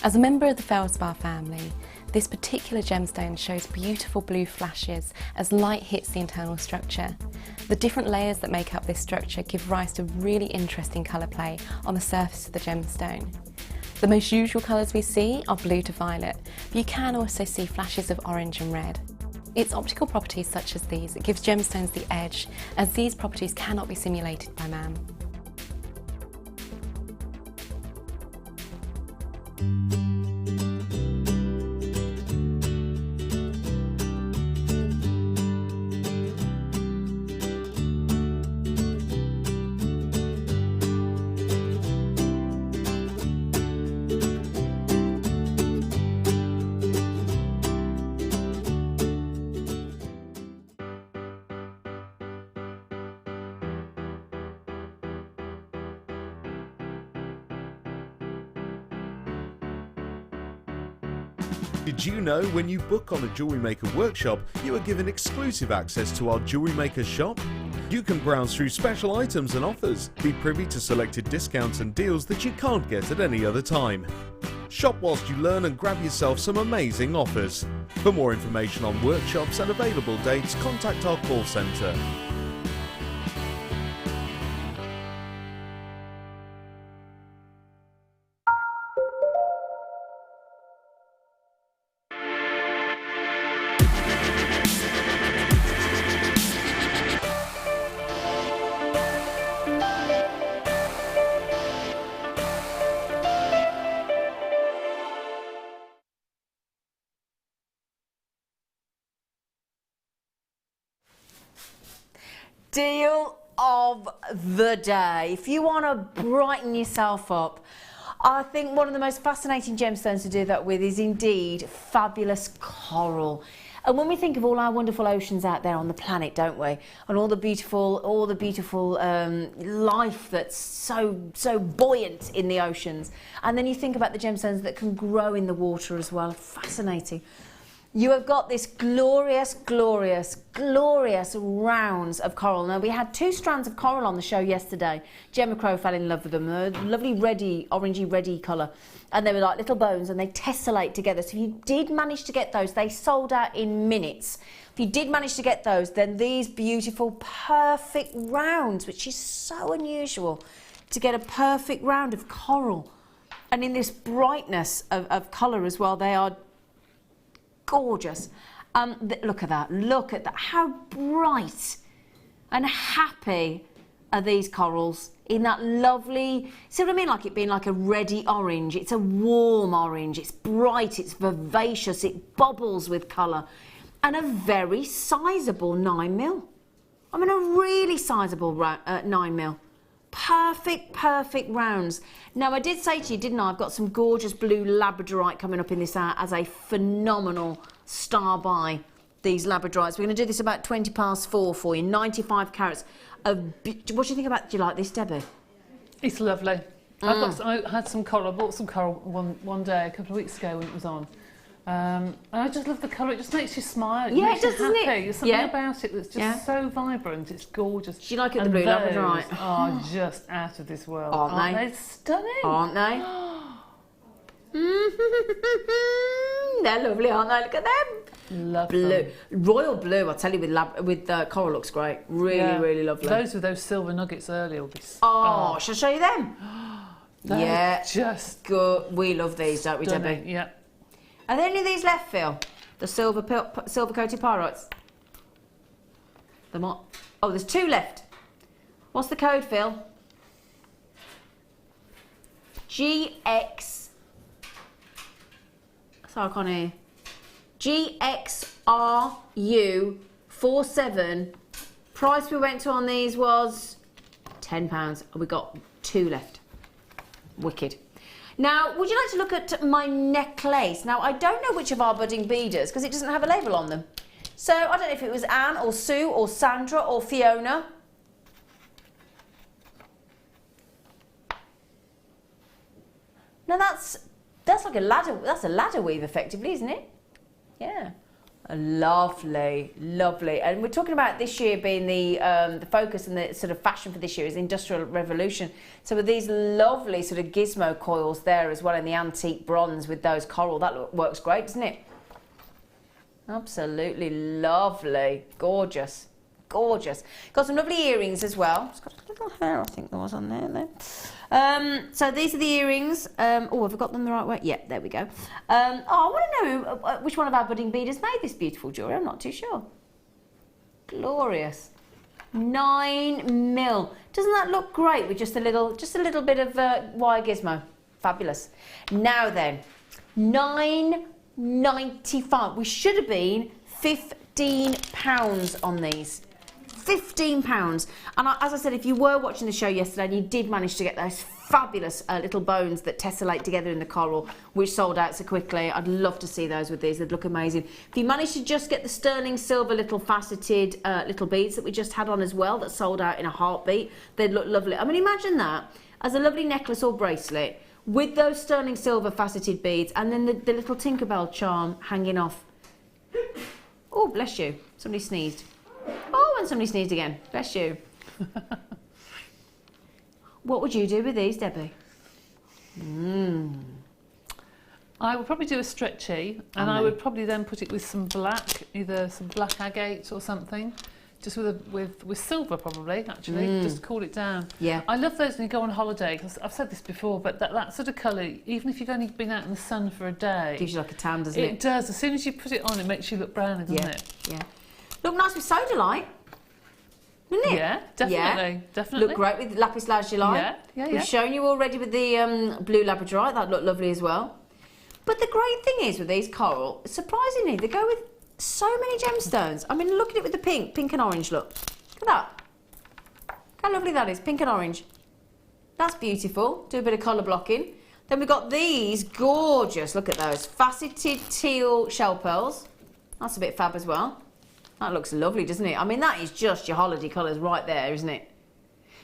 As a member of the feldspar family, this particular gemstone shows beautiful blue flashes as light hits the internal structure. The different layers that make up this structure give rise to really interesting colour play on the surface of the gemstone. The most usual colours we see are blue to violet, but you can also see flashes of orange and red. It's optical properties such as these that gives gemstones the edge, as these properties cannot be simulated by man. Did you know when you book on a Jewellery Maker workshop, you are given exclusive access to our Jewellery Maker shop? You can browse through special items and offers, be privy to selected discounts and deals that you can't get at any other time. Shop whilst you learn and grab yourself some amazing offers. For more information on workshops and available dates, contact our call centre. Deal of the day. If you want to brighten yourself up, I think one of the most fascinating gemstones to do that with is indeed fabulous coral. And when we think of all our wonderful oceans out there on the planet, don't we? And all the beautiful life that's so buoyant in the oceans. And then you think about the gemstones that can grow in the water as well. Fascinating. You have got this glorious, glorious, glorious rounds of coral. Now, we had 2 strands of coral on the show yesterday. Gemma Crow fell in love with them. They're lovely reddy, orangey reddy colour. And they were like little bones and they tessellate together. So if you did manage to get those, they sold out in minutes. If you did manage to get those, then these beautiful, perfect rounds, which is so unusual to get a perfect round of coral. And in this brightness of colour as well, they are gorgeous. Look at that, look at that. How bright and happy are these corals in that lovely, see what I mean, like it being like a reddy orange. It's a warm orange, it's bright, it's vivacious, it bubbles with colour. And a very sizable 9mm. I mean, a really sizable 9mm. Perfect rounds. Now, I did say to you, didn't I, I've got some gorgeous blue labradorite coming up in this hour as a phenomenal star buy, these labradorites. We're going to do this about 4:20 for you, 95 carats. What do you think about, do you like this, Debbie? It's lovely. I had some coral, I bought some coral one day, a couple of weeks ago when it was on. And I just love the colour, it just makes you smile. It makes you happy. There's something about it that's just so vibrant, it's gorgeous. Do you like it, the blue labradorite? Are just out of this world. Aren't they? Stunning. Aren't they? They're lovely, aren't they? Look at them. Love blue. them. Royal blue, I tell you, with coral looks great. Really lovely. Those with those silver nuggets earlier will be... shall I show you them? Just good. We love these, don't we, stunning. Debbie? Yeah. Are there any of these left, Phil? The silver-coated pyrites? Oh, there's 2 left. What's the code, Phil? GX... Sorry, I can't hear. GXRU47. Price we went to on these was £10. And we got 2 left. Wicked. Now, would you like to look at my necklace? Now, I don't know which of our budding beaders, because it doesn't have a label on them. So, I don't know if it was Anne or Sue or Sandra or Fiona. No, that's like a ladder. That's a ladder weave, effectively, isn't it? Yeah. Lovely, lovely. And we're talking about this year being the focus and the sort of fashion for this year is Industrial Revolution. So with these lovely sort of gizmo coils there as well in the antique bronze with those coral, that works great, doesn't it? Absolutely lovely. Gorgeous. Gorgeous. Got some lovely earrings as well. It's got a little hair, I think there was on there. So these are the earrings. Oh, have I got them the right way? Yeah, there we go. I want to know which one of our budding beaders made this beautiful jewellery. I'm not too sure. Glorious. 9mm. Doesn't that look great with just a little bit of wire gizmo? Fabulous. Now then, £9.95. We should have been £15 on these. £15. And as I said, if you were watching the show yesterday and you did manage to get those fabulous little bones that tessellate together in the coral, which sold out so quickly, I'd love to see those with these. They'd look amazing. If you managed to just get the sterling silver little faceted little beads that we just had on as well, that sold out in a heartbeat, they'd look lovely. I mean, imagine that as a lovely necklace or bracelet with those sterling silver faceted beads and then the little Tinkerbell charm hanging off. Oh, bless you. Somebody sneezed. Oh, and somebody sneezed again. Bless you. What would you do with these, Debbie? I would probably do a stretchy, and I would probably then put it with some black, either some black agate or something, just with silver probably, actually, just to cool it down. Yeah. I love those when you go on holiday, because I've said this before, but that sort of colour, even if you've only been out in the sun for a day... Gives you like a tan, doesn't it? It does. As soon as you put it on, it makes you look browner, doesn't it? Yeah. Look nice with Sodalite, doesn't it? Yeah, definitely, definitely. Look great with lapis lazuli. Yeah. We've shown you already with the blue labradorite. That looked lovely as well. But the great thing is with these coral, surprisingly, they go with so many gemstones. I mean, look at it with the pink and orange. Look at that. How lovely that is, pink and orange. That's beautiful. Do a bit of colour blocking. Then we've got these gorgeous. Look at those faceted teal shell pearls. That's a bit fab as well. That looks lovely, doesn't it? I mean, that is just your holiday colours right there, isn't it?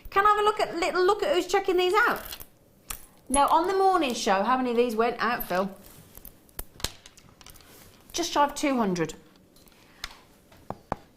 Can I have a little look at who's checking these out? Now, on the morning show, how many of these went out, Phil? Just shy of 200.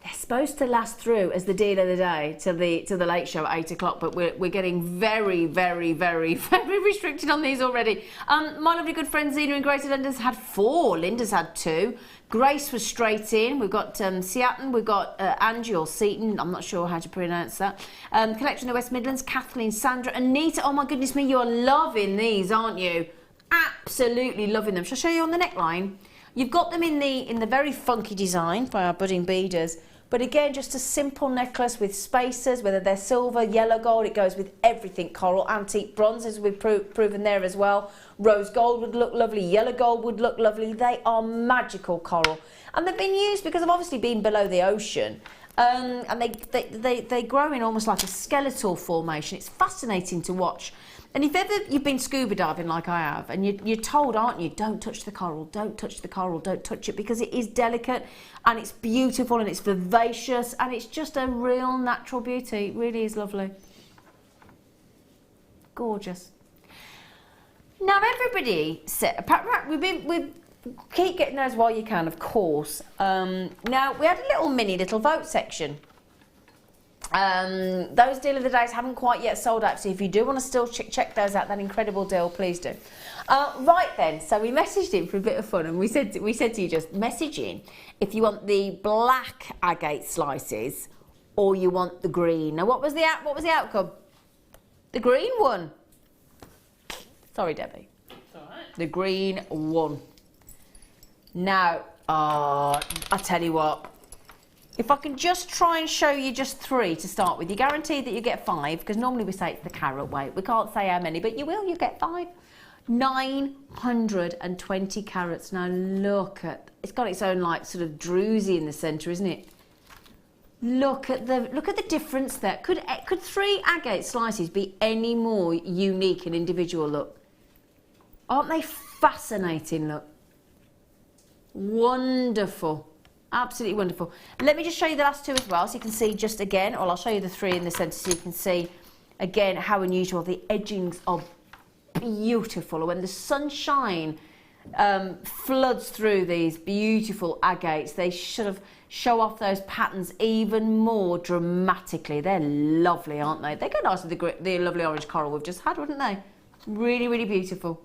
They're supposed to last through as the deal of the day till the late show at 8 o'clock, but we're getting very, very, very, very restricted on these already. My lovely good friend Zena and Grace Linda's had 4. Linda's had 2. Grace was straight in. We've got Seaton, we've got Angie or Seaton, I'm not sure how to pronounce that. Collection of the West Midlands, Kathleen, Sandra, Anita. Oh my goodness me, you're loving these, aren't you? Absolutely loving them. Shall I show you on the neckline? You've got them in the very funky design by our budding beaders. But again, just a simple necklace with spacers, whether they're silver, yellow gold, it goes with everything. Coral, antique bronze, as we've proven there as well. Rose gold would look lovely, yellow gold would look lovely. They are magical coral. And they've been used because of obviously being below the ocean. And they grow in almost like a skeletal formation. It's fascinating to watch. And if ever you've been scuba diving like I have, and you're told, aren't you, don't touch the coral, don't touch the coral, don't touch it, because it is delicate and it's beautiful and it's vivacious and it's just a real natural beauty. It really is lovely. Gorgeous. Now everybody said, we keep getting those while you can, of course. Now we had a little vote section. Those deal of the days haven't quite yet sold out, so if you do want to still check those out, that incredible deal, please do. Right then, so we messaged in for a bit of fun, and we said to you, just message in if you want the black agate slices or you want the green. Now what was the outcome? The green won. Sorry, Debbie. It's all right. The green won. Now, I tell you what. If I can just try and show you just 3 to start with, you guarantee that you get 5, because normally we say it's the carat weight. We can't say how many, but you will, you get 5. 920 carats. Now look at, it's got its own like sort of druzy in the centre, isn't it? Look at the difference there. Could 3 agate slices be any more unique and individual? Look. Aren't they fascinating? Look. Wonderful. Absolutely wonderful. Let me just show you the last 2 as well, so you can see just again, or I'll show you the 3 in the centre so you can see again how unusual. The edgings are beautiful. When the sunshine floods through these beautiful agates. They sort of show off those patterns even more dramatically. They're lovely, aren't they? They go nice with the lovely orange coral we've just had, wouldn't they? Really, really beautiful.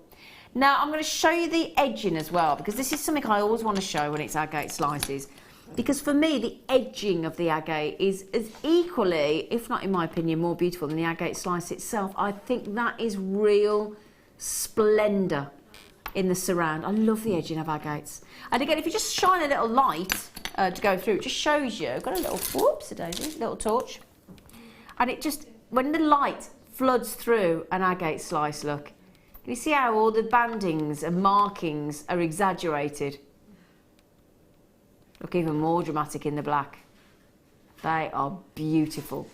Now I'm going to show you the edging as well, because this is something I always want to show when it's agate slices. Because for me, the edging of the agate is equally, if not in my opinion, more beautiful than the agate slice itself. I think that is real splendour in the surround. I love the edging of agates. And again, if you just shine a little light to go through, it just shows you. I've got a little, whoops-a-daisy, little torch. And it just, when the light floods through an agate slice, look, you see how all the bandings and markings are exaggerated? Look even more dramatic in the black. They are beautiful.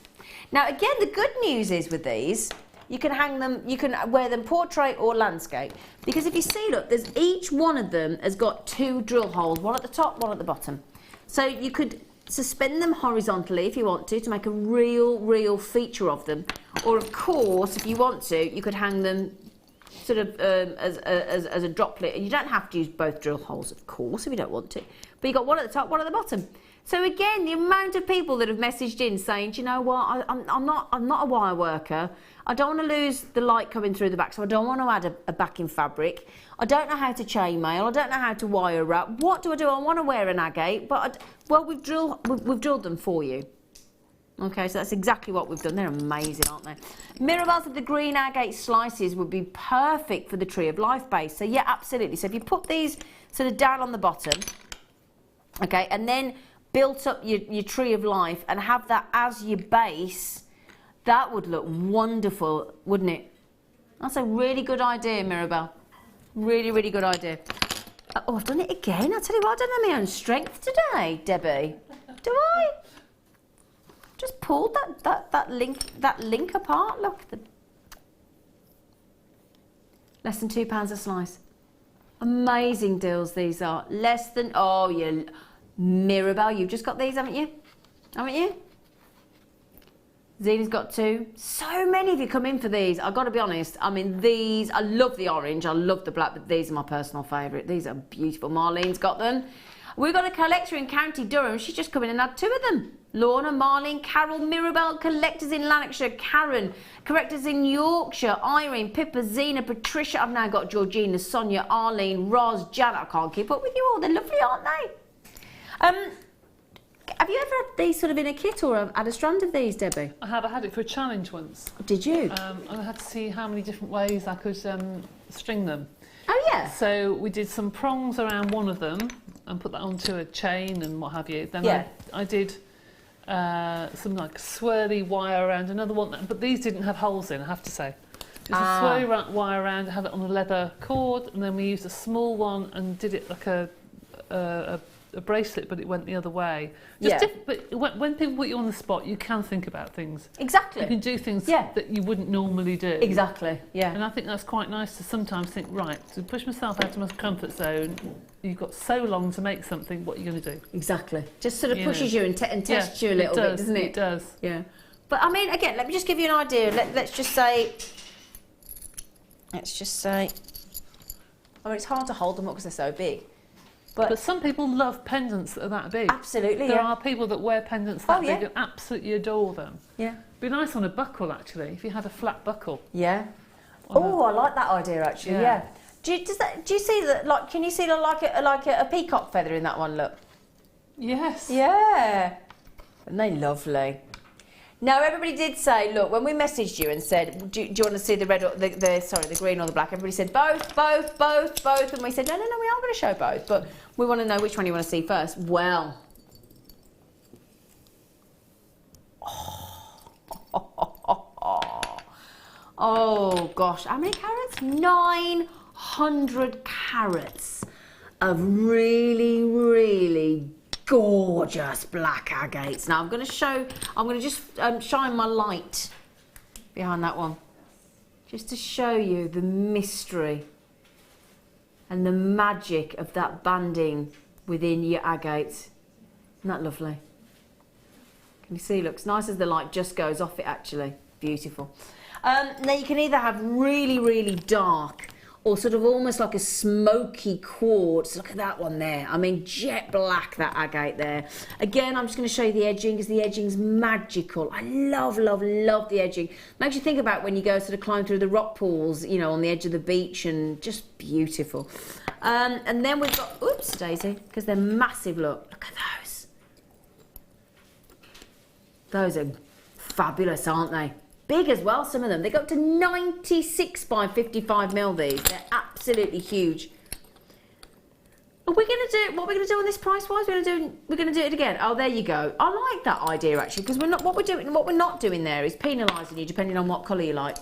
Now again, the good news is with these, you can hang them, you can wear them portrait or landscape. Because if you see, look, there's each one of them has got 2 drill holes, one at the top, one at the bottom. So you could suspend them horizontally if you want to make a real feature of them. Or of course, if you want to, you could hang them sort of as a droplet. And you don't have to use both drill holes, of course, if you don't want to. But you've got one at the top, one at the bottom. So again, the amount of people that have messaged in saying, do you know what, I'm not a wire worker. I don't want to lose the light coming through the back, so I don't want to add a backing fabric. I don't know how to chainmail. I don't know how to wire wrap. What do? I want to wear an agate, but well, we've drilled them for you. Okay, so that's exactly what we've done. They're amazing, aren't they? Mirabelles with the green agate slices would be perfect for the Tree of Life base. So yeah, absolutely. So if you put these sort of down on the bottom, okay, and then built up your Tree of Life and have that as your base, that would look wonderful, wouldn't it? That's a really good idea, Mirabelle. Really, really good idea. Oh, I've done it again. I tell you what, I don't know my own strength today, Debbie. Do I? Just pulled that link apart. Look, less than £2 a slice. Amazing deals these are. Less than, oh yeah, Mirabelle, you've just got these, haven't you? Haven't you? Zena's got 2. So many of you come in for these. I've got to be honest. I mean, these, I love the orange, I love the black, but these are my personal favourite. These are beautiful. Marlene's got them. We've got a collector in County Durham. She's just come in and had 2 of them. Lorna, Marlene, Carol, Mirabelle, collectors in Lanarkshire, Karen, collectors in Yorkshire, Irene, Pippa, Zena, Patricia. I've now got Georgina, Sonia, Arlene, Roz, Janet. I can't keep up with you all. They're lovely, aren't they? Have you ever had these sort of in a kit or had a strand of these, Debbie? I have. I had it for a challenge once. Did you? And I had to see how many different ways I could string them. Oh, yeah. So we did some prongs around one of them and put that onto a chain and what have you. Then yeah. I did some like swirly wire around another one, but these didn't have holes in, I have to say. Just a swirly wire around, have it on a leather cord, and then we used a small one and did it like a bracelet, but it went the other way. Just but when people put you on the spot, you can think about things. Exactly. You can do things that you wouldn't normally do. Exactly, yeah. And I think that's quite nice to sometimes think, right, to push myself out of my comfort zone, you've got so long to make something, what are you going to do? Exactly. Just sort of pushes you and tests you a little bit, doesn't it? It does. Yeah. But I mean, again, let me just give you an idea. Let's just say, I mean, it's hard to hold them up because they're so big. But some people love pendants that are that big. Absolutely, There are people that wear pendants that big and absolutely adore them. Yeah. Be nice on a buckle, actually, if you had a flat buckle. Yeah. Oh, I like that idea, actually, yeah. Do you see that, like, can you see like a peacock feather in that one, look? Yes. Yeah. Aren't they lovely? Now, everybody did say, look, when we messaged you and said, do you want to see the red or the green or the black? Everybody said both. And we said, no, we are going to show both, but we want to know which one you want to see first. Well. Oh, gosh. How many carats? 900 carats of really, really gorgeous black agates. Now I'm going to just shine my light behind that one just to show you the mystery and the magic of that banding within your agates. Isn't that lovely? Can you see? Looks nice as the light just goes off it, actually. Beautiful. Now you can either have really, really dark or sort of almost like a smoky quartz. Look at that one there. I mean, jet black, that agate there. Again, I'm just going to show you the edging, because the edging's magical. I love, love, love the edging. Makes you think about when you go sort of climb through the rock pools, you know, on the edge of the beach, and just beautiful. And then we've got, oops, Daisy, because they're massive, look at those. Those are fabulous, aren't they? Big as well, some of them. They go up to 96 by 55 mil, these. They're absolutely huge. Are we going to do, what are we going to do on this price-wise? We're going to do it again. Oh, there you go. I like that idea, actually, because what we're not doing there is penalising you depending on what colour you like.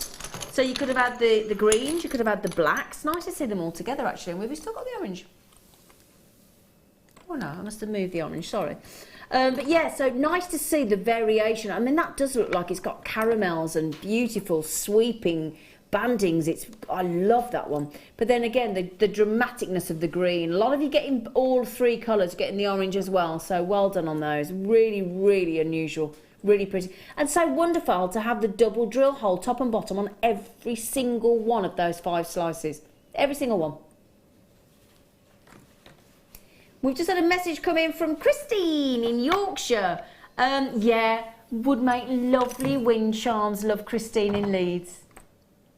So you could have had the greens, you could have had the blacks. Nice to see them all together, actually. And we've still got the orange. Oh, no, I must have moved the orange, sorry. But yeah, so nice to see the variation. I mean, that does look like it's got caramels and beautiful sweeping bandings. I love that one. But then again, the dramaticness of the green. A lot of you getting all three colours, getting the orange as well. So well done on those. Really, really unusual. Really pretty. And so wonderful to have the double drill hole, top and bottom, on every single one of those 5 slices. Every single one. We've just had a message come in from Christine in Yorkshire. Yeah, would make lovely wind charms. Love Christine in Leeds.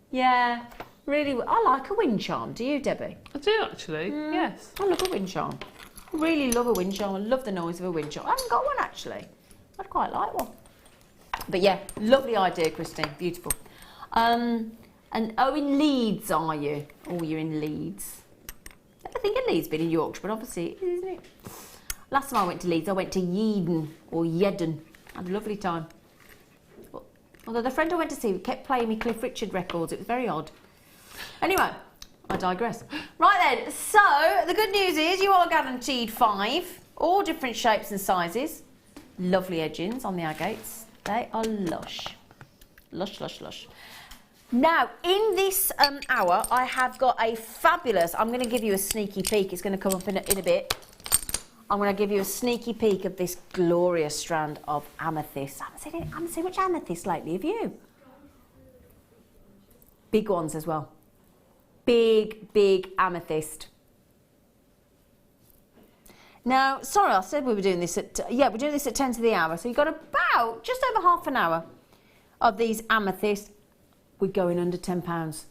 Yeah, really. I like a wind charm. Do you, Debbie? I do, actually, yes. I love a wind charm. I really love a wind charm. I love the noise of a wind charm. I haven't got one, actually. I'd quite like one. But yeah, lovely idea, Christine. Beautiful. And oh, in Leeds, are you? Oh, you're in Leeds. I think Leeds been in Yorkshire, but obviously, isn't it? Last time I went to Leeds, I went to Yeadon, or Yedden. I had a lovely time. Although the friend I went to see kept playing me Cliff Richard records. It was very odd. Anyway, I digress. Right then, so the good news is you are guaranteed 5, all different shapes and sizes. Lovely edgings on the agates. They are lush. Lush, lush, lush. Now, in this hour, I have got a fabulous, I'm going to give you a sneaky peek. It's going to come up in a bit. I'm going to give you a sneaky peek of this glorious strand of amethyst. I haven't seen much amethyst lately, have you? Big ones as well. Big, big amethyst. Now, sorry, I said we were doing this at, we're doing this at 10 to the hour. So you've got about just over half an hour of these amethysts. We're going under £10.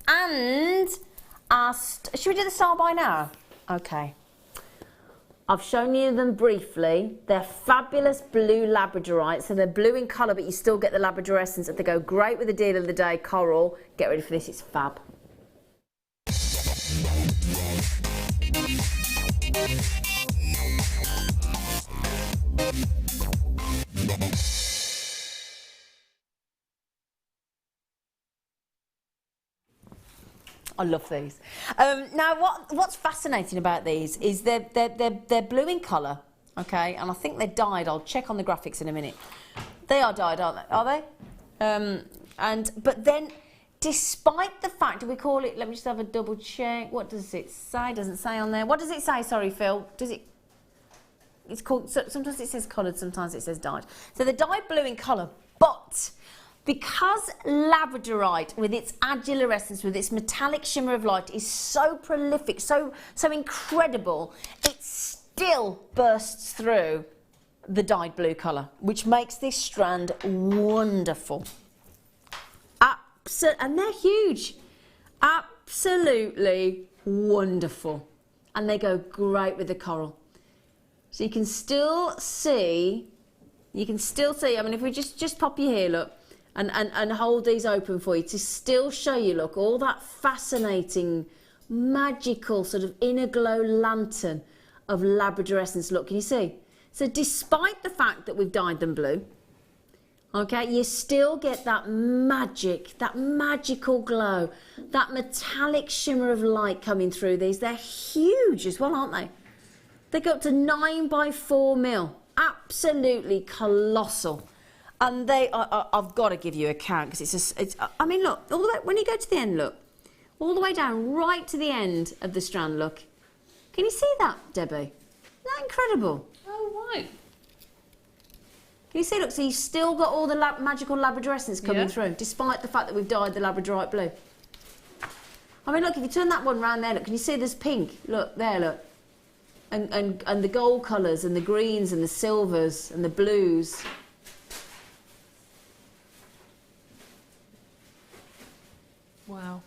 And should we do the style by now? Okay. I've shown you them briefly. They're fabulous blue labradorite. So they're blue in colour, but you still get the labrador essence. They go great with the deal of the day, coral. Get ready for this, it's fab. I love these. Now, what's fascinating about these is they're blue in colour, okay? And I think they're dyed. I'll check on the graphics in a minute. They are dyed, aren't they? Are they? But then, despite the fact, do we call it? Let me just have a double check. What does it say? Doesn't say on there. What does it say? Sorry, Phil. Does it? It's called. Sometimes it says coloured. Sometimes it says dyed. So they're dyed blue in colour, but because labradorite, with its adular essence, with its metallic shimmer of light, is so prolific, so incredible, it still bursts through the dyed blue colour, which makes this strand wonderful. And they're huge. Absolutely wonderful. And they go great with the coral. So you can still see, I mean, if we just pop you here, look, and hold these open for you to still show you, look, all that fascinating, magical sort of inner glow lantern of labrador essence. Look, can you see? So despite the fact that we've dyed them blue, okay, you still get that magic, that magical glow, that metallic shimmer of light coming through these. They're huge as well, aren't they? They go up to 9 by 4 mil. Absolutely colossal. And they are, I've got to give you a count, because I mean, look, all the way, when you go to the end, look, all the way down, right to the end of the strand, look. Can you see that, Debbie? Isn't that incredible? Oh, right. Can you see, look, so you've still got all the magical labradorescence coming through, despite the fact that we've dyed the labradorite blue. I mean, look, if you turn that one round there, look, can you see there's pink? Look, there, look. And the gold colours and the greens and the silvers and the blues. Wow.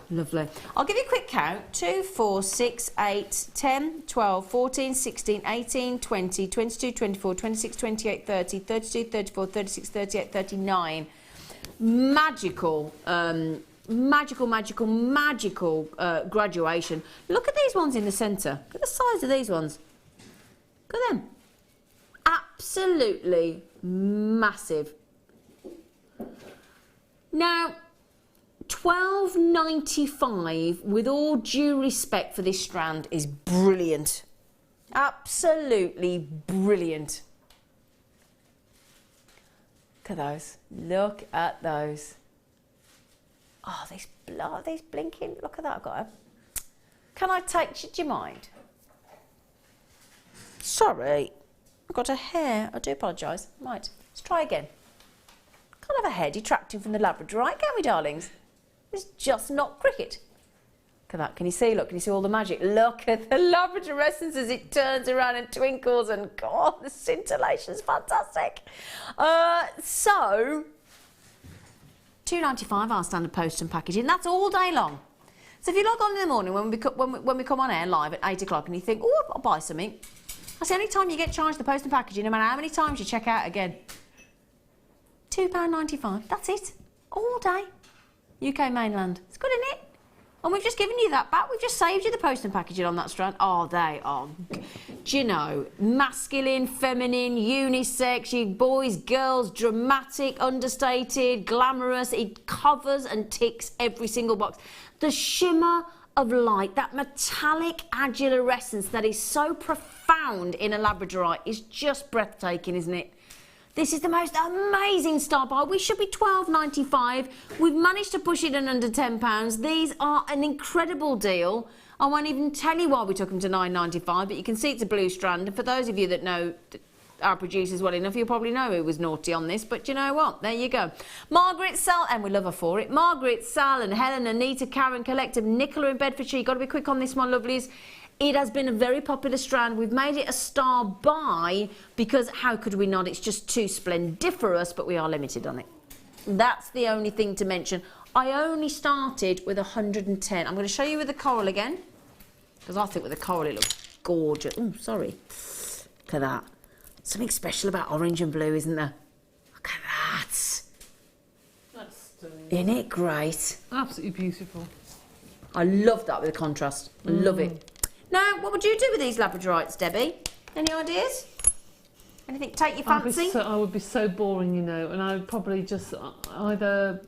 Lovely. I'll give you a quick count. 2, 4, 6, 8, 10, 12, 14, 16, 18, 20, 22, 24, 26, 28, 30, 32, 34, 36, 38, 39. Magical, magical graduation. Look at these ones in the centre. Look at the size of these ones. Look at them. Absolutely massive. Now, $12.95, with all due respect for this strand, is brilliant. Absolutely brilliant. Look at those. Look at those. Oh, these blinking. Look at that. I've got a... Can I take... Do you mind? Sorry. I've got a hair. I do apologise. Right. Let's try again. Can't have a hair detracting from the labradorite, can we, darlings? It's just not cricket. Look at that. Can you see? Look, can you see all the magic? Look at the labradorescence as it turns around and twinkles, and God, the scintillation's fantastic. So, $2.95 our standard post and packaging. That's all day long. So if you log on in the morning when we come on air live at 8 o'clock and you think, oh, I'll buy something, that's the only time you get charged the post and packaging, no matter how many times you check out again. £2.95. That's it. All day. UK mainland. It's good, isn't it? And we've just given you that back. We've just saved you the post and packaging on that strand. Oh, they are, do you know, masculine, feminine, unisex, you boys, girls, dramatic, understated, glamorous. It covers and ticks every single box. The shimmer of light, that metallic adulorescence that is so profound in a labradorite is just breathtaking, isn't it? This is the most amazing star buy. We should be $12.95. We've managed to push it in under £10. These are an incredible deal. I won't even tell you why we took them to $9.95, but you can see it's a blue strand. And for those of you that know our producers well enough, you'll probably know who was naughty on this. But you know what? There you go. Margaret, Sal, and we love her for it. Margaret, Sal, and Helen, Anita, Karen, Collective, Nicola in Bedfordshire. You've got to be quick on this one, lovelies. It has been a very popular strand. We've made it a star buy because how could we not? It's just too splendiferous, but we are limited on it. That's the only thing to mention. I only started with 110. I'm going to show you with the coral again, because I think with the coral it looks gorgeous. Oh, sorry. Look at that. Something special about orange and blue, isn't there? Look at that. That's stunning. Isn't it great? Absolutely beautiful. I love that with the contrast. I love it. Now, what would you do with these labradorites, Debbie? Any ideas? Anything take your fancy? I would be so boring, you know, and I would probably just either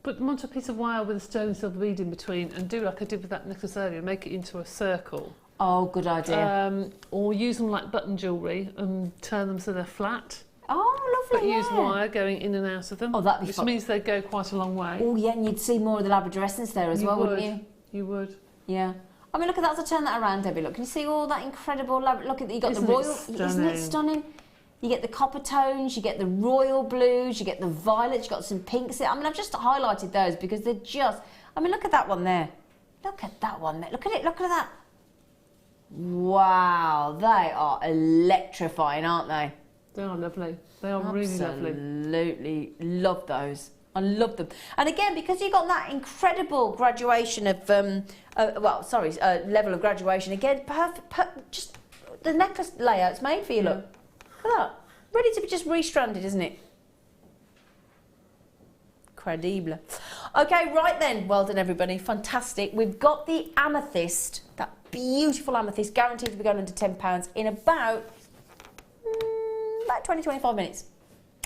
put them onto a piece of wire with a sterling silver bead in between and do like I did with that necklace earlier, make it into a circle. Oh, good idea. Or use them like button jewellery and turn them so they're flat. Oh, lovely, But use wire going in and out of them. Oh, that'd be fun. Which means they go quite a long way. Oh, yeah, and you'd see more of the labradorescence there as well, wouldn't you? You would. Yeah. I mean, look at that. So turn that around, Debbie. Look, can you see all that incredible... Look at that. You got the royal... Isn't it stunning? You get the copper tones, you get the royal blues, you get the violets, you got some pinks. I mean, I've just highlighted those because they're just... I mean, look at that one there. Look at that one there. Look at it. Look at that. Wow. They are electrifying, aren't they? They are lovely. They are really lovely. Absolutely love those. I love them. And again, because you've got that incredible graduation of, level of graduation, again, perfect, just the necklace layout's made for you, look. Look at that. Ready to be just restranded, isn't it? Credible. Okay, right then. Well done, everybody. Fantastic. We've got the amethyst, that beautiful amethyst, guaranteed to be going under £10 in about 20-25 minutes.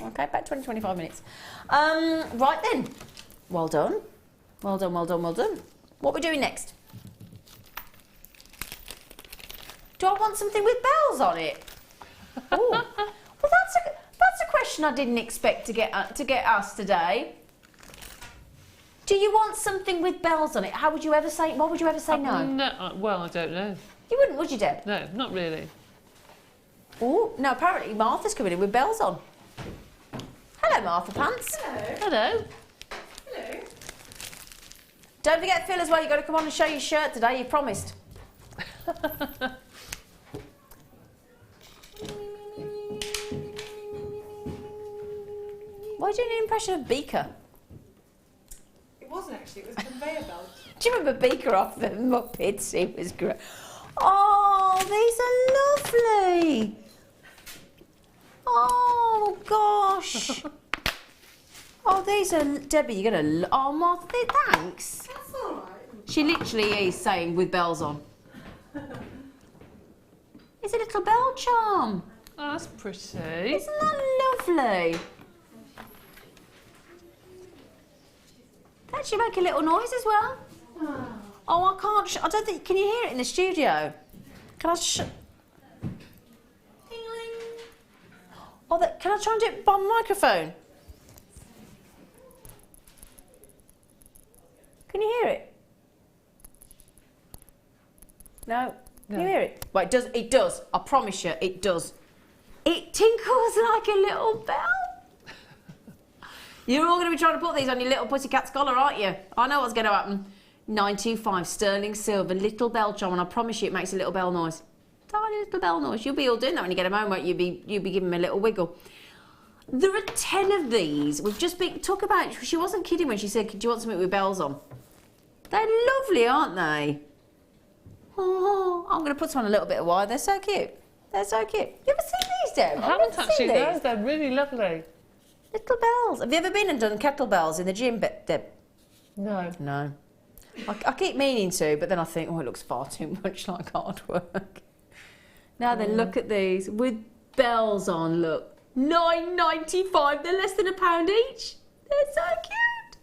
Okay, about 20-25 minutes. Right then. Well done. Well done, well done, well done. What are we doing next? Do I want something with bells on it? Oh, well, that's a question I didn't expect to get asked today. Do you want something with bells on it? How would you ever say? What would you ever say? No. No. Well, I don't know. You wouldn't, would you, Deb? No, not really. Oh, no, apparently Martha's coming in with bells on. Hello, Martha Pants. Hello. Hello. Don't forget, Phil, as well, you've got to come on and show your shirt today, you promised. Why are you doing an impression of Beaker? It wasn't actually, it was a conveyor belt. Do you remember Beaker off the Muppets? It was great. Oh, these are lovely. Oh, gosh. Oh, these are... Debbie, you're going to... Oh, Martha, thanks. That's all right. She literally is saying with bells on. It's a little bell charm. Oh, that's pretty. Isn't that lovely? They actually make a little noise as well. Oh, I can't... I don't think... Can you hear it in the studio? Can I... Oh, can I try and do it by microphone? Can you hear it? No? Can you hear it? Well, it does. It does. I promise you, it does. It tinkles like a little bell. You're all going to be trying to put these on your little pussycat's collar, aren't you? I know what's going to happen. 925 sterling silver, little bell charm, and I promise you it makes a little bell noise. Tiny little bell noise. You'll be all doing that when you get home, won't you? You'll be giving me a little wiggle. There are 10 of these. We've just been... Talk about... She wasn't kidding when she said, do you want something with bells on? They're lovely, aren't they? Oh, I'm going to put some on a little bit of wire. They're so cute. They're so cute. You ever seen these, Deb? I haven't actually, those. They're really lovely. Little bells. Have you ever been and done kettlebells in the gym, Deb? No. No. I keep meaning to, but then I think, oh, it looks far too much like hard work. Now then, look at these with bells on. Look, £9.95. They're less than £1 each. They're so cute.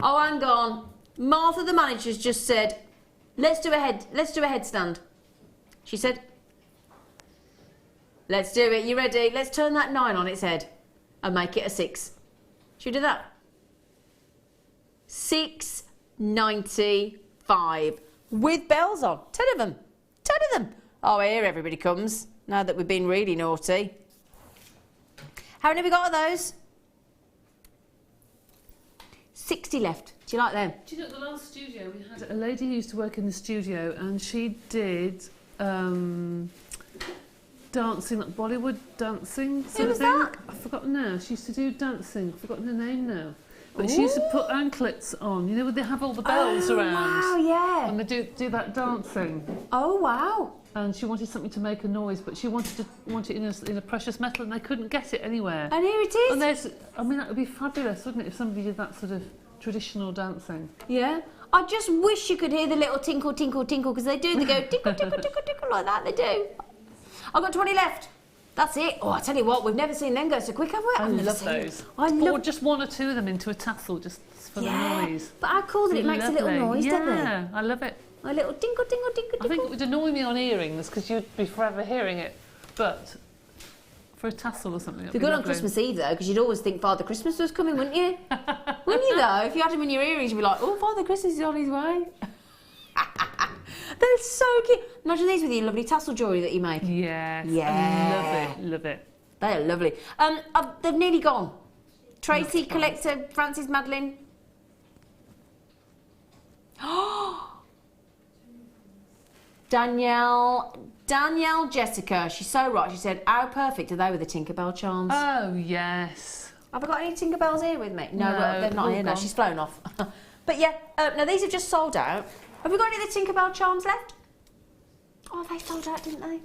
Oh, hang on. Martha, the manager's just said, let's do a headstand. She said, let's do it. You ready? Let's turn that 9 on its head and make it a 6. Should we do that? £6.95 with bells on. 10 of them. 10 of them. Oh, here everybody comes, now that we've been really naughty. How many have we got of those? 60 left. Do you like them? Do you know, at the last studio, we had a lady who used to work in the studio, and she did dancing, like Bollywood dancing. Who was that? I've forgotten now. She used to do dancing. I've forgotten her name now. But she used to put anklets on, you know, where they have all the bells around. Wow, yeah. And they do that dancing. Oh, wow. And she wanted something to make a noise, but she wanted it in a precious metal, and they couldn't get it anywhere. And here it is. And I mean, that would be fabulous, wouldn't it, if somebody did that sort of traditional dancing? Yeah. I just wish you could hear the little tinkle, tinkle, tinkle, because they do. They go tinkle, tinkle, tinkle, tinkle like that. They do. I've got 20 left. That's it. Oh, I tell you what, we've never seen them go so quick, have we? I love those. Or just one or two of them into a tassel, just for the noise. But how cool that it makes a little noise, doesn't it? Yeah, I love it. A little tinkle, tinkle, tinkle, tinkle. I think it would annoy me on earrings because you'd be forever hearing it, but for a tassel or something. It'd be good on Christmas Eve though, because you'd always think Father Christmas was coming, wouldn't you? Wouldn't you though? If you had him in your earrings, you'd be like, oh, Father Christmas is on his way. They're so cute. Imagine these with your lovely tassel jewellery that you make. Yes. Yeah. Love it. They are lovely. They've nearly gone. Tracy, Collector, Francis, Madeline. Danielle, Jessica. She's so right. She said, how perfect are they with the Tinkerbell charms? Oh, yes. Have I got any Tinkerbells here with me? No, they're not here now. Gone. She's flown off. But yeah, now these have just sold out. Have we got any of the Tinkerbell charms left? Oh, they sold out, didn't they?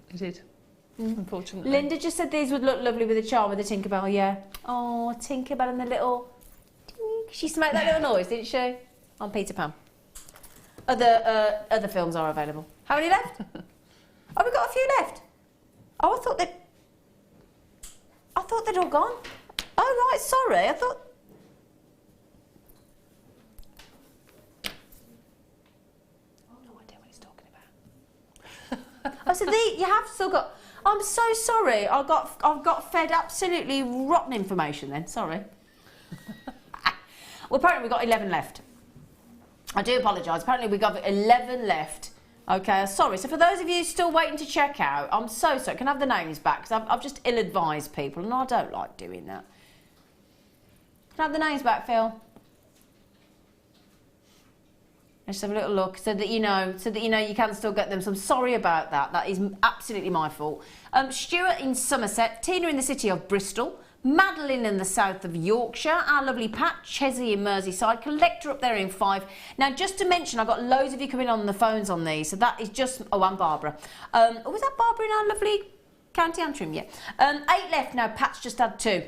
It did, unfortunately. Linda just said these would look lovely with a charm with a Tinkerbell, yeah. Oh, Tinkerbell and the little... She smoked that little noise, didn't she? On Peter Pan. Other films are available. How many left? Oh, we've got a few left. Oh, I thought they'd all gone. Oh, right, sorry. I thought... Oh, so you have still got... I'm so sorry. I've got fed absolutely rotten information then. Sorry. Well, apparently we've got 11 left. I do apologise. Apparently we've got 11 left Okay, sorry. So for those of you still waiting to check out, I'm so sorry. Can I have the names back? Because I've just ill-advised people, and I don't like doing that. Can I have the names back, Phil? Let's have a little look so that you know you can still get them. So I'm sorry about that. That is absolutely my fault. Stuart in Somerset, Tina in the city of Bristol, Madeline in the south of Yorkshire, our lovely Pat Chesney in Merseyside, Collector up there in Fife. Now, just to mention, I've got loads of you coming on the phones on these, so that is just... Oh, and Barbara. Was that Barbara in our lovely County Antrim? Yeah. 8 left now. Pat's just had 2.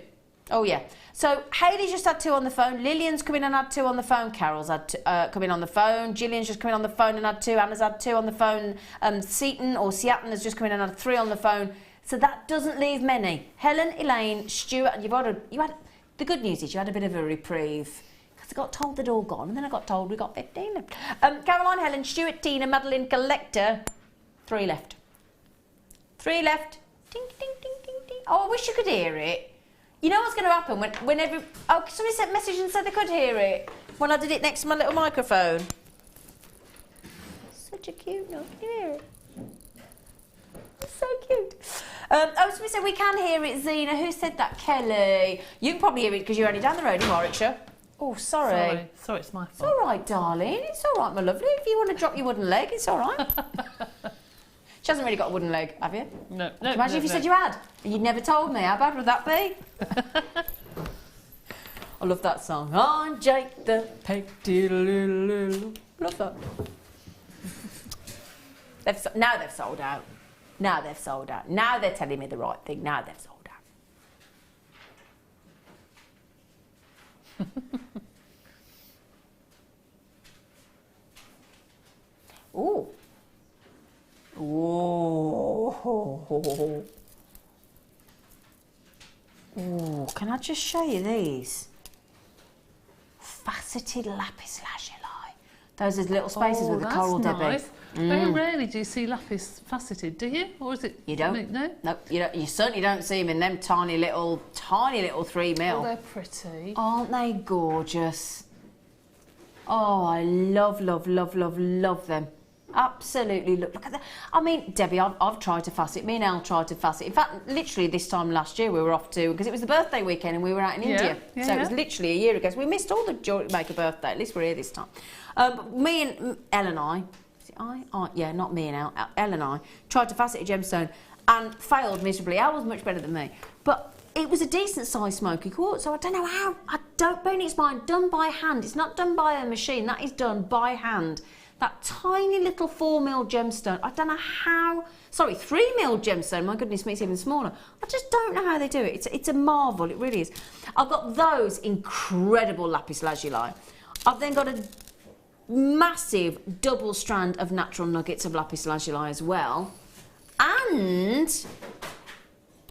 Oh, yeah. So, Hayley's just had 2 on the phone. Lillian's come in and had 2 on the phone. Carol's had come in on the phone. Gillian's just come in on the phone and had 2. Anna's had 2 on the phone. Seaton has just come in and had 3 on the phone. So that doesn't leave many. Helen, Elaine, Stuart, and you had the good news is you had a bit of a reprieve because I got told they'd all gone, and then I got told we got 15 left. Caroline, Helen, Stuart, Tina, Madeline, Collector, 3 left. 3 left. Ding, ding, ding, ding, ding. Oh, I wish you could hear it. You know what's going to happen when every... Oh, somebody sent a message and said they could hear it when I did it next to my little microphone. Such a cute note. Can you hear it? It's so cute. Somebody said we can hear it, Zena. Who said that? Kelly. You can probably hear it because you're only down the road in Warwickshire. Oh, sorry. Sorry, it's my fault. It's all right, darling. It's all right, my lovely. If you want to drop your wooden leg, it's all right. She hasn't really got a wooden leg, have you? No. Imagine if you said you had and you'd never told me. How bad would that be? I love that song. On Jake the Peg. Love that. Now they've sold out. Now they've sold out. Now they're telling me the right thing. Now they've sold out. Ooh. Ooh. Ooh. Can I just show you these? Faceted lapis lazuli. Those are little spaces with the coral, nice. Debbie. Very rarely do you see lapis faceted, do you? Or is it... You don't? No? No, you certainly don't see them in them tiny little 3 mil. Oh, they're pretty. Aren't they gorgeous? Oh, I love them. Absolutely, look at that. I mean, Debbie, I've tried to facet. Me and Elle tried to facet. In fact, literally this time last year we were off to, because it was the birthday weekend and we were out in India. So it was literally a year ago. So we missed all the Jewellery Maker birthday. At least we're here this time. But me and Elle and I, yeah, not me and Elle, Elle and I tried to facet a gemstone and failed miserably. Elle was much better than me. But it was a decent sized smoky quartz, so I don't know how. It's mine, done by hand. It's not done by a machine. That is done by hand. That tiny little 4 mil gemstone, I don't know how, 3 mil gemstone, my goodness me, it's even smaller. I just don't know how they do it. It's a marvel, it really is. I've got those incredible lapis lazuli. I've then got a massive double strand of natural nuggets of lapis lazuli as well. And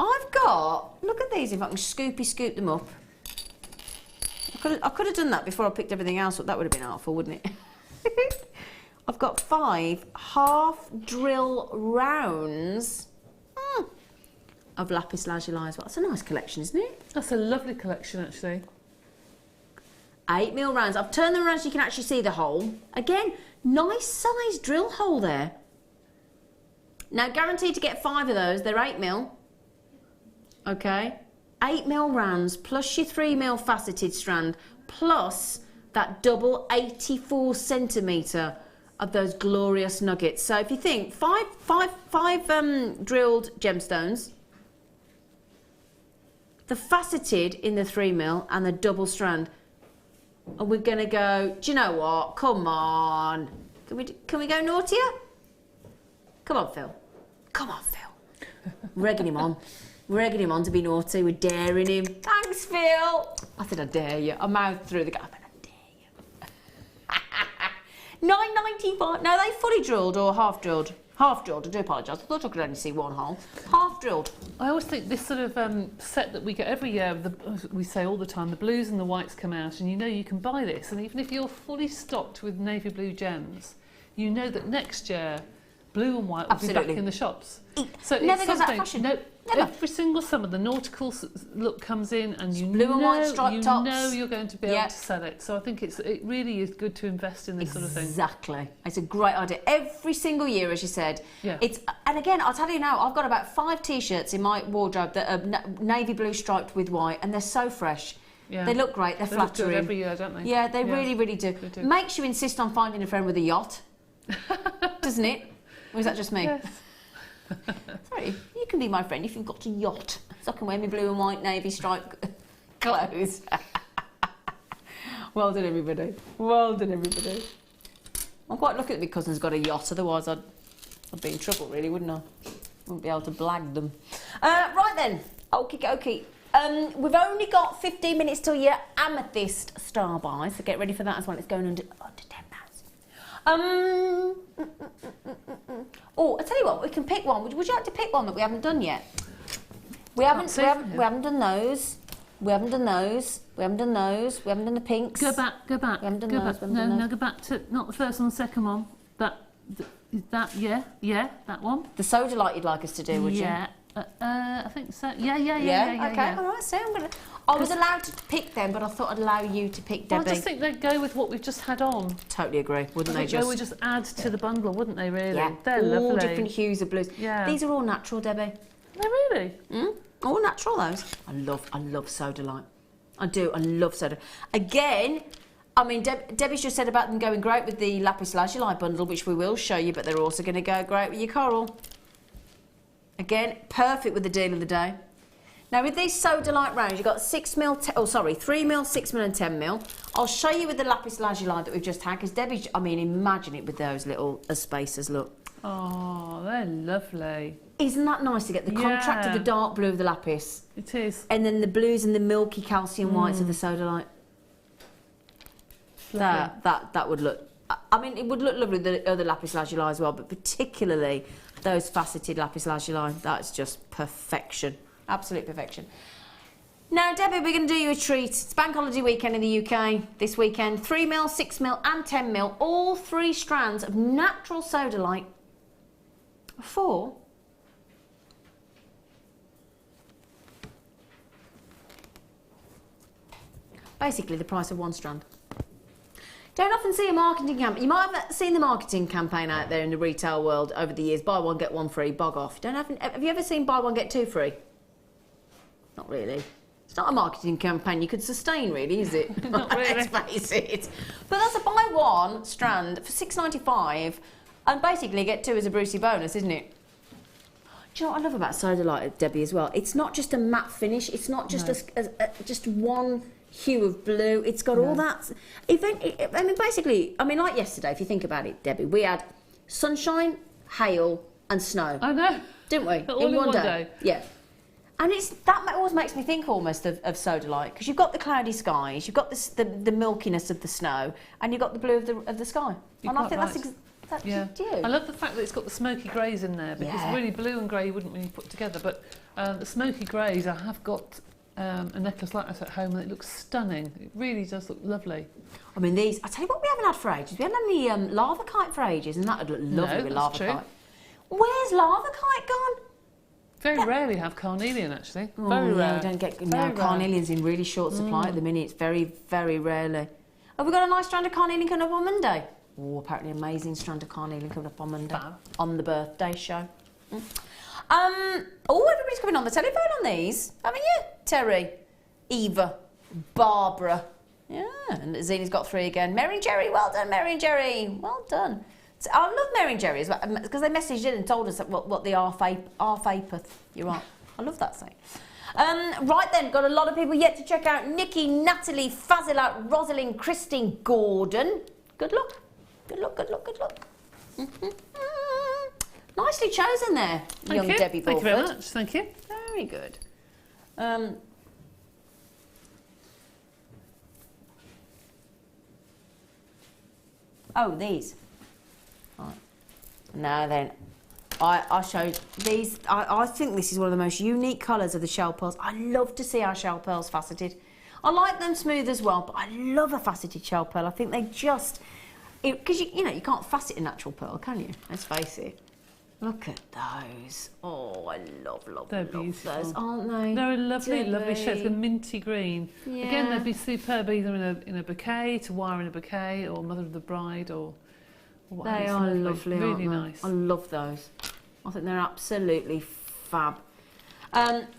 I've got, look at these, if I can scoop them up. I could have done that before I picked everything else up, that would have been helpful, wouldn't it? I've got 5 half drill rounds of lapis lazuli as well. That's a nice collection, isn't it? That's a lovely collection, actually. 8 mil rounds. I've turned them around so you can actually see the hole. Again, nice sized drill hole there. Now, guaranteed to get 5 of those. They're 8 mil. Okay. 8 mil rounds plus your 3 mil faceted strand plus that double 84 centimetre of those glorious nuggets. So if you think five drilled gemstones, the faceted in the 3 mil and the double strand, and we're gonna go, do you know what? Come on. Can we go naughtier? Come on, Phil. Come on, Phil. We're egging him on. We're egging him on to be naughty. We're daring him. Thanks, Phil. I said I dare you. I mouthed through the gap. $9.95. Now, are they fully drilled or half drilled? Half drilled, I do apologise. I thought I could only see one hole. Half drilled. I always think this sort of set that we get every year, we say all the time, the blues and the whites come out, and you know you can buy this. And even if you're fully stocked with navy blue gems, you know that next year blue and white will be back in the shops. So never it's goes out of something. fashion. No, Never. every single summer the nautical look comes in, and you blue and white striped tops. know you're going to be able to sell it. So I think it really is good to invest in this sort of thing. Exactly, it's a great idea. Every single year, as you said, Yeah. And again, I'll tell you now, I've got about 5 T-shirts in my wardrobe that are navy blue striped with white, and they're so fresh. Yeah. They look great. They're They flattering. look good every year, don't they? Yeah, they really, really do. They do. Makes you insist on finding a friend with a yacht, doesn't it? Or is that just me? Yes. Sorry, you can be my friend if you've got a yacht, so I can wear my blue and white navy striped clothes. Well done, everybody. Well done, everybody. I'm quite lucky that my cousin's got a yacht, otherwise I'd be in trouble, really, wouldn't I? Wouldn't be able to blag them. Right then, okie dokie. We've only got 15 minutes till your Amethyst star buy, so get ready for that as well. It's going under £10. Oh, I tell you what, we can pick one. Would you like to pick one that we haven't done yet? We haven't done those. We haven't done those. We haven't done those. We haven't done the pinks. Go back. We haven't done those. No, go back to not the first one, the second one. Yeah, that one. The Sodalite you'd like us to do, would you? Yeah, I think so. Yeah. Okay, all right. So I was allowed to pick them, but I thought I'd allow you to pick Debbie. Well, I just think they'd go with what we've just had on. Totally agree, wouldn't they? They would just add to the bundle, wouldn't they? Really? Yeah, They're all lovely. different hues of blues. Yeah. These are all natural, Debbie. They're really. All natural, those. I love Sodalite. I do. I love Sodalite. Again, I mean, Debbie's just said about them going great with the lapis lazuli bundle, which we will show you, but they're also going to go great with your coral. Again, perfect with the deal of the day. Now with these Sodalite rounds, you've got 3mm, 6mm and 10mm. I'll show you with the lapis lazuli that we've just had, because Debbie, I mean, imagine it with those little spacers, look. Oh, they're lovely. Isn't that nice to get the contrast of the dark blue of the lapis? It is. And then the blues and the milky calcium whites of the Sodalite. That would look, I mean, it would look lovely with the other lapis lazuli as well, but particularly those faceted lapis lazuli, that's just perfection. Absolute perfection. Now, Debbie, we're going to do you a treat. It's Bank Holiday weekend in the UK this weekend. 3mm, 6mm and 10mm, all 3 strands of natural Sodalite for basically the price of 1 strand. Don't often see a marketing campaign. You might have seen the marketing campaign out there in the retail world over the years. Buy one, get one free, bog off. Have you ever seen buy one, get 2 free? Not really. It's not a marketing campaign you could sustain, really, is it? Not really. Let's face it. But that's a buy 1 strand for $6.95 and basically get 2 as a Brucey bonus, isn't it? Do you know what I love about Sodalite, Debbie, as well? It's not just a matte finish. It's not just just one hue of blue. It's got all that. I mean, basically, like yesterday, if you think about it, Debbie, we had sunshine, hail, and snow. I know. Didn't we? All in one day. Yeah. And that always makes me think almost of Sodalite, because you've got the cloudy skies, you've got the milkiness of the snow, and you've got the blue of the sky. You're and I quite think right. that's Yeah. you. I love the fact that it's got the smoky greys in there, because really blue and grey you wouldn't really put together, but the smoky greys, I have got a necklace like that at home and it looks stunning. It really does look lovely. I mean, I tell you what we haven't had for ages. We haven't had any lava kite for ages, and that would look lovely with lava kite. Where's lava kite gone? Very rarely have carnelian, actually. Oh, Very rare. We don't get carnelian's in really short supply at the minute. It's very, very rarely. Have we got a nice strand of carnelian coming up on Monday? Oh, apparently amazing strand of carnelian coming up on Monday. On the birthday show. Oh, everybody's coming on the telephone on these, haven't you? Terry, Eva, Barbara. Yeah, and Zena's got 3 again. Mary and Jerry, well done, Mary and Jerry. Well done. So I love Mary and Jerry as well, because they messaged in and told us what the arf-apeth. You're right. I love that saying. Right then, got a lot of people yet to check out. Nikki, Natalie, Fazila, Rosalind, Christine, Gordon. Good luck. Good luck, good luck, good luck. Nicely chosen there, young Debbie Bulford. Thank you very much. Thank you. Very good. Oh, these. Right. Now then, I showed these. I think this is one of the most unique colours of the shell pearls. I love to see our shell pearls faceted. I like them smooth as well, but I love a faceted shell pearl. I think they just... Because, you know, you can't facet a natural pearl, can you? Let's face it. Look at those. Oh, I love They're beautiful. those, aren't they? They're a lovely, Debbie. lovely shade. The minty green. Yeah. Again, they'd be superb either in a bouquet, to wire in a bouquet, or Mother of the Bride, or what They else. are lovely, really aren't they? nice. I love those. I think they're absolutely fab.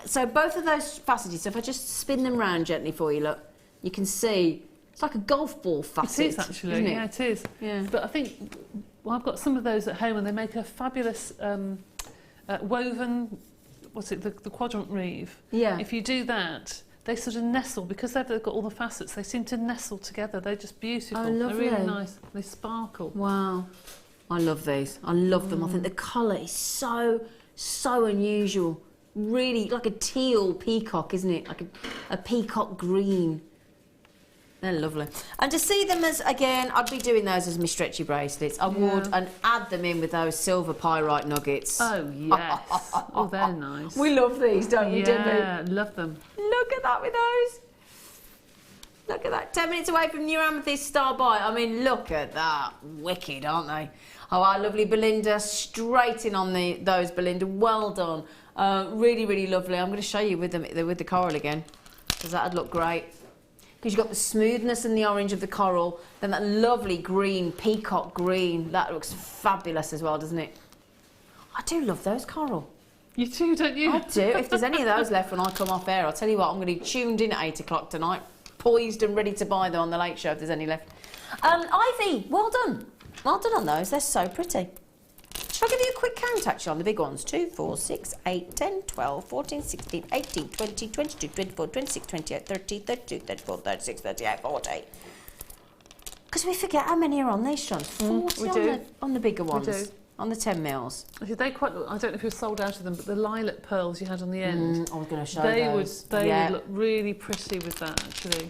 So both of those faceted, so if I just spin them round gently for you, look, you can see it's like a golf ball facet. It is actually, isn't it? yeah, it is. Yeah. But I think I've got some of those at home, and they make a fabulous woven. What's it? The quadrant reeve. Yeah. If you do that, they sort of nestle because they've got all the facets. They seem to nestle together. They're just beautiful. Oh, lovely. They're really nice. They sparkle. Wow. I love these. I love them. I think the colour is so unusual. Really like a teal peacock, isn't it? Like a peacock green. They're lovely. And to see them as, again, I'd be doing those as my stretchy bracelets. I would, and add them in with those silver pyrite nuggets. Oh, yes. Oh, they're nice. We love these, don't we, Debbie? Yeah, love them. Look at that with those. Look at that. 10 minutes away from New Amethyst Star Buy. I mean, look at that. Wicked, aren't they? Oh, our lovely Belinda. Straight in on those, Belinda. Well done. Really, really lovely. I'm going to show you with the coral again, because that'd look great. Because you've got the smoothness and the orange of the coral, then that lovely green, peacock green. That looks fabulous as well, doesn't it? I do love those coral. You do, don't you? I do. If there's any of those left when I come off air, I'll tell you what, I'm going to be tuned in at 8 o'clock tonight, poised and ready to buy them on the Late Show if there's any left. Ivy, well done. Well done on those. They're so pretty. Shall I give you a quick count actually on the big ones? 2, 4, 6, 8, 10, 12, 14, 16, 18, 20, 22, 24, 26, 28, 30, 32, 34, 36, 38, 40. Because we forget how many are on these strands. 40 on the bigger ones. We do. On the 10 mils. They quite. I don't know if you're sold out of them, but the lilac pearls you had on the end. I was going to show they those. They would look really pretty with that actually.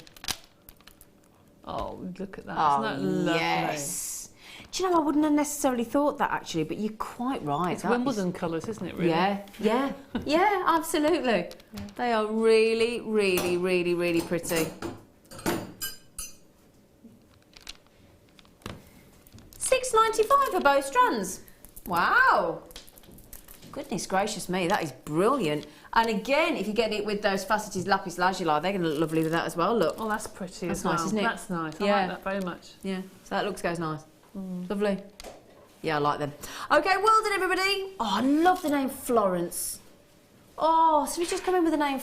Oh, look at that! Oh, Isn't that lovely? Yes. Do you know, I wouldn't have necessarily thought that actually, but you're quite right. It's Wimbledon colours, isn't it, really? Yeah, absolutely. Yeah. They are really, really, really, really pretty. $6.95 for both strands. Wow. Goodness gracious me, that is brilliant. And again, if you get it with those faceted lapis lazuli, they're going to look lovely with that as well, look. Oh, that's pretty that's as well. Nice, isn't it? That's nice. I like that very much. Yeah, so that goes nice. Lovely. Yeah, I like them. Okay, well done, everybody. Oh, I love the name Florence. Oh, so we just come in with the name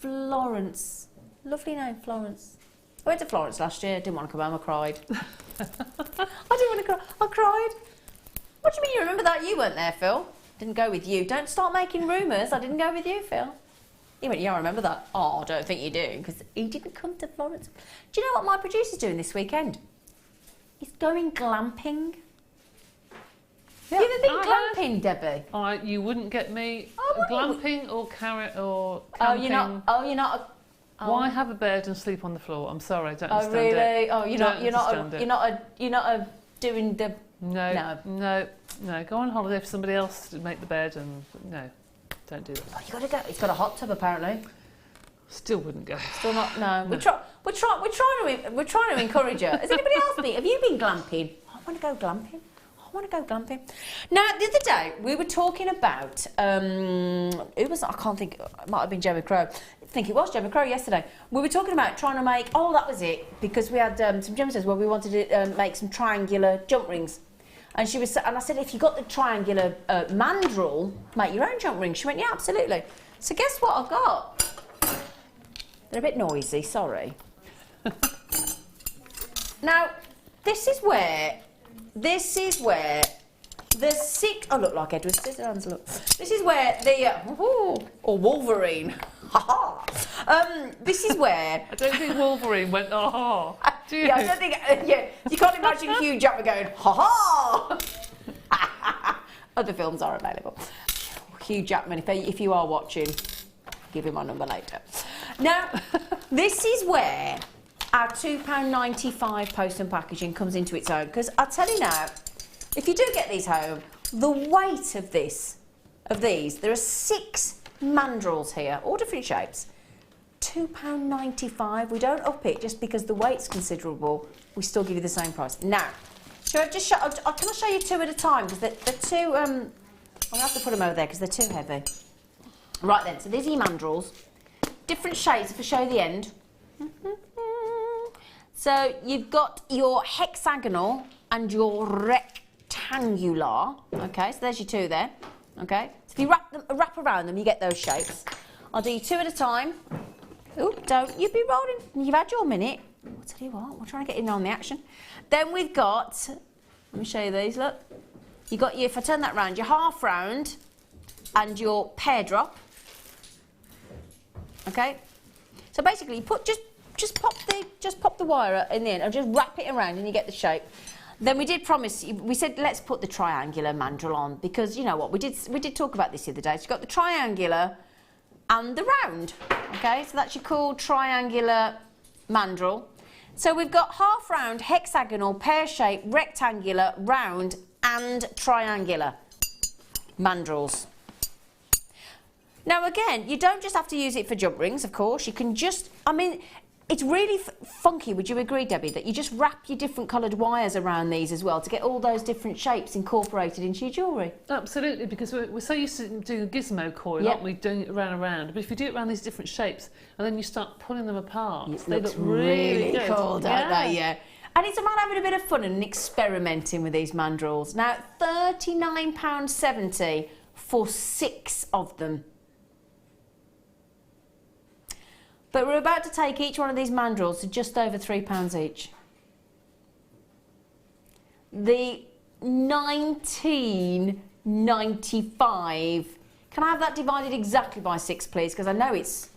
Florence. Lovely name, Florence. I went to Florence last year. Didn't want to come home. I cried. I didn't want to cry. I cried. What do you mean you remember that? You weren't there, Phil. Didn't go with you. Don't start making rumours. I didn't go with you, Phil. He went, yeah, I remember that. Oh, I don't think you do, because he didn't come to Florence. Do you know what my producer's doing this weekend? He's going glamping. Yeah, you ever been glamping, Debbie? You wouldn't get me glamping or carrot or Oh, camping. you're not. Why have a bed and sleep on the floor? I'm sorry, I don't Oh, understand really? it. Oh, you're not doing the. No. Go on holiday for somebody else to make the bed, and no, don't do that. Oh, you got to go. He's got a hot tub apparently. Still wouldn't go. Still not. No. We're trying to encourage her. Has anybody else been? Have you been glamping? I want to go glamping. Now, the other day we were talking about who was I can't think. It might have been Gemma Crow. I think it was Gemma Crow yesterday. We were talking about trying to make. Oh, that was it. Because we had some gemstones where we wanted to make some triangular jump rings. And I said, if you got the triangular mandrel, make your own jump ring. She went, yeah, absolutely. So guess what I've got? They're a bit noisy, sorry. Now, this is where the six. Oh, look like Edward Scissorhands. Look. This is where the or Wolverine. This is where. I don't think Wolverine went ha. Do you? Yeah, I don't think. Yeah, you can't imagine Hugh Jackman going ha ha. Other films are available. Hugh Jackman, if you are watching, give him my number later. Now, this is where our £2.95 post and packaging comes into its own. Because I'll tell you now, if you do get these home, the weight of these, there are 6 mandrels here, all different shapes. £2.95. We don't up it just because the weight's considerable. We still give you the same price. Now, Shall I just show, can I show you two at a time? Because they're too, I'll have to put them over there because they're too heavy. Right then, so these are your mandrels. Different shapes if I show the end. So you've got your hexagonal and your rectangular. Okay, so there's your two there. Okay, so if you wrap around them, you get those shapes. I'll do you two at a time. Oh, don't you be rolling. You've had your minute. I'll tell you what, we're trying to get in on the action. Then we've got, let me show you these, look. You got your, if I turn that round, your half round and your pear drop. Okay? So basically you put just pop the wire in the end and just wrap it around and you get the shape. Then we did promise, we said let's put the triangular mandrel on because you know what, we did talk about this the other day. So you've got the triangular and the round. Okay, so that's your cool triangular mandrel. So we've got half round, hexagonal, pear shape, rectangular, round and triangular mandrels. Now again, you don't just have to use it for jump rings, of course. You can just, I mean, it's really funky, would you agree, Debbie, that you just wrap your different coloured wires around these as well to get all those different shapes incorporated into your jewellery? Absolutely, because we're so used to doing a gizmo coil, aren't we, doing it around. But if you do it around these different shapes and then you start pulling them apart, they look really good. Cool, don't they? Yeah. And it's about having a bit of fun and experimenting with these mandrels. Now, £39.70 for 6 of them. But we're about to take each one of these mandrels to just over £3 each. The 19.95. Can I have that divided exactly by 6, please? Because I know it's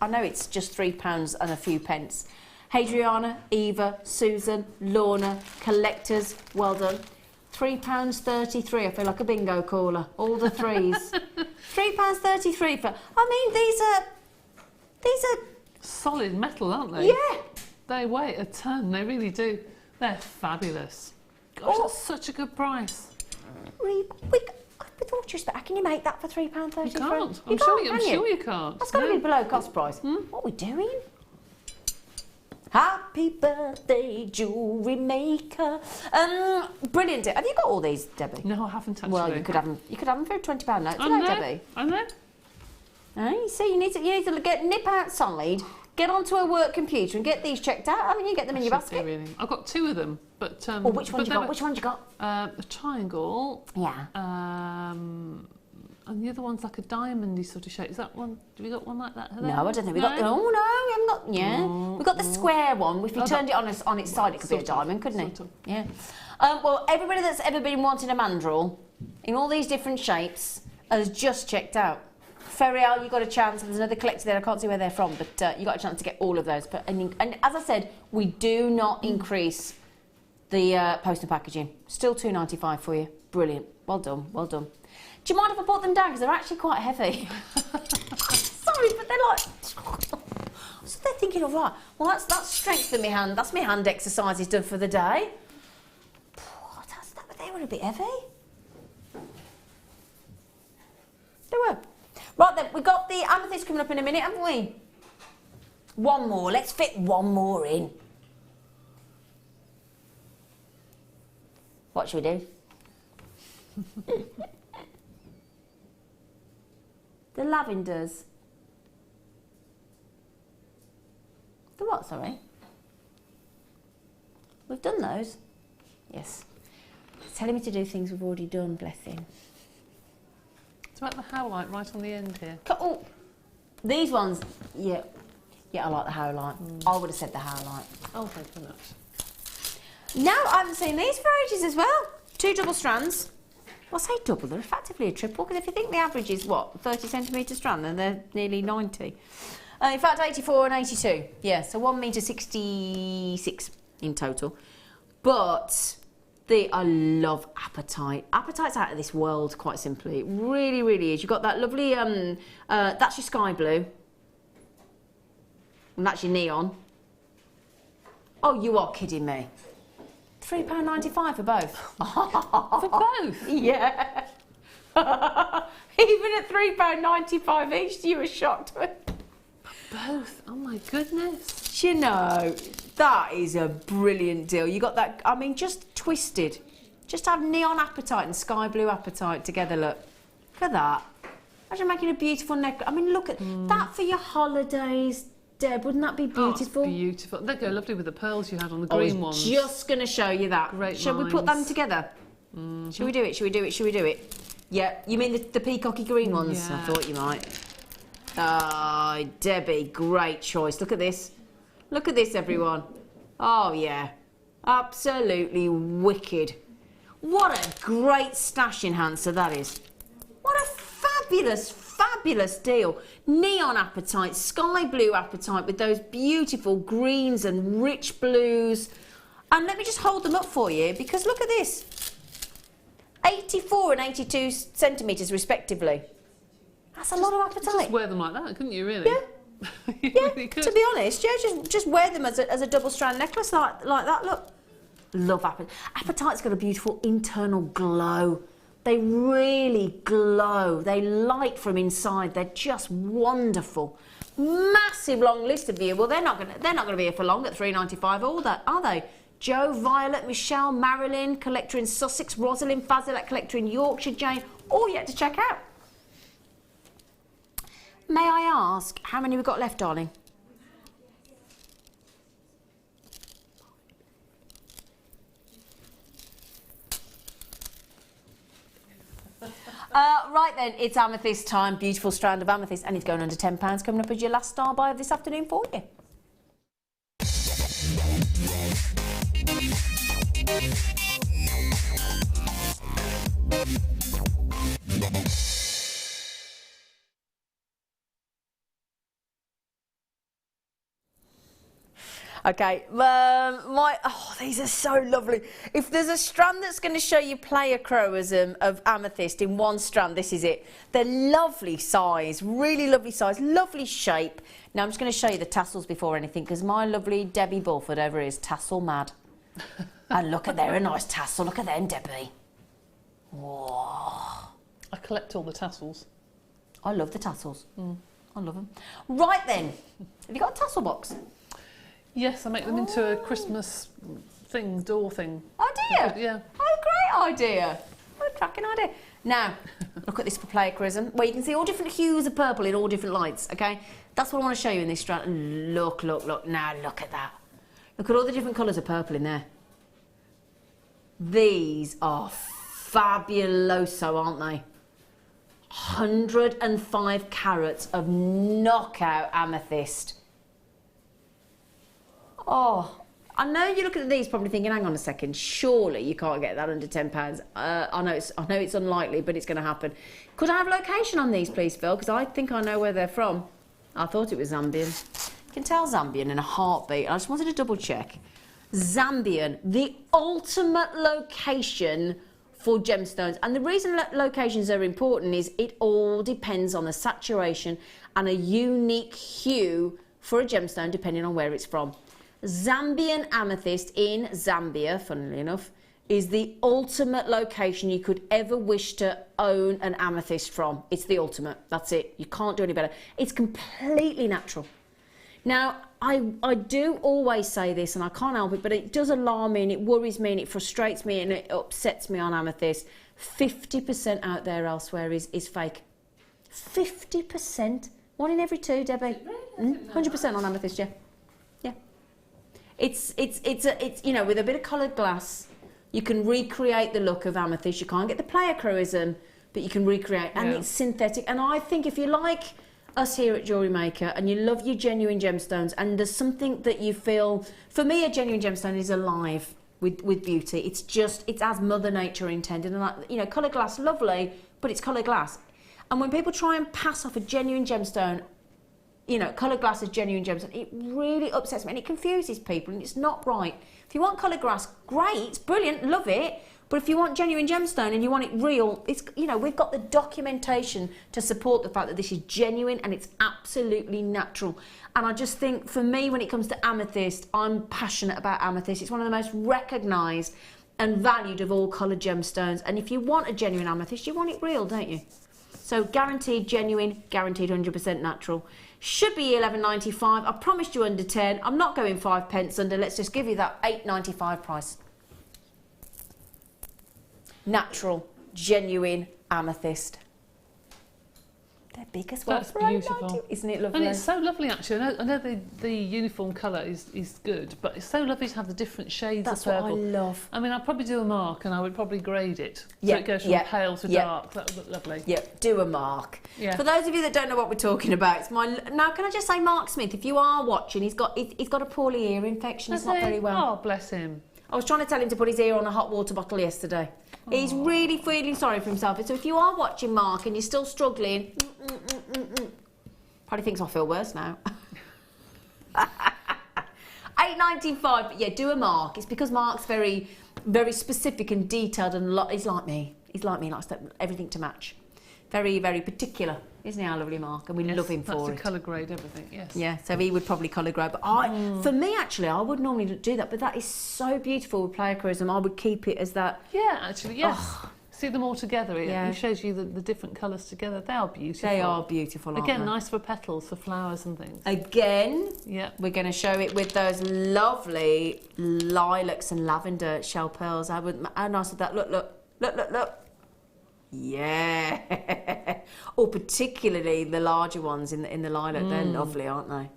just £3 and a few pence. Hadriana, Eva, Susan, Lorna, collectors, well done. £3.33. I feel like a bingo caller. All the threes. £3.33 for. I mean, these are solid metal, aren't they? Yeah. They weigh a ton, they really do. They're fabulous. Gosh, that's such a good price. With all due respect, how can you make that for £3.33? You can't. I'm sure you can't. That's got to be below cost price. What are we doing? Happy birthday, jewellery maker. Brilliant. Have you got all these, Debbie? No, I haven't actually. Well, you could have them for a £20 note I today, know, Debbie. I know. You see, you need to nip outside, get onto a work computer and get these checked out. Haven't you? Get them in your basket. Really. I've got 2 of them, but which one you got? Which one you got? A triangle. Yeah. And the other one's like a diamondy sort of shape. Is that one? Do we got one like that? No, I don't think we got. Oh no, we haven't got. Yeah, we got the square one. If you turned it on its side, it could be a diamond, couldn't it? Yeah. Well, everybody that's ever been wanting a mandrel in all these different shapes has just checked out. Ferrial, you got a chance. There's another collector there. I can't see where they're from, but you got a chance to get all of those. But and as I said, we do not increase the post and packaging. Still £2.95 for you. Brilliant. Well done. Well done. Do you mind if I put them down? Because they're actually quite heavy. Sorry, but they're like... So they're thinking, all right, well, that's strength in my hand. That's my hand exercises done for the day. They were a bit heavy. They were. Right then, we've got the amethyst coming up in a minute, haven't we? One more. Let's fit one more in. What should we do? The lavenders. The what, sorry? We've done those. Yes. He's telling me to do things we've already done, bless him. It's about the howlite right on the end here. Oh, these ones, yeah. Yeah, I like the howlite. I would have said the howlite. Oh, thank you very much. No, I haven't seen these for ages as well. 2 double strands. Well, I say double, they're effectively a triple, because if you think the average is, what, 30 centimetre strand, then they're nearly 90. In fact, 84 and 82. Yeah, so 1 metre 66 in total. But I love apatite. Apatite's out of this world, quite simply. It really, really is. You've got that lovely, that's your sky blue. And that's your neon. Oh, you are kidding me. £3.95 for both. For both? Yeah. Even at £3.95 each, you were shocked. Both? Oh my goodness. You know, that is a brilliant deal. You got that, I mean, just twisted. Just have neon apatite and sky blue apatite together, look. Look at that. Imagine making a beautiful necklace. I mean, look at that for your holidays, Deb. Wouldn't that be beautiful? Oh, beautiful. They'd go lovely with the pearls you had on the I green was ones. just going to show you that. Great Shall we put them together? Shall we do it? Shall we do it? Shall we do it? Yeah. You mean the peacocky green ones? Yeah. I thought you might. Oh, Debbie, great choice. Look at this. Look at this, everyone. Oh, yeah. Absolutely wicked. What a great stash enhancer that is. What a fabulous, fabulous deal. Neon apatite, sky blue apatite with those beautiful greens and rich blues. And let me just hold them up for you because look at this. 84 and 82 centimetres respectively. That's a lot of apatite. Just wear them like that, couldn't you, really? Yeah. You Yeah, really could. to be honest, yeah, just wear them as a double strand necklace like that, look. Love apatite. Apatite's got a beautiful internal glow. They really glow. They light from inside. They're just wonderful. Massive long list of you. Well, they're not gonna be here for long at $3.95, are they? Jo, Violet, Michelle, Marilyn, collector in Sussex, Rosalind, Faceted, collector in Yorkshire, Jane, all yet to check out. May I ask how many we've got left, darling? Right then, it's amethyst time. Beautiful strand of amethyst, and it's going under £10. Coming up as your last star buy of this afternoon for you. Okay, these are so lovely. If there's a strand that's going to show you player chroism of amethyst in one strand, this is it. They're lovely size, really lovely size, lovely shape. Now I'm just going to show you the tassels before anything because my lovely Debbie Bulford over here is tassel mad. And look at there, a nice tassel. Look at them, Debbie. Whoa. I collect all the tassels. I love the tassels. I love them. Right then, have you got a tassel box? Yes, I make them into a Christmas thing, door thing. Oh dear! Yeah. Oh, great idea! What a cracking idea. Now, look at this for player charism, where you can see all different hues of purple in all different lights, okay? That's what I want to show you in this strand. Look, look, look. Now, look at that. Look at all the different colours of purple in there. These are fabuloso, aren't they? 105 carats of knockout amethyst. Oh, I know you're looking at these probably thinking, hang on a second, surely you can't get that under £10. I know it's unlikely, but it's going to happen. Could I have location on these, please, Phil? Because I think I know where they're from. I thought it was Zambian. You can tell Zambian in a heartbeat. I just wanted to double check. Zambian, the ultimate location for gemstones. And the reason locations are important is it all depends on the saturation and a unique hue for a gemstone depending on where it's from. Zambian amethyst in Zambia, funnily enough, is the ultimate location you could ever wish to own an amethyst from. It's the ultimate. That's it. You can't do any better. It's completely natural. Now, I do always say this, and I can't help it, but it does alarm me and it worries me and it frustrates me and it upsets me on amethyst. 50% out there elsewhere is fake. 50%? 1 in every 2, Debbie. 100% on amethyst, yeah. Yeah. It's you know, with a bit of coloured glass, you can recreate the look of amethyst. You can't get the player chroism, but you can recreate, and it's synthetic. And I think if you like us here at Jewellery Maker and you love your genuine gemstones, and there's something that you feel, for me, a genuine gemstone is alive with beauty. It's as Mother Nature intended. And you know, coloured glass, lovely, but it's coloured glass. And when people try and pass off a genuine gemstone, you know, coloured glass as genuine gemstone, it really upsets me and it confuses people and it's not right. If you want coloured glass, great, it's brilliant, love it. But if you want genuine gemstone and you want it real, it's, you know, we've got the documentation to support the fact that this is genuine and it's absolutely natural. And I just think, for me, when it comes to amethyst, I'm passionate about amethyst. It's one of the most recognised and valued of all coloured gemstones. And if you want a genuine amethyst, you want it real, don't you? So guaranteed genuine, guaranteed 100% natural. Should be £11.95. I promised you under 10. I'm not going 5 pence under. Let's just give you that £8.95 price. natural, genuine amethyst. They're big as well. That's beautiful. Isn't it lovely? And it's so lovely, actually. I know the uniform colour is good, but it's so lovely to have the different shades That's of purple. what I love. I mean, I'd probably do a mark and I would probably grade it. Yeah, So it goes from yeah, pale to yeah. dark. That would look lovely. Yeah, do a mark. Yeah. For those of you that don't know what we're talking about, it's my... Now, can I just say, Mark Smith, if you are watching, he's got a poorly ear infection. It's not very well. Oh, bless him. I was trying to tell him to put his ear on a hot water bottle yesterday. He's really feeling sorry for himself. So if you are watching, Mark, and you're still struggling, probably thinks I feel worse now. $8.95, but yeah, do a mark. It's because Mark's very, very specific and detailed, and he's like me. He's like me, likes everything to match. Very, very particular, isn't he, our lovely Mark? And we love him for it. That's the colour grade, everything, yes. Yeah, so he would probably colour grade. But for me, actually, I would normally do that, but that is so beautiful with plagiarism. I would keep it as that. Yeah, actually, yes. Oh. See them all together. Yeah. It shows you the different colours together. They are beautiful. They are beautiful, aren't Again, they? nice for petals, for flowers and things. Again, yeah. We're going to show it with those lovely lilacs and lavender shell pearls. How nice is that? Look. Yeah. Or particularly the larger ones in the lilac. They're lovely, aren't they?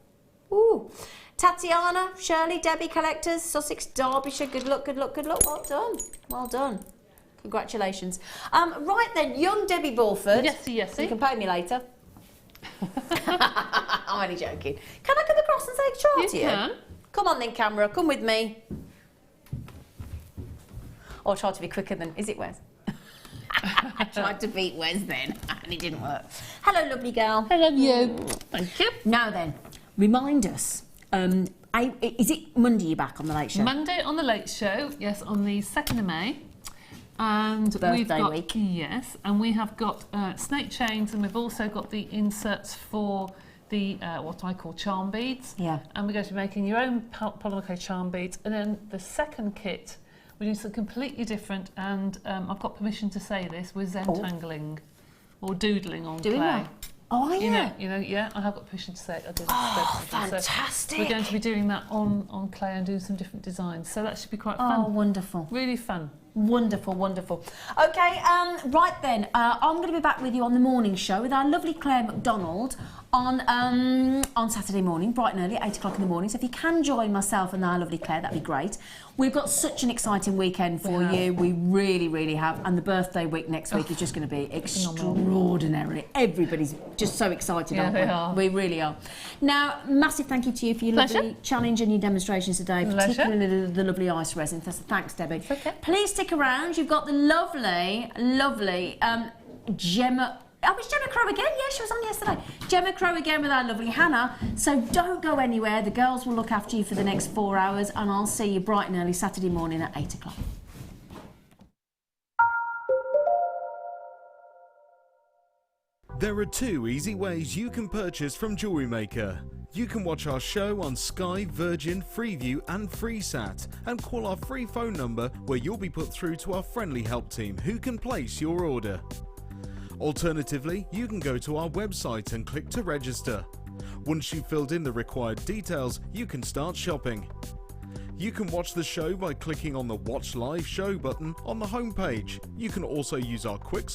Ooh. Tatiana, Shirley, Debbie Collectors, Sussex, Derbyshire. Good luck. Well done. Congratulations. Right then, young Debbie Bulford. Yes. You can pay me later. I'm only joking. Can I come across and say a chart to you? Can. Come on then, camera. Come with me. I'll try to be quicker than... Is it Wes? I tried to beat Wes then, and it didn't work. Hello, lovely girl. Hello, you. Thank you. Now then, remind us. Is it Monday you're back on the Late Show? Monday on the Late Show, yes, on the 2nd of May. And Birthday week. Yes, and we have got snake chains, and we've also got the inserts for the what I call charm beads. Yeah. And we're going to be making your own polymer clay charm beads. And then the second kit, we're doing something completely different. And I've got permission to say this: we're zentangling or doodling on clay. That? Oh, yeah. You know, yeah, I have got permission to say it. I did. Oh, fantastic. So we're going to be doing that on clay and doing some different designs. So that should be quite fun. Oh, wonderful. Really fun. Wonderful. Okay, right then, I'm going to be back with you on the morning show with our lovely Claire McDonald on Saturday morning, bright and early, 8 o'clock in the morning. So if you can join myself and our lovely Claire, that'd be great. We've got such an exciting weekend for you. We really have. And the birthday week next week is just going to be extraordinary. Everybody's just so excited, aren't we? They are. We really are. Now, massive thank you to you for your lovely challenge and your demonstrations today, particularly the lovely ice resin. Thanks, Debbie. Okay. Please stick around. You've got the lovely Gemma. Oh, it's Gemma Crow again. Yeah, she was on yesterday. Gemma Crow again with our lovely Hannah. So don't go anywhere. The girls will look after you for the next 4 hours, and I'll see you bright and early Saturday morning at 8 o'clock. There are 2 easy ways you can purchase from Jewellery Maker. You can watch our show on Sky, Virgin, Freeview and FreeSat and call our free phone number where you'll be put through to our friendly help team who can place your order. Alternatively, you can go to our website and click to register. Once you've filled in the required details, you can start shopping. You can watch the show by clicking on the Watch Live Show button on the homepage. You can also use our quick